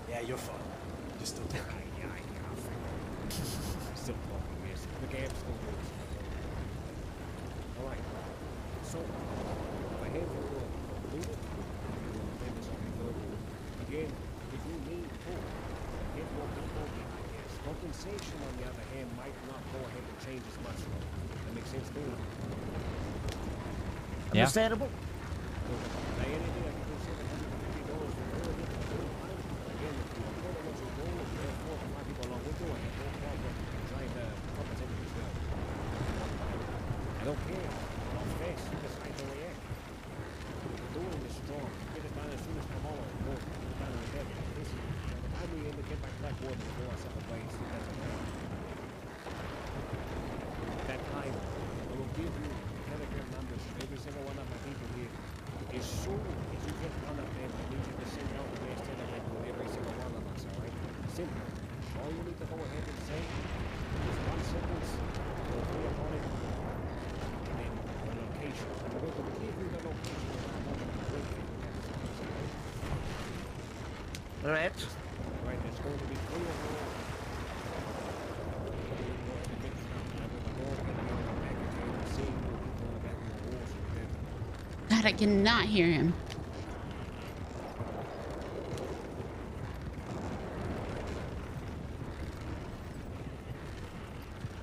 Speaker 21: Yeah, you're fine. Just don't talk.
Speaker 20: Still talking, yes. The game's still good. Alright. So, I have your again, if you need help, get more people behind this. Compensation, on the other hand, might not go ahead and change as much. That makes sense to you?
Speaker 17: Yeah.
Speaker 18: Understandable.
Speaker 20: Now, anything I can do $750 for her, again, if you afford what you do, if you have 4 or 5 people along with you, I have no problem trying to compensate you as well. I don't care. How fast you decide to react. What you're doing is strong. Get it done as soon as tomorrow. Go down in the head. Listen, by the time we end to get back Blackwater, we'll go our separate ways. That's okay. That time, I will give you telegram numbers for every single one of my people here. As soon as you get one of them, I need you to send out the mass telegram to every single one of us, alright? Simple. All you need to go ahead and say is one sentence, go through upon it, and then the location. I'm going to give you the location of the moment I'm with you.
Speaker 18: Alright.
Speaker 20: Right, it's going to be 3 or 4.
Speaker 2: God, I cannot hear him.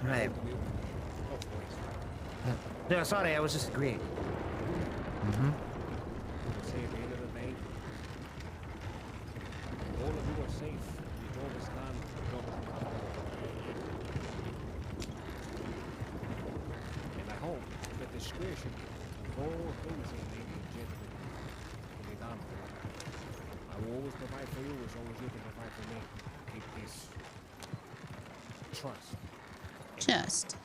Speaker 18: Right. No, sorry, I was just agreeing.
Speaker 17: Mm-hmm.
Speaker 20: Say at the end of the day, all of you are safe. Your job is done. Your job is done. And I hope that discretion of all things in ladies and gentlemen will be done. I will always provide for you as long as you can provide for me. Keep this trust.
Speaker 2: Just.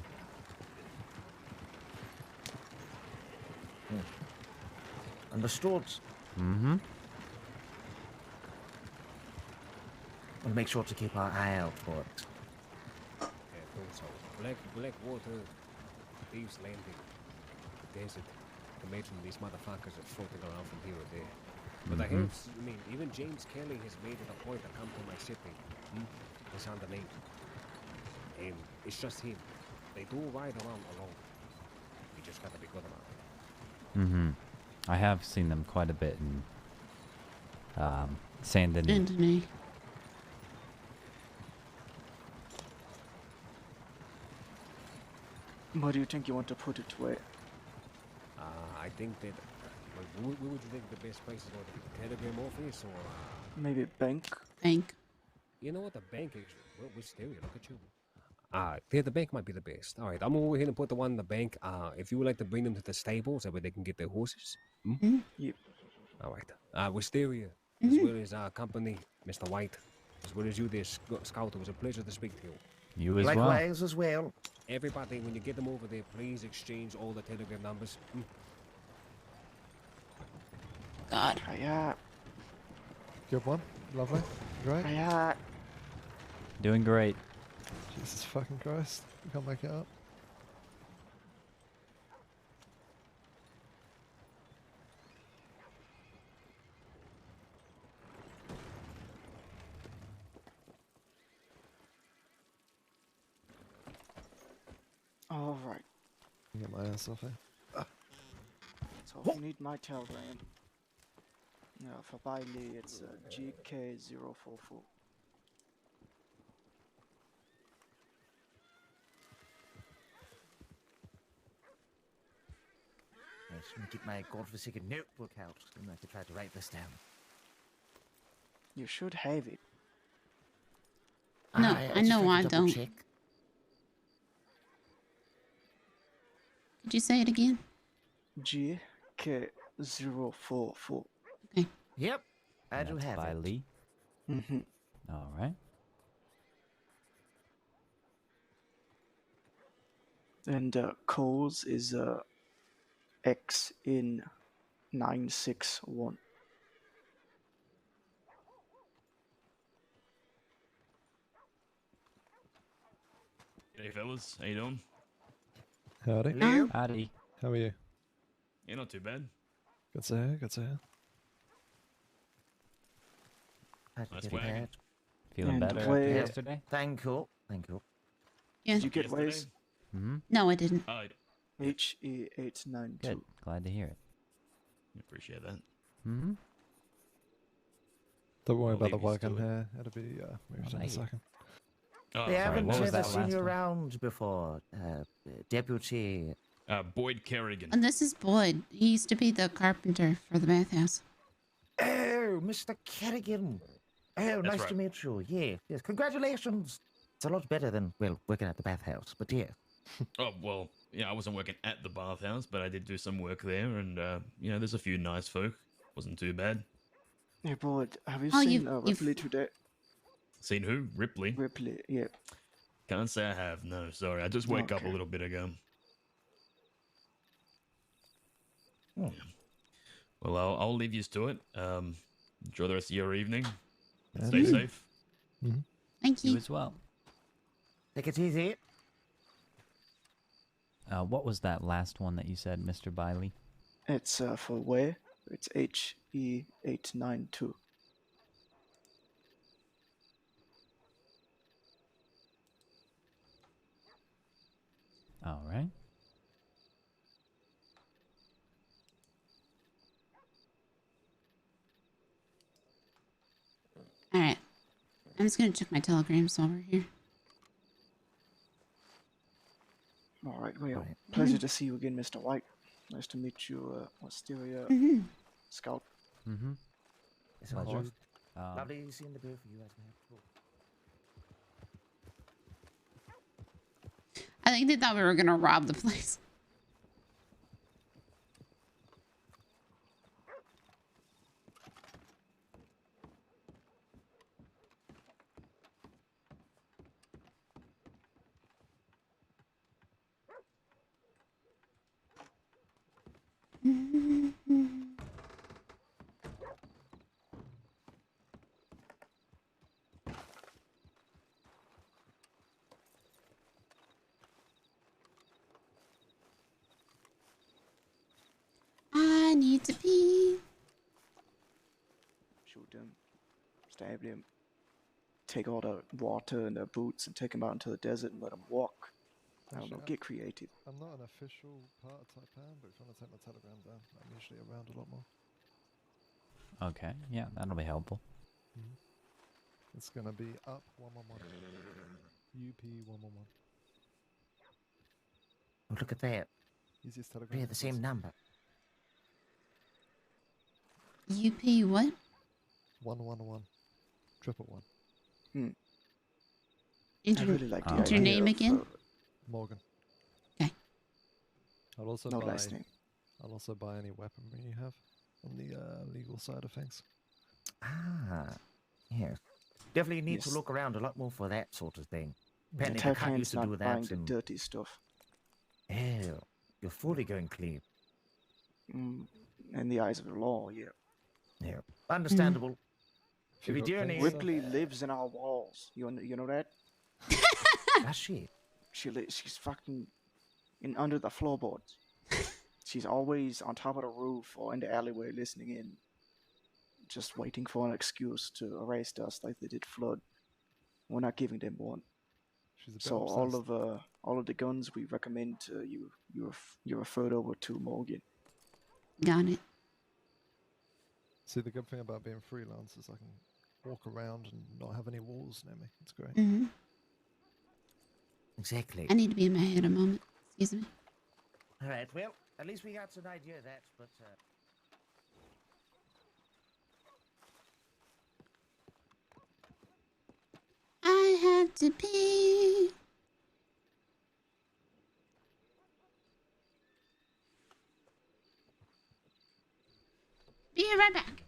Speaker 18: Understood.
Speaker 17: Mm-hmm.
Speaker 18: We'll make sure to keep our eye out for it.
Speaker 20: Yeah, so Blackwater, Thieves Landing, desert. Imagine these motherfuckers are floating around from here or there. But I mean, even James Kelly has made it a point to come to my city. It's on the name. And it's just him. They do ride around alone. You just gotta be good about it.
Speaker 17: I have seen them quite a bit in Saint Denis.
Speaker 3: Where do you think you want to put it, Way?
Speaker 20: I think that. Where would you think the best place is going to be? The Telegram office or?
Speaker 3: Maybe bank?
Speaker 2: Bank.
Speaker 20: You know what? The bank is. Well, Wisteria, look at you. Yeah, the bank might be the best. All right, I'm gonna go ahead and put the one in the bank. If you would like to bring them to the stables, that way they can get their horses.
Speaker 3: Yep.
Speaker 20: All right. Wisteria, as well as our company, Mr. White, as well as you there, Scout. It was a pleasure to speak to you.
Speaker 17: You as well.
Speaker 18: Likewise as well.
Speaker 20: Everybody, when you get them over there, please exchange all the telegram numbers.
Speaker 2: God.
Speaker 3: Yeah.
Speaker 6: Good one. Lovely. Great.
Speaker 3: Yeah.
Speaker 17: Doing great.
Speaker 6: Jesus fucking Christ. You can't make it up.
Speaker 3: All right.
Speaker 6: Get my ass off here.
Speaker 3: So if you need my telegram, for Bailey it's GK044.
Speaker 18: Yes, let me get my godforsaken notebook out, and I could try to write this down.
Speaker 3: You should have it.
Speaker 2: No, I know I don't.
Speaker 18: Check.
Speaker 2: Could you say it again?
Speaker 3: GK044.
Speaker 2: Okay.
Speaker 18: Yep, I do
Speaker 17: That's
Speaker 18: have
Speaker 17: by
Speaker 18: it.
Speaker 17: Lee. All right.
Speaker 3: And Coles is X in 961.
Speaker 7: Hey fellas, how you doing?
Speaker 6: Howdy.
Speaker 18: Hello.
Speaker 17: Howdy.
Speaker 6: How are you?
Speaker 7: Yeah, not too bad.
Speaker 6: Good to hear. Good to hear.
Speaker 7: Nice wagon.
Speaker 17: Feeling better after yesterday?
Speaker 18: Thank you. Thank you.
Speaker 2: Yeah.
Speaker 3: Did you get ways?
Speaker 2: No, I didn't.
Speaker 3: HE892.
Speaker 17: Good. Glad to hear it.
Speaker 7: Appreciate that.
Speaker 6: Don't worry
Speaker 7: I'll
Speaker 6: about the
Speaker 7: leave you
Speaker 6: wagon
Speaker 7: to it.
Speaker 6: here. It'll be moved in a second.
Speaker 7: Oh,
Speaker 18: They haven't
Speaker 17: what was
Speaker 18: ever
Speaker 17: that
Speaker 18: seen
Speaker 17: last
Speaker 18: you
Speaker 17: one?
Speaker 18: around before, Deputy.
Speaker 7: Boyd Kerrigan.
Speaker 2: And this is Boyd. He used to be the carpenter for the bathhouse.
Speaker 18: Oh, Mr. Kerrigan. Oh, nice to meet you. Yes, yes. Congratulations. It's a lot better than, well, working at the bathhouse, but yeah.
Speaker 7: Oh, well, yeah, I wasn't working at the bathhouse, but I did do some work there, and, there's a few nice folk. Wasn't too bad.
Speaker 3: Hey, Boyd, have you
Speaker 2: Oh,
Speaker 3: seen
Speaker 2: you've-
Speaker 3: Ripley today?
Speaker 7: Seen who? Ripley?
Speaker 3: Ripley, yeah.
Speaker 7: Can't say I have, no, sorry. I just woke up a little bit ago. Yeah. Well, I'll leave you to it. Enjoy the rest of your evening. Stay safe.
Speaker 2: Thank you.
Speaker 17: You as well.
Speaker 18: Take it easy.
Speaker 17: What was that last one that you said, Mr. Biley?
Speaker 3: It's for Way. It's HE892.
Speaker 17: All right.
Speaker 2: All right. I'm just gonna check my telegrams while we're here.
Speaker 3: All right, well, pleasure to see you again, Mr. White. Nice to meet you, Wisteria Scout.
Speaker 18: It's a
Speaker 17: Pleasure.
Speaker 18: course. Lovely seeing the both of you as well.
Speaker 2: I think they thought we were gonna rob the place. had to pee.
Speaker 3: Shoot them, stab them, take all the water in their boots and take them out into the desert and let them walk. I don't know,
Speaker 6: Actually,
Speaker 3: get creative.
Speaker 6: I'm not an official part of Taipan, but if you want to take my Telegram down, I'm usually around a lot more.
Speaker 17: Okay, yeah, that'll be helpful.
Speaker 6: It's gonna be up 111. UP 111.
Speaker 18: Oh, look at that.
Speaker 6: Easiest Telegram.
Speaker 18: We have the same number.
Speaker 2: UP what?
Speaker 6: 111. 111.
Speaker 2: Enter,
Speaker 3: I really like the
Speaker 2: enter your
Speaker 3: idea
Speaker 2: name
Speaker 3: of,
Speaker 2: again?
Speaker 6: Morgan.
Speaker 2: Okay.
Speaker 6: I'll also
Speaker 3: No
Speaker 6: buy.
Speaker 3: last name.
Speaker 6: I'll also buy any weaponry you have on the legal side of things.
Speaker 18: Ah, yes. Definitely need to
Speaker 3: Yes.
Speaker 18: look around a lot more for that sort of thing.
Speaker 3: The
Speaker 18: Apparently, the cat
Speaker 3: Taipan's
Speaker 18: used to
Speaker 3: not
Speaker 18: do
Speaker 3: buying
Speaker 18: that.
Speaker 3: the
Speaker 18: And...
Speaker 3: dirty stuff.
Speaker 18: Oh, you're fully going clean.
Speaker 3: In the eyes of the law, yeah.
Speaker 18: Yeah, understandable. If you do any...
Speaker 3: Ripley lives in our walls. You know that?
Speaker 18: Does she?
Speaker 3: She's fucking under the floorboards. She's always on top of the roof or in the alleyway listening in, just waiting for an excuse to arrest us like they did Flood. We're not giving them one.
Speaker 6: She's a bit
Speaker 3: So
Speaker 6: obsessed.
Speaker 3: all of the guns we recommend to you referred over to Morgan.
Speaker 2: Got it.
Speaker 6: See, the good thing about being freelance is I can walk around and not have any walls near me. It's great.
Speaker 2: Mm-hmm.
Speaker 18: Exactly.
Speaker 2: I need to be in my head a moment. Excuse me.
Speaker 18: All right, well, at least we got an idea of that, but...
Speaker 2: I have to pee. Be right back.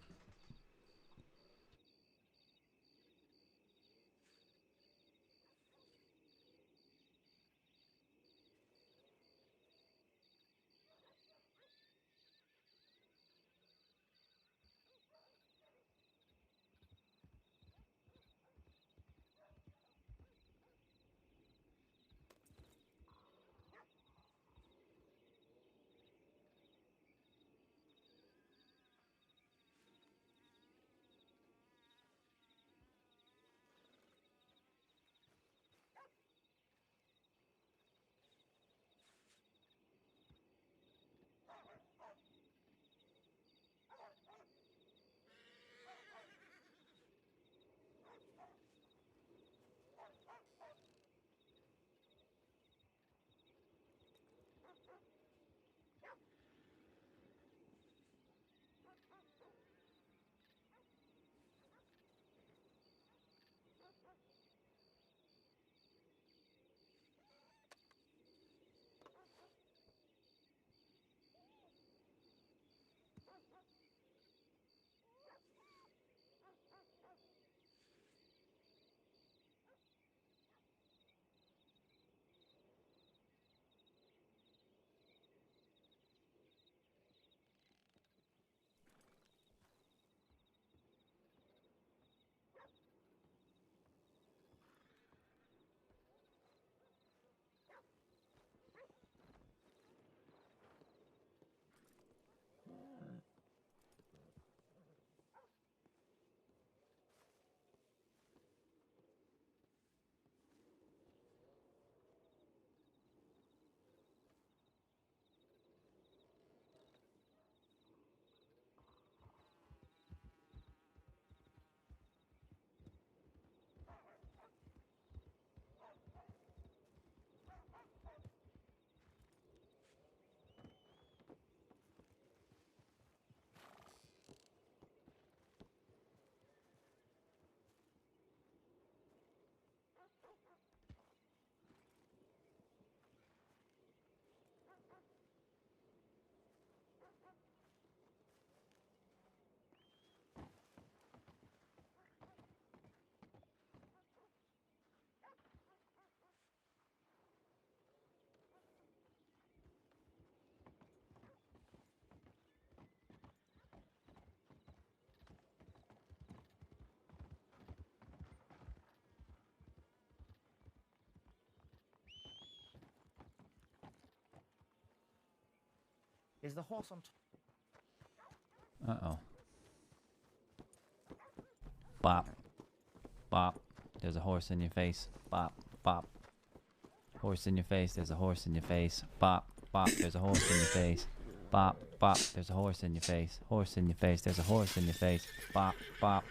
Speaker 18: Is the horse on top?
Speaker 17: Uh-oh. Bop. Bop. There's a horse in your face. Bop. Bop. Horse in your face. There's a horse in your face. Bop. Bop. There's a horse in your face. Bop. Bop. There's a horse in your face. Horse in your face. There's a horse in your face. Bop. Bop.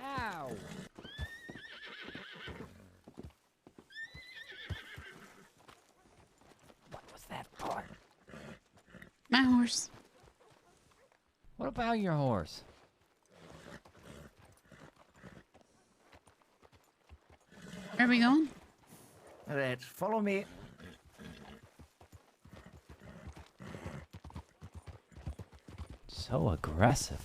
Speaker 14: Ow!
Speaker 10: What was that for?
Speaker 2: My horse.
Speaker 17: What about your horse?
Speaker 2: Where are we going?
Speaker 18: All right, follow me.
Speaker 17: So aggressive.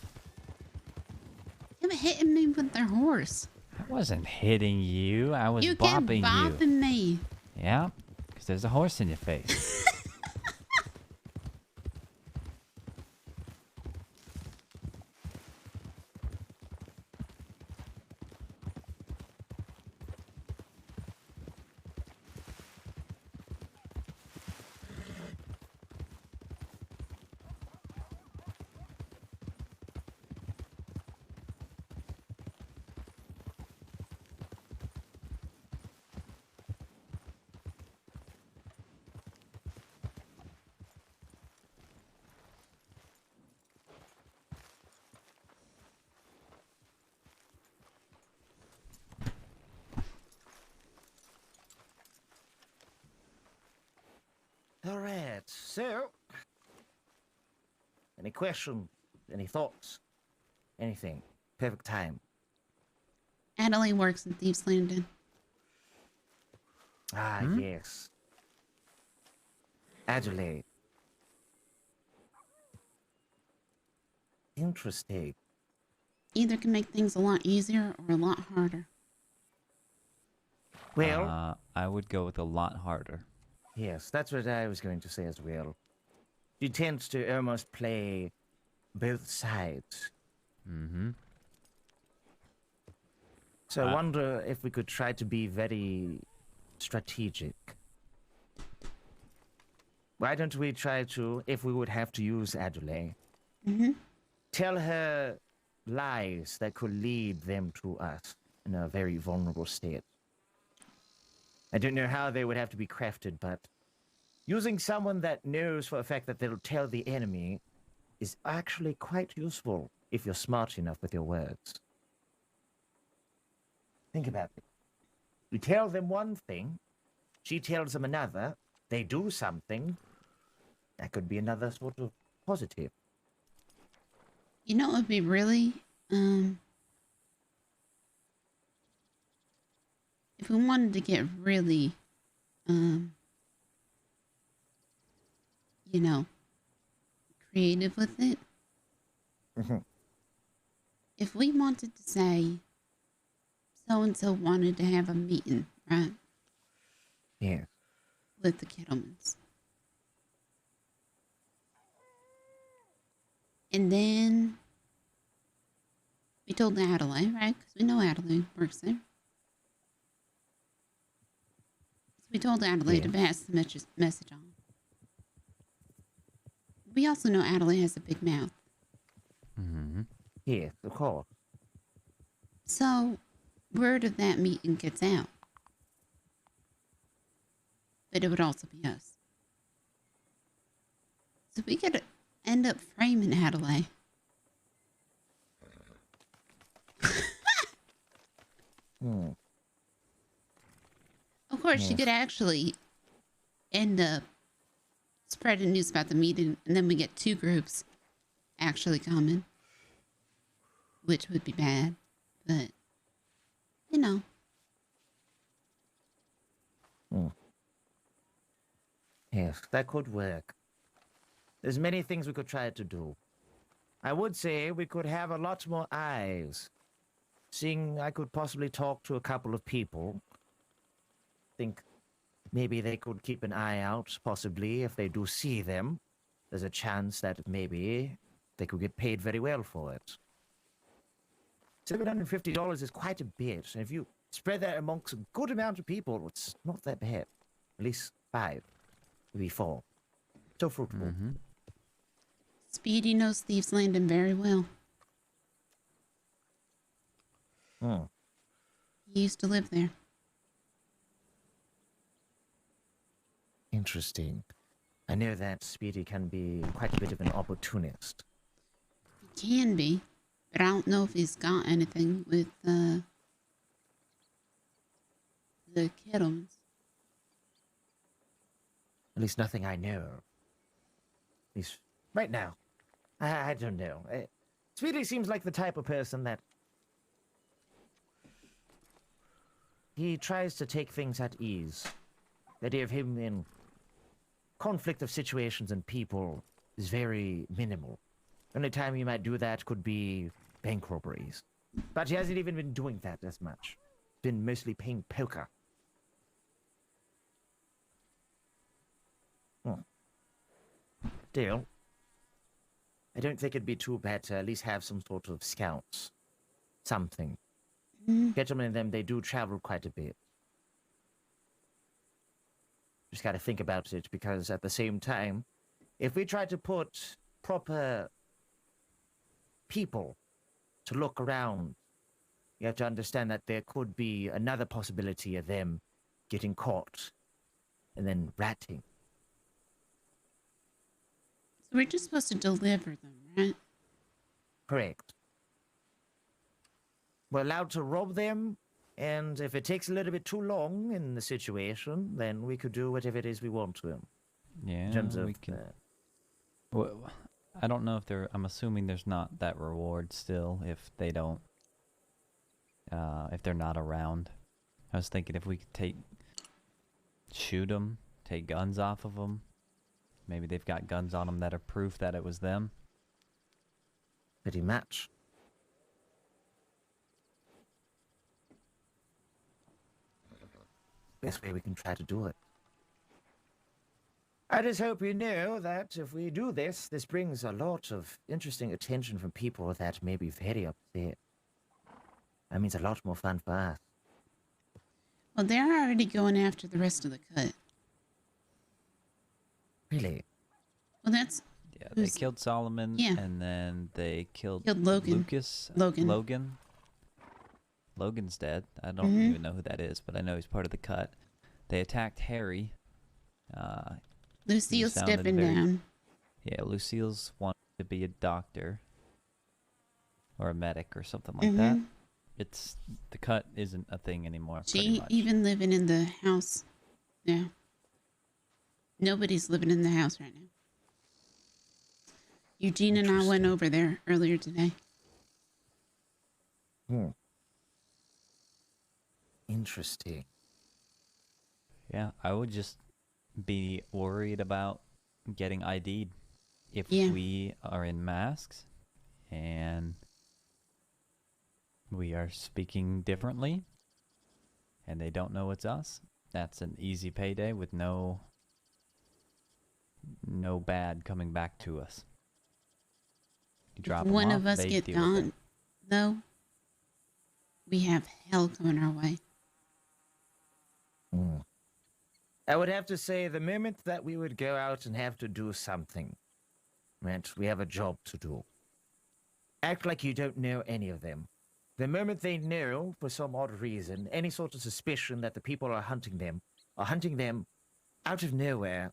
Speaker 2: They were hitting me with their horse.
Speaker 17: I wasn't hitting you. I was
Speaker 2: You kept
Speaker 17: bopping
Speaker 2: bopping
Speaker 17: you.
Speaker 2: me.
Speaker 17: Yeah, because there's a horse in your face.
Speaker 18: All right, so... Any questions? Any thoughts? Anything? Perfect time.
Speaker 2: Adelaide works in Thieves Landing.
Speaker 18: Ah, yes. Adelaide. Interesting.
Speaker 2: Either can make things a lot easier or a lot harder.
Speaker 18: Well...
Speaker 17: I would go with a lot harder.
Speaker 18: Yes, that's what I was going to say as well. She tends to almost play both sides.
Speaker 17: Mm-hmm.
Speaker 18: So I wonder if we could try to be very strategic. Why don't we try to, if we would have to use Adelaide, tell her lies that could lead them to us in a very vulnerable state. I don't know how they would have to be crafted, but using someone that knows for a fact that they'll tell the enemy is actually quite useful if you're smart enough with your words. Think about it. You tell them one thing, she tells them another, they do something, that could be another sort of positive.
Speaker 2: You know what would be really, if we wanted to get really, you know, creative with it, if we wanted to say so-and-so wanted to have a meeting, right?
Speaker 18: Yeah.
Speaker 2: With the Kettlemans. And then we told Adelaide, right? Because we know Adelaide works there. So we told Adelaide to pass the message on. We also know Adelaide has a big mouth.
Speaker 17: Mm-hmm.
Speaker 18: Yes, of course.
Speaker 2: So word of that meeting gets out. But it would also be us. So we could end up framing Adelaide. Of course, she could actually end up spreading news about the meeting, and then we get two groups actually coming, which would be bad, but, you know.
Speaker 18: Yes, that could work. There's many things we could try to do. I would say we could have a lot more eyes. Seeing I could possibly talk to a couple of people. Think maybe they could keep an eye out, possibly, if they do see them. There's a chance that maybe they could get paid very well for it. $750 is quite a bit, and if you spread that amongst a good amount of people, it's not that bad. At least 5, maybe 4. So fruitful.
Speaker 2: Speedy knows Thieves Landing very well. He used to live there.
Speaker 18: Interesting. I know that Speedy can be quite a bit of an opportunist.
Speaker 2: He can be, but I don't know if he's got anything with the Kittles.
Speaker 18: At least nothing I know of. At least right now. I don't know. Speedy seems like the type of person that he tries to take things at ease. The idea of him in conflict of situations and people is very minimal. The only time he might do that could be bank robberies. But he hasn't even been doing that as much. Been mostly playing poker. Still, I don't think it'd be too bad to at least have some sort of scouts. Something. Gentlemen and them, they do travel quite a bit. Just gotta think about it, because at the same time, if we try to put proper people to look around, you have to understand that there could be another possibility of them getting caught and then ratting.
Speaker 2: So we're just supposed to deliver them, right?
Speaker 18: Correct. We're allowed to rob them, and if it takes a little bit too long in the situation, then we could do whatever it is we want to them.
Speaker 17: Yeah,
Speaker 18: in terms of,
Speaker 17: we can. Well, I don't know if there. I'm assuming there's not that reward still if they don't. If they're not around. I was thinking if we could shoot them, take guns off of them. Maybe they've got guns on them that are proof that it was them.
Speaker 18: Pretty much. Best way we can try to do it. I just hope you know that if we do this, this brings a lot of interesting attention from people that may be very upset. That means a lot more fun for us.
Speaker 2: Well, they're already going after the rest of the cut.
Speaker 18: Really?
Speaker 2: Well, that's...
Speaker 17: Yeah, they killed Solomon, and then they killed
Speaker 2: Logan.
Speaker 17: Logan. Logan's dead. I don't even know who that is, but I know he's part of the cut. They attacked Harry.
Speaker 2: Lucille's stepping down.
Speaker 17: Yeah, Lucille's wanted to be a doctor. Or a medic or something like that. The cut isn't a thing anymore.
Speaker 2: She even living in the house now. Nobody's living in the house right now. Eugene and I went over there earlier today.
Speaker 18: Interesting.
Speaker 17: Yeah, I would just be worried about getting ID'd if we are in masks and we are speaking differently and they don't know it's us. That's an easy payday with no bad coming back to us. You drop
Speaker 2: If one
Speaker 17: them
Speaker 2: of
Speaker 17: off,
Speaker 2: us
Speaker 17: they
Speaker 2: get
Speaker 17: deal with it.
Speaker 2: gone, though, we have hell coming our way.
Speaker 18: I would have to say the moment that we would go out and have to do something meant we have a job to do. Act like you don't know any of them. The moment they know, for some odd reason, any sort of suspicion that the people are hunting them out of nowhere,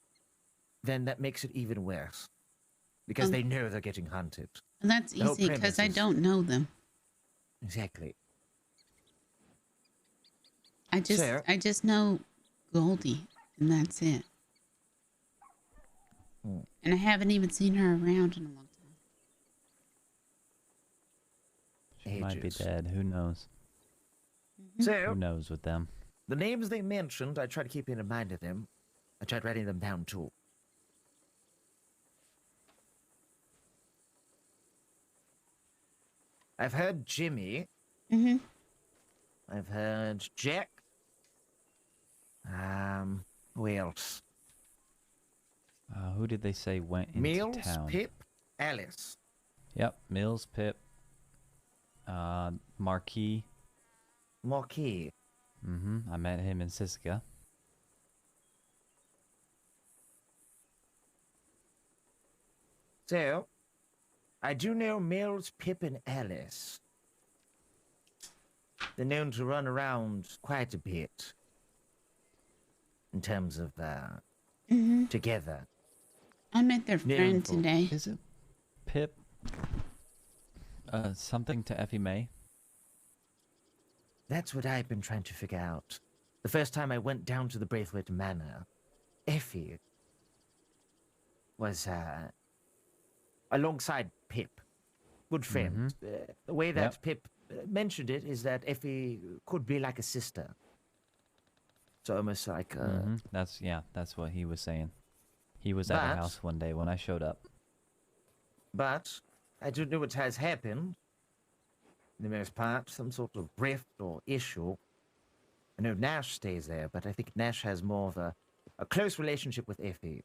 Speaker 18: then that makes it even worse. Because they know they're getting hunted.
Speaker 2: And that's easy because I don't know them.
Speaker 18: Exactly.
Speaker 2: I just know Goldie, and that's it. And I haven't even seen her around in a long time.
Speaker 17: She might be dead. Who knows?
Speaker 18: So,
Speaker 17: who knows with them?
Speaker 18: The names they mentioned, I try to keep in mind of them. I tried writing them down too. I've heard Jimmy. I've heard Jack. Who else?
Speaker 17: Who did they say went into
Speaker 18: Mills,
Speaker 17: town?
Speaker 18: Pip, Alice.
Speaker 17: Yep, Mills, Pip, Marquis.
Speaker 18: Marquis.
Speaker 17: I met him in Siska.
Speaker 18: So, I do know Mills, Pip, and Alice. They're known to run around quite a bit. In terms of, together.
Speaker 2: I met their
Speaker 18: Yeah,
Speaker 2: friend
Speaker 18: for-
Speaker 2: today.
Speaker 17: Isn't Pip something to Effie May?
Speaker 18: That's what I've been trying to figure out. The first time I went down to the Braithwaite Manor, Effie was, alongside Pip. Good friend. The way that
Speaker 17: Yep.
Speaker 18: Pip mentioned it is that Effie could be like a sister. So almost like,
Speaker 17: That's what he was saying. He was at our
Speaker 18: But-
Speaker 17: house one day when I showed up.
Speaker 18: But I don't know what has happened. In the most part, some sort of rift or issue. I know Nash stays there, but I think Nash has more of a close relationship with Effie.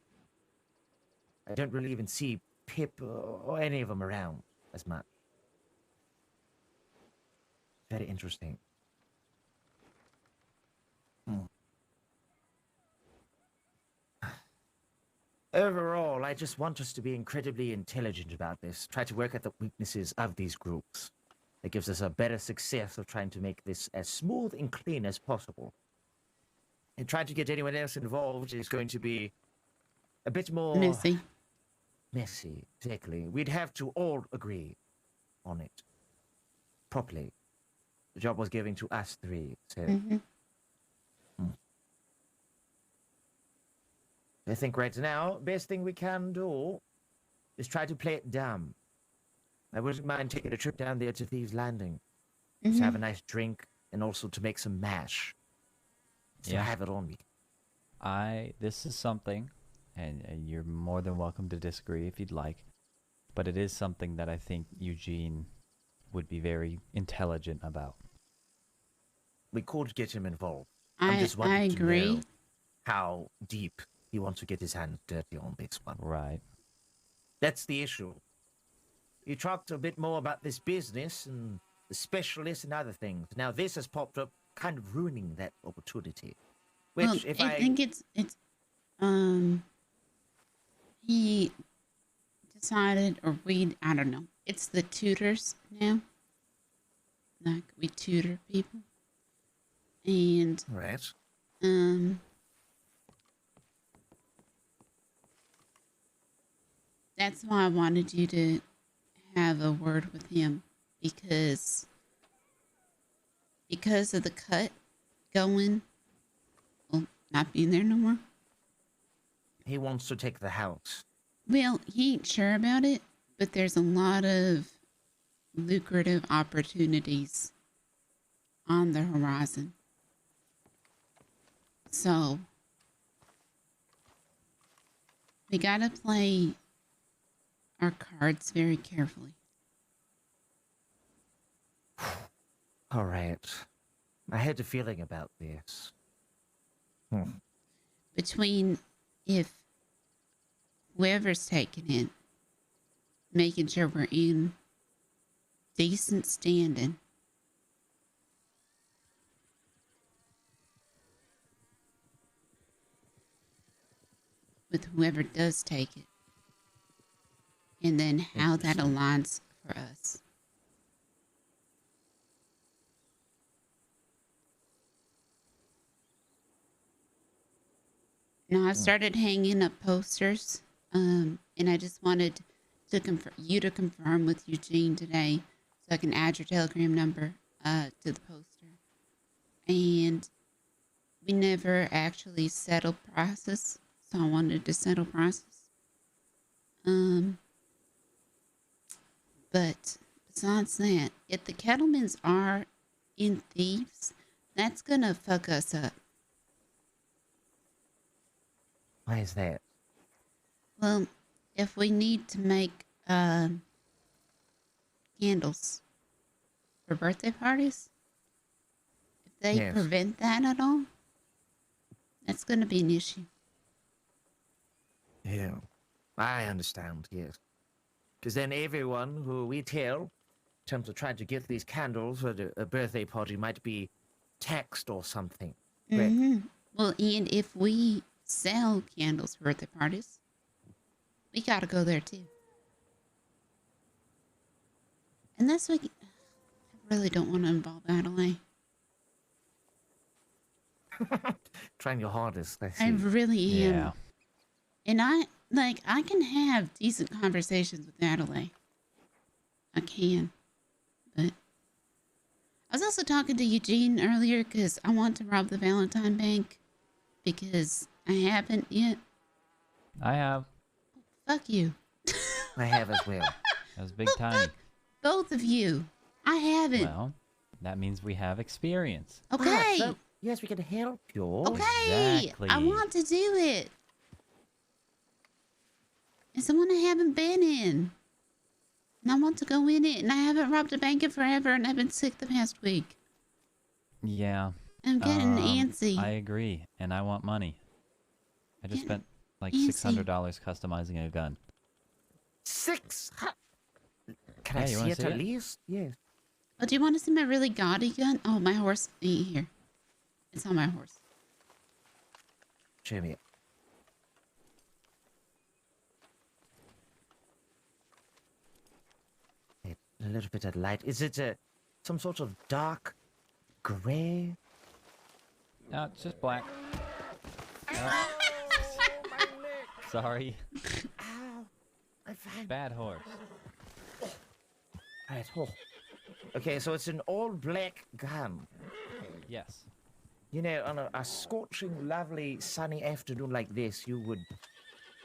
Speaker 18: I don't really even see Pip or any of them around as much. Very interesting. Overall, I just want us to be incredibly intelligent about this. Try to work at the weaknesses of these groups. It gives us a better success of trying to make this as smooth and clean as possible. And trying to get anyone else involved is going to be a bit more...
Speaker 2: Messy.
Speaker 18: Messy, exactly. We'd have to all agree on it. Properly. The job was given to us three, so... I think right now, best thing we can do is try to play it dumb. I wouldn't mind taking a trip down there to Thieves' Landing. To have a nice drink and also to make some mash. So I have it on me.
Speaker 17: This is something, and you're more than welcome to disagree if you'd like, but it is something that I think Eugene would be very intelligent about.
Speaker 18: We could get him involved.
Speaker 2: I
Speaker 18: just wanting
Speaker 2: agree.
Speaker 18: to know how deep he wants to get his hands dirty on this one.
Speaker 17: Right.
Speaker 18: That's the issue. You talked a bit more about this business and the specialists and other things. Now this has popped up, kind of ruining that opportunity. Which,
Speaker 2: Well,
Speaker 18: if
Speaker 2: I think it's he decided, or I don't know. It's the tutors now. Like, we tutor people. And
Speaker 18: Right.
Speaker 2: That's why I wanted you to have a word with him, because of the cut going, well, not being there no more.
Speaker 18: He wants to take the house.
Speaker 2: Well, he ain't sure about it, but there's a lot of lucrative opportunities on the horizon. So, we gotta play our cards very carefully.
Speaker 18: All right. I had a feeling about this.
Speaker 2: Between if whoever's taking it, making sure we're in decent standing, with whoever does take it, and then how that aligns for us. Now, I've started hanging up posters, and I just wanted to you to confirm with Eugene today, so I can add your Telegram number to the poster. And we never actually settled prices, so I wanted to settle prices. But besides that, if the Kettlemans are in Thieves, that's gonna fuck us up.
Speaker 18: Why is that?
Speaker 2: Well, if we need to make candles for birthday parties, if they
Speaker 18: Yes.
Speaker 2: prevent that at all, That's gonna be an issue.
Speaker 18: Yeah, I understand, yes. Because then everyone who we tell, in terms of trying to get these candles for a birthday party, might be taxed or something. Right?
Speaker 2: Well, and if we sell candles for birthday parties, we gotta go there too. And that's what I really don't want to involve Adelaide.
Speaker 18: Trying your hardest, I see.
Speaker 2: I really am.
Speaker 17: Yeah.
Speaker 2: And I can have decent conversations with Adelaide. I can. But I was also talking to Eugene earlier because I want to rob the Valentine Bank because I haven't yet.
Speaker 17: I have.
Speaker 2: Fuck you.
Speaker 18: I have as well.
Speaker 17: That was Big Tiny.
Speaker 2: Both of you. I haven't.
Speaker 17: Well, that means we have experience.
Speaker 2: Okay.
Speaker 18: So, yes, we can help you.
Speaker 2: Okay.
Speaker 17: Exactly.
Speaker 2: I want to do it. It's the one I haven't been in. And I want to go in it. And I haven't robbed a bank in forever. And I've been sick the past week.
Speaker 17: Yeah.
Speaker 2: I'm getting antsy.
Speaker 17: I agree. And I want money. I just spent like
Speaker 2: antsy.
Speaker 17: $600 customizing a gun.
Speaker 18: Can I
Speaker 17: you
Speaker 18: see
Speaker 17: wanna
Speaker 18: it
Speaker 17: see
Speaker 18: at
Speaker 17: it?
Speaker 18: least? Yes.
Speaker 2: Oh, do you want to see my really gaudy gun? Oh, my horse ain't here. It's on my horse.
Speaker 18: Show me it. A little bit of light. Is it some sort of dark gray?
Speaker 17: No, it's just black. Sorry.
Speaker 18: Ow. I'm fine.
Speaker 17: Bad horse.
Speaker 18: Right. Oh. Okay, so it's an all-black gun.
Speaker 17: Yes.
Speaker 18: You know, on a scorching, lovely, sunny afternoon like this, you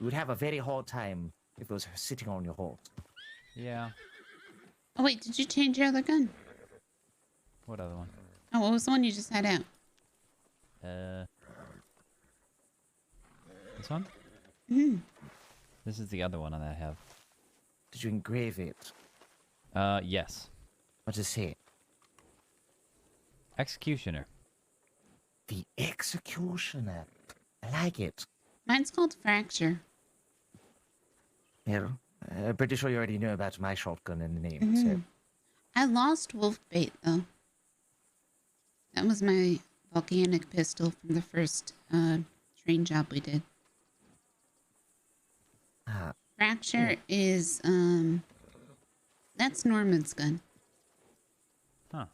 Speaker 18: would have a very hard time if it was sitting on your horse.
Speaker 17: Yeah.
Speaker 2: Oh, wait, did you change your other gun?
Speaker 17: What other one?
Speaker 2: Oh, what was the one you just had out?
Speaker 17: This one? This is the other one that I have.
Speaker 18: Did you engrave it?
Speaker 17: Yes.
Speaker 18: What does it say?
Speaker 17: Executioner.
Speaker 18: The Executioner. I like it.
Speaker 2: Mine's called Fracture.
Speaker 18: Yeah, I'm pretty sure you already know about my shotgun and the name, so...
Speaker 2: I lost wolf bait, though. That was my volcanic pistol from the first train job we did. Fracture is, that's Norman's gun.
Speaker 17: Huh.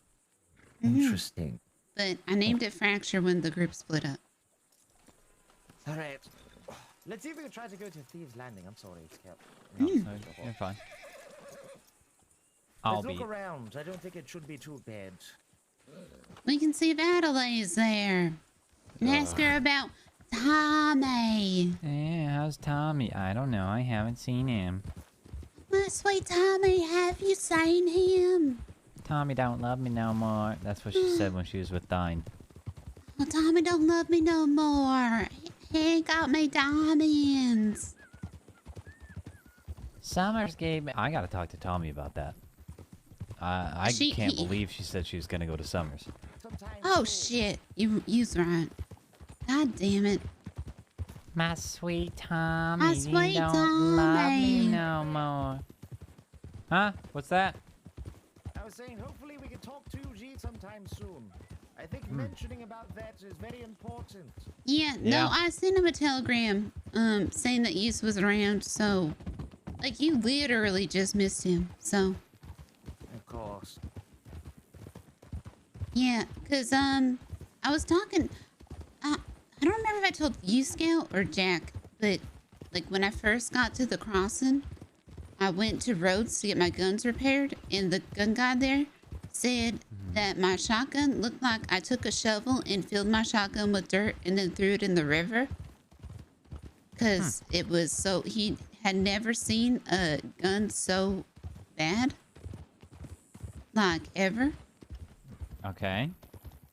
Speaker 18: Interesting.
Speaker 2: But I named it Fracture when the group split up.
Speaker 18: All right. Let's see if we can try to go to Thieves' Landing. I'm sorry, Scout.
Speaker 17: No, you're fine.
Speaker 18: Let's look around. I don't think it should be too bad.
Speaker 2: We can see if Adelaide's there. And ask her about Tommy.
Speaker 17: Yeah, how's Tommy? I don't know. I haven't seen him.
Speaker 2: My sweet Tommy, have you seen him?
Speaker 17: Tommy don't love me no more. That's what she said when she was with Dine.
Speaker 2: Well, Tommy don't love me no more. He ain't got me diamonds.
Speaker 17: Summers gave me... I gotta talk to Tommy about that. I can't believe she said she was gonna go to Summers.
Speaker 2: Oh, shit. You's right. God damn it.
Speaker 17: My sweet Tommy,
Speaker 2: My sweet
Speaker 17: you don't love me
Speaker 2: Tommy.
Speaker 17: no more. Huh? What's that?
Speaker 18: I was saying, hopefully we can talk to G sometime soon. I think mentioning about that is very important.
Speaker 2: Yeah, no, I sent him a telegram, saying that Yus was around, so... Like, you literally just missed him, so...
Speaker 18: Of course.
Speaker 2: Yeah, because, I was talking... I don't remember if I told you, Scout, or Jack, but, like, when I first got to the crossing, I went to Rhodes to get my guns repaired, and the gun guy there said that my shotgun looked like I took a shovel and filled my shotgun with dirt and then threw it in the river. Because it was so... He had never seen a gun so bad. Like, ever.
Speaker 17: Okay.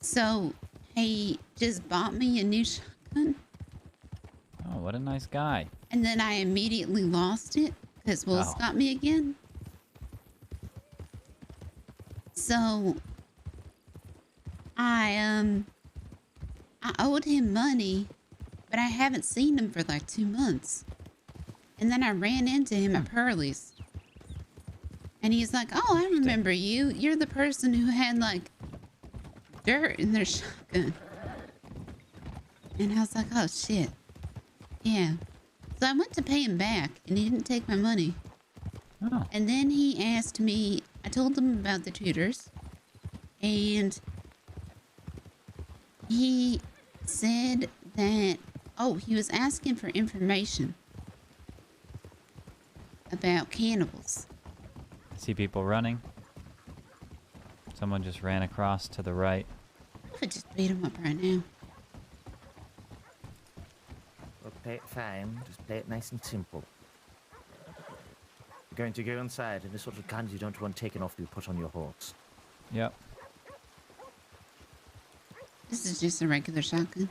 Speaker 2: So, he just bought me a new shotgun.
Speaker 17: Oh, what a nice guy.
Speaker 2: And then I immediately lost it because Will's got me again. So, I owed him money but I haven't seen him for like 2 months. And then I ran into him at Pearlie's. And he's like, oh, I remember you. You're the person who had like dirt in their shotgun. And I was like, oh shit. Yeah. So I went to pay him back and he didn't take my money.
Speaker 17: Oh.
Speaker 2: And then he asked me, I told him about the tutors. And he said that, oh, he was asking for information about cannibals.
Speaker 17: I see people running. Someone just ran across to the right.
Speaker 2: I could just beat him up right now.
Speaker 18: Well, play it fine. Just play it nice and simple. You're going to go inside, and the sort of guns you don't want taken off you put on your horse.
Speaker 17: Yep.
Speaker 2: This is just a regular shotgun.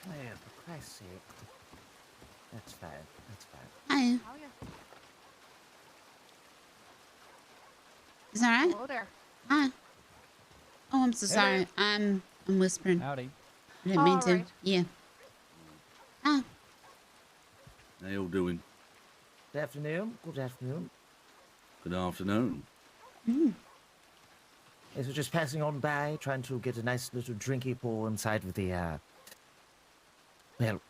Speaker 18: Yeah, for Christ's sake. That's fine. That's fine.
Speaker 2: Hi. Is that right?
Speaker 9: Hello there.
Speaker 2: Hi. Oh, I'm so sorry. I'm whispering.
Speaker 17: Howdy.
Speaker 2: I didn't mean to.
Speaker 9: Alright.
Speaker 2: Yeah. Ah.
Speaker 22: How you all doing?
Speaker 18: Good afternoon. Good afternoon.
Speaker 22: Good afternoon.
Speaker 18: Yes, we're just passing on by, trying to get a nice little drinky pour inside of the, well,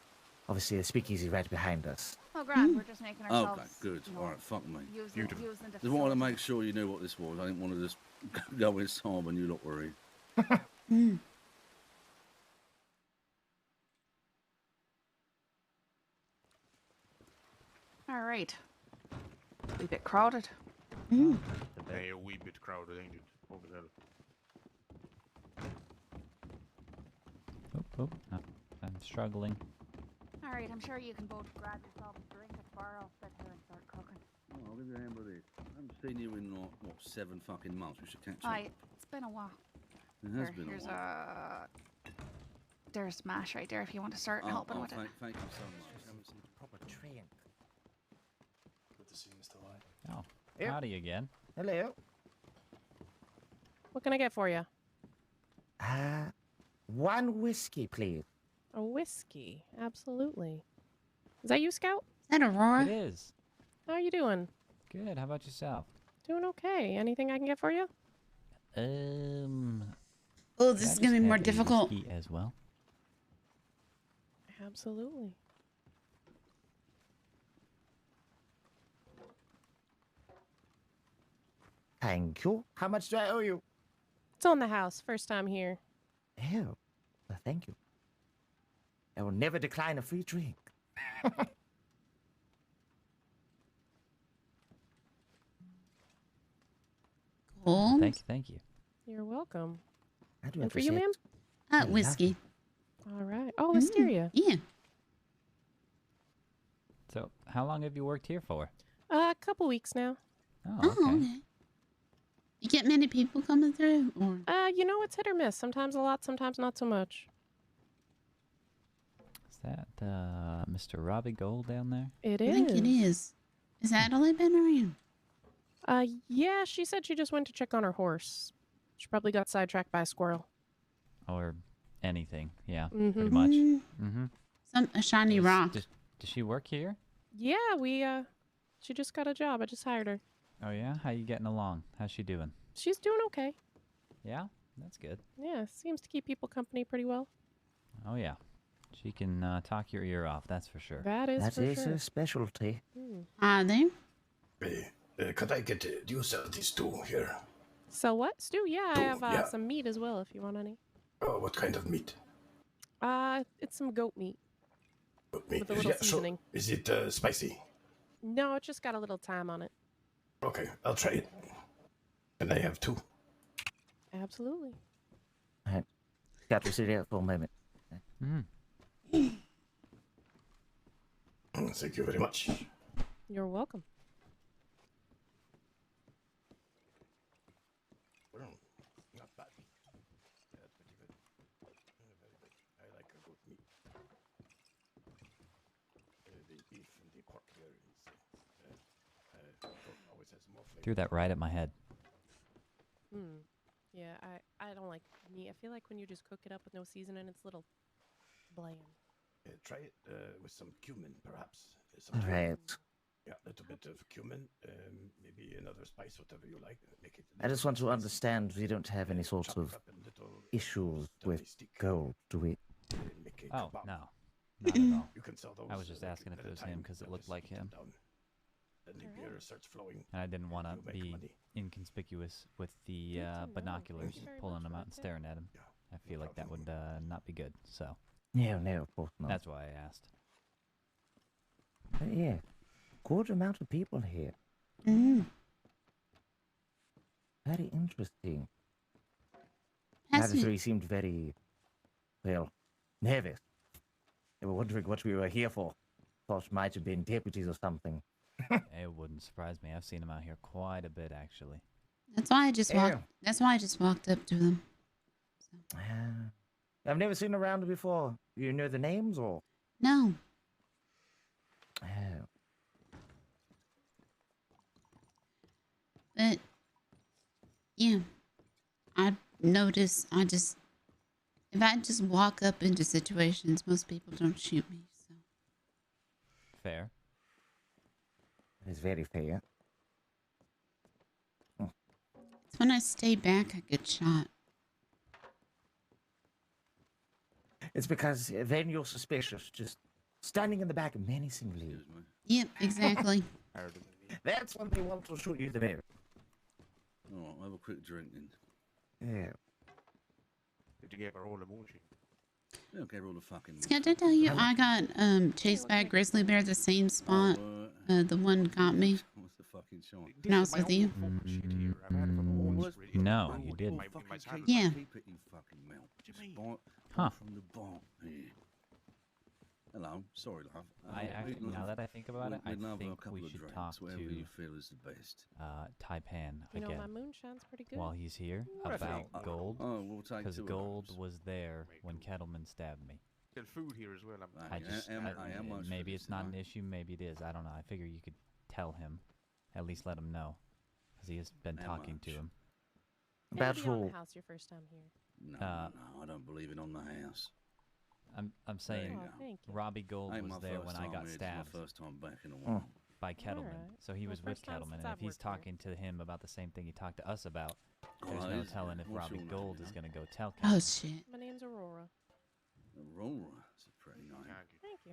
Speaker 18: obviously the speakeasy right behind us.
Speaker 9: Oh, grand. We're just making ourselves.
Speaker 22: Okay, good.
Speaker 9: you know,
Speaker 22: All right, fuck me.
Speaker 9: using the
Speaker 22: Just wanted to
Speaker 9: facility.
Speaker 22: make sure you knew what this was. I didn't want to just go inside when you lot were in.
Speaker 9: All right. A bit crowded.
Speaker 1: Hey, a wee bit crowded, ain't it? Over there.
Speaker 17: Oh, I'm struggling.
Speaker 9: All right. I'm sure you can both grab yourself a drink at the bar. I'll sit here and start cooking.
Speaker 22: Oh, I'll give you a hand with this. I haven't seen you in, like, what, 7 fucking months. We should catch up.
Speaker 9: Aye, it's been a while.
Speaker 22: It has been
Speaker 9: Here's
Speaker 22: a while.
Speaker 9: there's mash right there if you want to start helping with it.
Speaker 22: Thank you so much.
Speaker 18: Having some proper drink.
Speaker 21: Good to see you, Mr. White.
Speaker 17: Oh,
Speaker 18: Yep.
Speaker 17: howdy again.
Speaker 18: Hello.
Speaker 23: What can I get for you?
Speaker 18: One whiskey, please.
Speaker 23: A whiskey, absolutely. Is that you, Scout?
Speaker 2: Is that Aurora?
Speaker 17: It is.
Speaker 23: How are you doing?
Speaker 17: Good. How about yourself?
Speaker 23: Doing okay. Anything I can get for you?
Speaker 2: Oh, this is gonna be more
Speaker 17: have a
Speaker 2: difficult.
Speaker 17: whiskey as well.
Speaker 23: Absolutely.
Speaker 18: Thank you. How much do I owe you?
Speaker 23: It's on the house. First time here.
Speaker 18: Oh, well, thank you. I will never decline a free drink.
Speaker 2: Cool.
Speaker 17: Thank you.
Speaker 23: You're welcome.
Speaker 18: I do
Speaker 23: And for you, ma'am?
Speaker 2: Whiskey.
Speaker 23: All right. Oh, Wisteria.
Speaker 2: Yeah.
Speaker 17: So, how long have you worked here for?
Speaker 23: A couple weeks now.
Speaker 17: Oh, okay.
Speaker 2: You get many people coming through, or?
Speaker 23: You know, it's hit or miss. Sometimes a lot, sometimes not so much.
Speaker 17: Is that Mr. Robbie Gold down there?
Speaker 23: It
Speaker 2: I
Speaker 23: is.
Speaker 2: think it is. Is Adelaide been around?
Speaker 23: Yeah, she said she just went to check on her horse. She probably got sidetracked by a squirrel.
Speaker 17: Or anything, yeah,
Speaker 23: Mhm.
Speaker 17: pretty much. Mm-hmm.
Speaker 2: A shiny rock.
Speaker 17: Does she work here?
Speaker 23: Yeah, she just got a job. I just hired her.
Speaker 17: Oh yeah? How you getting along? How's she doing?
Speaker 23: She's doing okay.
Speaker 17: Yeah? That's good.
Speaker 23: Yeah, seems to keep people company pretty well.
Speaker 17: Oh yeah. She can talk your ear off, that's for sure.
Speaker 23: That is
Speaker 18: That
Speaker 23: for
Speaker 18: is
Speaker 23: sure.
Speaker 18: a specialty.
Speaker 2: Are they?
Speaker 19: Could I get do you sell these two here?
Speaker 23: So what? Stew? Yeah, I have
Speaker 19: yeah.
Speaker 23: some meat as well if you want any.
Speaker 19: Oh, what kind of meat?
Speaker 23: It's some goat meat.
Speaker 19: Goat meat.
Speaker 23: With a little seasoning.
Speaker 19: So is it spicy?
Speaker 23: No, it just got a little thyme on it.
Speaker 19: Okay, I'll try it. Can I have two?
Speaker 23: Absolutely.
Speaker 18: All right. Got to sit there for a moment.
Speaker 19: Thank you very much.
Speaker 23: You're welcome.
Speaker 19: beef and the pork there is don't always has more flavor.
Speaker 17: Threw that right at my head.
Speaker 23: Yeah, I don't like meat. I feel like when you just cook it up with no seasoning, it's a little bland.
Speaker 19: Try it with some cumin, perhaps.
Speaker 18: Right.
Speaker 19: Yeah, a little bit of cumin, maybe another spice, whatever you like. Make it.
Speaker 18: I just want to understand we don't have any sort of issues with gold, do we?
Speaker 17: Oh, no. Not at all.
Speaker 19: You can sell those.
Speaker 17: I was just asking if it was him because it looked like him.
Speaker 19: Then the beer starts flowing.
Speaker 17: And I didn't want to be inconspicuous with the binoculars, pulling them out and staring at him. I feel like that would not be good, so.
Speaker 18: No, of course not.
Speaker 17: That's why I asked.
Speaker 18: But yeah, good amount of people here. Very interesting. Adversary seemed very, well, nervous. They were wondering what we were here for. Thought might have been deputies or something.
Speaker 17: It wouldn't surprise me. I've seen him out here quite a bit, actually.
Speaker 2: That's why I just walked. That's why I just walked up to them.
Speaker 18: I've never seen around before. You know the names or?
Speaker 2: No. But yeah, I notice. If I just walk up into situations, most people don't shoot me. So
Speaker 17: fair.
Speaker 18: It's very fair.
Speaker 2: It's when I stay back I get shot.
Speaker 18: It's because then you're suspicious, just standing in the back menacingly.
Speaker 2: Yep, exactly.
Speaker 18: That's when they want to shoot you the most.
Speaker 22: Alright, have a quick drink then.
Speaker 18: Yeah.
Speaker 1: Did you get all the moonshine?
Speaker 22: Yeah, okay, all the fucking
Speaker 2: Scott, did I tell you I got chased by a grizzly bear the same spot the one got me?
Speaker 22: What's the fucking shot?
Speaker 2: When I was with you?
Speaker 17: No, you didn't.
Speaker 2: Yeah.
Speaker 22: Keep it in fucking mouth. Just bite
Speaker 17: Huh.
Speaker 22: from the bottom here. Hello, sorry, love.
Speaker 17: I actually, now that I think about it, I
Speaker 22: we'd love a
Speaker 17: think
Speaker 22: couple
Speaker 17: we
Speaker 22: of
Speaker 17: should
Speaker 22: drinks,
Speaker 17: talk
Speaker 22: whatever
Speaker 17: to
Speaker 22: you feel is the best.
Speaker 17: Taipan
Speaker 23: You know,
Speaker 17: again
Speaker 23: my moonshine's pretty good.
Speaker 17: while he's here
Speaker 22: Right.
Speaker 17: about gold.
Speaker 22: Oh, we'll take
Speaker 17: Because
Speaker 22: two of
Speaker 17: gold
Speaker 22: those.
Speaker 17: was there when Kettleman stabbed me.
Speaker 1: There's food here as well.
Speaker 17: I just, maybe it's not an issue, maybe it is. I don't know. I figure you could tell him, at least let him know, because he has been talking to him.
Speaker 23: Maybe on the house your first time here.
Speaker 22: No, no, I don't believe it on the house.
Speaker 17: I'm saying
Speaker 23: thank you.
Speaker 17: Robbie Gold
Speaker 22: Ain't
Speaker 17: was
Speaker 22: my
Speaker 17: there
Speaker 22: first
Speaker 17: when I
Speaker 22: time
Speaker 17: got
Speaker 22: here, it's
Speaker 17: stabbed.
Speaker 22: my first time back in a while.
Speaker 17: By Kettleman.
Speaker 23: Alright.
Speaker 17: So he
Speaker 23: Well,
Speaker 17: was with
Speaker 23: first time
Speaker 17: Kettleman,
Speaker 23: since
Speaker 17: and
Speaker 23: I've
Speaker 17: if he's
Speaker 23: worked here.
Speaker 17: talking to him about the same thing he talked to us about, there's
Speaker 22: Oh,
Speaker 17: no
Speaker 22: is it?
Speaker 17: telling if
Speaker 22: What's
Speaker 17: Robbie
Speaker 22: your name,
Speaker 17: Gold
Speaker 22: you
Speaker 17: is
Speaker 22: know?
Speaker 17: going to go tell
Speaker 2: Oh
Speaker 17: Kettleman.
Speaker 2: shit.
Speaker 23: My name's Aurora.
Speaker 22: Aurora, it's a pretty name.
Speaker 23: Thank you.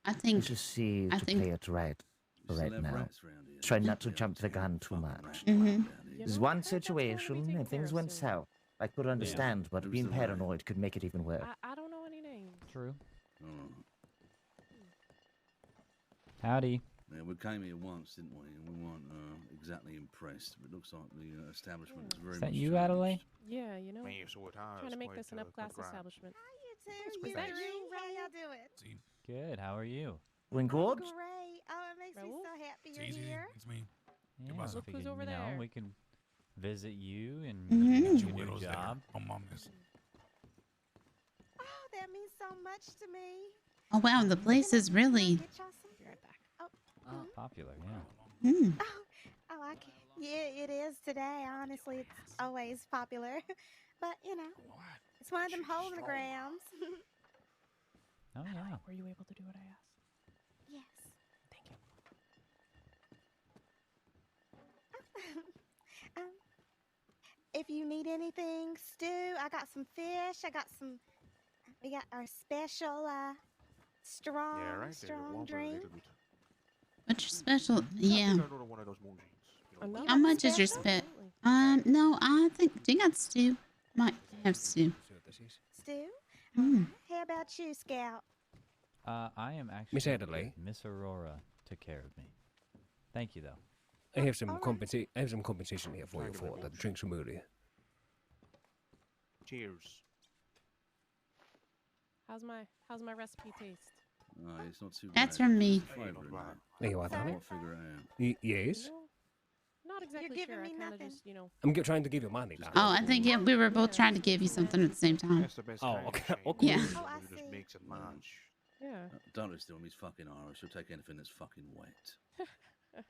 Speaker 2: I think.
Speaker 18: Just see
Speaker 2: I
Speaker 18: to
Speaker 2: think.
Speaker 18: play it right
Speaker 22: You
Speaker 18: right
Speaker 22: still have
Speaker 18: now.
Speaker 22: rats around here.
Speaker 18: Try not to jump the gun too much.
Speaker 2: Mhm.
Speaker 18: There's one situation, and things went south. I could understand, but
Speaker 22: Who's
Speaker 18: being
Speaker 22: the rat?
Speaker 18: paranoid could make it even worse.
Speaker 23: I don't know any names.
Speaker 17: True.
Speaker 22: Oh.
Speaker 17: Howdy.
Speaker 22: Yeah, we came here once, didn't we? And we weren't exactly impressed. But it looks like the establishment is very
Speaker 17: Is that
Speaker 22: much
Speaker 17: you,
Speaker 22: changed.
Speaker 17: Adelaide?
Speaker 23: Yeah, you know.
Speaker 1: Man, so it has
Speaker 23: Trying to make
Speaker 1: quite
Speaker 23: this an
Speaker 1: a
Speaker 23: up-class
Speaker 1: good grind.
Speaker 23: establishment.
Speaker 9: You
Speaker 23: Is that
Speaker 9: too.
Speaker 23: you?
Speaker 9: How y'all doing?
Speaker 17: Good. How are you?
Speaker 18: When good?
Speaker 9: Great. Oh, it makes me
Speaker 23: Raoul?
Speaker 9: so happy you're here.
Speaker 4: It's me.
Speaker 17: Yeah,
Speaker 4: boss.
Speaker 17: I
Speaker 23: Look who's
Speaker 17: figured,
Speaker 23: over
Speaker 17: you know,
Speaker 23: there.
Speaker 17: we can visit you and
Speaker 2: Mhm.
Speaker 17: do
Speaker 4: Two
Speaker 17: your
Speaker 4: widows there.
Speaker 17: job.
Speaker 4: My mom is.
Speaker 9: Oh, that means so much to me.
Speaker 2: Oh wow, the place is really.
Speaker 9: Get y'all some.
Speaker 23: Be right back.
Speaker 9: Oh,
Speaker 17: Popular, yeah.
Speaker 9: oh, I can. Yeah, it is today. Honestly, it's always popular. But you know, it's one of them hole in the grounds.
Speaker 17: Oh yeah.
Speaker 23: Were you able to do what I asked?
Speaker 9: Yes.
Speaker 23: Thank you.
Speaker 9: If you need anything, stew, I got some fish. We got our special strong,
Speaker 1: Yeah, right there.
Speaker 9: strong
Speaker 1: One
Speaker 9: drink.
Speaker 1: little bit.
Speaker 2: What's your special? Yeah.
Speaker 1: Another one of those moonshines. You know,
Speaker 2: How much is your spit? No, I think you got stew. Might have stew.
Speaker 9: Stew?
Speaker 2: Mm.
Speaker 9: How about you, Scout?
Speaker 17: I am actually.
Speaker 20: Miss Adelaide?
Speaker 17: Miss Aurora took care of me. Thank you, though.
Speaker 20: I have some compensation here for you for the drinks from earlier.
Speaker 1: Cheers.
Speaker 23: How's my recipe taste?
Speaker 22: It's not too
Speaker 2: That's
Speaker 22: bad.
Speaker 2: from me.
Speaker 22: Flavour in there.
Speaker 20: There you are,
Speaker 22: I'll
Speaker 20: darling.
Speaker 22: figure it out.
Speaker 20: Yes.
Speaker 23: Not exactly
Speaker 9: giving
Speaker 23: sure. I
Speaker 9: me
Speaker 23: kind of
Speaker 9: nothing.
Speaker 23: just, you know.
Speaker 20: I'm trying to give you money, darling.
Speaker 2: Oh, I think yeah, we were both trying to give you something at the same time.
Speaker 1: That's the best
Speaker 20: Oh,
Speaker 1: kind of
Speaker 20: okay.
Speaker 1: shame.
Speaker 20: Okay.
Speaker 2: Yeah.
Speaker 9: Oh, I
Speaker 1: You just
Speaker 9: see.
Speaker 1: mix and match.
Speaker 23: Yeah.
Speaker 22: Don't listen to him. He's fucking Irish. He'll take anything that's fucking wet.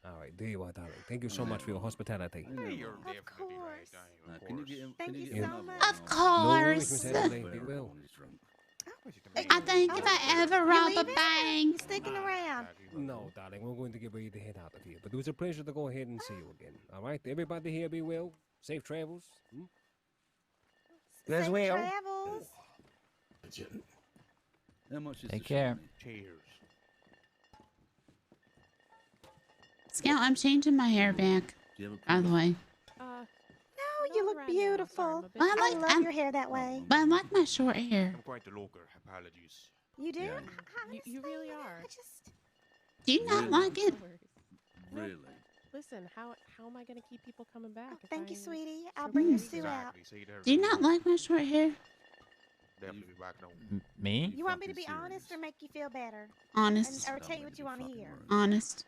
Speaker 20: All right, there you are, darling. Thank you so much for your hospitality.
Speaker 22: Hey,
Speaker 1: you're
Speaker 9: Of
Speaker 1: definitely right,
Speaker 9: course.
Speaker 1: Daniel. Of
Speaker 22: Can you
Speaker 1: course.
Speaker 22: get him?
Speaker 9: Thank
Speaker 22: Can
Speaker 9: you
Speaker 22: get him
Speaker 9: so
Speaker 22: another
Speaker 9: much.
Speaker 22: one?
Speaker 2: Of
Speaker 20: No worries,
Speaker 2: course.
Speaker 20: Miss Adelaide. Be well.
Speaker 22: When he's drunk.
Speaker 2: I think if I ever rob a
Speaker 9: leaving?
Speaker 2: bank.
Speaker 9: You sticking around?
Speaker 20: No, darling, we're going to get ready to head out of here. But it was a pleasure to go ahead and see you again. All right, everybody here be well. Safe travels. Hmm?
Speaker 18: You as
Speaker 9: Safe
Speaker 18: well.
Speaker 9: travels.
Speaker 22: How much is
Speaker 17: Take
Speaker 22: the
Speaker 17: care.
Speaker 1: Cheers.
Speaker 2: Scout, I'm changing my hair back.
Speaker 22: Do you have a
Speaker 2: By the way.
Speaker 9: No, you look beautiful.
Speaker 2: Well,
Speaker 9: I love your hair that way.
Speaker 2: But I like my short hair.
Speaker 1: I'm quite the local. Apologies.
Speaker 9: You do?
Speaker 22: Yeah.
Speaker 23: You really are.
Speaker 2: Do you not like it?
Speaker 22: Really?
Speaker 23: Listen, how am I gonna keep people coming back? if
Speaker 9: Thank you,
Speaker 23: I'm
Speaker 9: sweetie. I'll
Speaker 23: so
Speaker 9: bring you
Speaker 23: pretty?
Speaker 9: Sue out.
Speaker 2: Do you not like my short hair?
Speaker 1: Definitely be back on.
Speaker 17: Me?
Speaker 9: You want me to be honest or make you feel better?
Speaker 2: Honest.
Speaker 9: Or tell you what you want to hear?
Speaker 2: Honest.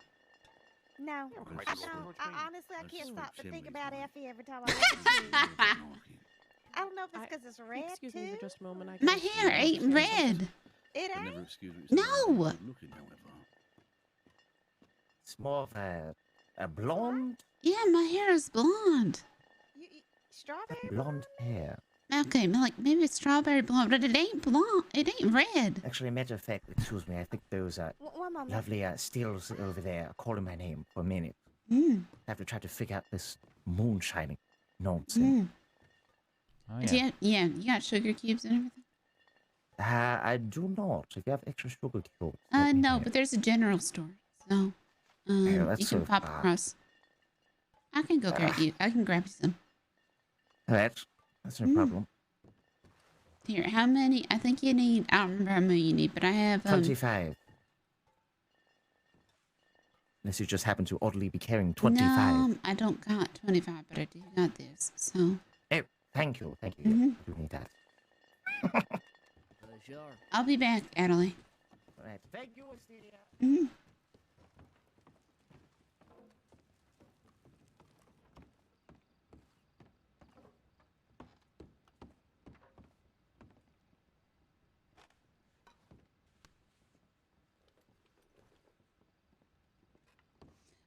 Speaker 9: No.
Speaker 1: Quite
Speaker 9: I
Speaker 1: the
Speaker 9: don't.
Speaker 1: local.
Speaker 9: Honestly, I can't stop but think
Speaker 22: chimneys,
Speaker 9: about
Speaker 22: man.
Speaker 9: Effie every time I look at you. I don't know if it's because it's red,
Speaker 23: Excuse
Speaker 9: too.
Speaker 23: me for just a moment. I
Speaker 2: My
Speaker 23: gotta
Speaker 2: hair ain't red.
Speaker 9: It
Speaker 22: But
Speaker 9: ain't?
Speaker 22: never excuse me.
Speaker 2: No.
Speaker 22: Looking, however.
Speaker 18: It's more of a blonde,
Speaker 2: Yeah, my hair is blonde.
Speaker 9: Strawberry?
Speaker 18: blonde hair.
Speaker 2: Okay, like maybe it's strawberry blonde, but it ain't blonde. It ain't red.
Speaker 18: Actually, a matter of fact, excuse me, I think those
Speaker 9: One moment.
Speaker 18: lovely stills over there are calling my name for a minute.
Speaker 2: Mm.
Speaker 18: I have to try to figure out this moonshining nonsense.
Speaker 2: Mm.
Speaker 17: Oh,
Speaker 2: Do you, yeah, you got sugar cubes and everything?
Speaker 18: I do not. If you have extra sugar cubes.
Speaker 2: No, but there's a general store, so
Speaker 18: Yeah,
Speaker 2: you
Speaker 18: that's
Speaker 2: can
Speaker 18: so
Speaker 2: pop
Speaker 18: far.
Speaker 2: across. I can go grab you. I can grab you some.
Speaker 18: That's no problem.
Speaker 2: Here, how many? I think you need. I don't remember how many you need, but I have
Speaker 18: 25. Unless you just happen to oddly be carrying 25.
Speaker 2: No, I don't got 25, but I do got this. So.
Speaker 18: Oh, thank you. Thank you.
Speaker 2: Mhm.
Speaker 18: I do need that.
Speaker 11: Sure.
Speaker 2: I'll be back, Adelaide.
Speaker 18: Right. Thank you, Wisteria.
Speaker 2: Mhm.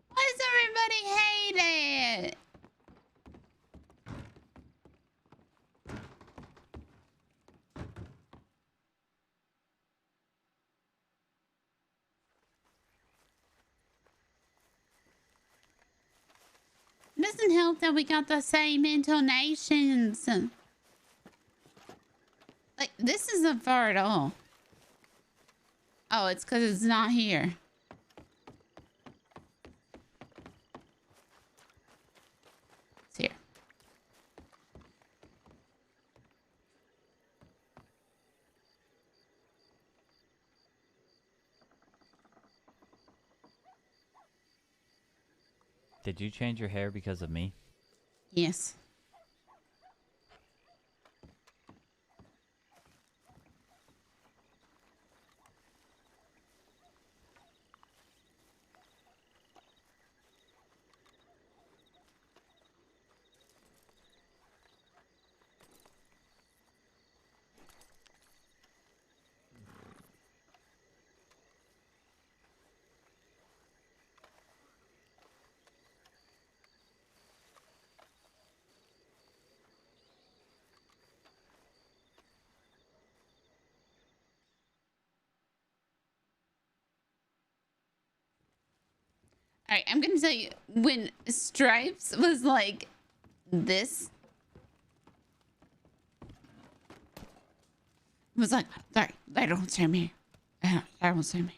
Speaker 2: Why does everybody hate it? It doesn't help that we got the same intonations. Like, this isn't far at all. Oh, it's because it's not here. It's here.
Speaker 17: Did you change your hair because of me?
Speaker 2: Yes. All right, I'm gonna tell you, when Stripes was like this, it was like, they don't see me. They don't see me.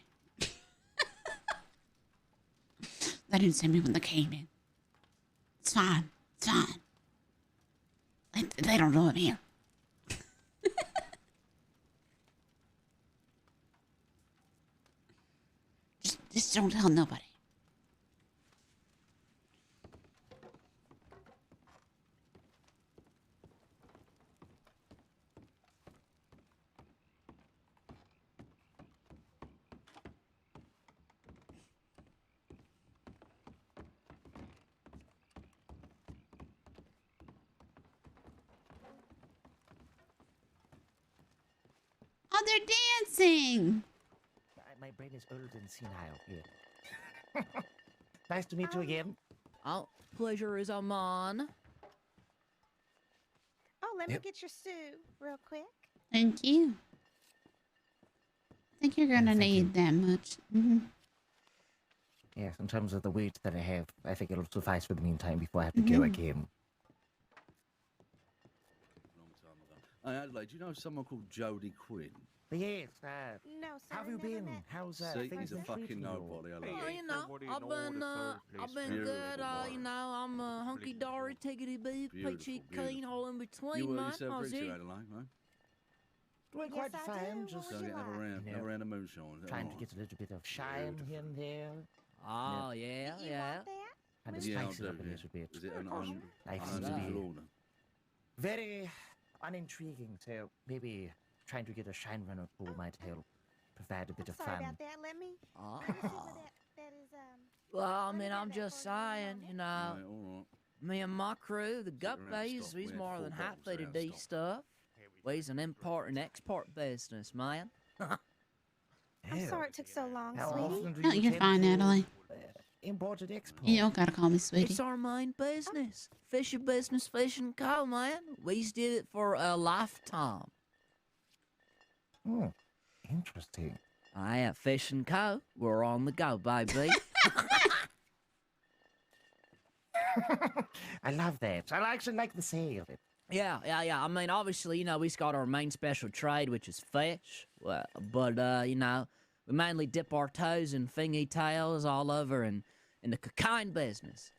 Speaker 2: They didn't see me when they came in. It's fine. It's fine. They don't know I'm here. Just don't tell nobody. Oh, they're dancing.
Speaker 18: My brain is old and senile. Yeah. Nice to meet you again.
Speaker 4: Oh, pleasure is all mine.
Speaker 9: Oh, let me get your stew real quick.
Speaker 2: Thank you. I think you're gonna need that much.
Speaker 18: Yes, in terms of the weight that I have, I think it'll suffice for the meantime before I have to go again.
Speaker 22: Hey, Adelaide, do you know someone called Jody Quinn?
Speaker 18: Yes,
Speaker 9: No, sir.
Speaker 18: how have you been? How's
Speaker 22: See,
Speaker 18: things
Speaker 22: he's a
Speaker 18: been treating
Speaker 22: fucking
Speaker 18: you?
Speaker 22: nobody. I love
Speaker 4: Well,
Speaker 22: him.
Speaker 4: you know, I've been good. You know, I'm hunky dory, tickety bee, peachy keen, all in between,
Speaker 22: You
Speaker 4: man.
Speaker 22: yourself
Speaker 4: How's
Speaker 22: pretty,
Speaker 4: it?
Speaker 22: Adelaide, right?
Speaker 18: Doing
Speaker 9: Yes,
Speaker 18: quite
Speaker 9: I
Speaker 18: fine.
Speaker 9: do.
Speaker 18: Just
Speaker 22: So have a round of moonshine. Is that
Speaker 18: trying
Speaker 22: all
Speaker 18: to
Speaker 22: right?
Speaker 18: get a little bit of shine here and there.
Speaker 4: Oh, yeah, yeah.
Speaker 18: And to
Speaker 22: Yeah, I'll
Speaker 18: spice it
Speaker 22: do,
Speaker 18: up a
Speaker 22: yeah.
Speaker 18: little bit.
Speaker 22: Is it an
Speaker 18: I seem to
Speaker 22: unusual
Speaker 18: be
Speaker 22: order?
Speaker 18: very unintriguing, so maybe trying to get a shine runner pool might help provide a bit of
Speaker 9: Sorry
Speaker 18: fun.
Speaker 9: about that. Let me see
Speaker 4: Oh.
Speaker 9: where that is.
Speaker 4: Well, I mean, I'm just saying, you know,
Speaker 22: Right, all right.
Speaker 4: me and my crew, the gut
Speaker 22: around
Speaker 4: base,
Speaker 22: stock.
Speaker 4: we's
Speaker 22: We had
Speaker 4: more
Speaker 22: 4
Speaker 4: than
Speaker 22: bottles
Speaker 4: happy to
Speaker 22: out of
Speaker 4: do
Speaker 22: stock.
Speaker 4: stuff. We's an import and export business, man.
Speaker 9: I'm sorry it took so long,
Speaker 18: How
Speaker 9: sweetie.
Speaker 18: often do
Speaker 2: No,
Speaker 18: you
Speaker 2: you're
Speaker 18: tend
Speaker 2: fine,
Speaker 18: to,
Speaker 2: Adelaide.
Speaker 18: Import and export?
Speaker 2: You don't gotta call me sweetie.
Speaker 4: It's our main business. Fishing business, fishing co, man. We's did it for a lifetime.
Speaker 18: Hmm, interesting.
Speaker 4: I at Fishing Co. We're on the go, baby.
Speaker 18: I love that. I actually like the say of it.
Speaker 4: Yeah. I mean, obviously, you know, we've got our main special trade, which is fish. But you know, we mainly dip our toes in fingy tails all over in the cocaine business.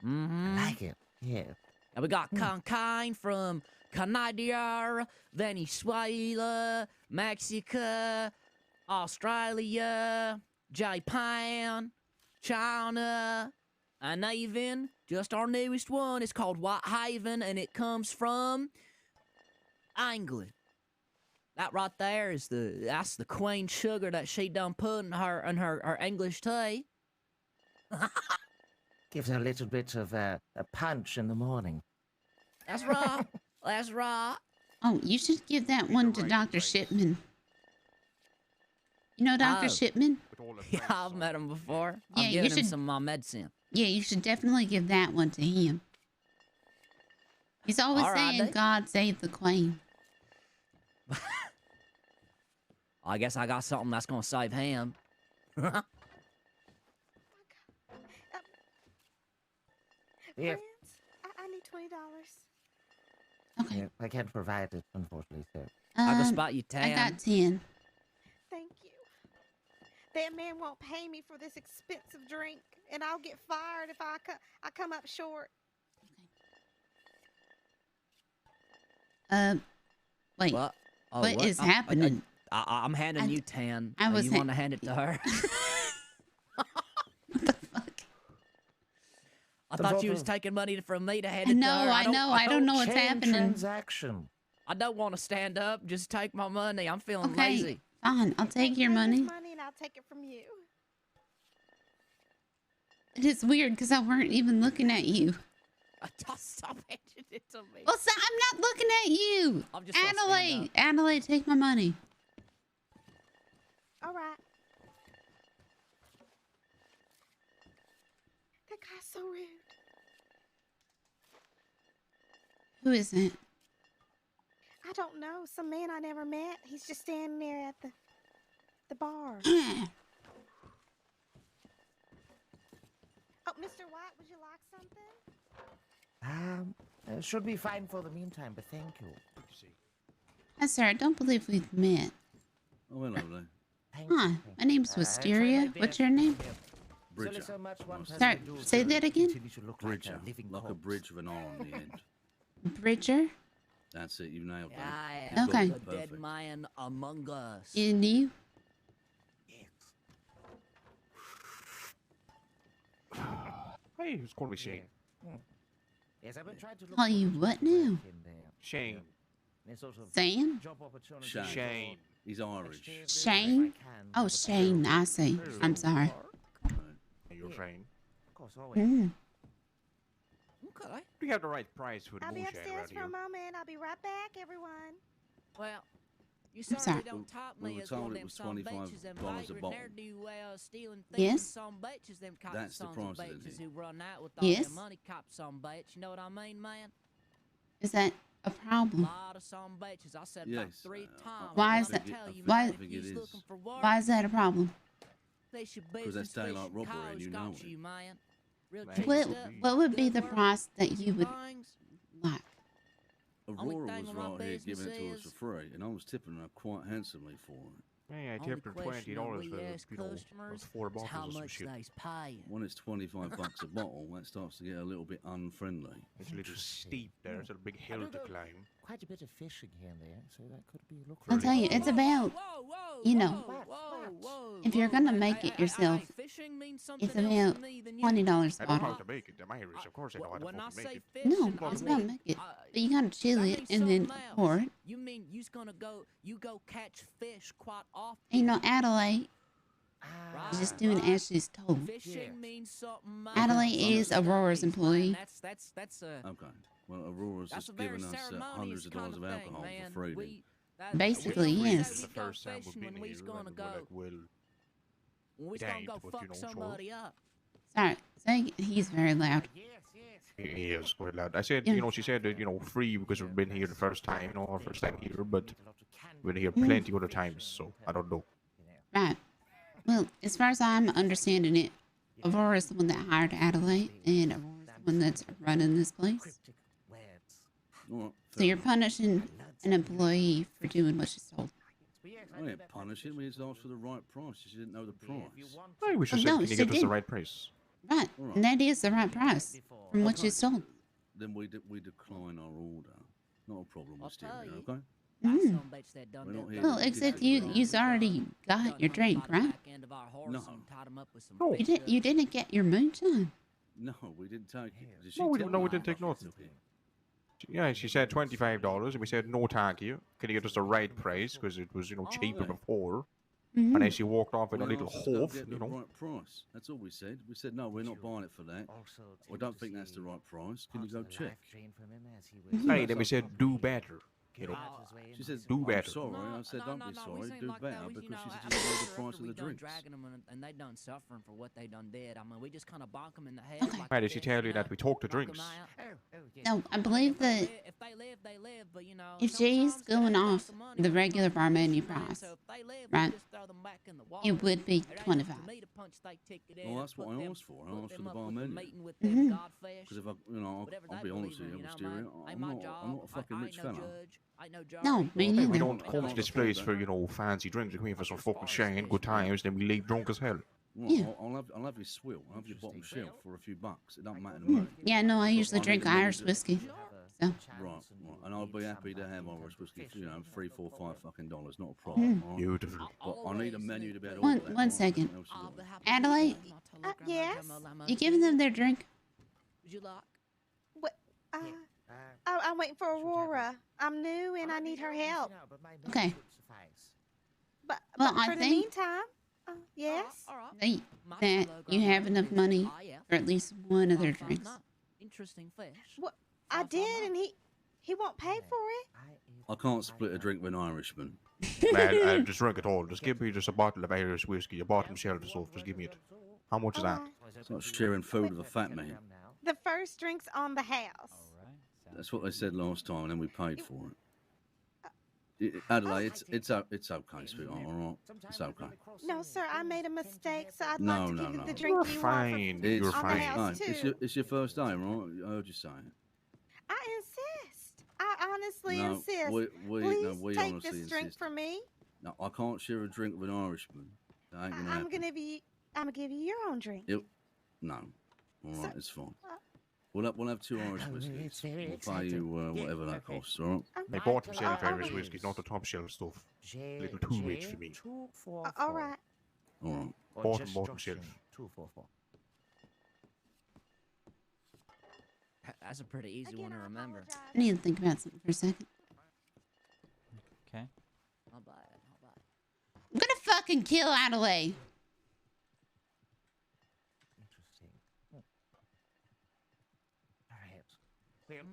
Speaker 18: I like it. Yeah.
Speaker 4: And we got cocaine from Canada, Venezuela, Mexico, Australia, Japan, China, and even just our newest one is called Whitehaven, and it comes from England. That right there is that's the queen sugar that she done put in her English tea.
Speaker 18: Gives her a little bit of a punch in the morning.
Speaker 4: That's right. That's right.
Speaker 2: Oh, you should give that one to Dr. Shipman. You know Dr.
Speaker 4: Oh.
Speaker 2: Shipman?
Speaker 4: Yeah, I've met him before.
Speaker 2: Yeah,
Speaker 4: I'm
Speaker 2: you
Speaker 4: giving him
Speaker 2: should-
Speaker 4: some of my medicine.
Speaker 2: Yeah, you should definitely give that one to him. He's always
Speaker 4: All right,
Speaker 2: saying,
Speaker 4: then.
Speaker 2: God save the queen.
Speaker 4: I guess I got something that's gonna save him.
Speaker 18: Yeah.
Speaker 9: Friends, I need $20.
Speaker 2: Okay.
Speaker 18: Yeah, I can't provide it, unfortunately, so.
Speaker 4: I can spot you 10.
Speaker 2: I got 10.
Speaker 9: Thank you. That man won't pay me for this expensive drink, and I'll get fired if I come up short.
Speaker 2: Wait.
Speaker 4: What? Oh,
Speaker 2: what is happening?
Speaker 4: I'm handing you 10.
Speaker 2: I was
Speaker 4: you want to hand it to her? I thought you was taking money from me to hand it to her.
Speaker 2: I don't know what's happening.
Speaker 18: Transaction.
Speaker 4: I don't want to stand up. Just take my money. I'm feeling
Speaker 2: Okay,
Speaker 4: lazy.
Speaker 2: fine. I'll take your money.
Speaker 9: Money, and I'll take it from you.
Speaker 2: It is weird because I weren't even looking at you.
Speaker 4: Stop handing it to me.
Speaker 2: Well, I'm not looking at you.
Speaker 4: I'm just gonna stand
Speaker 2: Adelaide, Adelaide, take my money.
Speaker 9: All right. That guy's so rude.
Speaker 2: Who is it?
Speaker 9: I don't know. Some man I never met. He's just standing there at the bar. Oh, Mr. White, would you like something?
Speaker 18: Should be fine for the meantime, but thank you.
Speaker 2: Hi, sir. I don't believe we've met.
Speaker 22: Oh, hello there.
Speaker 2: Hi, my name's Wisteria. What's your name?
Speaker 22: Bridger.
Speaker 2: Sorry, say that again.
Speaker 22: Bridger. Like a bridge with an R on the end.
Speaker 2: Bridger?
Speaker 22: That's it. You nailed it.
Speaker 4: I
Speaker 22: You
Speaker 4: am
Speaker 22: got
Speaker 2: Okay.
Speaker 22: it
Speaker 4: the dead
Speaker 22: perfect.
Speaker 4: man among us.
Speaker 2: And you?
Speaker 1: Hey, who's calling me Shane?
Speaker 18: Yes, I've been trying to look
Speaker 2: Call you what now?
Speaker 1: Shane.
Speaker 2: Sam?
Speaker 1: Shane.
Speaker 22: He's Irish.
Speaker 2: Shane? Oh, Shane. I see. I'm sorry.
Speaker 1: Hey, you're Shane.
Speaker 18: Of course, always.
Speaker 2: Mm.
Speaker 4: Okay.
Speaker 1: We have the right price for the
Speaker 9: I'll be
Speaker 1: moonshine
Speaker 9: upstairs
Speaker 1: around
Speaker 9: for
Speaker 1: here.
Speaker 9: a moment. I'll be right back, everyone.
Speaker 4: Well, You
Speaker 2: I'm sorry.
Speaker 4: certainly don't top
Speaker 22: We
Speaker 4: me
Speaker 22: were
Speaker 4: as one
Speaker 22: told
Speaker 4: of
Speaker 22: it
Speaker 4: them
Speaker 22: was
Speaker 4: some
Speaker 22: $25
Speaker 4: bitches, them
Speaker 22: a
Speaker 4: vagrant
Speaker 22: bottle.
Speaker 4: ne'er-do-well stealing
Speaker 2: Yes.
Speaker 4: thieves, some bitches, them cop
Speaker 22: That's the
Speaker 4: sons
Speaker 22: price
Speaker 4: of
Speaker 22: of it,
Speaker 4: bitches
Speaker 22: yeah.
Speaker 4: who run out with all
Speaker 2: Yes.
Speaker 4: their money, cop some bitch. You know what I mean, man?
Speaker 2: Is that a problem?
Speaker 4: Lot of some bitches. I said about
Speaker 22: Yes,
Speaker 4: 3 times.
Speaker 2: Why
Speaker 4: I
Speaker 2: is that?
Speaker 4: tell you,
Speaker 2: Why?
Speaker 4: man, if you's looking for work,
Speaker 2: Why is that a problem?
Speaker 4: they should
Speaker 22: Because that's
Speaker 4: business
Speaker 22: daylight
Speaker 4: fish
Speaker 22: robbery and you know
Speaker 4: got
Speaker 22: it.
Speaker 4: you, man. Real
Speaker 1: Man,
Speaker 4: cheap
Speaker 2: What
Speaker 4: stuff.
Speaker 2: What would be
Speaker 4: good
Speaker 2: the
Speaker 4: work,
Speaker 2: price that you would
Speaker 4: things.
Speaker 2: like?
Speaker 22: Aurora
Speaker 4: thing
Speaker 22: was
Speaker 4: with my
Speaker 22: right here giving it to us
Speaker 4: business
Speaker 22: for free, and I was tipping her quite handsomely for it.
Speaker 1: Man, I
Speaker 4: Only
Speaker 1: tipped her
Speaker 4: question
Speaker 1: $20
Speaker 4: that we
Speaker 1: for
Speaker 4: ask customers
Speaker 1: 4
Speaker 4: is
Speaker 1: bottles
Speaker 4: how
Speaker 1: or some
Speaker 4: much
Speaker 1: shit.
Speaker 4: they's paying.
Speaker 22: When it's $25 a bottle, that starts to get a little bit unfriendly.
Speaker 1: It's a little steep there. It's a big hill to climb.
Speaker 18: Quite a bit of fishing here and there, so that could be lucrative.
Speaker 2: I'll tell you, it's about, you know, if you're gonna make it yourself, it's about $20 a
Speaker 1: I don't know how
Speaker 2: bottle.
Speaker 1: to make it. I'm Irish. Of course I know how to
Speaker 4: When I
Speaker 1: fucking
Speaker 4: say
Speaker 1: make it.
Speaker 2: No, it's about make it. But you gotta chill it and then pour it.
Speaker 4: You mean you's gonna go catch fish quite often?
Speaker 2: And you know, Adelaide is just doing as she's told.
Speaker 4: Fishing means something. man.
Speaker 2: Adelaide is Aurora's employee.
Speaker 4: That's a
Speaker 22: Okay. Well, Aurora's
Speaker 4: That's
Speaker 22: just
Speaker 4: a very
Speaker 22: giving us
Speaker 4: ceremonious
Speaker 22: hundreds of dollars
Speaker 4: kind
Speaker 22: of
Speaker 4: of thing,
Speaker 22: alcohol
Speaker 4: man.
Speaker 22: for free.
Speaker 4: We-
Speaker 2: Basically,
Speaker 4: we
Speaker 2: yes.
Speaker 4: say
Speaker 1: The
Speaker 4: we go
Speaker 1: first time we've
Speaker 4: fishing
Speaker 1: been
Speaker 4: when we's
Speaker 1: here,
Speaker 4: gonna
Speaker 1: and we're
Speaker 4: go.
Speaker 1: like, well,
Speaker 4: When we's
Speaker 1: it
Speaker 4: gonna
Speaker 1: ain't,
Speaker 4: go
Speaker 1: but,
Speaker 4: fuck
Speaker 1: you know, so-
Speaker 4: somebody up.
Speaker 2: Sorry, say he's very loud.
Speaker 1: he is quite loud. I said,
Speaker 2: Yeah.
Speaker 1: you know, she said that, you know, free because we've been here the first time, you know, our first time here, but we've been here
Speaker 2: Mm.
Speaker 1: plenty other times, so I don't know.
Speaker 2: Right. Well, as far as I'm understanding it, Aurora's the one that hired Adelaide, and Aurora's the one that's running this place. So you're punishing an employee for doing what she's told.
Speaker 22: I didn't punish him. We just asked for the right price. She didn't know the price.
Speaker 1: I wish I
Speaker 2: Oh,
Speaker 1: said,
Speaker 2: no,
Speaker 1: can you
Speaker 2: she
Speaker 1: get us the
Speaker 2: didn't.
Speaker 1: right price?
Speaker 2: Right, and that is the right price from what she's told.
Speaker 22: Then we decline our order. Not a problem, Wisteria,
Speaker 4: tell you.
Speaker 22: okay?
Speaker 2: Mm.
Speaker 22: We're not here
Speaker 2: Well,
Speaker 22: to
Speaker 2: except
Speaker 22: kick
Speaker 2: you've already got your drink, right?
Speaker 22: No.
Speaker 2: You didn't get your moonshine.
Speaker 22: No, we didn't take it. Did she
Speaker 1: No, we
Speaker 22: tell
Speaker 1: didn't, no,
Speaker 22: you
Speaker 1: we didn't take nothing. Yeah, she said $25, and we said, no, thank you. Can you get us the right price? Because it was, you know, cheaper before.
Speaker 2: Mhm.
Speaker 1: And then she walked off with a
Speaker 22: We
Speaker 1: little
Speaker 22: asked her to go
Speaker 1: hoof,
Speaker 22: get
Speaker 1: you
Speaker 22: the
Speaker 1: know.
Speaker 22: right price. That's all we said. We said, no, we're not buying it for that. We don't think that's the right price. Can you go check?
Speaker 1: Hey, then we said, do better. You know,
Speaker 22: She said,
Speaker 1: do
Speaker 22: I'm
Speaker 1: better.
Speaker 22: sorry. I said, don't be sorry. Do better because she just didn't know the price of the drinks.
Speaker 4: Dragging them and they done suffering for what they done did. I mean, we just kind of bonk them in the head. Like
Speaker 1: Why did she tell you that we talked the drinks?
Speaker 2: No, I believe that
Speaker 4: If they live, they live. But you know,
Speaker 2: if she's going off the regular bar menu price, right, it would be 25.
Speaker 22: Well, that's what I asked for. I asked for the bar menu.
Speaker 2: Mhm.
Speaker 22: Because if I, you know, I'll be honest with you, Wisteria, I'm not a fucking rich fella.
Speaker 2: No, me
Speaker 1: Hey,
Speaker 2: neither.
Speaker 1: we don't come to this place for, you know, fancy drinks. We come here for some fucking shine, good times, then we leave drunk as hell.
Speaker 22: Well,
Speaker 2: Yeah.
Speaker 22: I'll have your swill. I'll have your bottom shelf for a few bucks. It don't matter to me.
Speaker 2: Yeah, no, I
Speaker 22: But
Speaker 2: usually
Speaker 22: need
Speaker 2: drink
Speaker 22: a menu
Speaker 2: Irish
Speaker 22: to-
Speaker 2: whiskey. So.
Speaker 22: Right. And I'll be happy to have Irish whiskey, you know, $3, $4, $5 fucking dollars, not a problem. all right?
Speaker 1: Beautiful.
Speaker 22: But I need a menu to be able to
Speaker 2: One
Speaker 22: order that,
Speaker 2: one
Speaker 22: right?
Speaker 2: second.
Speaker 22: Nothing else you want.
Speaker 2: Adelaide,
Speaker 9: Yes?
Speaker 2: you giving them their drink?
Speaker 4: Would you like?
Speaker 9: What? I'm waiting for Aurora. I'm new and I need her help.
Speaker 2: Okay.
Speaker 9: But
Speaker 2: Well,
Speaker 9: for
Speaker 2: I
Speaker 9: the
Speaker 2: think
Speaker 9: meantime, yes.
Speaker 2: that you have enough money for at least one of their drinks.
Speaker 4: Interesting fish.
Speaker 9: What? I did, and he won't pay for it.
Speaker 22: I can't split a drink with an Irishman.
Speaker 1: Man, just drink it all. Just give me just a bottle of Irish whiskey, your bottom shelf stuff. Just give me it. How much is that?
Speaker 22: It's not sharing food with a fat man.
Speaker 9: The first drink's on the house.
Speaker 22: That's what they said last time, and then we paid for it. Adelaide, it's okay, sweetheart. All right, it's okay.
Speaker 9: No, sir, I made a mistake, so I'd
Speaker 22: No,
Speaker 9: like to
Speaker 22: no,
Speaker 9: give you
Speaker 22: no.
Speaker 9: the drink
Speaker 1: You're
Speaker 9: you
Speaker 1: fine.
Speaker 22: It's
Speaker 1: You're
Speaker 9: on the
Speaker 1: fine.
Speaker 9: house,
Speaker 22: It's
Speaker 9: too.
Speaker 22: your first day, right? I heard you say it.
Speaker 9: I insist. I honestly
Speaker 22: No,
Speaker 9: insist.
Speaker 22: we
Speaker 9: Please take
Speaker 22: honestly
Speaker 9: this drink
Speaker 22: insist.
Speaker 9: from me.
Speaker 22: No, I can't share a drink with an Irishman. That ain't gonna
Speaker 9: I'm
Speaker 22: happen.
Speaker 9: gonna give you your own drink.
Speaker 22: No. All right, it's fine. We'll have 2 Irish whiskeys. We'll pay you whatever that costs, all right?
Speaker 1: My bottom shelf Irish whiskey, not the top shelf stuff. A little too rich for me.
Speaker 9: All right.
Speaker 22: All right.
Speaker 1: Bottom shelf.
Speaker 18: 244.
Speaker 4: That's a pretty easy one to remember.
Speaker 2: I need to think about something for a second.
Speaker 17: Okay.
Speaker 4: How about it? How about it?
Speaker 2: I'm gonna fucking kill Adelaide.
Speaker 18: Interesting. Alright. Well,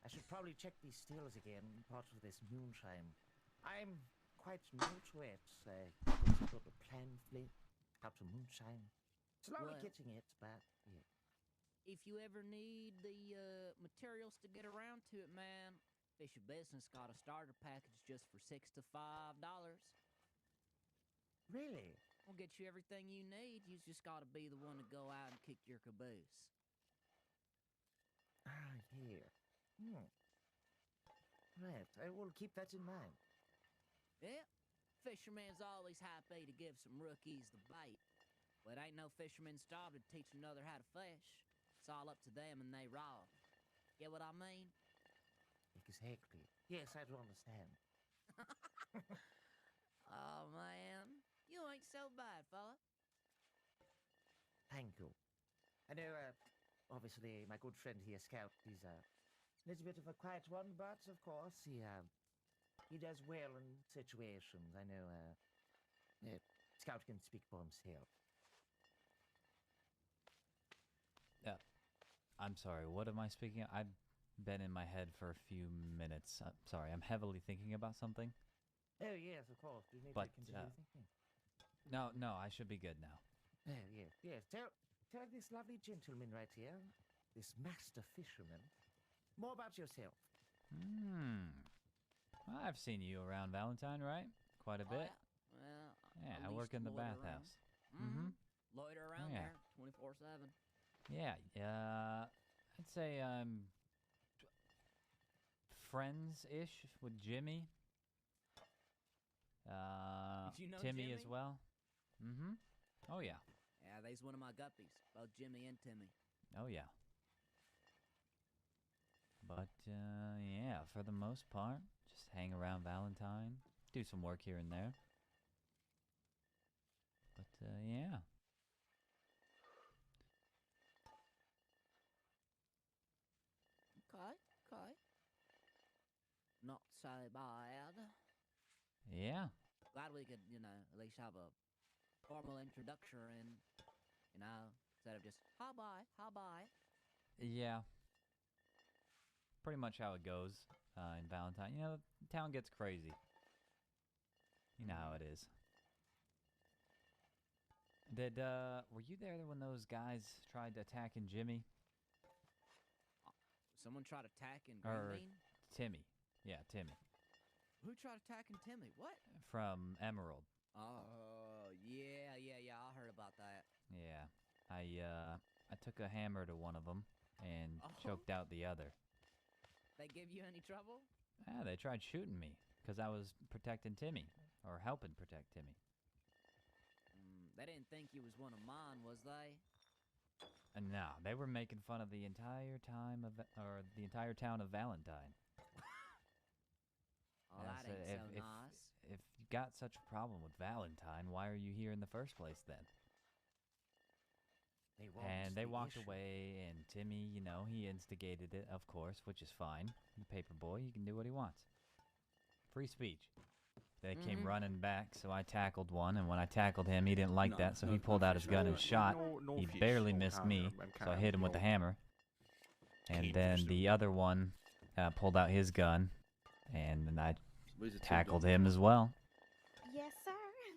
Speaker 18: I should probably check these stills again, part of this moonshine. I'm quite new to it. It's sort of plan flip, out to moonshine. Slowly
Speaker 4: Well,
Speaker 18: getting it, but yeah.
Speaker 4: if you ever need the materials to get around to it, man, Fisher Business got a starter package just for $6 to $5.
Speaker 18: Really?
Speaker 4: We'll get you everything you need. You just gotta be the one to go out and kick your caboose.
Speaker 18: Ah, here. Right, I will keep that in mind.
Speaker 4: Yeah, fisherman's always happy to give some rookies the bait. But it ain't no fisherman's job to teach another how to fish. It's all up to them and they raw. Get what I mean?
Speaker 18: Exactly. Yes, I do understand.
Speaker 4: Oh, man. You ain't so bad, fella.
Speaker 18: Thank you. I know, obviously, my good friend here, Scout, he's a little bit of a quiet one, but of course, he does well in situations. I know, Scout can speak for himself.
Speaker 17: Yeah. I'm sorry, what am I speaking of? I've been in my head for a few minutes. I'm sorry, I'm heavily thinking about something.
Speaker 18: Oh, yes, of course. Do you need
Speaker 17: But,
Speaker 18: to continue thinking?
Speaker 17: No, I should be good now.
Speaker 18: Oh, yes. Tell this lovely gentleman right here, this master fisherman, more about yourself.
Speaker 17: I've seen you around Valentine, right? Quite a bit.
Speaker 4: Well,
Speaker 17: Yeah,
Speaker 4: at
Speaker 17: I work
Speaker 4: least
Speaker 17: in the
Speaker 4: loiter around.
Speaker 17: bathhouse.
Speaker 4: Loiter around
Speaker 17: Yeah.
Speaker 4: there 24/7.
Speaker 17: Yeah, I'd say I'm friends-ish with Jimmy.
Speaker 4: Did you know
Speaker 17: Timmy as
Speaker 4: Jimmy?
Speaker 17: well. Oh, yeah.
Speaker 4: Yeah, they's one of my guppies, both Jimmy and Timmy.
Speaker 17: Oh, yeah. But, yeah, for the most part, just hang around Valentine. Do some work here and there. But, yeah.
Speaker 4: Okay. Not so bad.
Speaker 17: Yeah.
Speaker 4: Glad we could, at least have a formal introduction and, instead of just, hi bye.
Speaker 17: Yeah. Pretty much how it goes in Valentine. You know, the town gets crazy. You know how it is. Were you there when those guys tried attacking Jimmy?
Speaker 4: Someone tried attacking
Speaker 17: Or
Speaker 4: Green?
Speaker 17: Timmy. Yeah, Timmy.
Speaker 4: Who tried attacking Timmy? What?
Speaker 17: From Emerald.
Speaker 4: Oh, yeah, I heard about that.
Speaker 17: Yeah. I took a hammer to one of them and choked out the other.
Speaker 4: They give you any trouble?
Speaker 17: Yeah, they tried shooting me because I was protecting Timmy, or helping protect Timmy.
Speaker 4: They didn't think you was one of mine, was they?
Speaker 17: No, they were making fun of the entire town of Valentine.
Speaker 4: Oh, that ain't so nice.
Speaker 17: If you got such a problem with Valentine, why are you here in the first place then? They walked away, and Timmy, he instigated it, of course, which is fine. The paper boy, he can do what he wants. Free speech. They came running back, so I tackled one, and when I tackled him, he didn't like that, so he pulled out his gun and shot. He barely missed me, so I hit him with the hammer. And then the other one pulled out his gun, and then I tackled him as well.
Speaker 9: Yes, sir.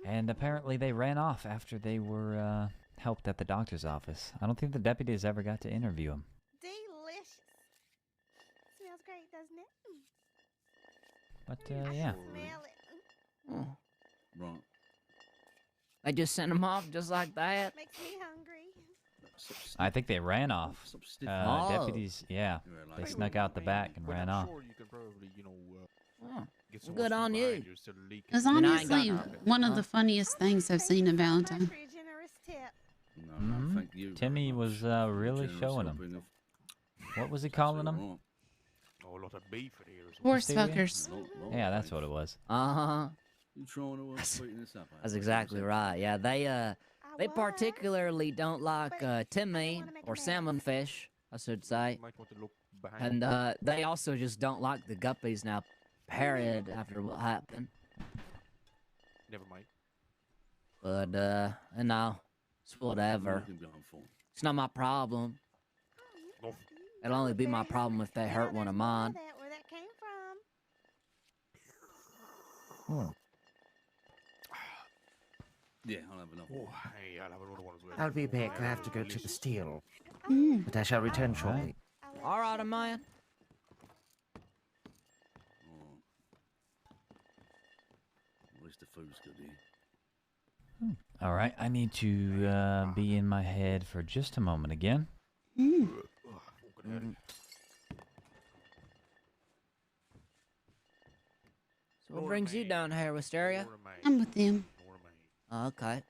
Speaker 17: And apparently they ran off after they were helped at the doctor's office. I don't think the deputies ever got to interview him.
Speaker 9: Delicious. Smells great, doesn't it?
Speaker 17: But, yeah.
Speaker 9: Smell it.
Speaker 22: Right.
Speaker 4: They just sent him off just like that?
Speaker 9: Makes me hungry.
Speaker 17: I think they ran off. Deputies, yeah. They snuck out the back and ran off.
Speaker 1: Sure, you can probably, get some
Speaker 4: Good on you.
Speaker 2: It was honestly one of the funniest things I've seen in Valentine.
Speaker 22: No, thank you.
Speaker 17: Timmy was really showing him. What was he calling them?
Speaker 1: Oh, a lot of beef in here as well.
Speaker 2: Horse fuckers.
Speaker 17: Yeah, that's what it was.
Speaker 22: You trying to sweeten this up?
Speaker 4: That's exactly right. Yeah, they particularly don't like Timmy or salmon fish, I should say.
Speaker 1: Might want to look behind.
Speaker 4: And they also just don't like the guppies now, period, after what happened.
Speaker 1: Never mind.
Speaker 4: But, it's whatever. It's not my problem. It'll only be my problem if they hurt one of mine.
Speaker 9: Where that came from.
Speaker 22: Yeah, I'll have another one.
Speaker 1: Hey, I'll have another one as well.
Speaker 18: I'll be back. I have to go to the steel.
Speaker 2: Mm.
Speaker 18: But I shall return shortly.
Speaker 4: All right, man.
Speaker 22: At least the food's good here.
Speaker 17: All right, I need to be in my head for just a moment again.
Speaker 4: So what brings you down here, Wisteria?
Speaker 2: I'm with them.
Speaker 4: Oh, okay.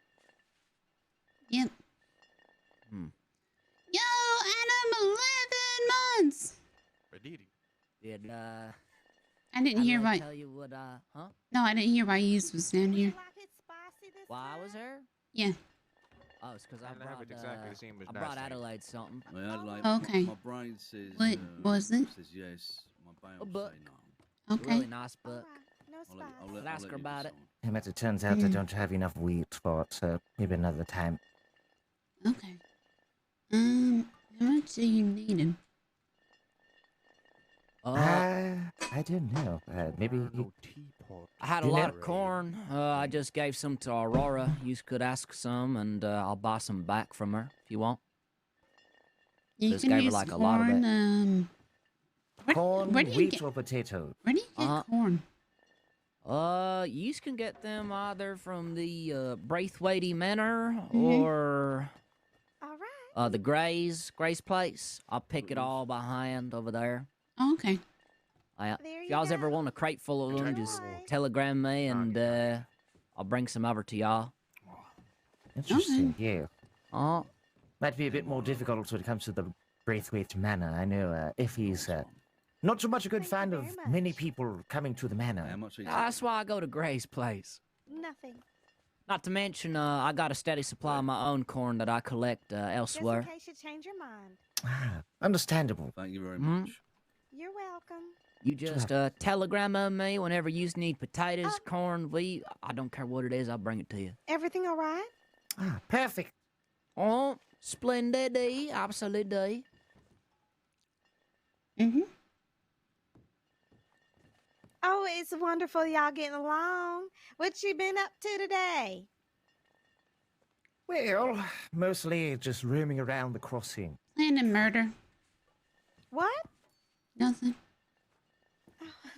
Speaker 2: Yep. Yo, Adam, 11 months.
Speaker 4: Did
Speaker 2: I didn't hear
Speaker 4: why.
Speaker 2: why.
Speaker 4: Tell you what? Huh?
Speaker 2: No, I didn't hear why you was down here.
Speaker 4: Why I was here?
Speaker 2: Yeah.
Speaker 4: Oh, it's because I
Speaker 1: I'll have it exactly the same as
Speaker 4: brought
Speaker 1: last time.
Speaker 4: Adelaide something.
Speaker 22: My Adelaide,
Speaker 2: Okay.
Speaker 22: my brain says.
Speaker 2: What was it?
Speaker 22: Says yes. My brain
Speaker 4: A
Speaker 22: will
Speaker 4: book.
Speaker 22: say no.
Speaker 2: Okay.
Speaker 4: Really nice book.
Speaker 22: I'll
Speaker 4: Ask her about it.
Speaker 18: And as it turns out, I don't have enough wheat for it, so maybe another time.
Speaker 2: Okay. How much are you needing?
Speaker 18: I don't know. Maybe
Speaker 4: I had a lot of corn. I just gave some to Aurora. You could ask some, and I'll buy some back from her if you want.
Speaker 2: You
Speaker 4: Just
Speaker 2: can
Speaker 4: gave her
Speaker 2: use
Speaker 4: like a
Speaker 2: corn.
Speaker 4: lot of it.
Speaker 18: corn,
Speaker 2: where do you
Speaker 18: wheat,
Speaker 2: get-
Speaker 18: or potato.
Speaker 2: Where do you get corn?
Speaker 4: You can get them either from the Braithwaite Manor
Speaker 2: Mhm.
Speaker 4: or the Gray's place. I'll pick it all by hand over there.
Speaker 2: Oh, okay.
Speaker 4: If y'all's ever want a crate full of them, just telegram me and I'll bring some over to y'all.
Speaker 18: Interesting, yeah. Might be a bit more difficult when it comes to the Braithwaite Manor. I know Effie's not so much a good fan of many people coming to the manor.
Speaker 4: That's why I go to Gray's place.
Speaker 9: Nothing.
Speaker 4: Not to mention, I got a steady supply of my own corn that I collect elsewhere.
Speaker 9: Just in case you change your mind.
Speaker 18: Understandable.
Speaker 22: Thank you very
Speaker 4: much.
Speaker 9: You're welcome.
Speaker 4: You just telegram me whenever you need potatoes, corn, wheat. I don't care what it is, I'll bring it to you.
Speaker 9: Everything all right?
Speaker 18: Perfect.
Speaker 4: Oh, splendid, absolutely.
Speaker 9: Oh, it's wonderful y'all getting along. What you been up to today?
Speaker 18: Well, mostly just roaming around the crossing.
Speaker 2: Planning murder.
Speaker 9: What?
Speaker 2: Nothing.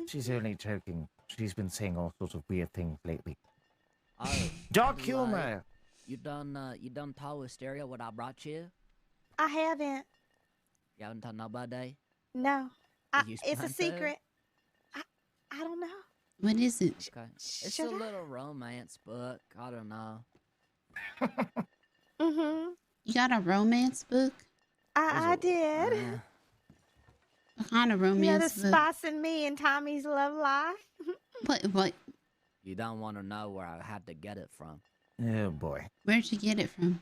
Speaker 18: She's only joking. She's been saying all sorts of weird things lately.
Speaker 4: Oh,
Speaker 18: Dark humor.
Speaker 4: You done tell Wisteria what I brought you?
Speaker 9: I haven't.
Speaker 4: You haven't told nobody?
Speaker 9: No.
Speaker 4: Did you
Speaker 9: It's a
Speaker 4: plan to?
Speaker 9: secret. I don't know.
Speaker 2: What is it?
Speaker 4: Okay. It's
Speaker 9: Should
Speaker 4: a
Speaker 9: I?
Speaker 4: little romance book. I don't know.
Speaker 2: You got a romance book?
Speaker 9: I did.
Speaker 2: What kind of
Speaker 9: You know, the
Speaker 2: romance book?
Speaker 9: spice in me and Tommy's love life.
Speaker 2: What?
Speaker 4: You don't want to know where I had to get it from.
Speaker 18: Oh boy.
Speaker 2: Where'd you get it from?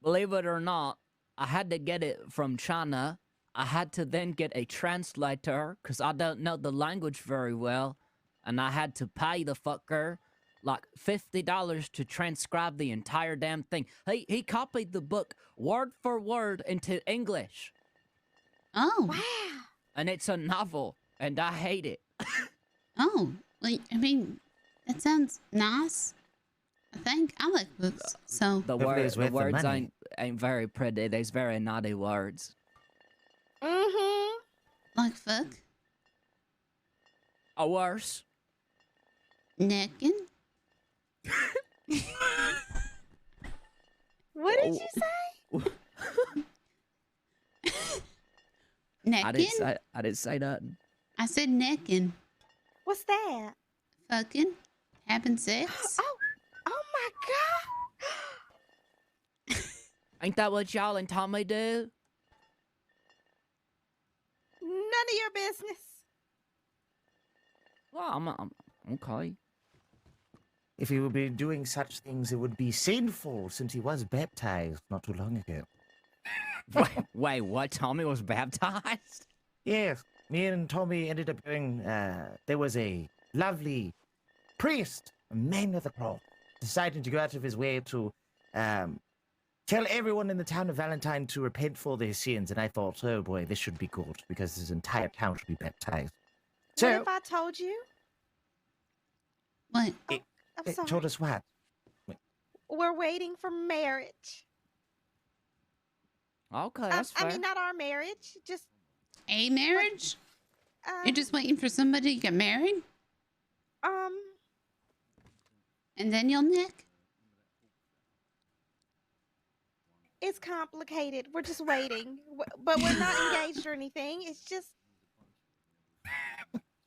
Speaker 4: Believe it or not, I had to get it from China. I had to then get a translator because I don't know the language very well. And I had to pay the fucker like $50 to transcribe the entire damn thing. He copied the book word for word into English.
Speaker 2: Oh.
Speaker 9: Wow.
Speaker 4: And it's a novel, and I hate it.
Speaker 2: Oh. Well, I mean, that sounds nice. I think I like books, so.
Speaker 4: The words ain't very pretty. There's very naughty words.
Speaker 2: Like fuck?
Speaker 4: Or worse.
Speaker 2: Necking?
Speaker 9: What did you say?
Speaker 2: Necking?
Speaker 4: I didn't say nothing.
Speaker 2: I said necking.
Speaker 9: What's that?
Speaker 2: Fucking? Having sex?
Speaker 9: Oh my god.
Speaker 4: Ain't that what y'all and Tommy do?
Speaker 9: None of your business.
Speaker 4: Well, I'm okay.
Speaker 18: If he would be doing such things, it would be sinful since he was baptized not too long ago.
Speaker 4: Wait, what? Tommy was baptized?
Speaker 18: Yes, me and Tommy ended up going, there was a lovely priest, a man of the cloth, deciding to go out of his way to tell everyone in the town of Valentine to repent for their sins. And I thought, oh boy, this should be good because this entire town should be baptized.
Speaker 9: What if I told you?
Speaker 2: What?
Speaker 9: I'm sorry.
Speaker 18: Told us what?
Speaker 9: We're waiting for marriage.
Speaker 4: Okay, that's fair.
Speaker 9: I mean, not our marriage, just
Speaker 2: a marriage. You're just waiting for somebody to get married, and then you'll nick.
Speaker 9: It's complicated. We're just waiting, but we're not engaged or anything. It's just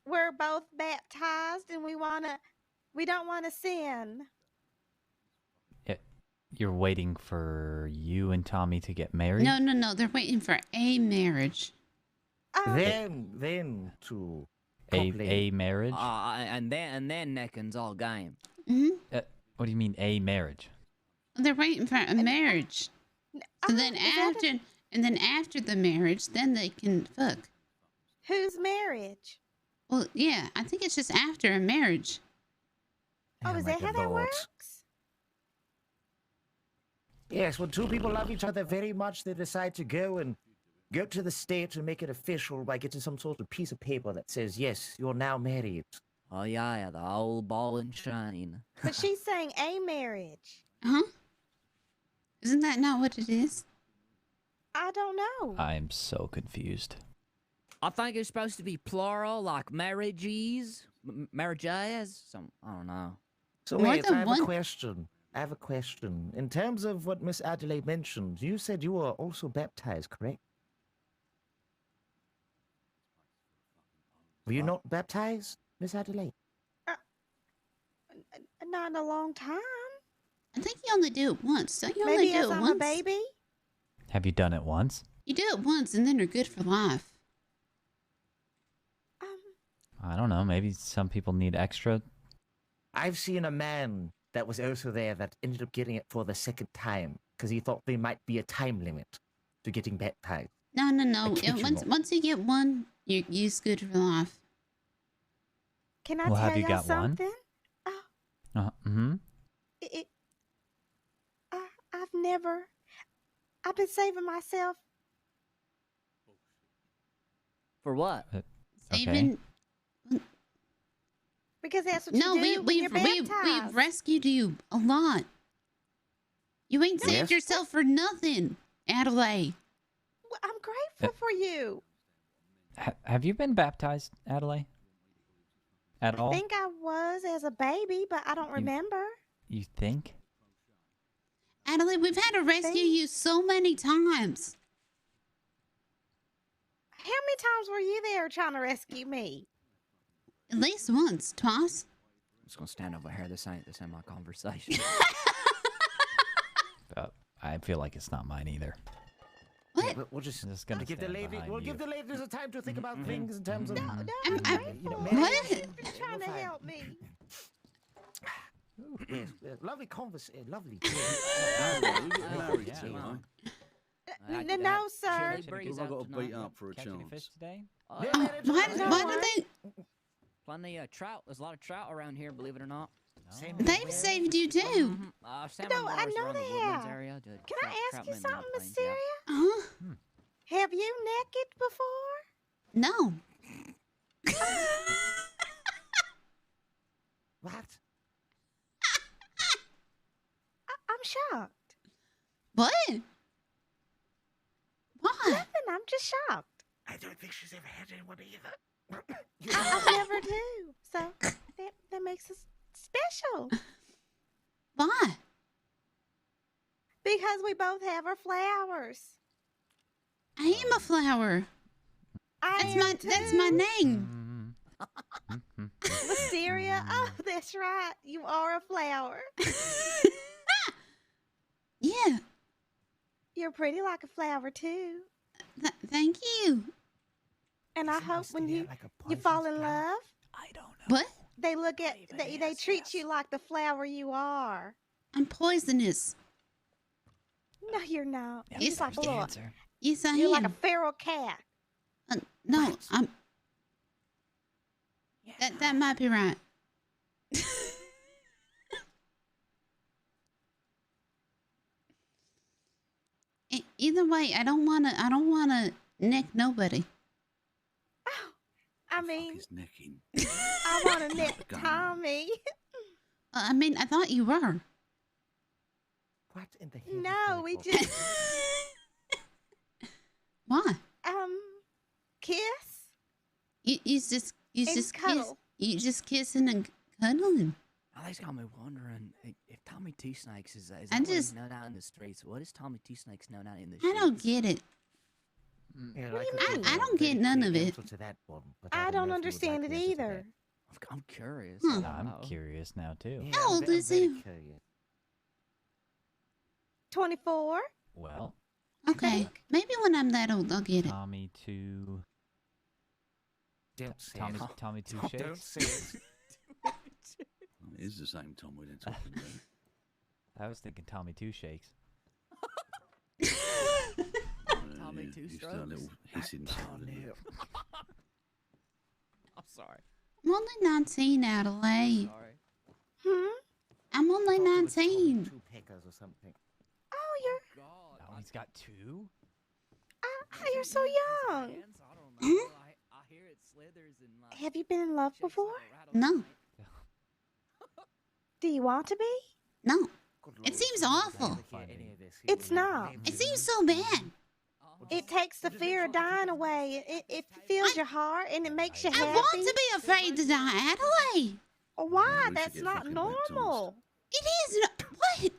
Speaker 9: we're both baptized, and we don't wanna sin.
Speaker 17: You're waiting for you and Tommy to get married?
Speaker 2: No. They're waiting for a marriage.
Speaker 18: Then to
Speaker 17: a marriage?
Speaker 4: And then necking's all game.
Speaker 17: What do you mean a marriage?
Speaker 2: They're waiting for a marriage. So then after the marriage, then they can fuck.
Speaker 9: Whose marriage?
Speaker 2: Well, yeah, I think it's just after a marriage.
Speaker 9: Oh, is that how that works?
Speaker 18: Yes, when two people love each other very much, they decide to go to the state and make it official by getting some sort of piece of paper that says, yes, you're now married.
Speaker 4: Oh, yeah, the old ball and chain.
Speaker 9: But she's saying a marriage.
Speaker 2: Huh? Isn't that not what it is?
Speaker 9: I don't know.
Speaker 17: I'm so confused.
Speaker 4: I think it's supposed to be plural, like marriages, marriages. I don't know.
Speaker 18: So wait, I have a question. In terms of what Miss Adelaide mentioned, you said you were also baptized, correct? Were you not baptized, Miss Adelaide?
Speaker 9: Not in a long time.
Speaker 2: I think you only do it once. Don't you
Speaker 9: Maybe
Speaker 2: only do it
Speaker 9: I'm
Speaker 2: once?
Speaker 9: a baby.
Speaker 17: Have you done it once?
Speaker 2: You do it once, and then you're good for life.
Speaker 17: I don't know. Maybe some people need extra.
Speaker 18: I've seen a man that was also there that ended up getting it for the second time because he thought there might be a time limit to getting baptized.
Speaker 2: No. Once you get one, you're good for life.
Speaker 9: Can I
Speaker 17: Well,
Speaker 9: tell
Speaker 17: have you got one?
Speaker 9: something?
Speaker 17: Mm-hmm.
Speaker 9: I've been saving myself.
Speaker 4: For what?
Speaker 2: Saving.
Speaker 9: Because that's what you do when you're
Speaker 2: we've
Speaker 9: baptized.
Speaker 2: rescued you a lot. You ain't saved yourself for nothing, Adelaide.
Speaker 9: Well, I'm grateful for you.
Speaker 17: Have you been baptized, Adelaide? At all?
Speaker 9: I think I was as a baby, but I don't remember.
Speaker 17: You think?
Speaker 2: Adelaide, we've had to rescue you so many times.
Speaker 9: How many times were you there trying to rescue me?
Speaker 2: At least once, twice.
Speaker 4: I'm just gonna stand over here. This ain't my conversation.
Speaker 17: I feel like it's not mine either.
Speaker 9: What?
Speaker 18: We'll just
Speaker 17: gonna
Speaker 18: give the
Speaker 17: stand
Speaker 18: lady.
Speaker 17: behind
Speaker 18: We'll
Speaker 17: you.
Speaker 18: give the ladies a time to think about things in terms of.
Speaker 9: I'm
Speaker 2: What?
Speaker 9: You're trying to help me.
Speaker 18: Yes, lovely conversation. Lovely.
Speaker 9: No, sir.
Speaker 22: People have got to beat up for a chance.
Speaker 4: Today?
Speaker 2: Why do they?
Speaker 4: Plenty of trout. There's a lot of trout around here, believe it or not.
Speaker 2: They've saved you too.
Speaker 9: No, I know they have. Can I ask you something, Wisteria?
Speaker 2: Uh-huh.
Speaker 9: Have you naked before?
Speaker 2: No.
Speaker 18: What?
Speaker 9: I'm shocked.
Speaker 2: What? Why?
Speaker 9: Nothing. I'm just shocked.
Speaker 18: I don't think she's ever had anyone either.
Speaker 9: I never do. So that makes us special.
Speaker 2: Why?
Speaker 9: Because we both have our flowers.
Speaker 2: I am a flower. That's my name.
Speaker 9: Wisteria. Oh, that's right. You are a flower.
Speaker 2: Yeah.
Speaker 9: You're pretty like a flower too.
Speaker 2: Thank you.
Speaker 9: And I hope when you fall in love,
Speaker 2: What?
Speaker 9: they look at they treat you like the flower you are.
Speaker 2: I'm poisonous.
Speaker 9: No, you're not.
Speaker 2: Yes,
Speaker 9: You're just like a little.
Speaker 2: Yes, I
Speaker 9: You're
Speaker 2: am.
Speaker 9: like a feral cat.
Speaker 2: No, I'm. That might be right. Either way, I don't wanna nick nobody.
Speaker 9: I mean,
Speaker 22: Necking.
Speaker 9: I want to nick Tommy.
Speaker 2: I mean, I thought you were.
Speaker 18: What in the hell?
Speaker 9: No, we just
Speaker 2: Why?
Speaker 9: kiss.
Speaker 2: You just kiss.
Speaker 9: cuddle.
Speaker 2: You just kissing and cuddling.
Speaker 4: Now that's got me wondering if Tommy Two Snakes is
Speaker 2: I
Speaker 4: that what
Speaker 2: just-
Speaker 4: he's known out in the streets. What is Tommy Two Snakes known out in the
Speaker 2: I don't
Speaker 4: streets?
Speaker 2: get it.
Speaker 18: Yeah,
Speaker 9: What do you mean?
Speaker 2: I don't get none of it.
Speaker 18: To that one, but
Speaker 9: I
Speaker 18: don't
Speaker 9: don't
Speaker 18: know if you would
Speaker 9: understand
Speaker 18: like
Speaker 9: it
Speaker 18: to answer to
Speaker 9: either.
Speaker 4: I'm curious.
Speaker 2: Hmm.
Speaker 4: I don't
Speaker 17: I'm
Speaker 4: know.
Speaker 17: curious now too.
Speaker 18: that.
Speaker 2: How old
Speaker 18: I'm
Speaker 2: is
Speaker 18: very
Speaker 2: he?
Speaker 18: curious.
Speaker 9: 24.
Speaker 17: Well,
Speaker 2: Okay, maybe when I'm that old, I'll get it.
Speaker 17: Tommy Two.
Speaker 18: Don't say
Speaker 17: Tommy,
Speaker 18: it.
Speaker 17: Tommy Two
Speaker 18: Don't
Speaker 17: Shakes.
Speaker 18: say it.
Speaker 22: It is the same Tom we're talking about.
Speaker 17: I was thinking Tommy Two Shakes.
Speaker 4: Tommy Two
Speaker 22: Used to that
Speaker 4: Strokes.
Speaker 22: little hissing sound. didn't it?
Speaker 4: I'm sorry.
Speaker 2: I'm only 19, Adelaide.
Speaker 4: Sorry.
Speaker 2: I'm only 19.
Speaker 18: Two peckers or something.
Speaker 9: Oh, you're
Speaker 17: Oh, he's got two?
Speaker 9: you're so young.
Speaker 4: I hear it slithers and like.
Speaker 9: Have you been in love before?
Speaker 2: No,
Speaker 9: Do you want to be?
Speaker 2: no. It seems awful.
Speaker 9: It's not.
Speaker 2: It seems so bad.
Speaker 9: It takes the fear of dying away. It fills your heart and it makes you happy.
Speaker 2: I want to be afraid to die, Adelaide.
Speaker 9: Why?
Speaker 22: we should
Speaker 9: That's
Speaker 22: get
Speaker 9: not
Speaker 22: fucking
Speaker 9: normal.
Speaker 2: It is not. What?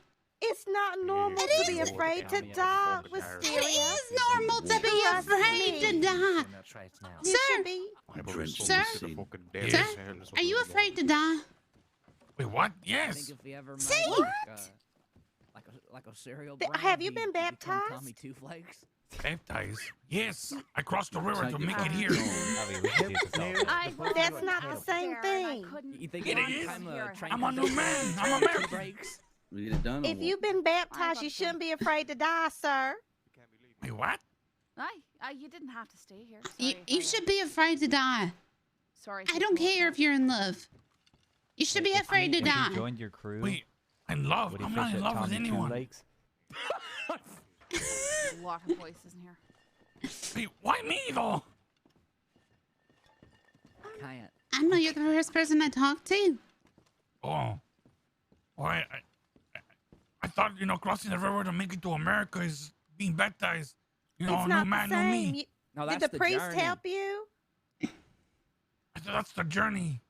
Speaker 9: It's not normal to be afraid to die, Wisteria.
Speaker 2: It is normal to be afraid to die.
Speaker 18: That's right now.
Speaker 9: You should be.
Speaker 2: Sir? Sir, are you afraid to die?
Speaker 12: Wait, what?
Speaker 4: I
Speaker 12: Yes.
Speaker 4: think if we ever
Speaker 2: Say
Speaker 4: made
Speaker 2: what?
Speaker 4: like a cereal
Speaker 9: Th-
Speaker 4: brand,
Speaker 9: have you
Speaker 4: he'd
Speaker 9: been
Speaker 4: become
Speaker 9: baptized?
Speaker 4: Tommy Two Flakes.
Speaker 12: Baptized? Yes. I crossed the river to make it here.
Speaker 17: I mean, we can do this all.
Speaker 9: That's not the same thing.
Speaker 4: You think
Speaker 12: It
Speaker 4: one
Speaker 12: is.
Speaker 4: time a train
Speaker 12: I'm a new
Speaker 4: comes
Speaker 12: man.
Speaker 4: over
Speaker 12: I'm
Speaker 4: two
Speaker 12: American.
Speaker 4: breaks?
Speaker 22: We get it done. or
Speaker 9: If
Speaker 22: what?
Speaker 9: you've been baptized, you shouldn't be afraid to die, sir.
Speaker 12: Wait, what?
Speaker 13: You didn't have to stay here.
Speaker 2: You should be afraid to die.
Speaker 13: Sorry.
Speaker 2: I don't care if you're in love. You should be afraid to
Speaker 17: If you
Speaker 2: die.
Speaker 17: joined your crew,
Speaker 12: Wait, in love?
Speaker 17: would he
Speaker 12: I'm
Speaker 17: fish
Speaker 12: not in
Speaker 17: at
Speaker 12: love with
Speaker 17: Tommy Two
Speaker 12: anyone.
Speaker 17: Lakes?
Speaker 13: A lot of voices in here.
Speaker 12: Wait, why me though?
Speaker 4: Can't.
Speaker 2: I know you're the first person I talked to.
Speaker 12: Oh. Well, I thought, crossing the river to make it to America is being baptized.
Speaker 9: It's
Speaker 12: new
Speaker 9: not
Speaker 12: man,
Speaker 9: the
Speaker 12: new
Speaker 9: same.
Speaker 12: me.
Speaker 4: No,
Speaker 9: Did
Speaker 4: that's
Speaker 9: the
Speaker 4: the
Speaker 9: priest
Speaker 4: journey.
Speaker 9: help you?
Speaker 12: I thought that's the journey.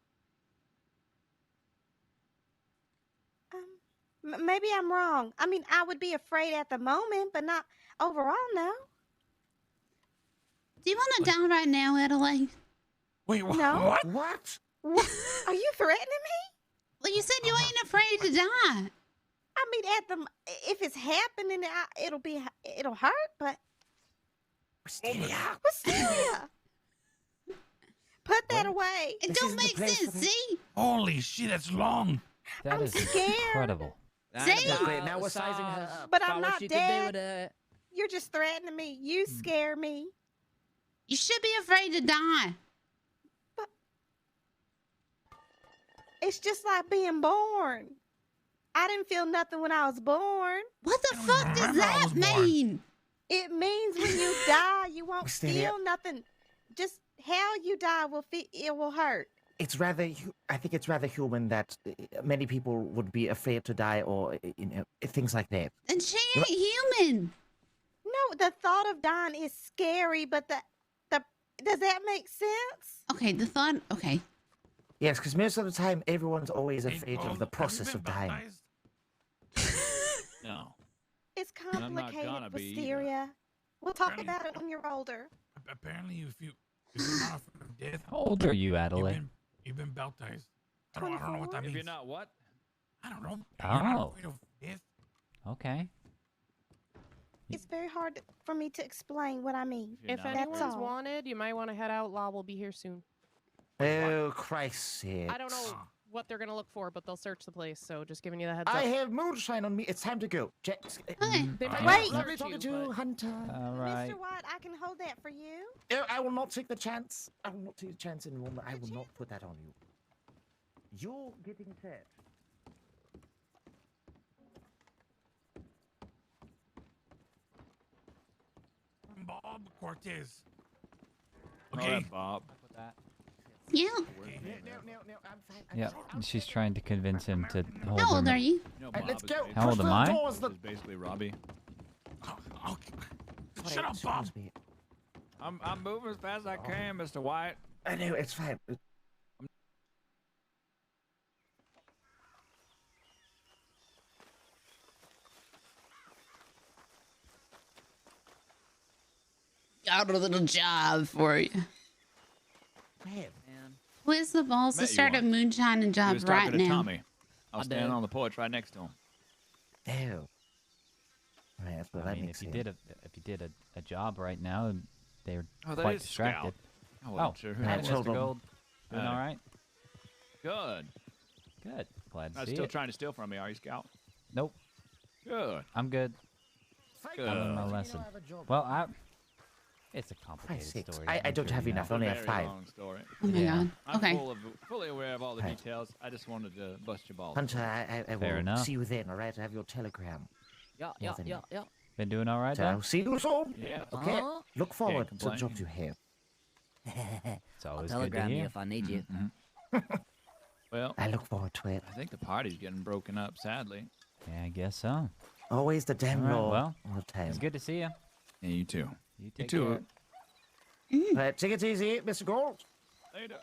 Speaker 9: Maybe I'm wrong. I mean, I would be afraid at the moment, but not overall, no.
Speaker 2: Do you want to die right now, Adelaide?
Speaker 12: Wait,
Speaker 9: No.
Speaker 12: what?
Speaker 9: What? Are you threatening me?
Speaker 2: Well, you said you ain't afraid to die.
Speaker 9: I mean, if it's happening, it'll hurt, but Wisteria, put that away.
Speaker 2: It don't make sense. See?
Speaker 12: Holy shit, that's long.
Speaker 17: That is incredible.
Speaker 2: See?
Speaker 18: Great, now we're sizing her up.
Speaker 9: But
Speaker 4: Saw
Speaker 9: I'm
Speaker 4: what
Speaker 9: not
Speaker 4: you could do
Speaker 9: dead.
Speaker 4: with it.
Speaker 9: You're just threatening me. You scare me.
Speaker 2: You should be afraid to die.
Speaker 9: It's just like being born. I didn't feel nothing when I was born.
Speaker 2: What the fuck does
Speaker 12: remember I
Speaker 2: that
Speaker 12: was born.
Speaker 2: mean?
Speaker 9: It means when you die, you won't
Speaker 18: Wisteria.
Speaker 9: feel nothing. Just how you die it will hurt.
Speaker 18: It's rather, I think it's rather human that many people would be afraid to die or, things like that.
Speaker 2: And she ain't human.
Speaker 9: No, the thought of dying is scary, but the does that make sense?
Speaker 2: Okay, the thought. Okay.
Speaker 18: Yes, because most of the time, everyone's always afraid of the process of dying.
Speaker 11: No.
Speaker 9: It's
Speaker 11: And I'm not gonna
Speaker 9: complicated,
Speaker 11: be either.
Speaker 9: Wisteria. We'll talk about it when you're older.
Speaker 12: Apparently, if you're not afraid of death,
Speaker 17: How old are you, Adelaide?
Speaker 12: you've been baptized. I don't know what that
Speaker 11: If
Speaker 12: means.
Speaker 11: you're not what?
Speaker 12: I don't know. You're not
Speaker 17: Oh.
Speaker 12: afraid of death.
Speaker 17: Okay.
Speaker 9: It's very hard for me to explain what I mean.
Speaker 23: If
Speaker 9: That's
Speaker 23: anyone's
Speaker 9: all.
Speaker 23: wanted, you might want to head out. Law will be here soon.
Speaker 18: Oh, Christ's sake.
Speaker 23: I don't know what they're gonna look for, but they'll search the place. So just giving you the heads up.
Speaker 18: I have moonshine on me. It's time to go.
Speaker 23: They might
Speaker 18: Wait,
Speaker 23: not
Speaker 18: lovely
Speaker 23: search
Speaker 18: talking
Speaker 23: you,
Speaker 18: to you,
Speaker 23: but-
Speaker 18: Hunter.
Speaker 17: All right.
Speaker 9: Mr. White, I can hold that for you.
Speaker 18: I will not take the chance. I will not take the chance anymore. I will not put that on you. You're getting fed.
Speaker 12: Bob Cortez.
Speaker 11: All
Speaker 12: Okay.
Speaker 11: right, Bob.
Speaker 2: Yeah.
Speaker 12: Okay.
Speaker 17: Yeah, she's trying to convince him to hold
Speaker 2: How
Speaker 17: her.
Speaker 2: old are you?
Speaker 18: Let's go.
Speaker 17: How old am I?
Speaker 5: This is basically Robbie.
Speaker 12: Shut up, Bob.
Speaker 5: I'm moving as fast as I can, Mr. White.
Speaker 18: I know, it's fine.
Speaker 2: Got a little job for you.
Speaker 18: Man.
Speaker 2: Who is the balls to
Speaker 5: Bet you
Speaker 2: start a
Speaker 5: are.
Speaker 2: moonshining
Speaker 5: He
Speaker 2: job
Speaker 5: was
Speaker 2: right
Speaker 5: talking to
Speaker 2: now?
Speaker 5: Tommy. I was standing on the porch right next to him.
Speaker 18: Oh. Right, well,
Speaker 17: I
Speaker 18: that
Speaker 17: mean,
Speaker 18: makes
Speaker 17: if you
Speaker 18: sense.
Speaker 17: did a job right now, they're
Speaker 5: Oh, that
Speaker 17: quite
Speaker 5: is
Speaker 17: distracted.
Speaker 5: Scout. I wasn't sure who
Speaker 17: hi,
Speaker 5: that
Speaker 17: Mr.
Speaker 5: was.
Speaker 17: Gold. Doing
Speaker 5: Hi.
Speaker 17: all right?
Speaker 5: Good.
Speaker 17: Good. Glad to
Speaker 5: Not
Speaker 17: see
Speaker 5: still
Speaker 17: it.
Speaker 5: trying to steal from me, are you, Scout?
Speaker 17: Nope.
Speaker 5: Good.
Speaker 17: I'm good.
Speaker 5: Good.
Speaker 17: I learned my lesson. Well, it's a complicated story.
Speaker 18: I
Speaker 17: I'm
Speaker 18: don't
Speaker 17: sure
Speaker 18: have
Speaker 17: you know.
Speaker 18: enough. I only have
Speaker 5: Very
Speaker 18: 5.
Speaker 5: long story.
Speaker 2: Oh my God.
Speaker 5: I'm
Speaker 2: Okay.
Speaker 5: fully aware of all the
Speaker 18: Right.
Speaker 5: details. I just wanted to bust your balls.
Speaker 18: Hunter, I
Speaker 17: Fair
Speaker 18: will
Speaker 17: enough.
Speaker 18: see you then, alright? I have your telegram.
Speaker 4: Yeah.
Speaker 17: Been doing all right,
Speaker 18: So
Speaker 17: though?
Speaker 18: I'll see you soon.
Speaker 5: Yeah.
Speaker 18: Okay? Look forward to the
Speaker 5: complain.
Speaker 18: jobs you have.
Speaker 17: It's
Speaker 4: I'll
Speaker 17: always good to
Speaker 4: telegram you
Speaker 17: hear.
Speaker 4: if I need you.
Speaker 5: Well,
Speaker 18: I look forward to it.
Speaker 5: I think the party's getting broken up, sadly.
Speaker 17: Yeah, I guess so.
Speaker 18: Always the damn
Speaker 17: All right,
Speaker 18: law
Speaker 17: well,
Speaker 18: all the time.
Speaker 17: It's good to see you.
Speaker 5: Yeah, you too.
Speaker 17: You
Speaker 5: You
Speaker 17: take
Speaker 5: too.
Speaker 17: care.
Speaker 18: Right, take it easy, Mr. Gold.
Speaker 5: Later.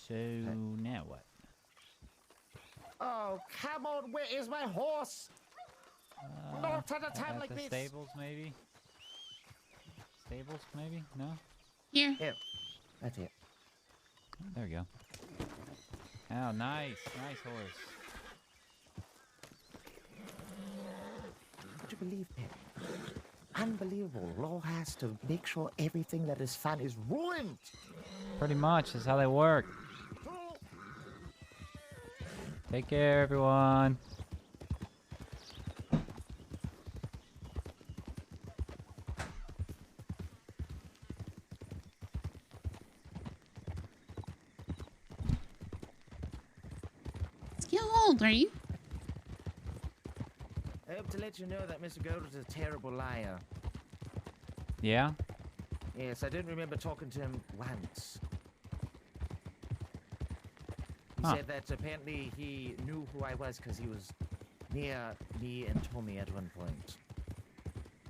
Speaker 17: So now what?
Speaker 18: Oh, come on, where is my horse? Not at a time
Speaker 17: At
Speaker 18: like
Speaker 17: the
Speaker 18: this.
Speaker 17: stables, maybe? Stables, maybe? No?
Speaker 2: Here.
Speaker 18: Yeah, that's it.
Speaker 17: There we go. Oh, nice. Nice horse.
Speaker 18: Would you believe that? Unbelievable. Law has to make sure everything that is fun is ruined.
Speaker 17: Pretty much. That's how they work. Take care, everyone.
Speaker 2: How old are you?
Speaker 18: I hope to let you know that Mr. Gold is a terrible liar.
Speaker 17: Yeah?
Speaker 18: Yes, I don't remember talking to him once. He
Speaker 17: Huh.
Speaker 18: said that apparently he knew who I was because he was near me and Tommy at one point.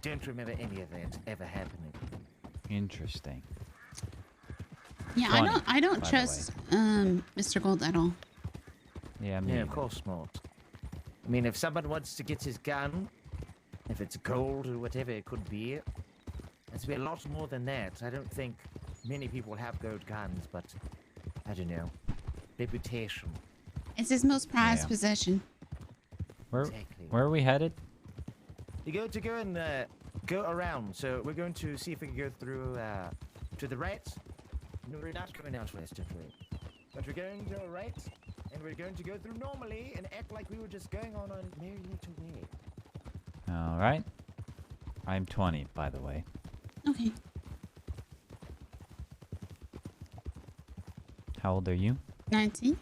Speaker 18: Don't remember any of that ever happening.
Speaker 17: Interesting.
Speaker 2: Yeah,
Speaker 17: Funny,
Speaker 2: I don't
Speaker 17: by the
Speaker 2: trust Mr. Gold at all.
Speaker 17: Yeah, me
Speaker 18: Yeah, of
Speaker 17: either.
Speaker 18: course not. I mean, if someone wants to get his gun, if it's gold or whatever it could be, it's be a lot more than that. I don't think many people have gold guns, but I don't know. Reputation.
Speaker 2: It's his most prized
Speaker 17: Yeah.
Speaker 2: possession.
Speaker 17: Where are we headed?
Speaker 18: You're going to go and go around. So we're going to see if we can go through to the right. No, we're not going out west, don't we? But we're going to go right, and we're going to go through normally and act like we were just going on a merry little way.
Speaker 17: All right. I'm 20, by the way.
Speaker 2: Okay.
Speaker 17: How old are you?
Speaker 2: 19.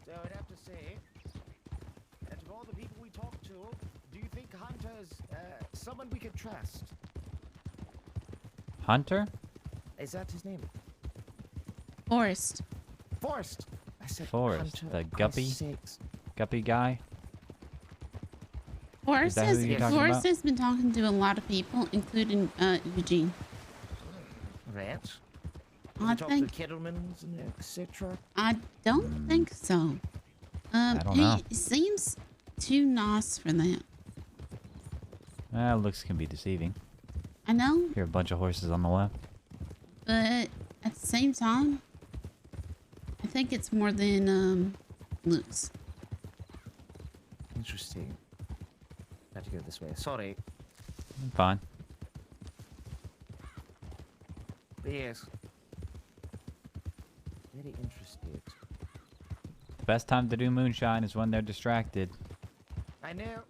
Speaker 18: So I'd have to say that of all the people we talked to, do you think Hunter's someone we could trust?
Speaker 17: Hunter?
Speaker 18: Is that his name?
Speaker 2: Forrest.
Speaker 18: Forrest. I said
Speaker 17: Forrest,
Speaker 18: Hunter,
Speaker 17: the
Speaker 18: for
Speaker 17: guppy?
Speaker 18: Christ's sakes.
Speaker 17: Guppy guy?
Speaker 2: Forrest,
Speaker 17: that who you're talking
Speaker 2: Forrest
Speaker 17: about?
Speaker 2: has been talking to a lot of people, including Eugene.
Speaker 18: Right.
Speaker 2: I
Speaker 18: Talk
Speaker 2: think-
Speaker 18: to Kettlemans and etc.
Speaker 2: I don't think so.
Speaker 17: don't
Speaker 2: he
Speaker 17: know.
Speaker 2: seems too nice for that.
Speaker 17: Well, looks can be deceiving.
Speaker 2: I know,
Speaker 17: Here, a bunch of horses on the left.
Speaker 2: but at the same time, I think it's more than looks.
Speaker 18: Interesting. Have to go this way. Sorry.
Speaker 17: Fine.
Speaker 18: But yes. Very interested.
Speaker 17: The best time to do moonshine is when they're distracted.
Speaker 18: I know.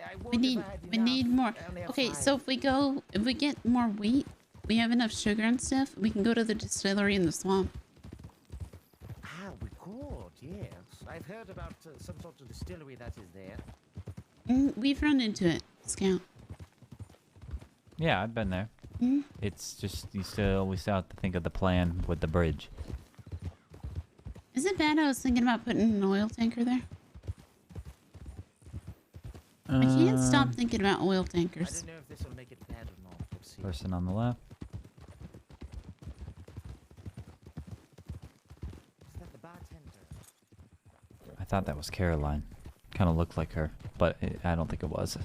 Speaker 18: I
Speaker 2: We
Speaker 18: would
Speaker 2: need
Speaker 18: if I had
Speaker 2: we
Speaker 18: enough.
Speaker 2: need more.
Speaker 18: I only have
Speaker 2: Okay,
Speaker 18: 5.
Speaker 2: so if we get more wheat, we have enough sugar and stuff. We can go to the distillery in the swamp.
Speaker 18: Ah, we could, yes. I've heard about some sort of distillery that is there.
Speaker 2: We've run into it Scout.
Speaker 17: Yeah, I've been there.
Speaker 2: Mhm.
Speaker 17: It's just we still have to think of the plan with the bridge.
Speaker 2: Is it bad I was thinking about putting an oil tanker there? I can't stop thinking about oil tankers.
Speaker 18: I don't know if this will make it bad or not. Let's see.
Speaker 17: Person on the left.
Speaker 18: Is that the bartender?
Speaker 17: I thought that was Caroline. Kind of looked like her, but I don't think it was.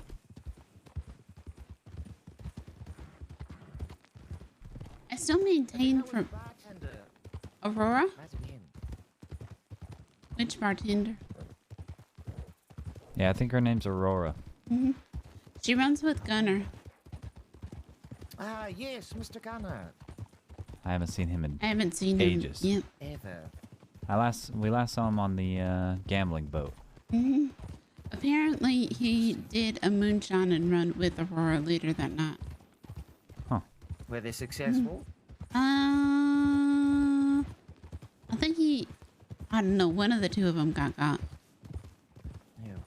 Speaker 2: I still maintain from Aurora. Which bartender?
Speaker 17: Yeah, I think her name's Aurora.
Speaker 2: She runs with Gunner.
Speaker 18: Ah, yes, Mr. Gunner.
Speaker 17: I haven't seen him in
Speaker 2: I haven't seen
Speaker 17: ages.
Speaker 2: him
Speaker 18: Ever.
Speaker 17: We last saw him on the gambling boat.
Speaker 2: yet. Apparently, he did a moonshine and run with Aurora later that night.
Speaker 18: Were they successful?
Speaker 2: I think I don't know, one of the two of them got got.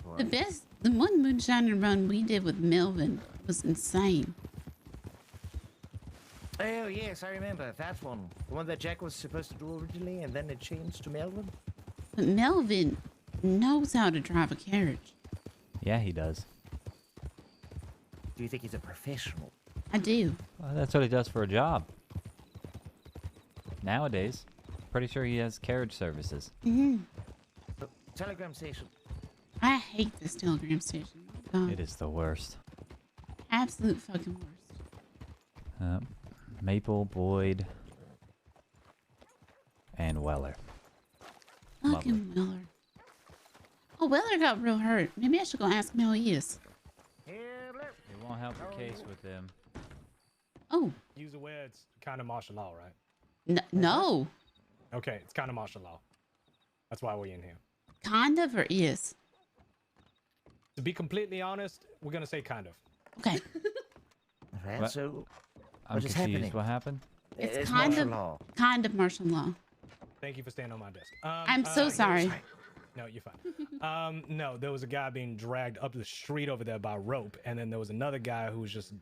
Speaker 18: Oh,
Speaker 2: The one moonshine and run we did with Melvin was insane.
Speaker 18: Oh, yes, I remember that one. The one that Jack was supposed to do originally, and then it changed to Melvin.
Speaker 2: But Melvin knows how to drive a carriage.
Speaker 17: Yeah, he does.
Speaker 18: Do you think he's a professional?
Speaker 2: I do.
Speaker 17: Well, that's what he does for a job. Nowadays, pretty sure he has carriage services.
Speaker 18: Telegram station.
Speaker 2: I hate this telegram station. Oh,
Speaker 17: It is the worst.
Speaker 2: absolute fucking worst.
Speaker 17: Maple, Boyd, and Weller.
Speaker 2: Fucking Weller. Oh, Weller got real hurt. Maybe I should go ask him how he is.
Speaker 17: It won't help the case with them.
Speaker 2: Oh.
Speaker 8: Use the word it's kind of martial law, right?
Speaker 2: No.
Speaker 8: Okay, it's kind of martial law. That's why we're in here.
Speaker 2: Kind of or is?
Speaker 8: To be completely honest, we're gonna say kind of.
Speaker 2: Okay.
Speaker 18: Alright,
Speaker 17: What?
Speaker 18: so
Speaker 17: I'm
Speaker 18: what is
Speaker 17: confused.
Speaker 18: happening?
Speaker 17: What happened?
Speaker 2: It's
Speaker 18: martial
Speaker 2: kind of
Speaker 18: law.
Speaker 2: martial law.
Speaker 8: Thank you for staying on my desk.
Speaker 2: I'm so sorry.
Speaker 8: No, you're fine. No, there was a guy being dragged up the street over there by rope, and then there was another guy who was just,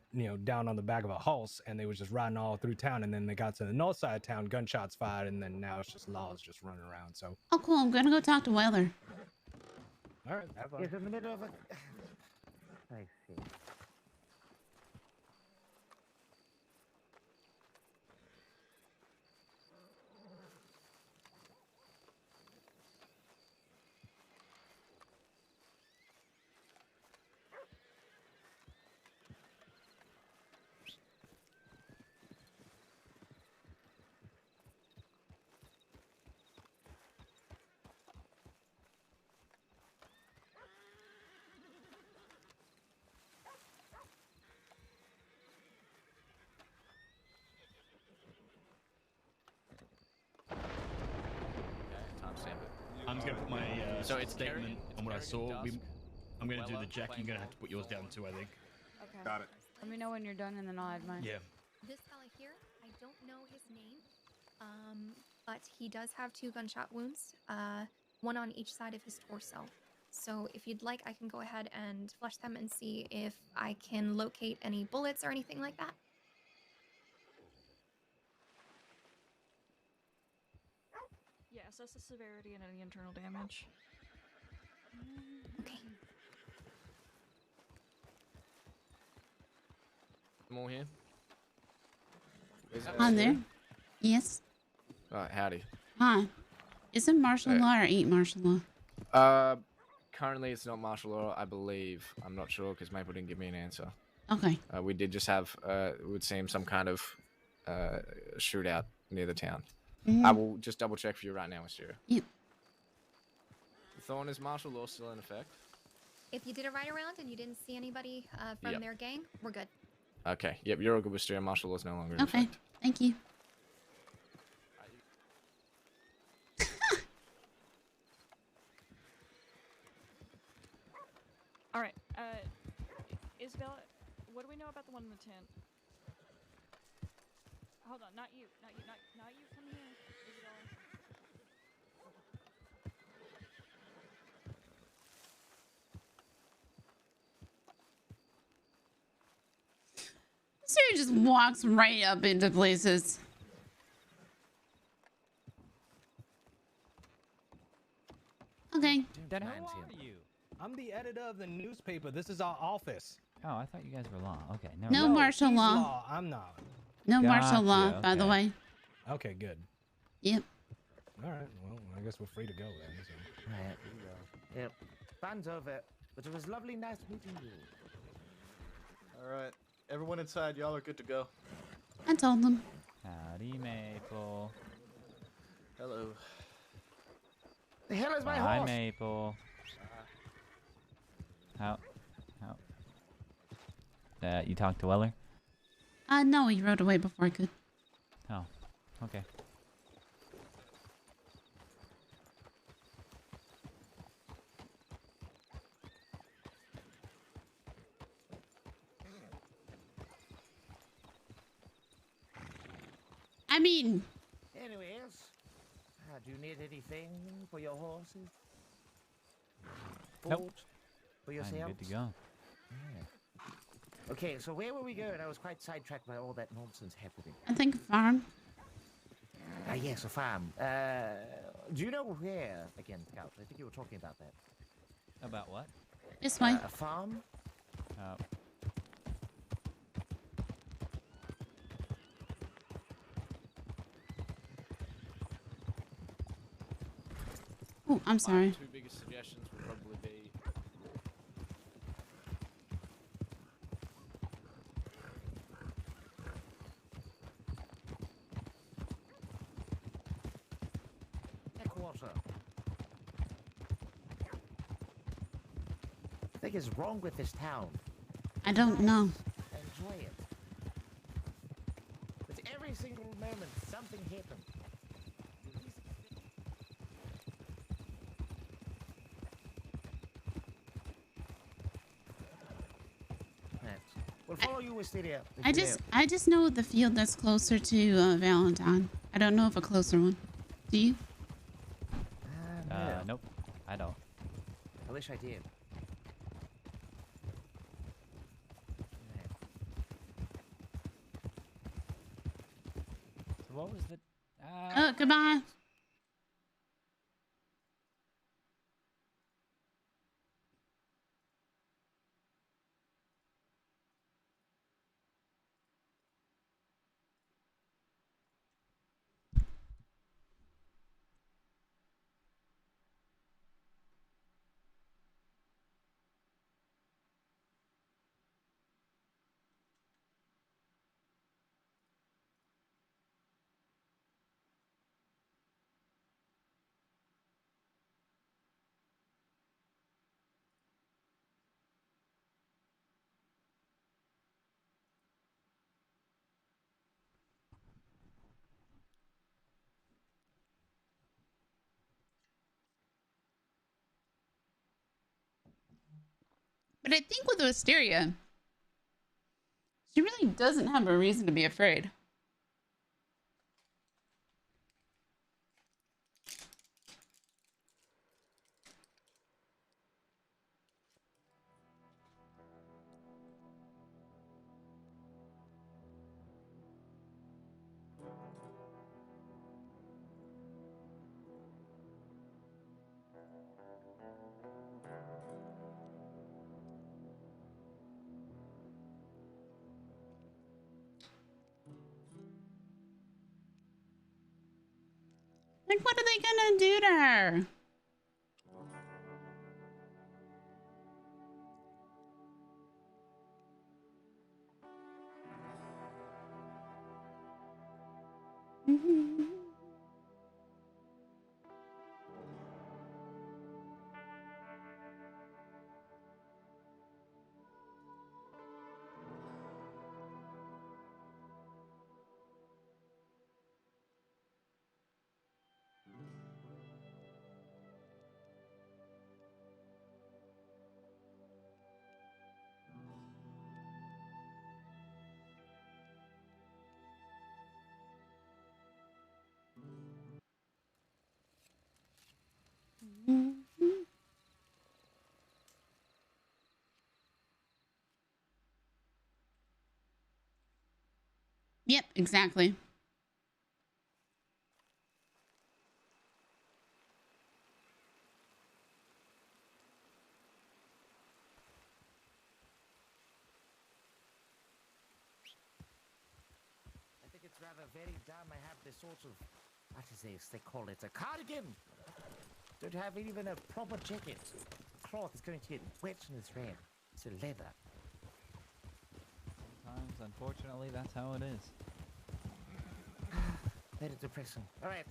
Speaker 8: down on the back of a horse, and they was just riding all through town, and then they got to the north side of town, gunshots fired, and then now it's just laws just running around. So,
Speaker 2: Oh, cool. I'm gonna go talk to Weller.
Speaker 8: all right, have fun.
Speaker 18: It's in the middle of a... I see.
Speaker 7: I'm just gonna put my statement on what I saw. I'm gonna do the Jack. You're gonna have to put yours down too, I think.
Speaker 13: Okay.
Speaker 7: Got it.
Speaker 13: Let me know when you're done, and then I'll add mine.
Speaker 7: Yeah.
Speaker 15: This fella here, I don't know his name, but he does have 2 gunshot wounds, one on each side of his torso. So if you'd like, I can go ahead and flush them and see if I can locate any bullets or anything like that.
Speaker 16: Yeah, assess the severity and any internal damage.
Speaker 15: Okay.
Speaker 24: I'm all here.
Speaker 2: On there? Yes.
Speaker 24: Alright, howdy.
Speaker 2: Hi. Is it martial law or ain't martial law?
Speaker 24: Currently it's not martial law, I believe. I'm not sure because Maple didn't give me an answer.
Speaker 2: Okay.
Speaker 24: We did just have, it would seem, some kind of shootout near the town. I will just double check for you right now, Wisteria.
Speaker 2: Yep.
Speaker 24: Thorn, is martial law still in effect?
Speaker 15: If you did a ride around and you didn't see anybody from
Speaker 24: Yep.
Speaker 15: their gang, we're good.
Speaker 24: Okay, yep, you're all good, Wisteria. Martial law is no longer in
Speaker 2: Okay.
Speaker 24: effect.
Speaker 2: Thank you.
Speaker 16: All right, Isabella, what do we know about the one in the tent? Hold on, not you, not you. Come here, Isabella.
Speaker 2: Wisteria just walks right up into places. Okay.
Speaker 17: Then who are you?
Speaker 8: I'm the editor of the newspaper. This is our office.
Speaker 17: Oh, I thought you guys were law. Okay, never
Speaker 2: No
Speaker 17: mind.
Speaker 2: martial
Speaker 8: he's
Speaker 2: law.
Speaker 8: I'm not.
Speaker 2: No martial law,
Speaker 17: Gotcha,
Speaker 2: by the
Speaker 17: okay.
Speaker 2: way.
Speaker 8: Okay, good.
Speaker 2: Yep.
Speaker 8: All right. Well, I guess we're free to go then. So.
Speaker 18: Right. Yep. Fun's over, but it was lovely, nice meeting you.
Speaker 3: All right, everyone inside, y'all are good to go.
Speaker 2: I told them.
Speaker 17: Howdy, Maple.
Speaker 3: Hello.
Speaker 18: The hell is my
Speaker 17: Hi,
Speaker 18: horse?
Speaker 17: Maple. How? You talked to Weller?
Speaker 2: No, he rode away before I could.
Speaker 17: Oh, okay.
Speaker 2: I mean...
Speaker 18: Anyways, do you need anything for your horses?
Speaker 17: Nope.
Speaker 18: Food for
Speaker 17: I'm
Speaker 18: yourself?
Speaker 17: good to go.
Speaker 18: Yeah. Okay, so where were we going? I was quite sidetracked by all that nonsense happening.
Speaker 2: I think farm.
Speaker 18: Ah, yes, a farm. Do you know where? Again, Scout, I think you were talking about that.
Speaker 17: About what?
Speaker 2: This way.
Speaker 18: A farm?
Speaker 2: Oh, I'm sorry.
Speaker 24: My two biggest suggestions would probably be
Speaker 18: Water. What the heck is wrong with this town?
Speaker 2: I don't know.
Speaker 18: Enjoy it. But every single moment, something happens. We'll follow you, Wisteria.
Speaker 2: I just know the field that's closer to Valentine. I don't know of a closer one. Do you?
Speaker 17: Nope. I don't.
Speaker 18: I wish I did.
Speaker 17: So what was the...
Speaker 2: Oh, goodbye. But I think with Wisteria, she really doesn't have a reason to be afraid. Like, what are they gonna do to her? Yep, exactly.
Speaker 18: I think it's rather very dumb I have this sort of, what is this? They call it a cardigan. Don't have even a proper jacket. The cloth is going to get wet in this rain. It's a leather.
Speaker 17: Sometimes, unfortunately, that's how it is.
Speaker 18: Very depressing. All right.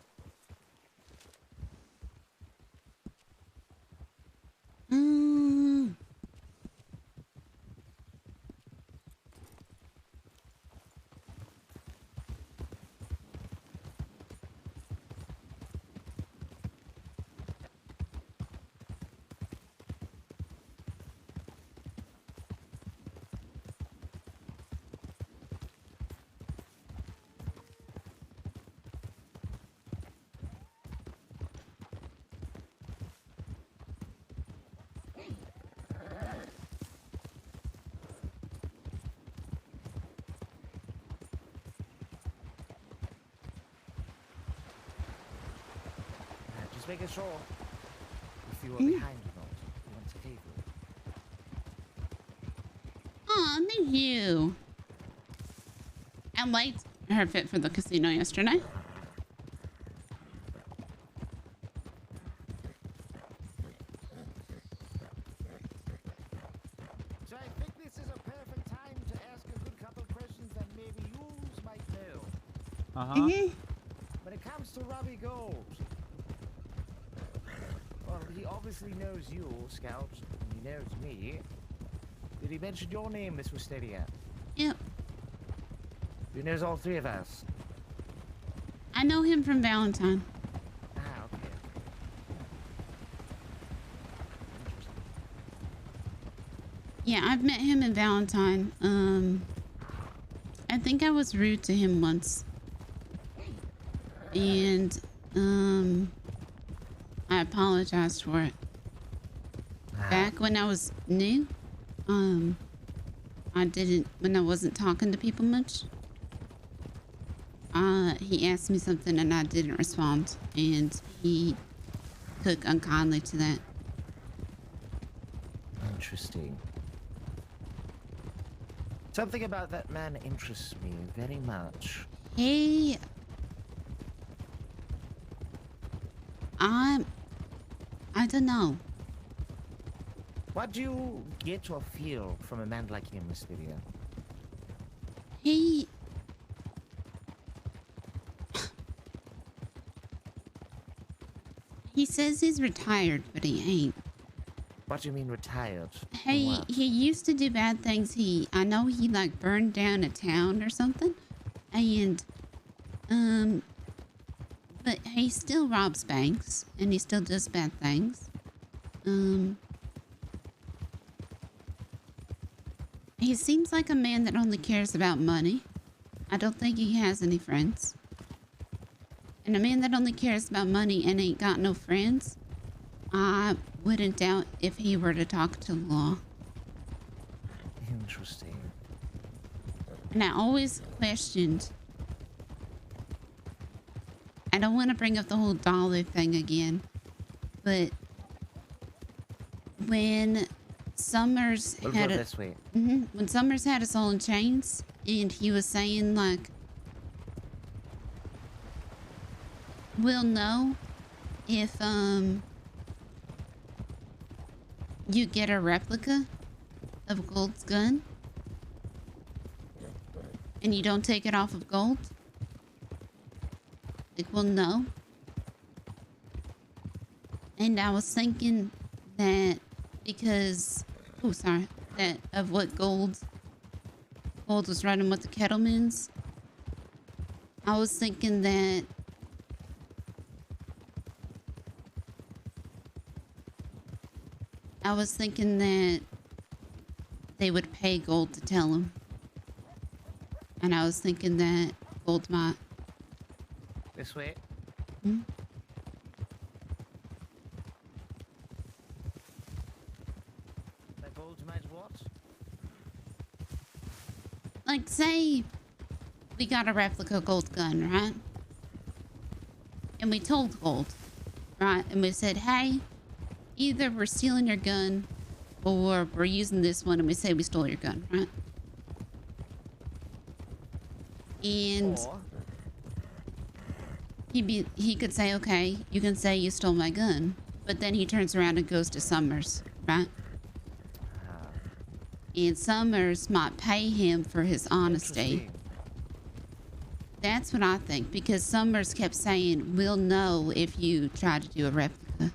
Speaker 18: Just making sure if you are behind or not. You want to leave you.
Speaker 2: Oh, thank you. I liked her fit for the casino yesterday.
Speaker 18: So I think this is a perfect time to ask a good couple questions that maybe you might know.
Speaker 17: Uh-huh.
Speaker 18: When it comes to Robbie Gold, well, he obviously knows you, Scout, and he knows me. Did he mention your name, Miss Wisteria?
Speaker 2: Yep.
Speaker 18: He knows all three of us.
Speaker 2: I know him from Valentine.
Speaker 18: Ah, okay.
Speaker 2: Yeah, I've met him in Valentine. I think I was rude to him once. And, I apologized for it. Back when I was new, when I wasn't talking to people much, he asked me something and I didn't respond, and he took unkindly to that.
Speaker 18: Interesting. Something about that man interests me very much.
Speaker 2: Hey, I don't know.
Speaker 18: What do you get or feel from a man like him, Miss Lydia?
Speaker 2: He says he's retired, but he ain't.
Speaker 18: What do you mean retired?
Speaker 2: Hey,
Speaker 18: What?
Speaker 2: he used to do bad things. I know he like burned down a town or something, and but he still robs banks and he still does bad things. He seems like a man that only cares about money. I don't think he has any friends. And a man that only cares about money and ain't got no friends, I wouldn't doubt if he were to talk to law.
Speaker 18: Interesting.
Speaker 2: And I always questioned. I don't want to bring up the whole dollar thing again, but when Summers
Speaker 18: We'll
Speaker 2: had
Speaker 18: go
Speaker 2: a,
Speaker 18: this way.
Speaker 2: when Summers had us all in chains, and he was saying like, we'll know if you get a replica of Gold's gun and you don't take it off of Gold. Like, we'll know. And I was thinking that because, that of what Gold was running with the Kettlemans, I was thinking that they would pay Gold to tell him. And I was thinking that Gold might.
Speaker 18: This way. That Gold might what?
Speaker 2: Like, say we got a replica gold gun, right? And we told Gold, right? And we said, hey, either we're stealing your gun or we're using this one and we say we stole your gun, right? And he could say, okay, you can say you stole my gun, but then he turns around and goes to Summers, right? And Summers might pay him for his honesty. That's what I think, because Summers kept saying, we'll know if you try to do a replica.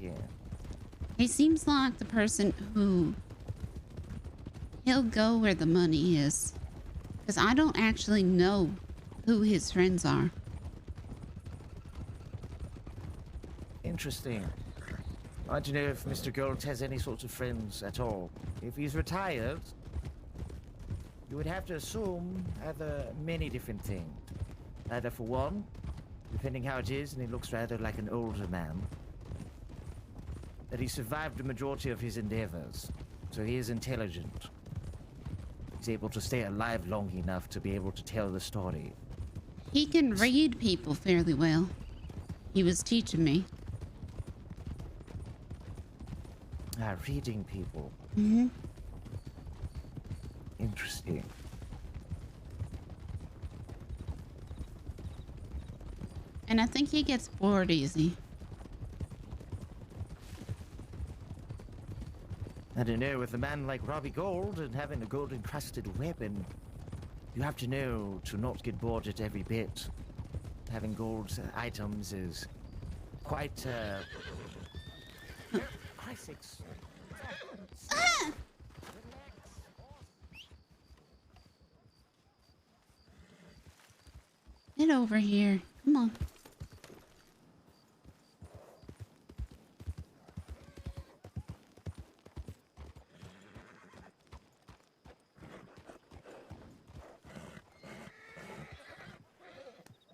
Speaker 18: Yeah.
Speaker 2: He seems like the person who he'll go where the money is. Because I don't actually know who his friends are.
Speaker 18: Interesting. I don't know if Mr. Gold has any sorts of friends at all. If he's retired, you would have to assume either many different things. Either for one, depending how it is, and he looks rather like an older man, that he survived the majority of his endeavors, so he is intelligent. He's able to stay alive long enough to be able to tell the story.
Speaker 2: He can read people fairly well. He was teaching me.
Speaker 18: Reading people.
Speaker 2: Mm-hmm.
Speaker 18: Interesting.
Speaker 2: And I think he gets bored easy.
Speaker 18: I don't know, with a man like Robbie Gold and having a gold-encrusted weapon, you have to know to not get bored at every bit. Having gold items is quite, Christ sakes.
Speaker 2: Get over here. Come on.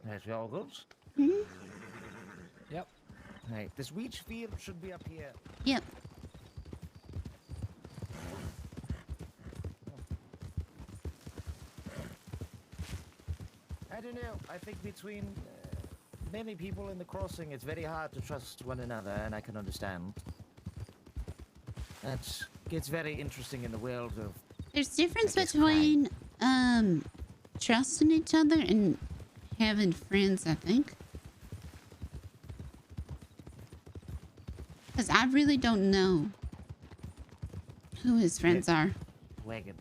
Speaker 18: That's all good.
Speaker 2: Mm-hmm.
Speaker 18: Yep. Right, this wheat field should be up here.
Speaker 2: Yep.
Speaker 18: I don't know. I think between many people in the crossing, it's very hard to trust one another, and I can understand. That gets very interesting in the world of...
Speaker 2: There's difference between trusting each other and having friends, I think. Because I really don't know who his friends are.
Speaker 18: Wagon.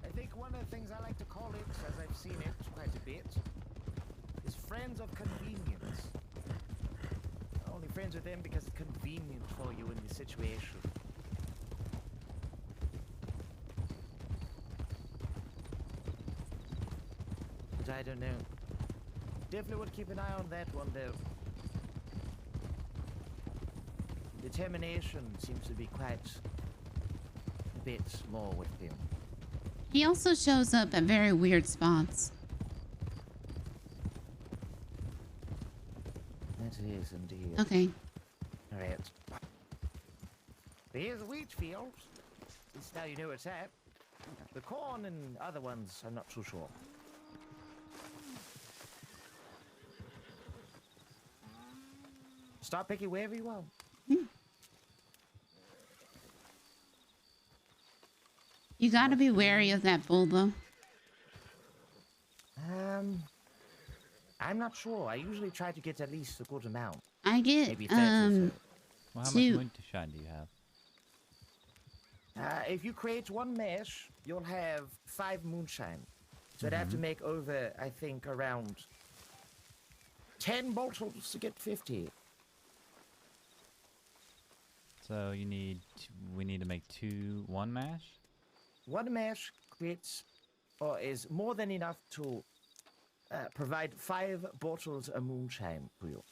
Speaker 18: I think one of the things I like to call it, as I've seen it quite a bit, is friends of convenience. Only friends with them because it's convenient for you in the situation. But I don't know. Definitely would keep an eye on that one, though. Determination seems to be quite a bit more with him.
Speaker 2: He also shows up at very weird spots.
Speaker 18: That is indeed.
Speaker 2: Okay.
Speaker 18: All right. Here's the wheat field. At least now you know it's at. The corn and other ones, I'm not too sure. Start picking wherever you want.
Speaker 2: You gotta be wary of that bull, though.
Speaker 18: I'm not sure. I usually try to get at least a good amount.
Speaker 2: I get,
Speaker 18: Maybe 30 or so.
Speaker 17: Well, how much moonshine do you have?
Speaker 18: If you create one mesh, you'll have 5 moonshine. So I'd have to make over, I think, around 10 bottles to get 50.
Speaker 17: So you need, we need to make one mash?
Speaker 18: One mash creates, or is more than enough to provide 5 bottles of moonshine for you.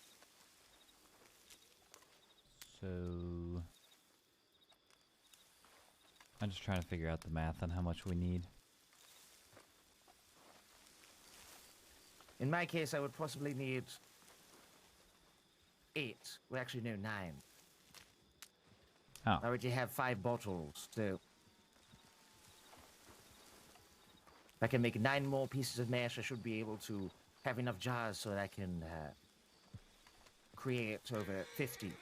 Speaker 17: So I'm just trying to figure out the math on how much we need.
Speaker 18: In my case, I would possibly need 8. Well, actually, no, 9.
Speaker 17: Oh.
Speaker 18: I already have 5 bottles, so... If I can make 9 more pieces of mash, I should be able to have enough jars so that I can create over 50.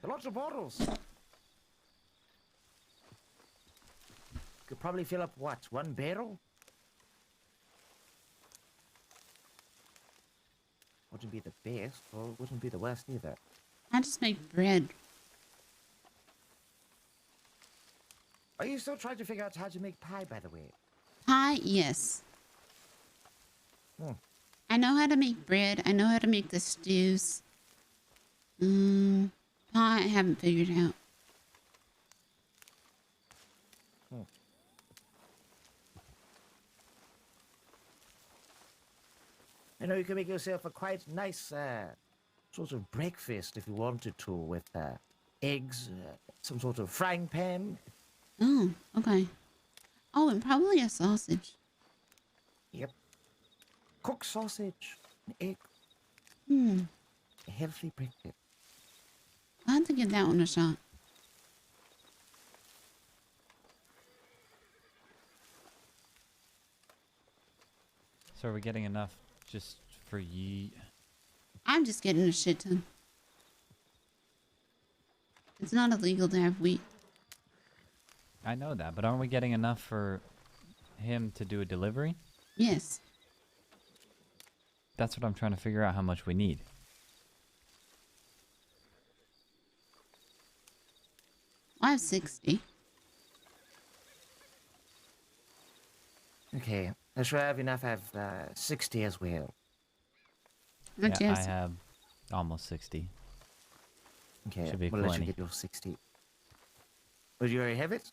Speaker 18: Lots of bottles. Could probably fill up, what, 1 barrel? Wouldn't be the best, or wouldn't be the worst either.
Speaker 2: I just make bread.
Speaker 18: Are you still trying to figure out how to make pie, by the way?
Speaker 2: Pie, yes.
Speaker 18: Hmm.
Speaker 2: I know how to make bread. I know how to make the stews. Pie, I haven't figured out.
Speaker 18: You know, you can make yourself a quite nice sort of breakfast if you wanted to, with eggs, some sort of frying pan.
Speaker 2: Oh, okay. Oh, and probably a sausage.
Speaker 18: Yep. Cooked sausage, an egg. A healthy breakfast.
Speaker 2: I'll have to give that one a shot.
Speaker 17: So are we getting enough just for ye?
Speaker 2: I'm just getting a shit ton. It's not illegal to have wheat.
Speaker 17: I know that, but aren't we getting enough for him to do a delivery?
Speaker 2: Yes.
Speaker 17: That's what I'm trying to figure out how much we need.
Speaker 2: I have 60.
Speaker 18: Okay, I should have enough. I have 60 as well.
Speaker 17: Yeah, I have almost 60.
Speaker 18: Okay,
Speaker 17: Should be
Speaker 18: we'll let you
Speaker 17: plenty.
Speaker 18: get your 60. Would you already have it?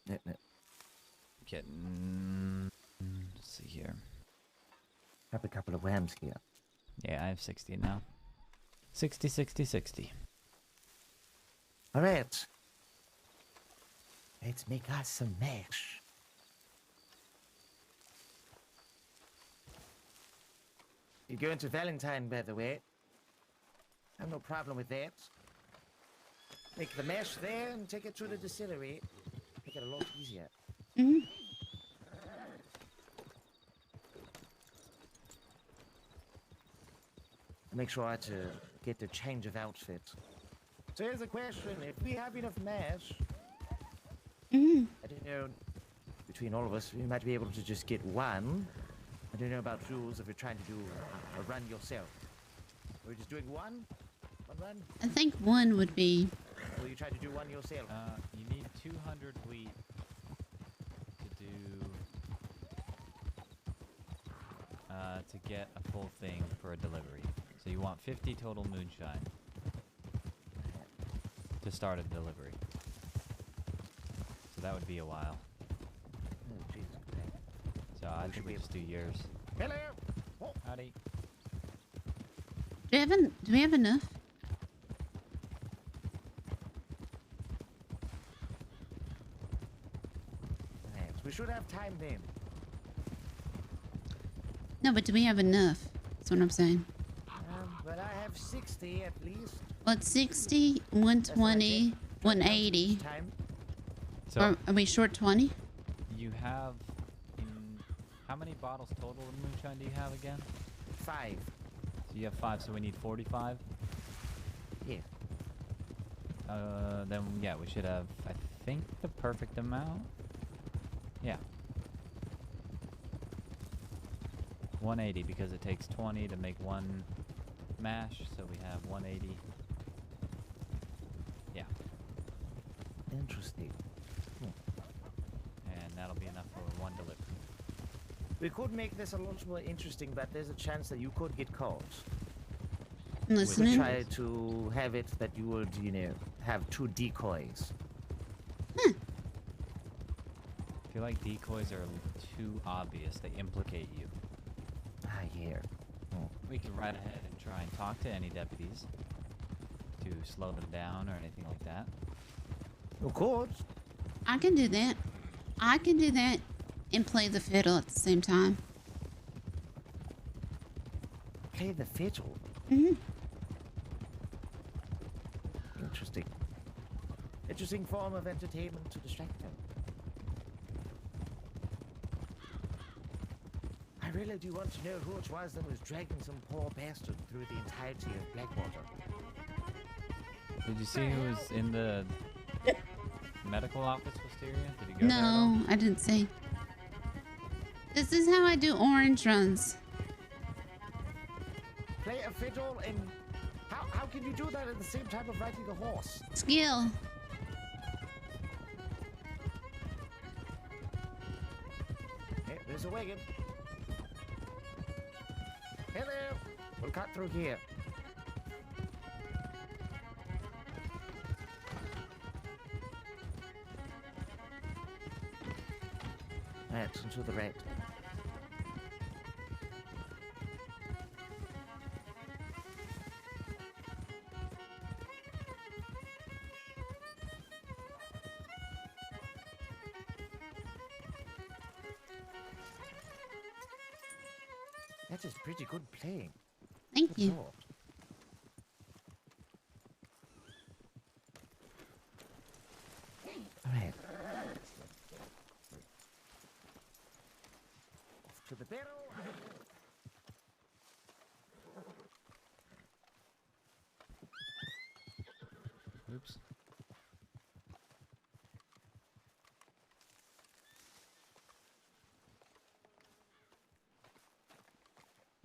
Speaker 18: No, no.
Speaker 17: Getting... Let's see here.
Speaker 18: Have a couple of whams here.
Speaker 17: Yeah, I have 60 now. 60, 60, 60.
Speaker 18: All right. Let's make us some mash. You're going to Valentine, by the way. I have no problem with that. Make the mash there and take it to the distillery. Make it a lot easier. Make sure to get the change of outfit. So here's a question: if we have enough mash, I don't know. Between all of us, we might be able to just get one. I don't know about rules if you're trying to do a run yourself. We're just doing one run.
Speaker 2: I think one would be...
Speaker 18: Or you try to do one yourself.
Speaker 17: You need 200 wheat to do... to get a full thing for a delivery. So you want 50 total moonshine to start a delivery. So that would be a while.
Speaker 18: Oh, Jesus.
Speaker 17: So I think we just do yours.
Speaker 18: Hello.
Speaker 17: Howdy.
Speaker 2: Do we have enough?
Speaker 18: We should have time then.
Speaker 2: No, but do we have enough? That's what I'm saying.
Speaker 18: But I have 60 at least.
Speaker 2: Well, it's 60, 120, 180.
Speaker 17: So
Speaker 2: Are we short 20?
Speaker 17: you have... how many bottles total of moonshine do you have again?
Speaker 18: 5.
Speaker 17: So you have 5, so we need 45?
Speaker 18: Yeah.
Speaker 17: Then yeah, we should have, I think, the perfect amount. Yeah. 180 because it takes 20 to make one mash, so we have 180. Yeah.
Speaker 18: Interesting.
Speaker 17: And that'll be enough for one delivery.
Speaker 18: We could make this a lot more interesting, but there's a chance that you could get caught.
Speaker 2: I'm listening.
Speaker 18: We try to have it that you would, you know, have 2 decoys.
Speaker 17: I feel like decoys are too obvious. They implicate you.
Speaker 18: Ah, yeah.
Speaker 17: We can ride ahead and try and talk to any deputies to slow them down or anything like that.
Speaker 18: Of course.
Speaker 2: I can do that. I can do that. and play the fiddle at the same time.
Speaker 18: Play the fiddle?
Speaker 2: Mm-hmm.
Speaker 18: Interesting. Interesting form of entertainment to distract them. I really do want to know who it was that was dragging some poor bastard through the entirety of Blackwater.
Speaker 17: Did you see who was in the medical office, Wisteria? Did he go there at all?
Speaker 2: No, I didn't see. This is how I do orange runs.
Speaker 18: Play a fiddle and how can you do that at the same time of riding a horse?
Speaker 2: Skill.
Speaker 18: Hey, there's a wagon. Hello. We'll cut through here. Right, into the right. That is pretty good playing.
Speaker 2: Thank you.
Speaker 18: Lord. All right. Off to the barrel.
Speaker 17: Oops.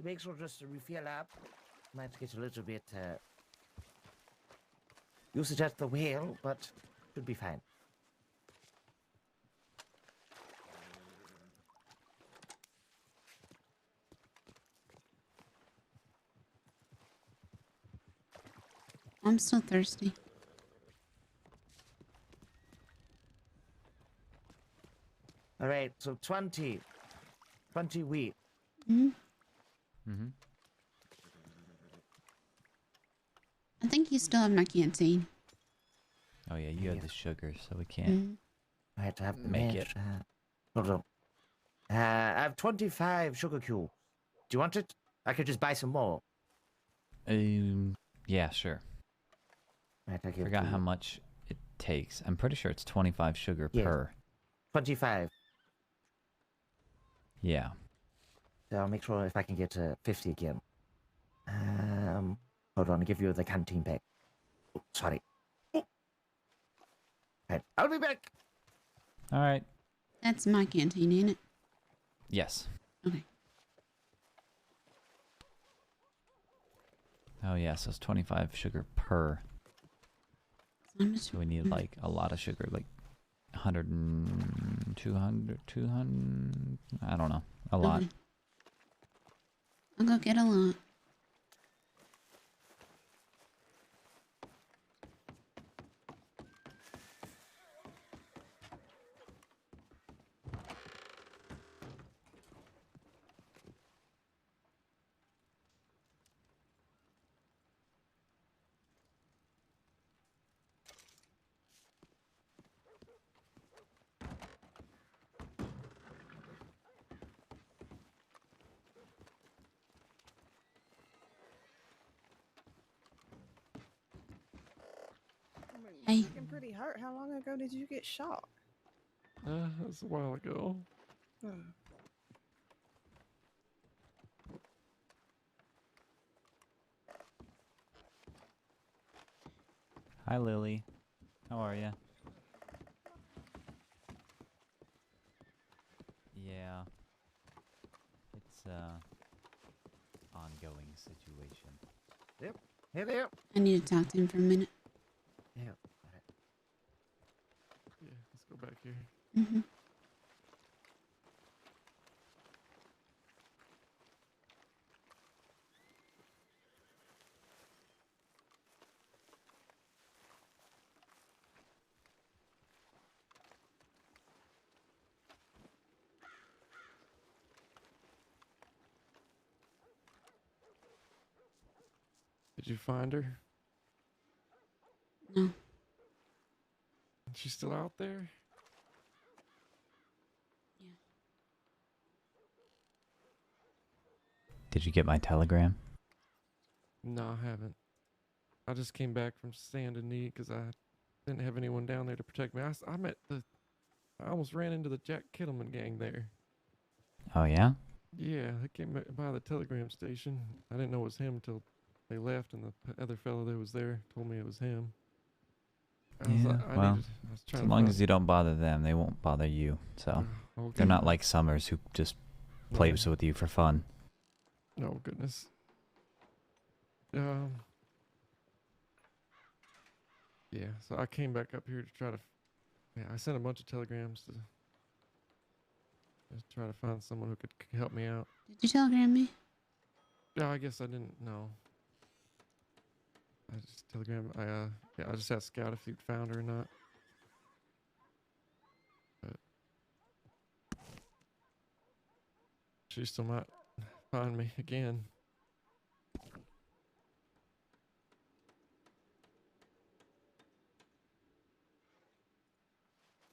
Speaker 18: Make sure just to refill up. Might get a little bit usage at the wheel, but should be fine.
Speaker 2: I'm still thirsty.
Speaker 18: All right, so 20 wheat.
Speaker 2: Mm-hmm.
Speaker 17: Mm-hmm.
Speaker 2: I think you still have my canteen.
Speaker 17: Oh yeah, you have the sugar, so we can't
Speaker 2: Mhm.
Speaker 18: I had to have the
Speaker 17: make
Speaker 18: match.
Speaker 17: it.
Speaker 18: Hold on. I have 25 sugar cubes. Do you want it? I could just buy some more.
Speaker 17: Yeah, sure.
Speaker 18: Right, I give
Speaker 17: Forgot
Speaker 18: you
Speaker 17: how much it takes. I'm pretty sure it's 25 sugar
Speaker 18: Yes.
Speaker 17: per.
Speaker 18: 25.
Speaker 17: Yeah.
Speaker 18: So I'll make sure if I can get 50 again. Hold on, I'll give you the canteen pack. Oh, sorry. Right, I'll be back.
Speaker 17: All right.
Speaker 2: That's my canteen, ain't it?
Speaker 17: Yes.
Speaker 2: Okay.
Speaker 17: Oh yeah, so it's 25 sugar per. So we need like a lot of sugar, like 100 and 200, 200. I don't know, a lot.
Speaker 2: Okay. I'll go get a lot. Hey.
Speaker 6: You're looking pretty hurt. How long ago did you get shot?
Speaker 1: That's a while ago.
Speaker 17: Hi, Lily. How are you? Yeah. It's ongoing situation.
Speaker 18: Yep. Hey there.
Speaker 2: I need to talk to him for a minute.
Speaker 18: Yeah.
Speaker 1: Yeah, let's go back here.
Speaker 2: Mm-hmm.
Speaker 1: Did you find her?
Speaker 2: No.
Speaker 1: She's still out there?
Speaker 2: Yeah.
Speaker 17: Did you get my telegram?
Speaker 10: No, I haven't. I just came back from Saint Denis because I didn't have anyone down there to protect me. I almost ran into the Jack Kittleman gang there.
Speaker 17: Oh, yeah?
Speaker 10: Yeah, they came by the telegram station. I didn't know it was him until they left, and the other fellow that was there told me it was him. I was
Speaker 17: as long as you don't bother them, they won't bother you. So
Speaker 10: okay.
Speaker 17: they're not like Summers who just plays with you for fun.
Speaker 10: Oh, goodness. Yeah, so I came back up here to try to... Yeah, I sent a bunch of telegrams to just try to find someone who could help me out.
Speaker 2: Did you telegram me?
Speaker 10: Yeah, I guess I didn't know. I just telegram. I just asked Scout if he'd found her or not. But she still might find me again.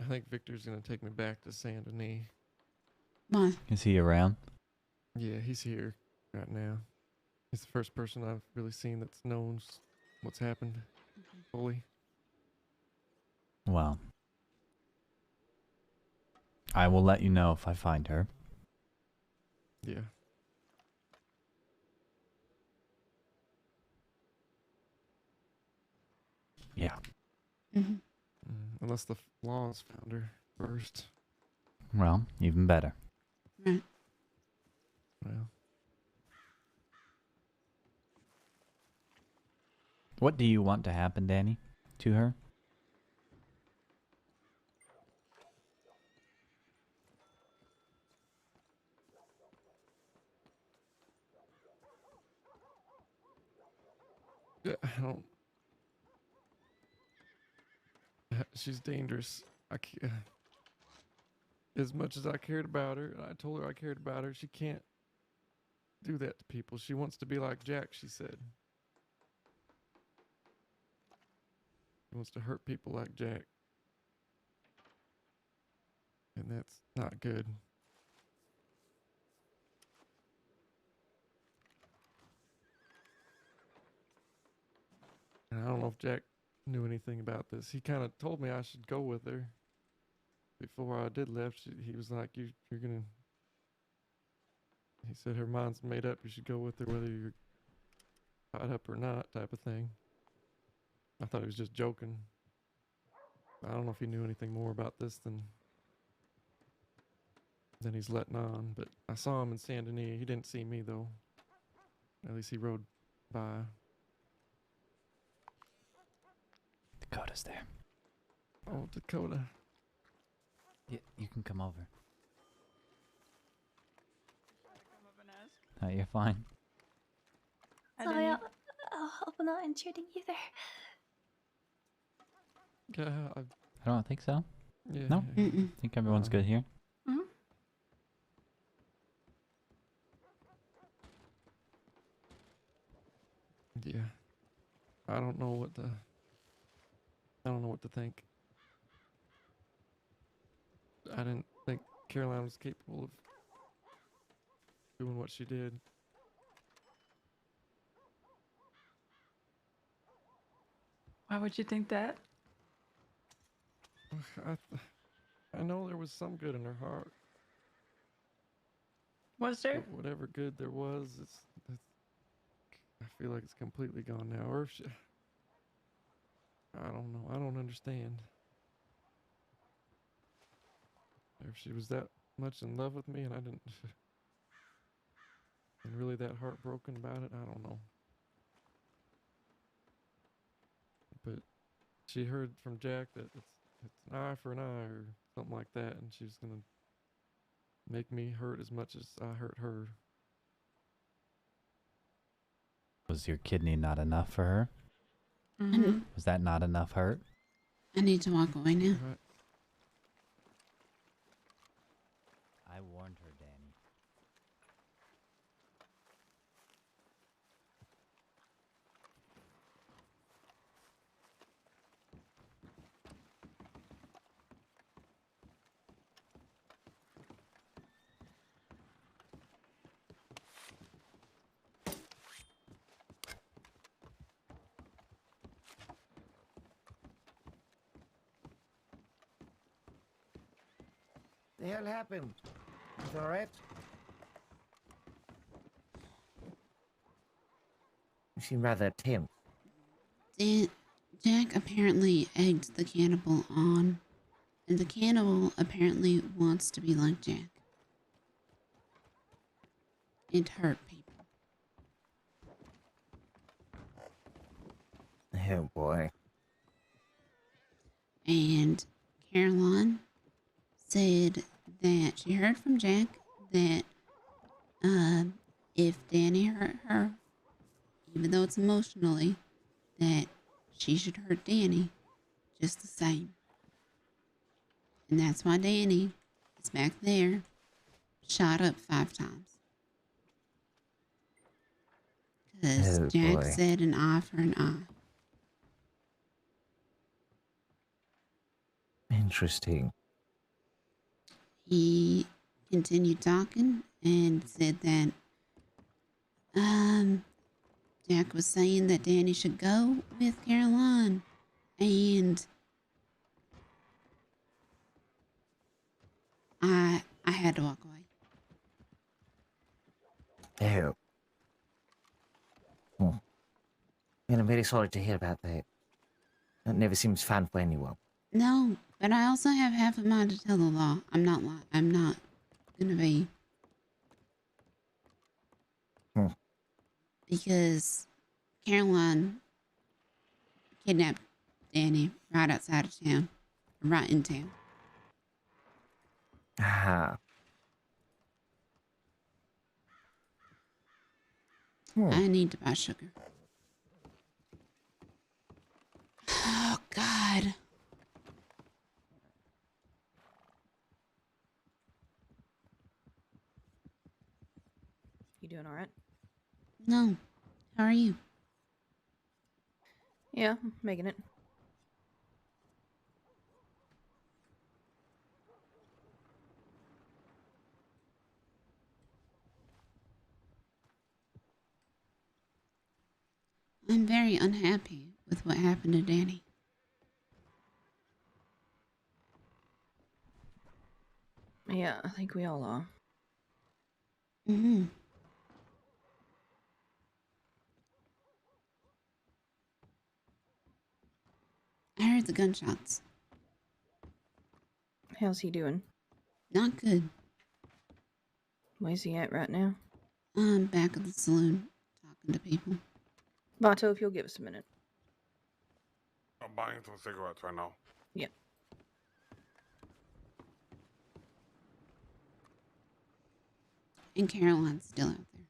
Speaker 10: I think Victor's gonna take me back to Saint Denis.
Speaker 2: Why?
Speaker 17: Is he around?
Speaker 10: Yeah, he's here right now. He's the first person I've really seen that's knows what's happened fully.
Speaker 17: Well, I will let you know if I find her.
Speaker 10: Yeah.
Speaker 17: Yeah.
Speaker 10: Unless the laws found her first.
Speaker 17: Well, even better.
Speaker 2: Right.
Speaker 10: Well.
Speaker 17: What do you want to happen, Danny, to her?
Speaker 10: Yeah, I don't. She's dangerous. I can't. As much as I cared about her, I told her I cared about her. She can't do that to people. She wants to be like Jack, she said. She wants to hurt people like Jack. And that's not good. And I don't know if Jack knew anything about this. He kind of told me I should go with her. Before I did left, he was like, you're gonna... He said her mind's made up. You should go with her whether you're tied up or not, type of thing. I thought he was just joking. I don't know if he knew anything more about this than he's letting on. But I saw him in Saint Denis. He didn't see me, though. At least he rode by.
Speaker 17: Dakota's there.
Speaker 10: Oh, Dakota.
Speaker 17: Yeah, you can come over. No, you're fine.
Speaker 14: Sorry, I hope I'm not intruding either.
Speaker 10: Yeah,
Speaker 17: I don't think so.
Speaker 10: Yeah.
Speaker 17: No? I think everyone's good here.
Speaker 10: Yeah. I don't know what to think. I didn't think Caroline was capable of doing what she did.
Speaker 13: Why would you think that?
Speaker 10: I know there was some good in her heart.
Speaker 13: Was there?
Speaker 10: But whatever good there was, I feel like it's completely gone now. Or if she, I don't know. I don't understand. If she was that much in love with me and I didn't, and really that heartbroken about it, I don't know. But she heard from Jack that it's an eye for an eye or something like that, and she's gonna make me hurt as much as I hurt her.
Speaker 17: Was your kidney not enough for her?
Speaker 2: Mm-hmm.
Speaker 17: Was that not enough hurt?
Speaker 2: I need to walk away now.
Speaker 10: Right.
Speaker 17: I warned her, Danny.
Speaker 18: The hell happened? Is all right? You seem rather tense.
Speaker 2: Jack apparently egged the cannibal on, and the cannibal apparently wants to be like Jack. And hurt people.
Speaker 18: Oh boy.
Speaker 2: And Caroline said that she heard from Jack that if Danny hurt her, even though it's emotionally, that she should hurt Danny just the same. And that's why Danny is back there, shot up 5 times. Because
Speaker 18: Oh,
Speaker 2: Jack
Speaker 18: boy.
Speaker 2: said an eye for an eye.
Speaker 18: Interesting.
Speaker 2: He continued talking and said that Jack was saying that Danny should go with Caroline, and I had to walk away.
Speaker 18: Oh. Hmm. And I'm very sorry to hear about that. That never seems fun for anyone.
Speaker 2: No, but I also have half a mind to tell the law. I'm not gonna be.
Speaker 18: Hmm.
Speaker 2: Because Caroline kidnapped Danny right outside of town, right in town.
Speaker 18: Ah.
Speaker 2: I need to buy sugar. Oh, God.
Speaker 19: You doing all right?
Speaker 2: No. How are you?
Speaker 19: Yeah, making it.
Speaker 2: I'm very unhappy with what happened to Danny.
Speaker 19: Yeah, I think we all are.
Speaker 2: Mm-hmm. I heard the gunshots.
Speaker 19: How's he doing?
Speaker 2: Not good.
Speaker 19: Where's he at right now?
Speaker 2: I'm back at the saloon, talking to people.
Speaker 19: Vato, if you'll give us a minute.
Speaker 20: I'm buying some cigarettes right now.
Speaker 19: Yeah.
Speaker 2: And Caroline's still out there.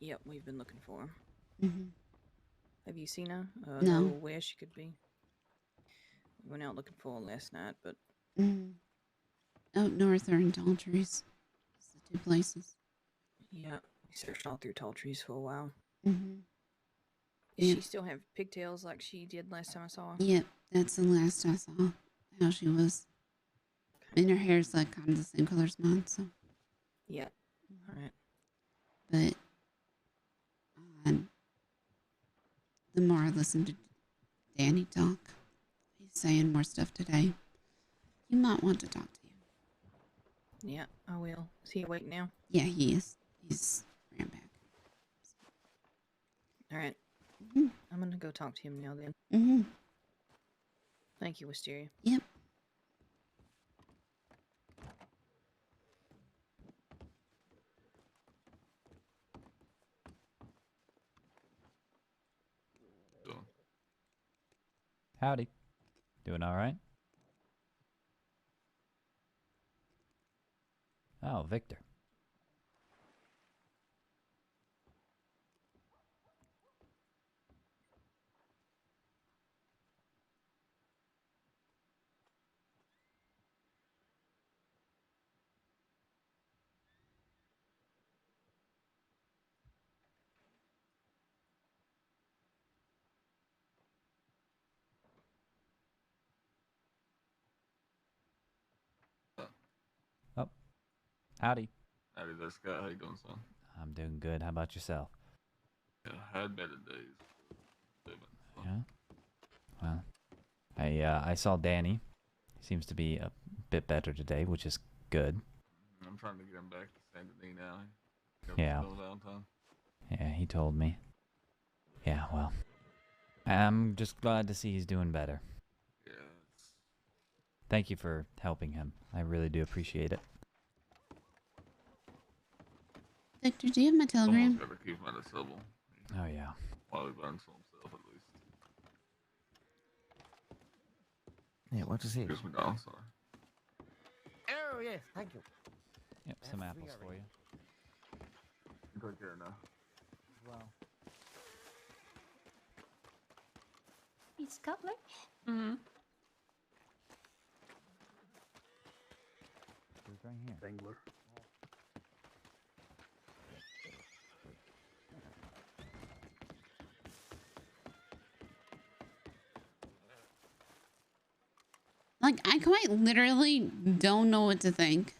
Speaker 19: Yep, we've been looking for him.
Speaker 2: Mm-hmm.
Speaker 19: Have you seen her?
Speaker 2: No.
Speaker 19: Know where she could be? We went out looking for her last night, but...
Speaker 2: Mm. Out north or in tall trees. It's the 2 places.
Speaker 19: Yeah, we searched all through tall trees for a while.
Speaker 2: Mm-hmm.
Speaker 19: Does
Speaker 2: Yep.
Speaker 19: she still have pigtails like she did last time I saw her?
Speaker 2: Yep, that's the last I saw how she was. And her hair's like kind of the same color as mine, so.
Speaker 19: Yeah. Alright.
Speaker 2: But the more I listen to Danny talk, he's saying more stuff today. You might want to talk to him.
Speaker 19: Yeah, I will. Is he awake now?
Speaker 2: Yeah, he is. He's ran back.
Speaker 19: Alright.
Speaker 2: Mm-hmm.
Speaker 19: I'm gonna go talk to him now then.
Speaker 2: Mm-hmm.
Speaker 19: Thank you, Wisteria.
Speaker 2: Yep.
Speaker 17: Howdy. Doing all right? Oh, Victor. Oh, howdy.
Speaker 21: Howdy there, Scott. How you doing, son?
Speaker 17: I'm doing good. How about yourself?
Speaker 21: Yeah, I had better days.
Speaker 17: Yeah. Well, I saw Danny. He seems to be a bit better today, which is good.
Speaker 21: I'm trying to get him back to Saint Denis now.
Speaker 17: Yeah.
Speaker 21: Downtown.
Speaker 17: Yeah, he told me. Yeah, well, I'm just glad to see he's doing better.
Speaker 21: Yeah.
Speaker 17: Thank you for helping him. I really do appreciate it.
Speaker 2: Victor, do you have my telegram?
Speaker 21: Someone's got to keep him out of trouble.
Speaker 17: Oh, yeah.
Speaker 21: While he learns for himself, at least.
Speaker 18: Yeah, what is it?
Speaker 21: Excuse me, Don, sorry.
Speaker 18: Oh, yes, thank you.
Speaker 17: Yep, some apples for you.
Speaker 21: Take care now.
Speaker 18: Wow.
Speaker 14: It's cutlery?
Speaker 13: Mm-hmm.
Speaker 17: It's right here.
Speaker 21: Dangler.
Speaker 2: Like, I quite literally don't know what to think.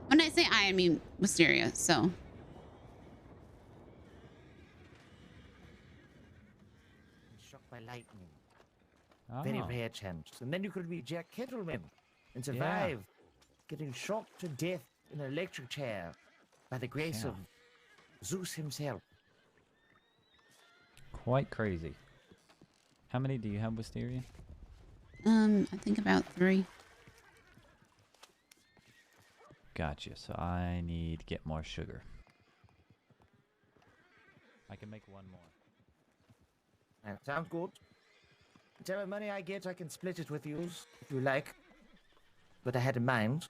Speaker 2: When I say I mean Wisteria, so.
Speaker 18: Struck by lightning. Very
Speaker 17: Oh.
Speaker 18: rare chance. And then you could be Jack Kettleman and survive getting shocked to death in an electric chair by the grace
Speaker 17: Yeah.
Speaker 18: of Zeus himself.
Speaker 17: Quite crazy. How many do you have, Wisteria?
Speaker 2: I think about 3.
Speaker 17: Gotcha. So I need to get more sugar. I can make one more.
Speaker 18: That sounds good. Whatever money I get, I can split it with you if you like. But I had in mind.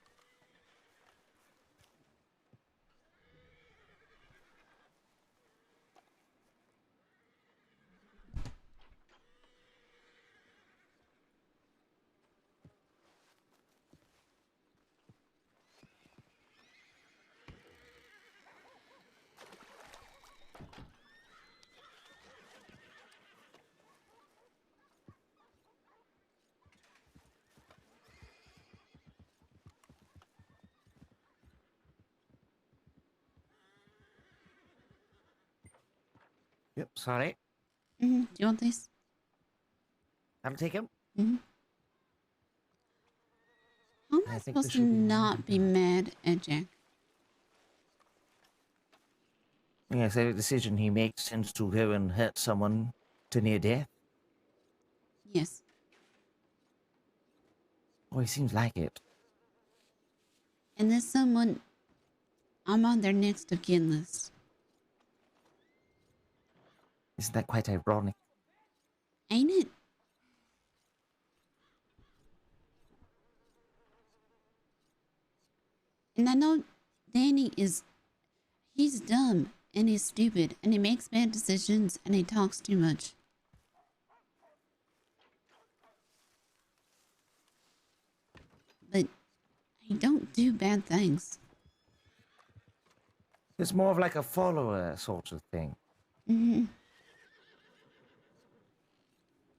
Speaker 18: Yep, sorry.
Speaker 2: Do you want these?
Speaker 18: I'm taking.
Speaker 2: How am I
Speaker 18: I think
Speaker 2: supposed
Speaker 18: this
Speaker 2: to
Speaker 18: should be
Speaker 2: not be mad at Jack?
Speaker 18: Yes, every decision he makes tends to go and hurt someone to near death.
Speaker 2: Yes.
Speaker 18: Oh, he seems like it.
Speaker 2: And there's someone, I'm on their next of kin list.
Speaker 18: Isn't that quite ironic?
Speaker 2: Ain't it? And I know Danny he's dumb and he's stupid and he makes bad decisions and he talks too much. But he don't do bad things.
Speaker 18: It's more of like a follower sort of thing.
Speaker 2: Mm-hmm.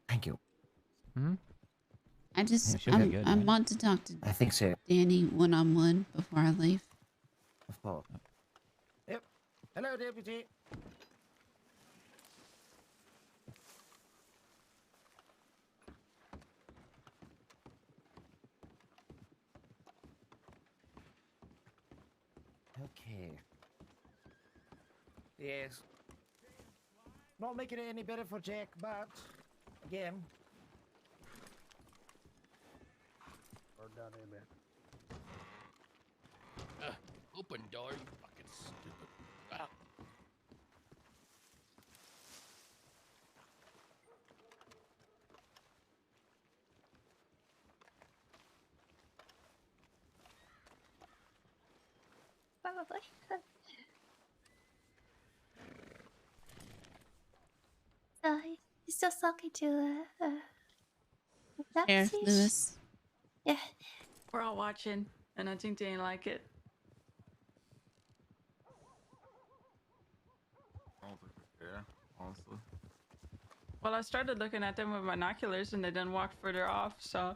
Speaker 18: Thank you.
Speaker 17: Hmm?
Speaker 2: I just,
Speaker 17: should be good,
Speaker 2: I
Speaker 17: right?
Speaker 2: want to talk to
Speaker 18: I think so.
Speaker 2: Danny one-on-one before I leave.
Speaker 18: Of course. Yep. Hello, Deputy. Okay. Yes. Not making it any better for Jack, but again.
Speaker 21: Or down in there.
Speaker 9: Open door, you fucking stupid. Ah.
Speaker 14: Probably. He's just talking to
Speaker 2: Sheriff Lewis.
Speaker 14: Yeah.
Speaker 13: We're all watching, and I think they ain't like it.
Speaker 21: I don't think they care, honestly.
Speaker 13: Well, I started looking at them with binoculars, and they didn't walk further off, so...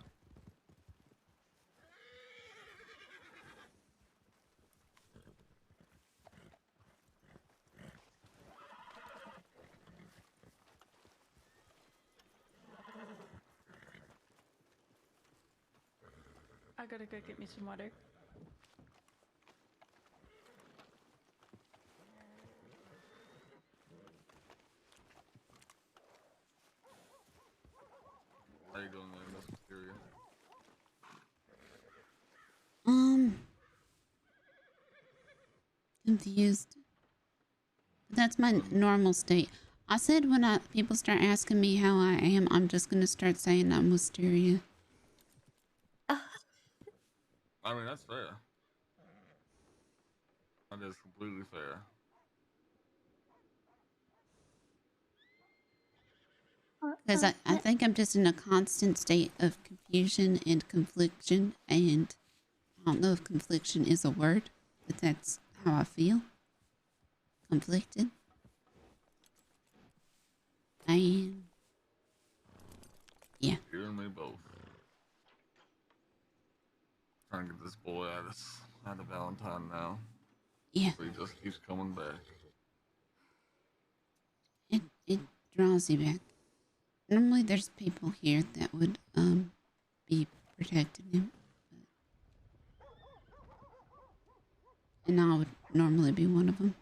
Speaker 13: I gotta go get me some water.
Speaker 21: How you doing there, Miss Wisteria?
Speaker 2: Confused. That's my normal state. I said when people start asking me how I am, I'm just gonna start saying I'm Wisteria.
Speaker 21: I mean, that's fair. That is completely fair.
Speaker 2: Because I think I'm just in a constant state of confusion and confliction, and I don't know if confliction is a word, but that's how I feel. Conflicted. And yeah.
Speaker 21: You and me both. Trying to get this boy out of Valentine now.
Speaker 2: Yeah.
Speaker 21: So he just keeps coming back.
Speaker 2: It draws you back. Normally there's people here that would be protecting him. And I would normally be one of them.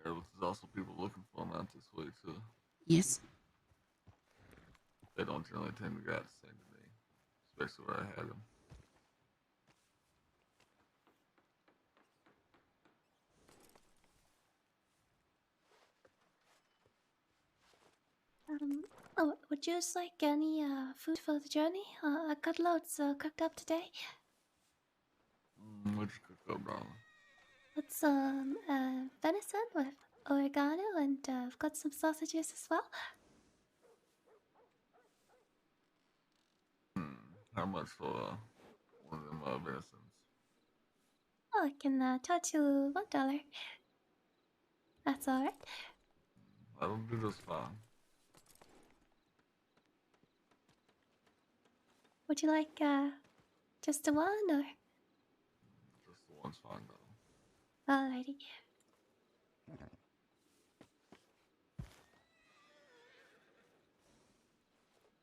Speaker 21: There's also people looking for him out this way too.
Speaker 2: Yes.
Speaker 21: They don't generally tend to go out the same to me, especially where I had him.
Speaker 14: Oh, would you like any food for the journey? I got loads cooked up today.
Speaker 21: What'd you cook up, darling?
Speaker 14: It's venison with oregano, and I've got some sausages as well.
Speaker 21: How much for one of them venisons?
Speaker 14: Oh, I can charge you $1. That's alright.
Speaker 21: That'll do just fine.
Speaker 14: Would you like just the one, or?
Speaker 21: Just the one's fine though.
Speaker 14: Alrighty.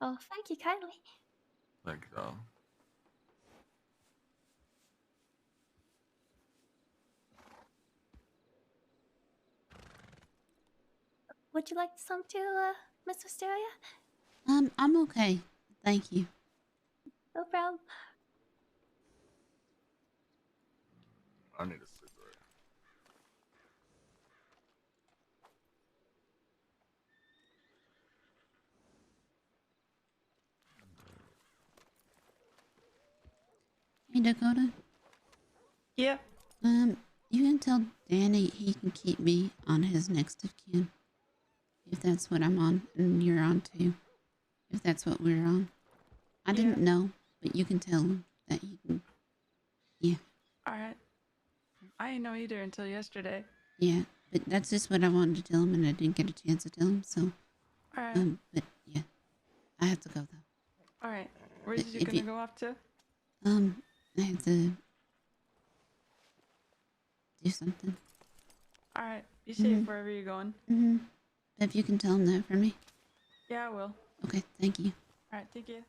Speaker 14: Oh, thank you kindly.
Speaker 21: Thank you, darling.
Speaker 14: Would you like some too, Miss Wisteria?
Speaker 2: I'm okay. Thank you.
Speaker 14: No problem.
Speaker 21: I need a cigarette.
Speaker 2: Hey, Dakota.
Speaker 13: Yeah.
Speaker 2: You can tell Danny he can keep me on his next of kin. If that's what I'm on, and you're on too. If that's what we're on. I didn't know, but you can tell him that he can. Yeah.
Speaker 13: Alright. I didn't know either until yesterday.
Speaker 2: Yeah, but that's just what I wanted to tell him, and I didn't get a chance to tell him, so.
Speaker 13: Alright.
Speaker 2: But yeah. I have to go though.
Speaker 13: Alright. Where
Speaker 2: But
Speaker 13: did you
Speaker 2: if
Speaker 13: gonna
Speaker 2: you-
Speaker 13: go off to?
Speaker 2: I have to do something.
Speaker 13: Alright. Be safe wherever you're going.
Speaker 2: But if you can tell him that for me.
Speaker 13: Yeah, I will.
Speaker 2: Okay, thank you.
Speaker 13: Alright, thank you.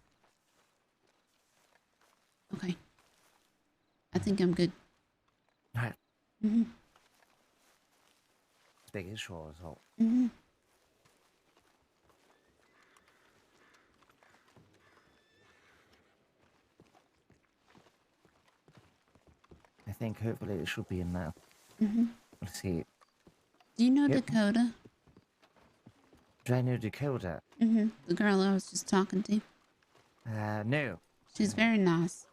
Speaker 2: Okay. I think I'm good.
Speaker 18: Right.
Speaker 2: Mm-hmm.
Speaker 18: Big issue as well.
Speaker 2: Mm-hmm.
Speaker 18: I think hopefully it should be in now.
Speaker 2: Mm-hmm.
Speaker 18: Let's see.
Speaker 2: Do you know
Speaker 18: Yep.
Speaker 2: Dakota?
Speaker 18: Do I know Dakota?
Speaker 2: Mm-hmm. The girl I was just talking to.
Speaker 18: No.
Speaker 2: She's very nice.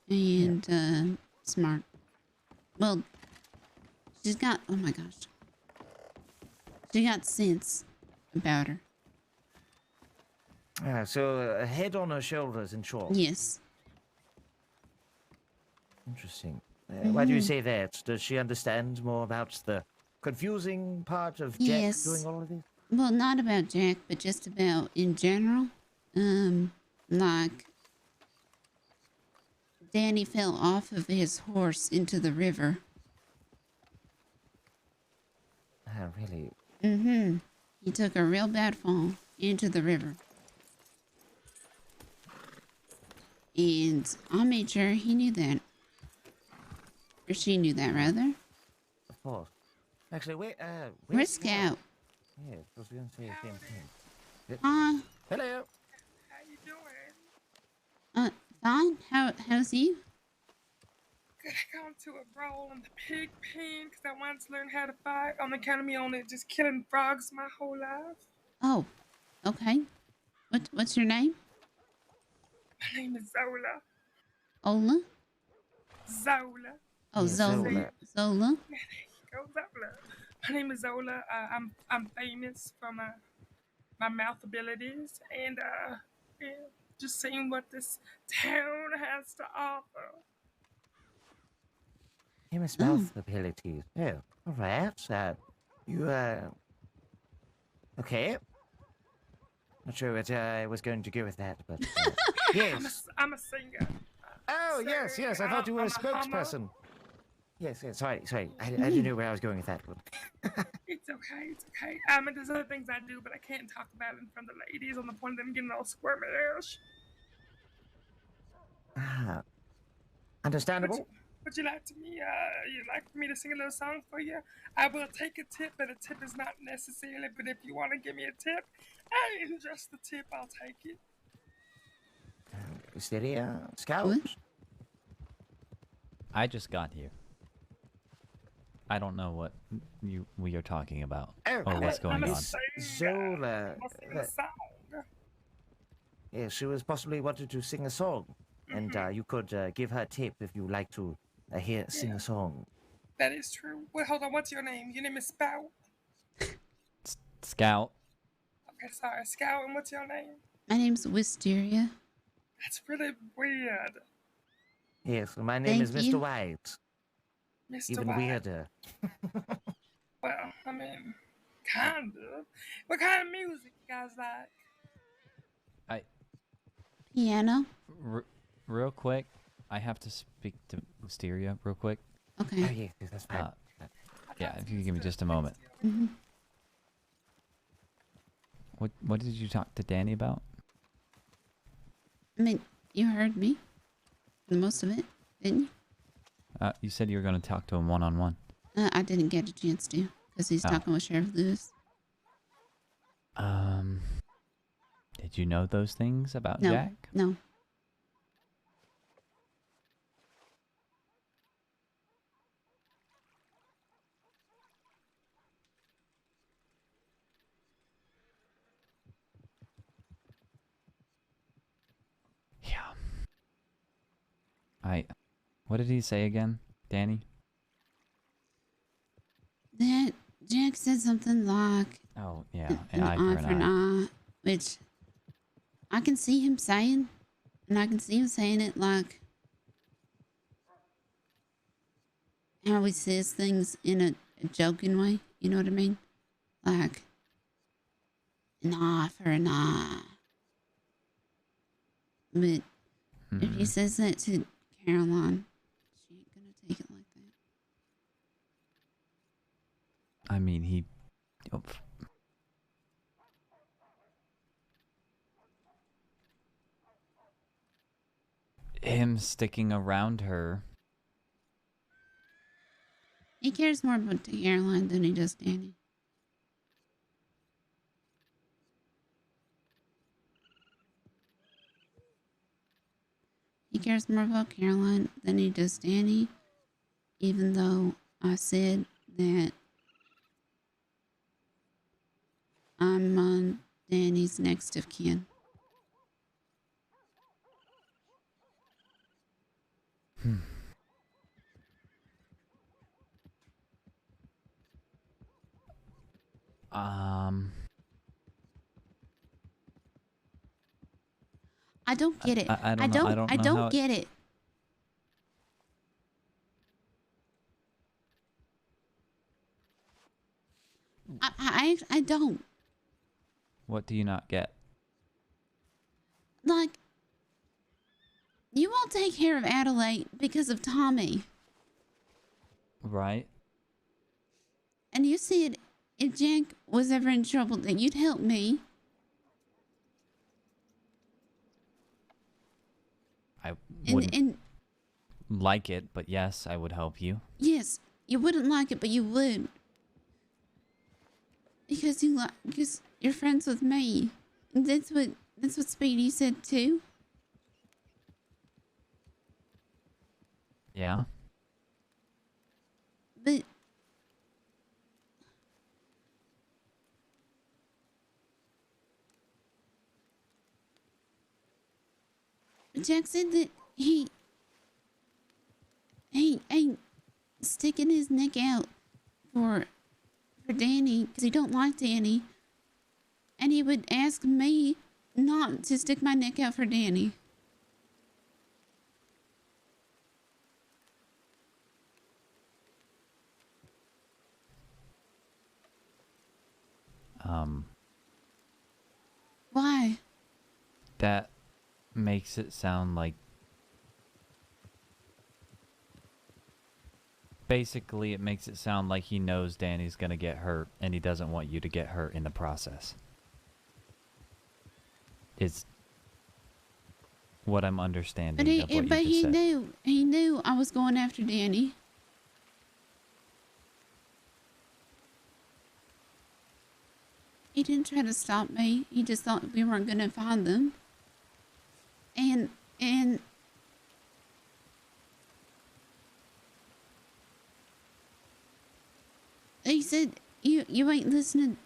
Speaker 2: And smart. Well, she's got, oh my gosh. She got sense about her.
Speaker 18: So a head on her shoulders, in short.
Speaker 2: Yes.
Speaker 18: Interesting. Why do you say that? Does she understand more about the confusing part of Jack
Speaker 2: Yes.
Speaker 18: doing all of this?
Speaker 2: Well, not about Jack, but just about in general. Like Danny fell off of his horse into the river.
Speaker 18: Really?
Speaker 2: Mm-hmm. He took a real bad fall into the river. And I made sure he knew that. Or she knew that, rather.
Speaker 18: Of course. Actually,
Speaker 2: We're
Speaker 18: where's
Speaker 2: Scout.
Speaker 18: Yeah, I was going to say the same thing.
Speaker 2: Hello.
Speaker 11: How you doing?
Speaker 2: Fine. How's you?
Speaker 11: Good. I got into a brawl in the pig pen because I wanted to learn how to fight on account of me only just killing frogs my whole life.
Speaker 2: Oh, okay. What's your name?
Speaker 11: My name is Zola.
Speaker 2: Ola?
Speaker 11: Zola.
Speaker 2: Oh, Zola. Zola?
Speaker 11: There you go, Zola. My name is Zola. I'm famous for my mouth abilities and yeah, just seeing what this town has to offer.
Speaker 18: Famous mouth abilities. Oh, all right. You, okay. Not sure what I was going to go with that, but yes.
Speaker 11: I'm a singer.
Speaker 18: Oh, yes. I thought you were a spokesperson. Yes. Sorry. I didn't know where I was going with that one.
Speaker 11: It's okay. There's other things I do, but I can't talk about it in front of the ladies on the point of them getting all squirmish.
Speaker 18: Understandable.
Speaker 11: Would you like you'd like for me to sing a little song for you? I will take a tip, but a tip is not necessarily. But if you want to give me a tip, and just the tip, I'll take it.
Speaker 18: Wisteria Scout.
Speaker 17: I just got here. I don't know what we are talking about or what's going on.
Speaker 18: Zola. Yeah, she was possibly wanted to sing a song, and you could give her a tip if you like to sing a song.
Speaker 11: That is true. Well, hold on. What's your name? Your name is Spout.
Speaker 17: Scout.
Speaker 11: Okay, sorry, Scout. And what's your name?
Speaker 2: My name's Wisteria.
Speaker 11: That's really weird.
Speaker 18: Yes, my name is Mr. White.
Speaker 11: Mr.
Speaker 18: Even
Speaker 11: White.
Speaker 18: weirder.
Speaker 11: Well, I mean, kind of. What kind of music you guys like?
Speaker 2: Piano.
Speaker 17: Real quick, I have to speak to Wisteria real quick.
Speaker 2: Okay.
Speaker 18: Oh, yeah, that's fine.
Speaker 17: Yeah, if you could give me just a moment.
Speaker 2: Mm-hmm.
Speaker 17: What did you talk to Danny about?
Speaker 2: I mean, you heard me. For most of it, didn't you?
Speaker 17: You said you were going to talk to him one-on-one.
Speaker 2: I didn't get a chance to, because he's talking with Sheriff Lewis.
Speaker 17: Did you know those things about
Speaker 2: No.
Speaker 17: Jack?
Speaker 2: No.
Speaker 17: What did he say again, Danny?
Speaker 2: That Jack said something like,
Speaker 17: oh, yeah,
Speaker 2: an eye for an eye, which I can see him saying, and I can see him saying it like how he says things in a joking way, you know what I mean? Like, an eye for an eye. But if he says that to Caroline, she ain't gonna take it like that.
Speaker 17: I mean, he... him sticking around her.
Speaker 2: He cares more about Caroline than he does Danny. He cares more about Caroline than he does Danny, even though I said that I'm on Danny's next of kin. I don't get it.
Speaker 17: I don't know.
Speaker 2: I don't get it. I don't.
Speaker 17: What do you not get?
Speaker 2: Like, you won't take care of Adelaide because of Tommy.
Speaker 17: Right?
Speaker 2: And you said if Jack was ever in trouble that you'd help me. And
Speaker 17: like it, but yes, I would help you.
Speaker 2: yes, you wouldn't like it, but you would. Because because you're friends with me. And that's what Speedy said too.
Speaker 17: Yeah.
Speaker 2: But Jack said that he ain't sticking his neck out for Danny because he don't like Danny, and he would ask me not to stick my neck out for Danny. Why?
Speaker 17: That makes it sound like basically it makes it sound like he knows Danny's gonna get hurt and he doesn't want you to get hurt in the process. It's what I'm understanding
Speaker 2: But
Speaker 17: of what you just
Speaker 2: he
Speaker 17: said.
Speaker 2: knew I was going after Danny. He didn't try to stop me. He just thought we weren't gonna find them. And he said you ain't listening.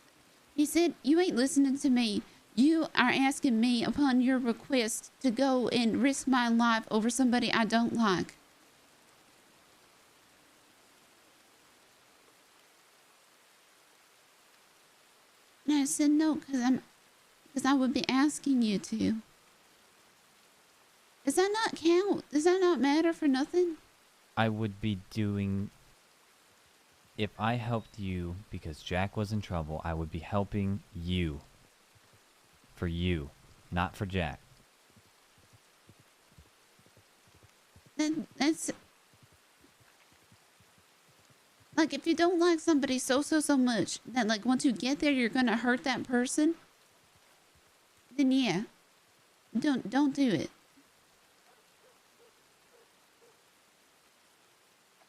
Speaker 2: He said you ain't listening to me. You are asking me upon your request to go and risk my life over somebody I don't like. And I said no, because I would be asking you to. Does that not count? Does that not matter for nothing?
Speaker 17: I would be doing... If I helped you because Jack was in trouble, I would be helping you. For you, not for Jack.
Speaker 2: That's... Like, if you don't like somebody so much that, like, once you get there, you're gonna hurt that person, then yeah, don't do it.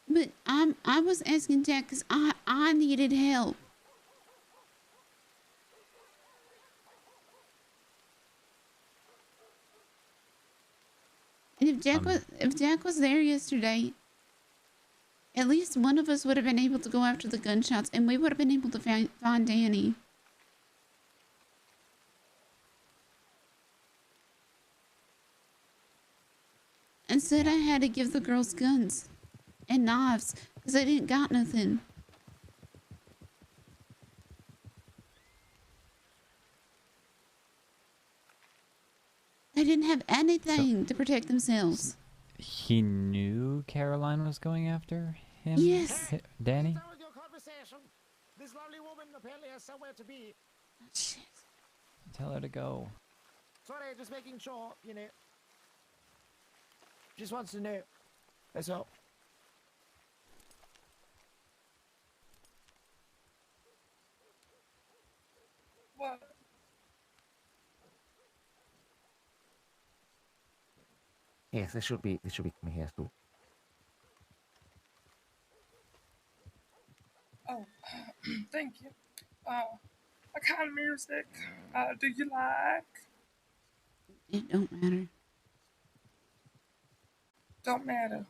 Speaker 2: But I was asking Jack because I needed help. And if Jack was there yesterday, at least one of us would have been able to go after the gunshots, and we would have been able to find Danny. Instead, I had to give the girls guns and knives because they didn't got nothing. They didn't have anything to protect themselves.
Speaker 17: He knew Caroline was going after him?
Speaker 2: Yes.
Speaker 17: Danny?
Speaker 18: This lovely woman apparently has somewhere to be.
Speaker 2: Oh, shit.
Speaker 17: Tell her to go.
Speaker 18: Sorry, just making sure, you know. Just wants to know. That's all.
Speaker 11: What?
Speaker 18: Yes, they should be coming here too.
Speaker 11: Oh, thank you. What kind of music do you like?
Speaker 2: It don't matter.
Speaker 11: Don't matter.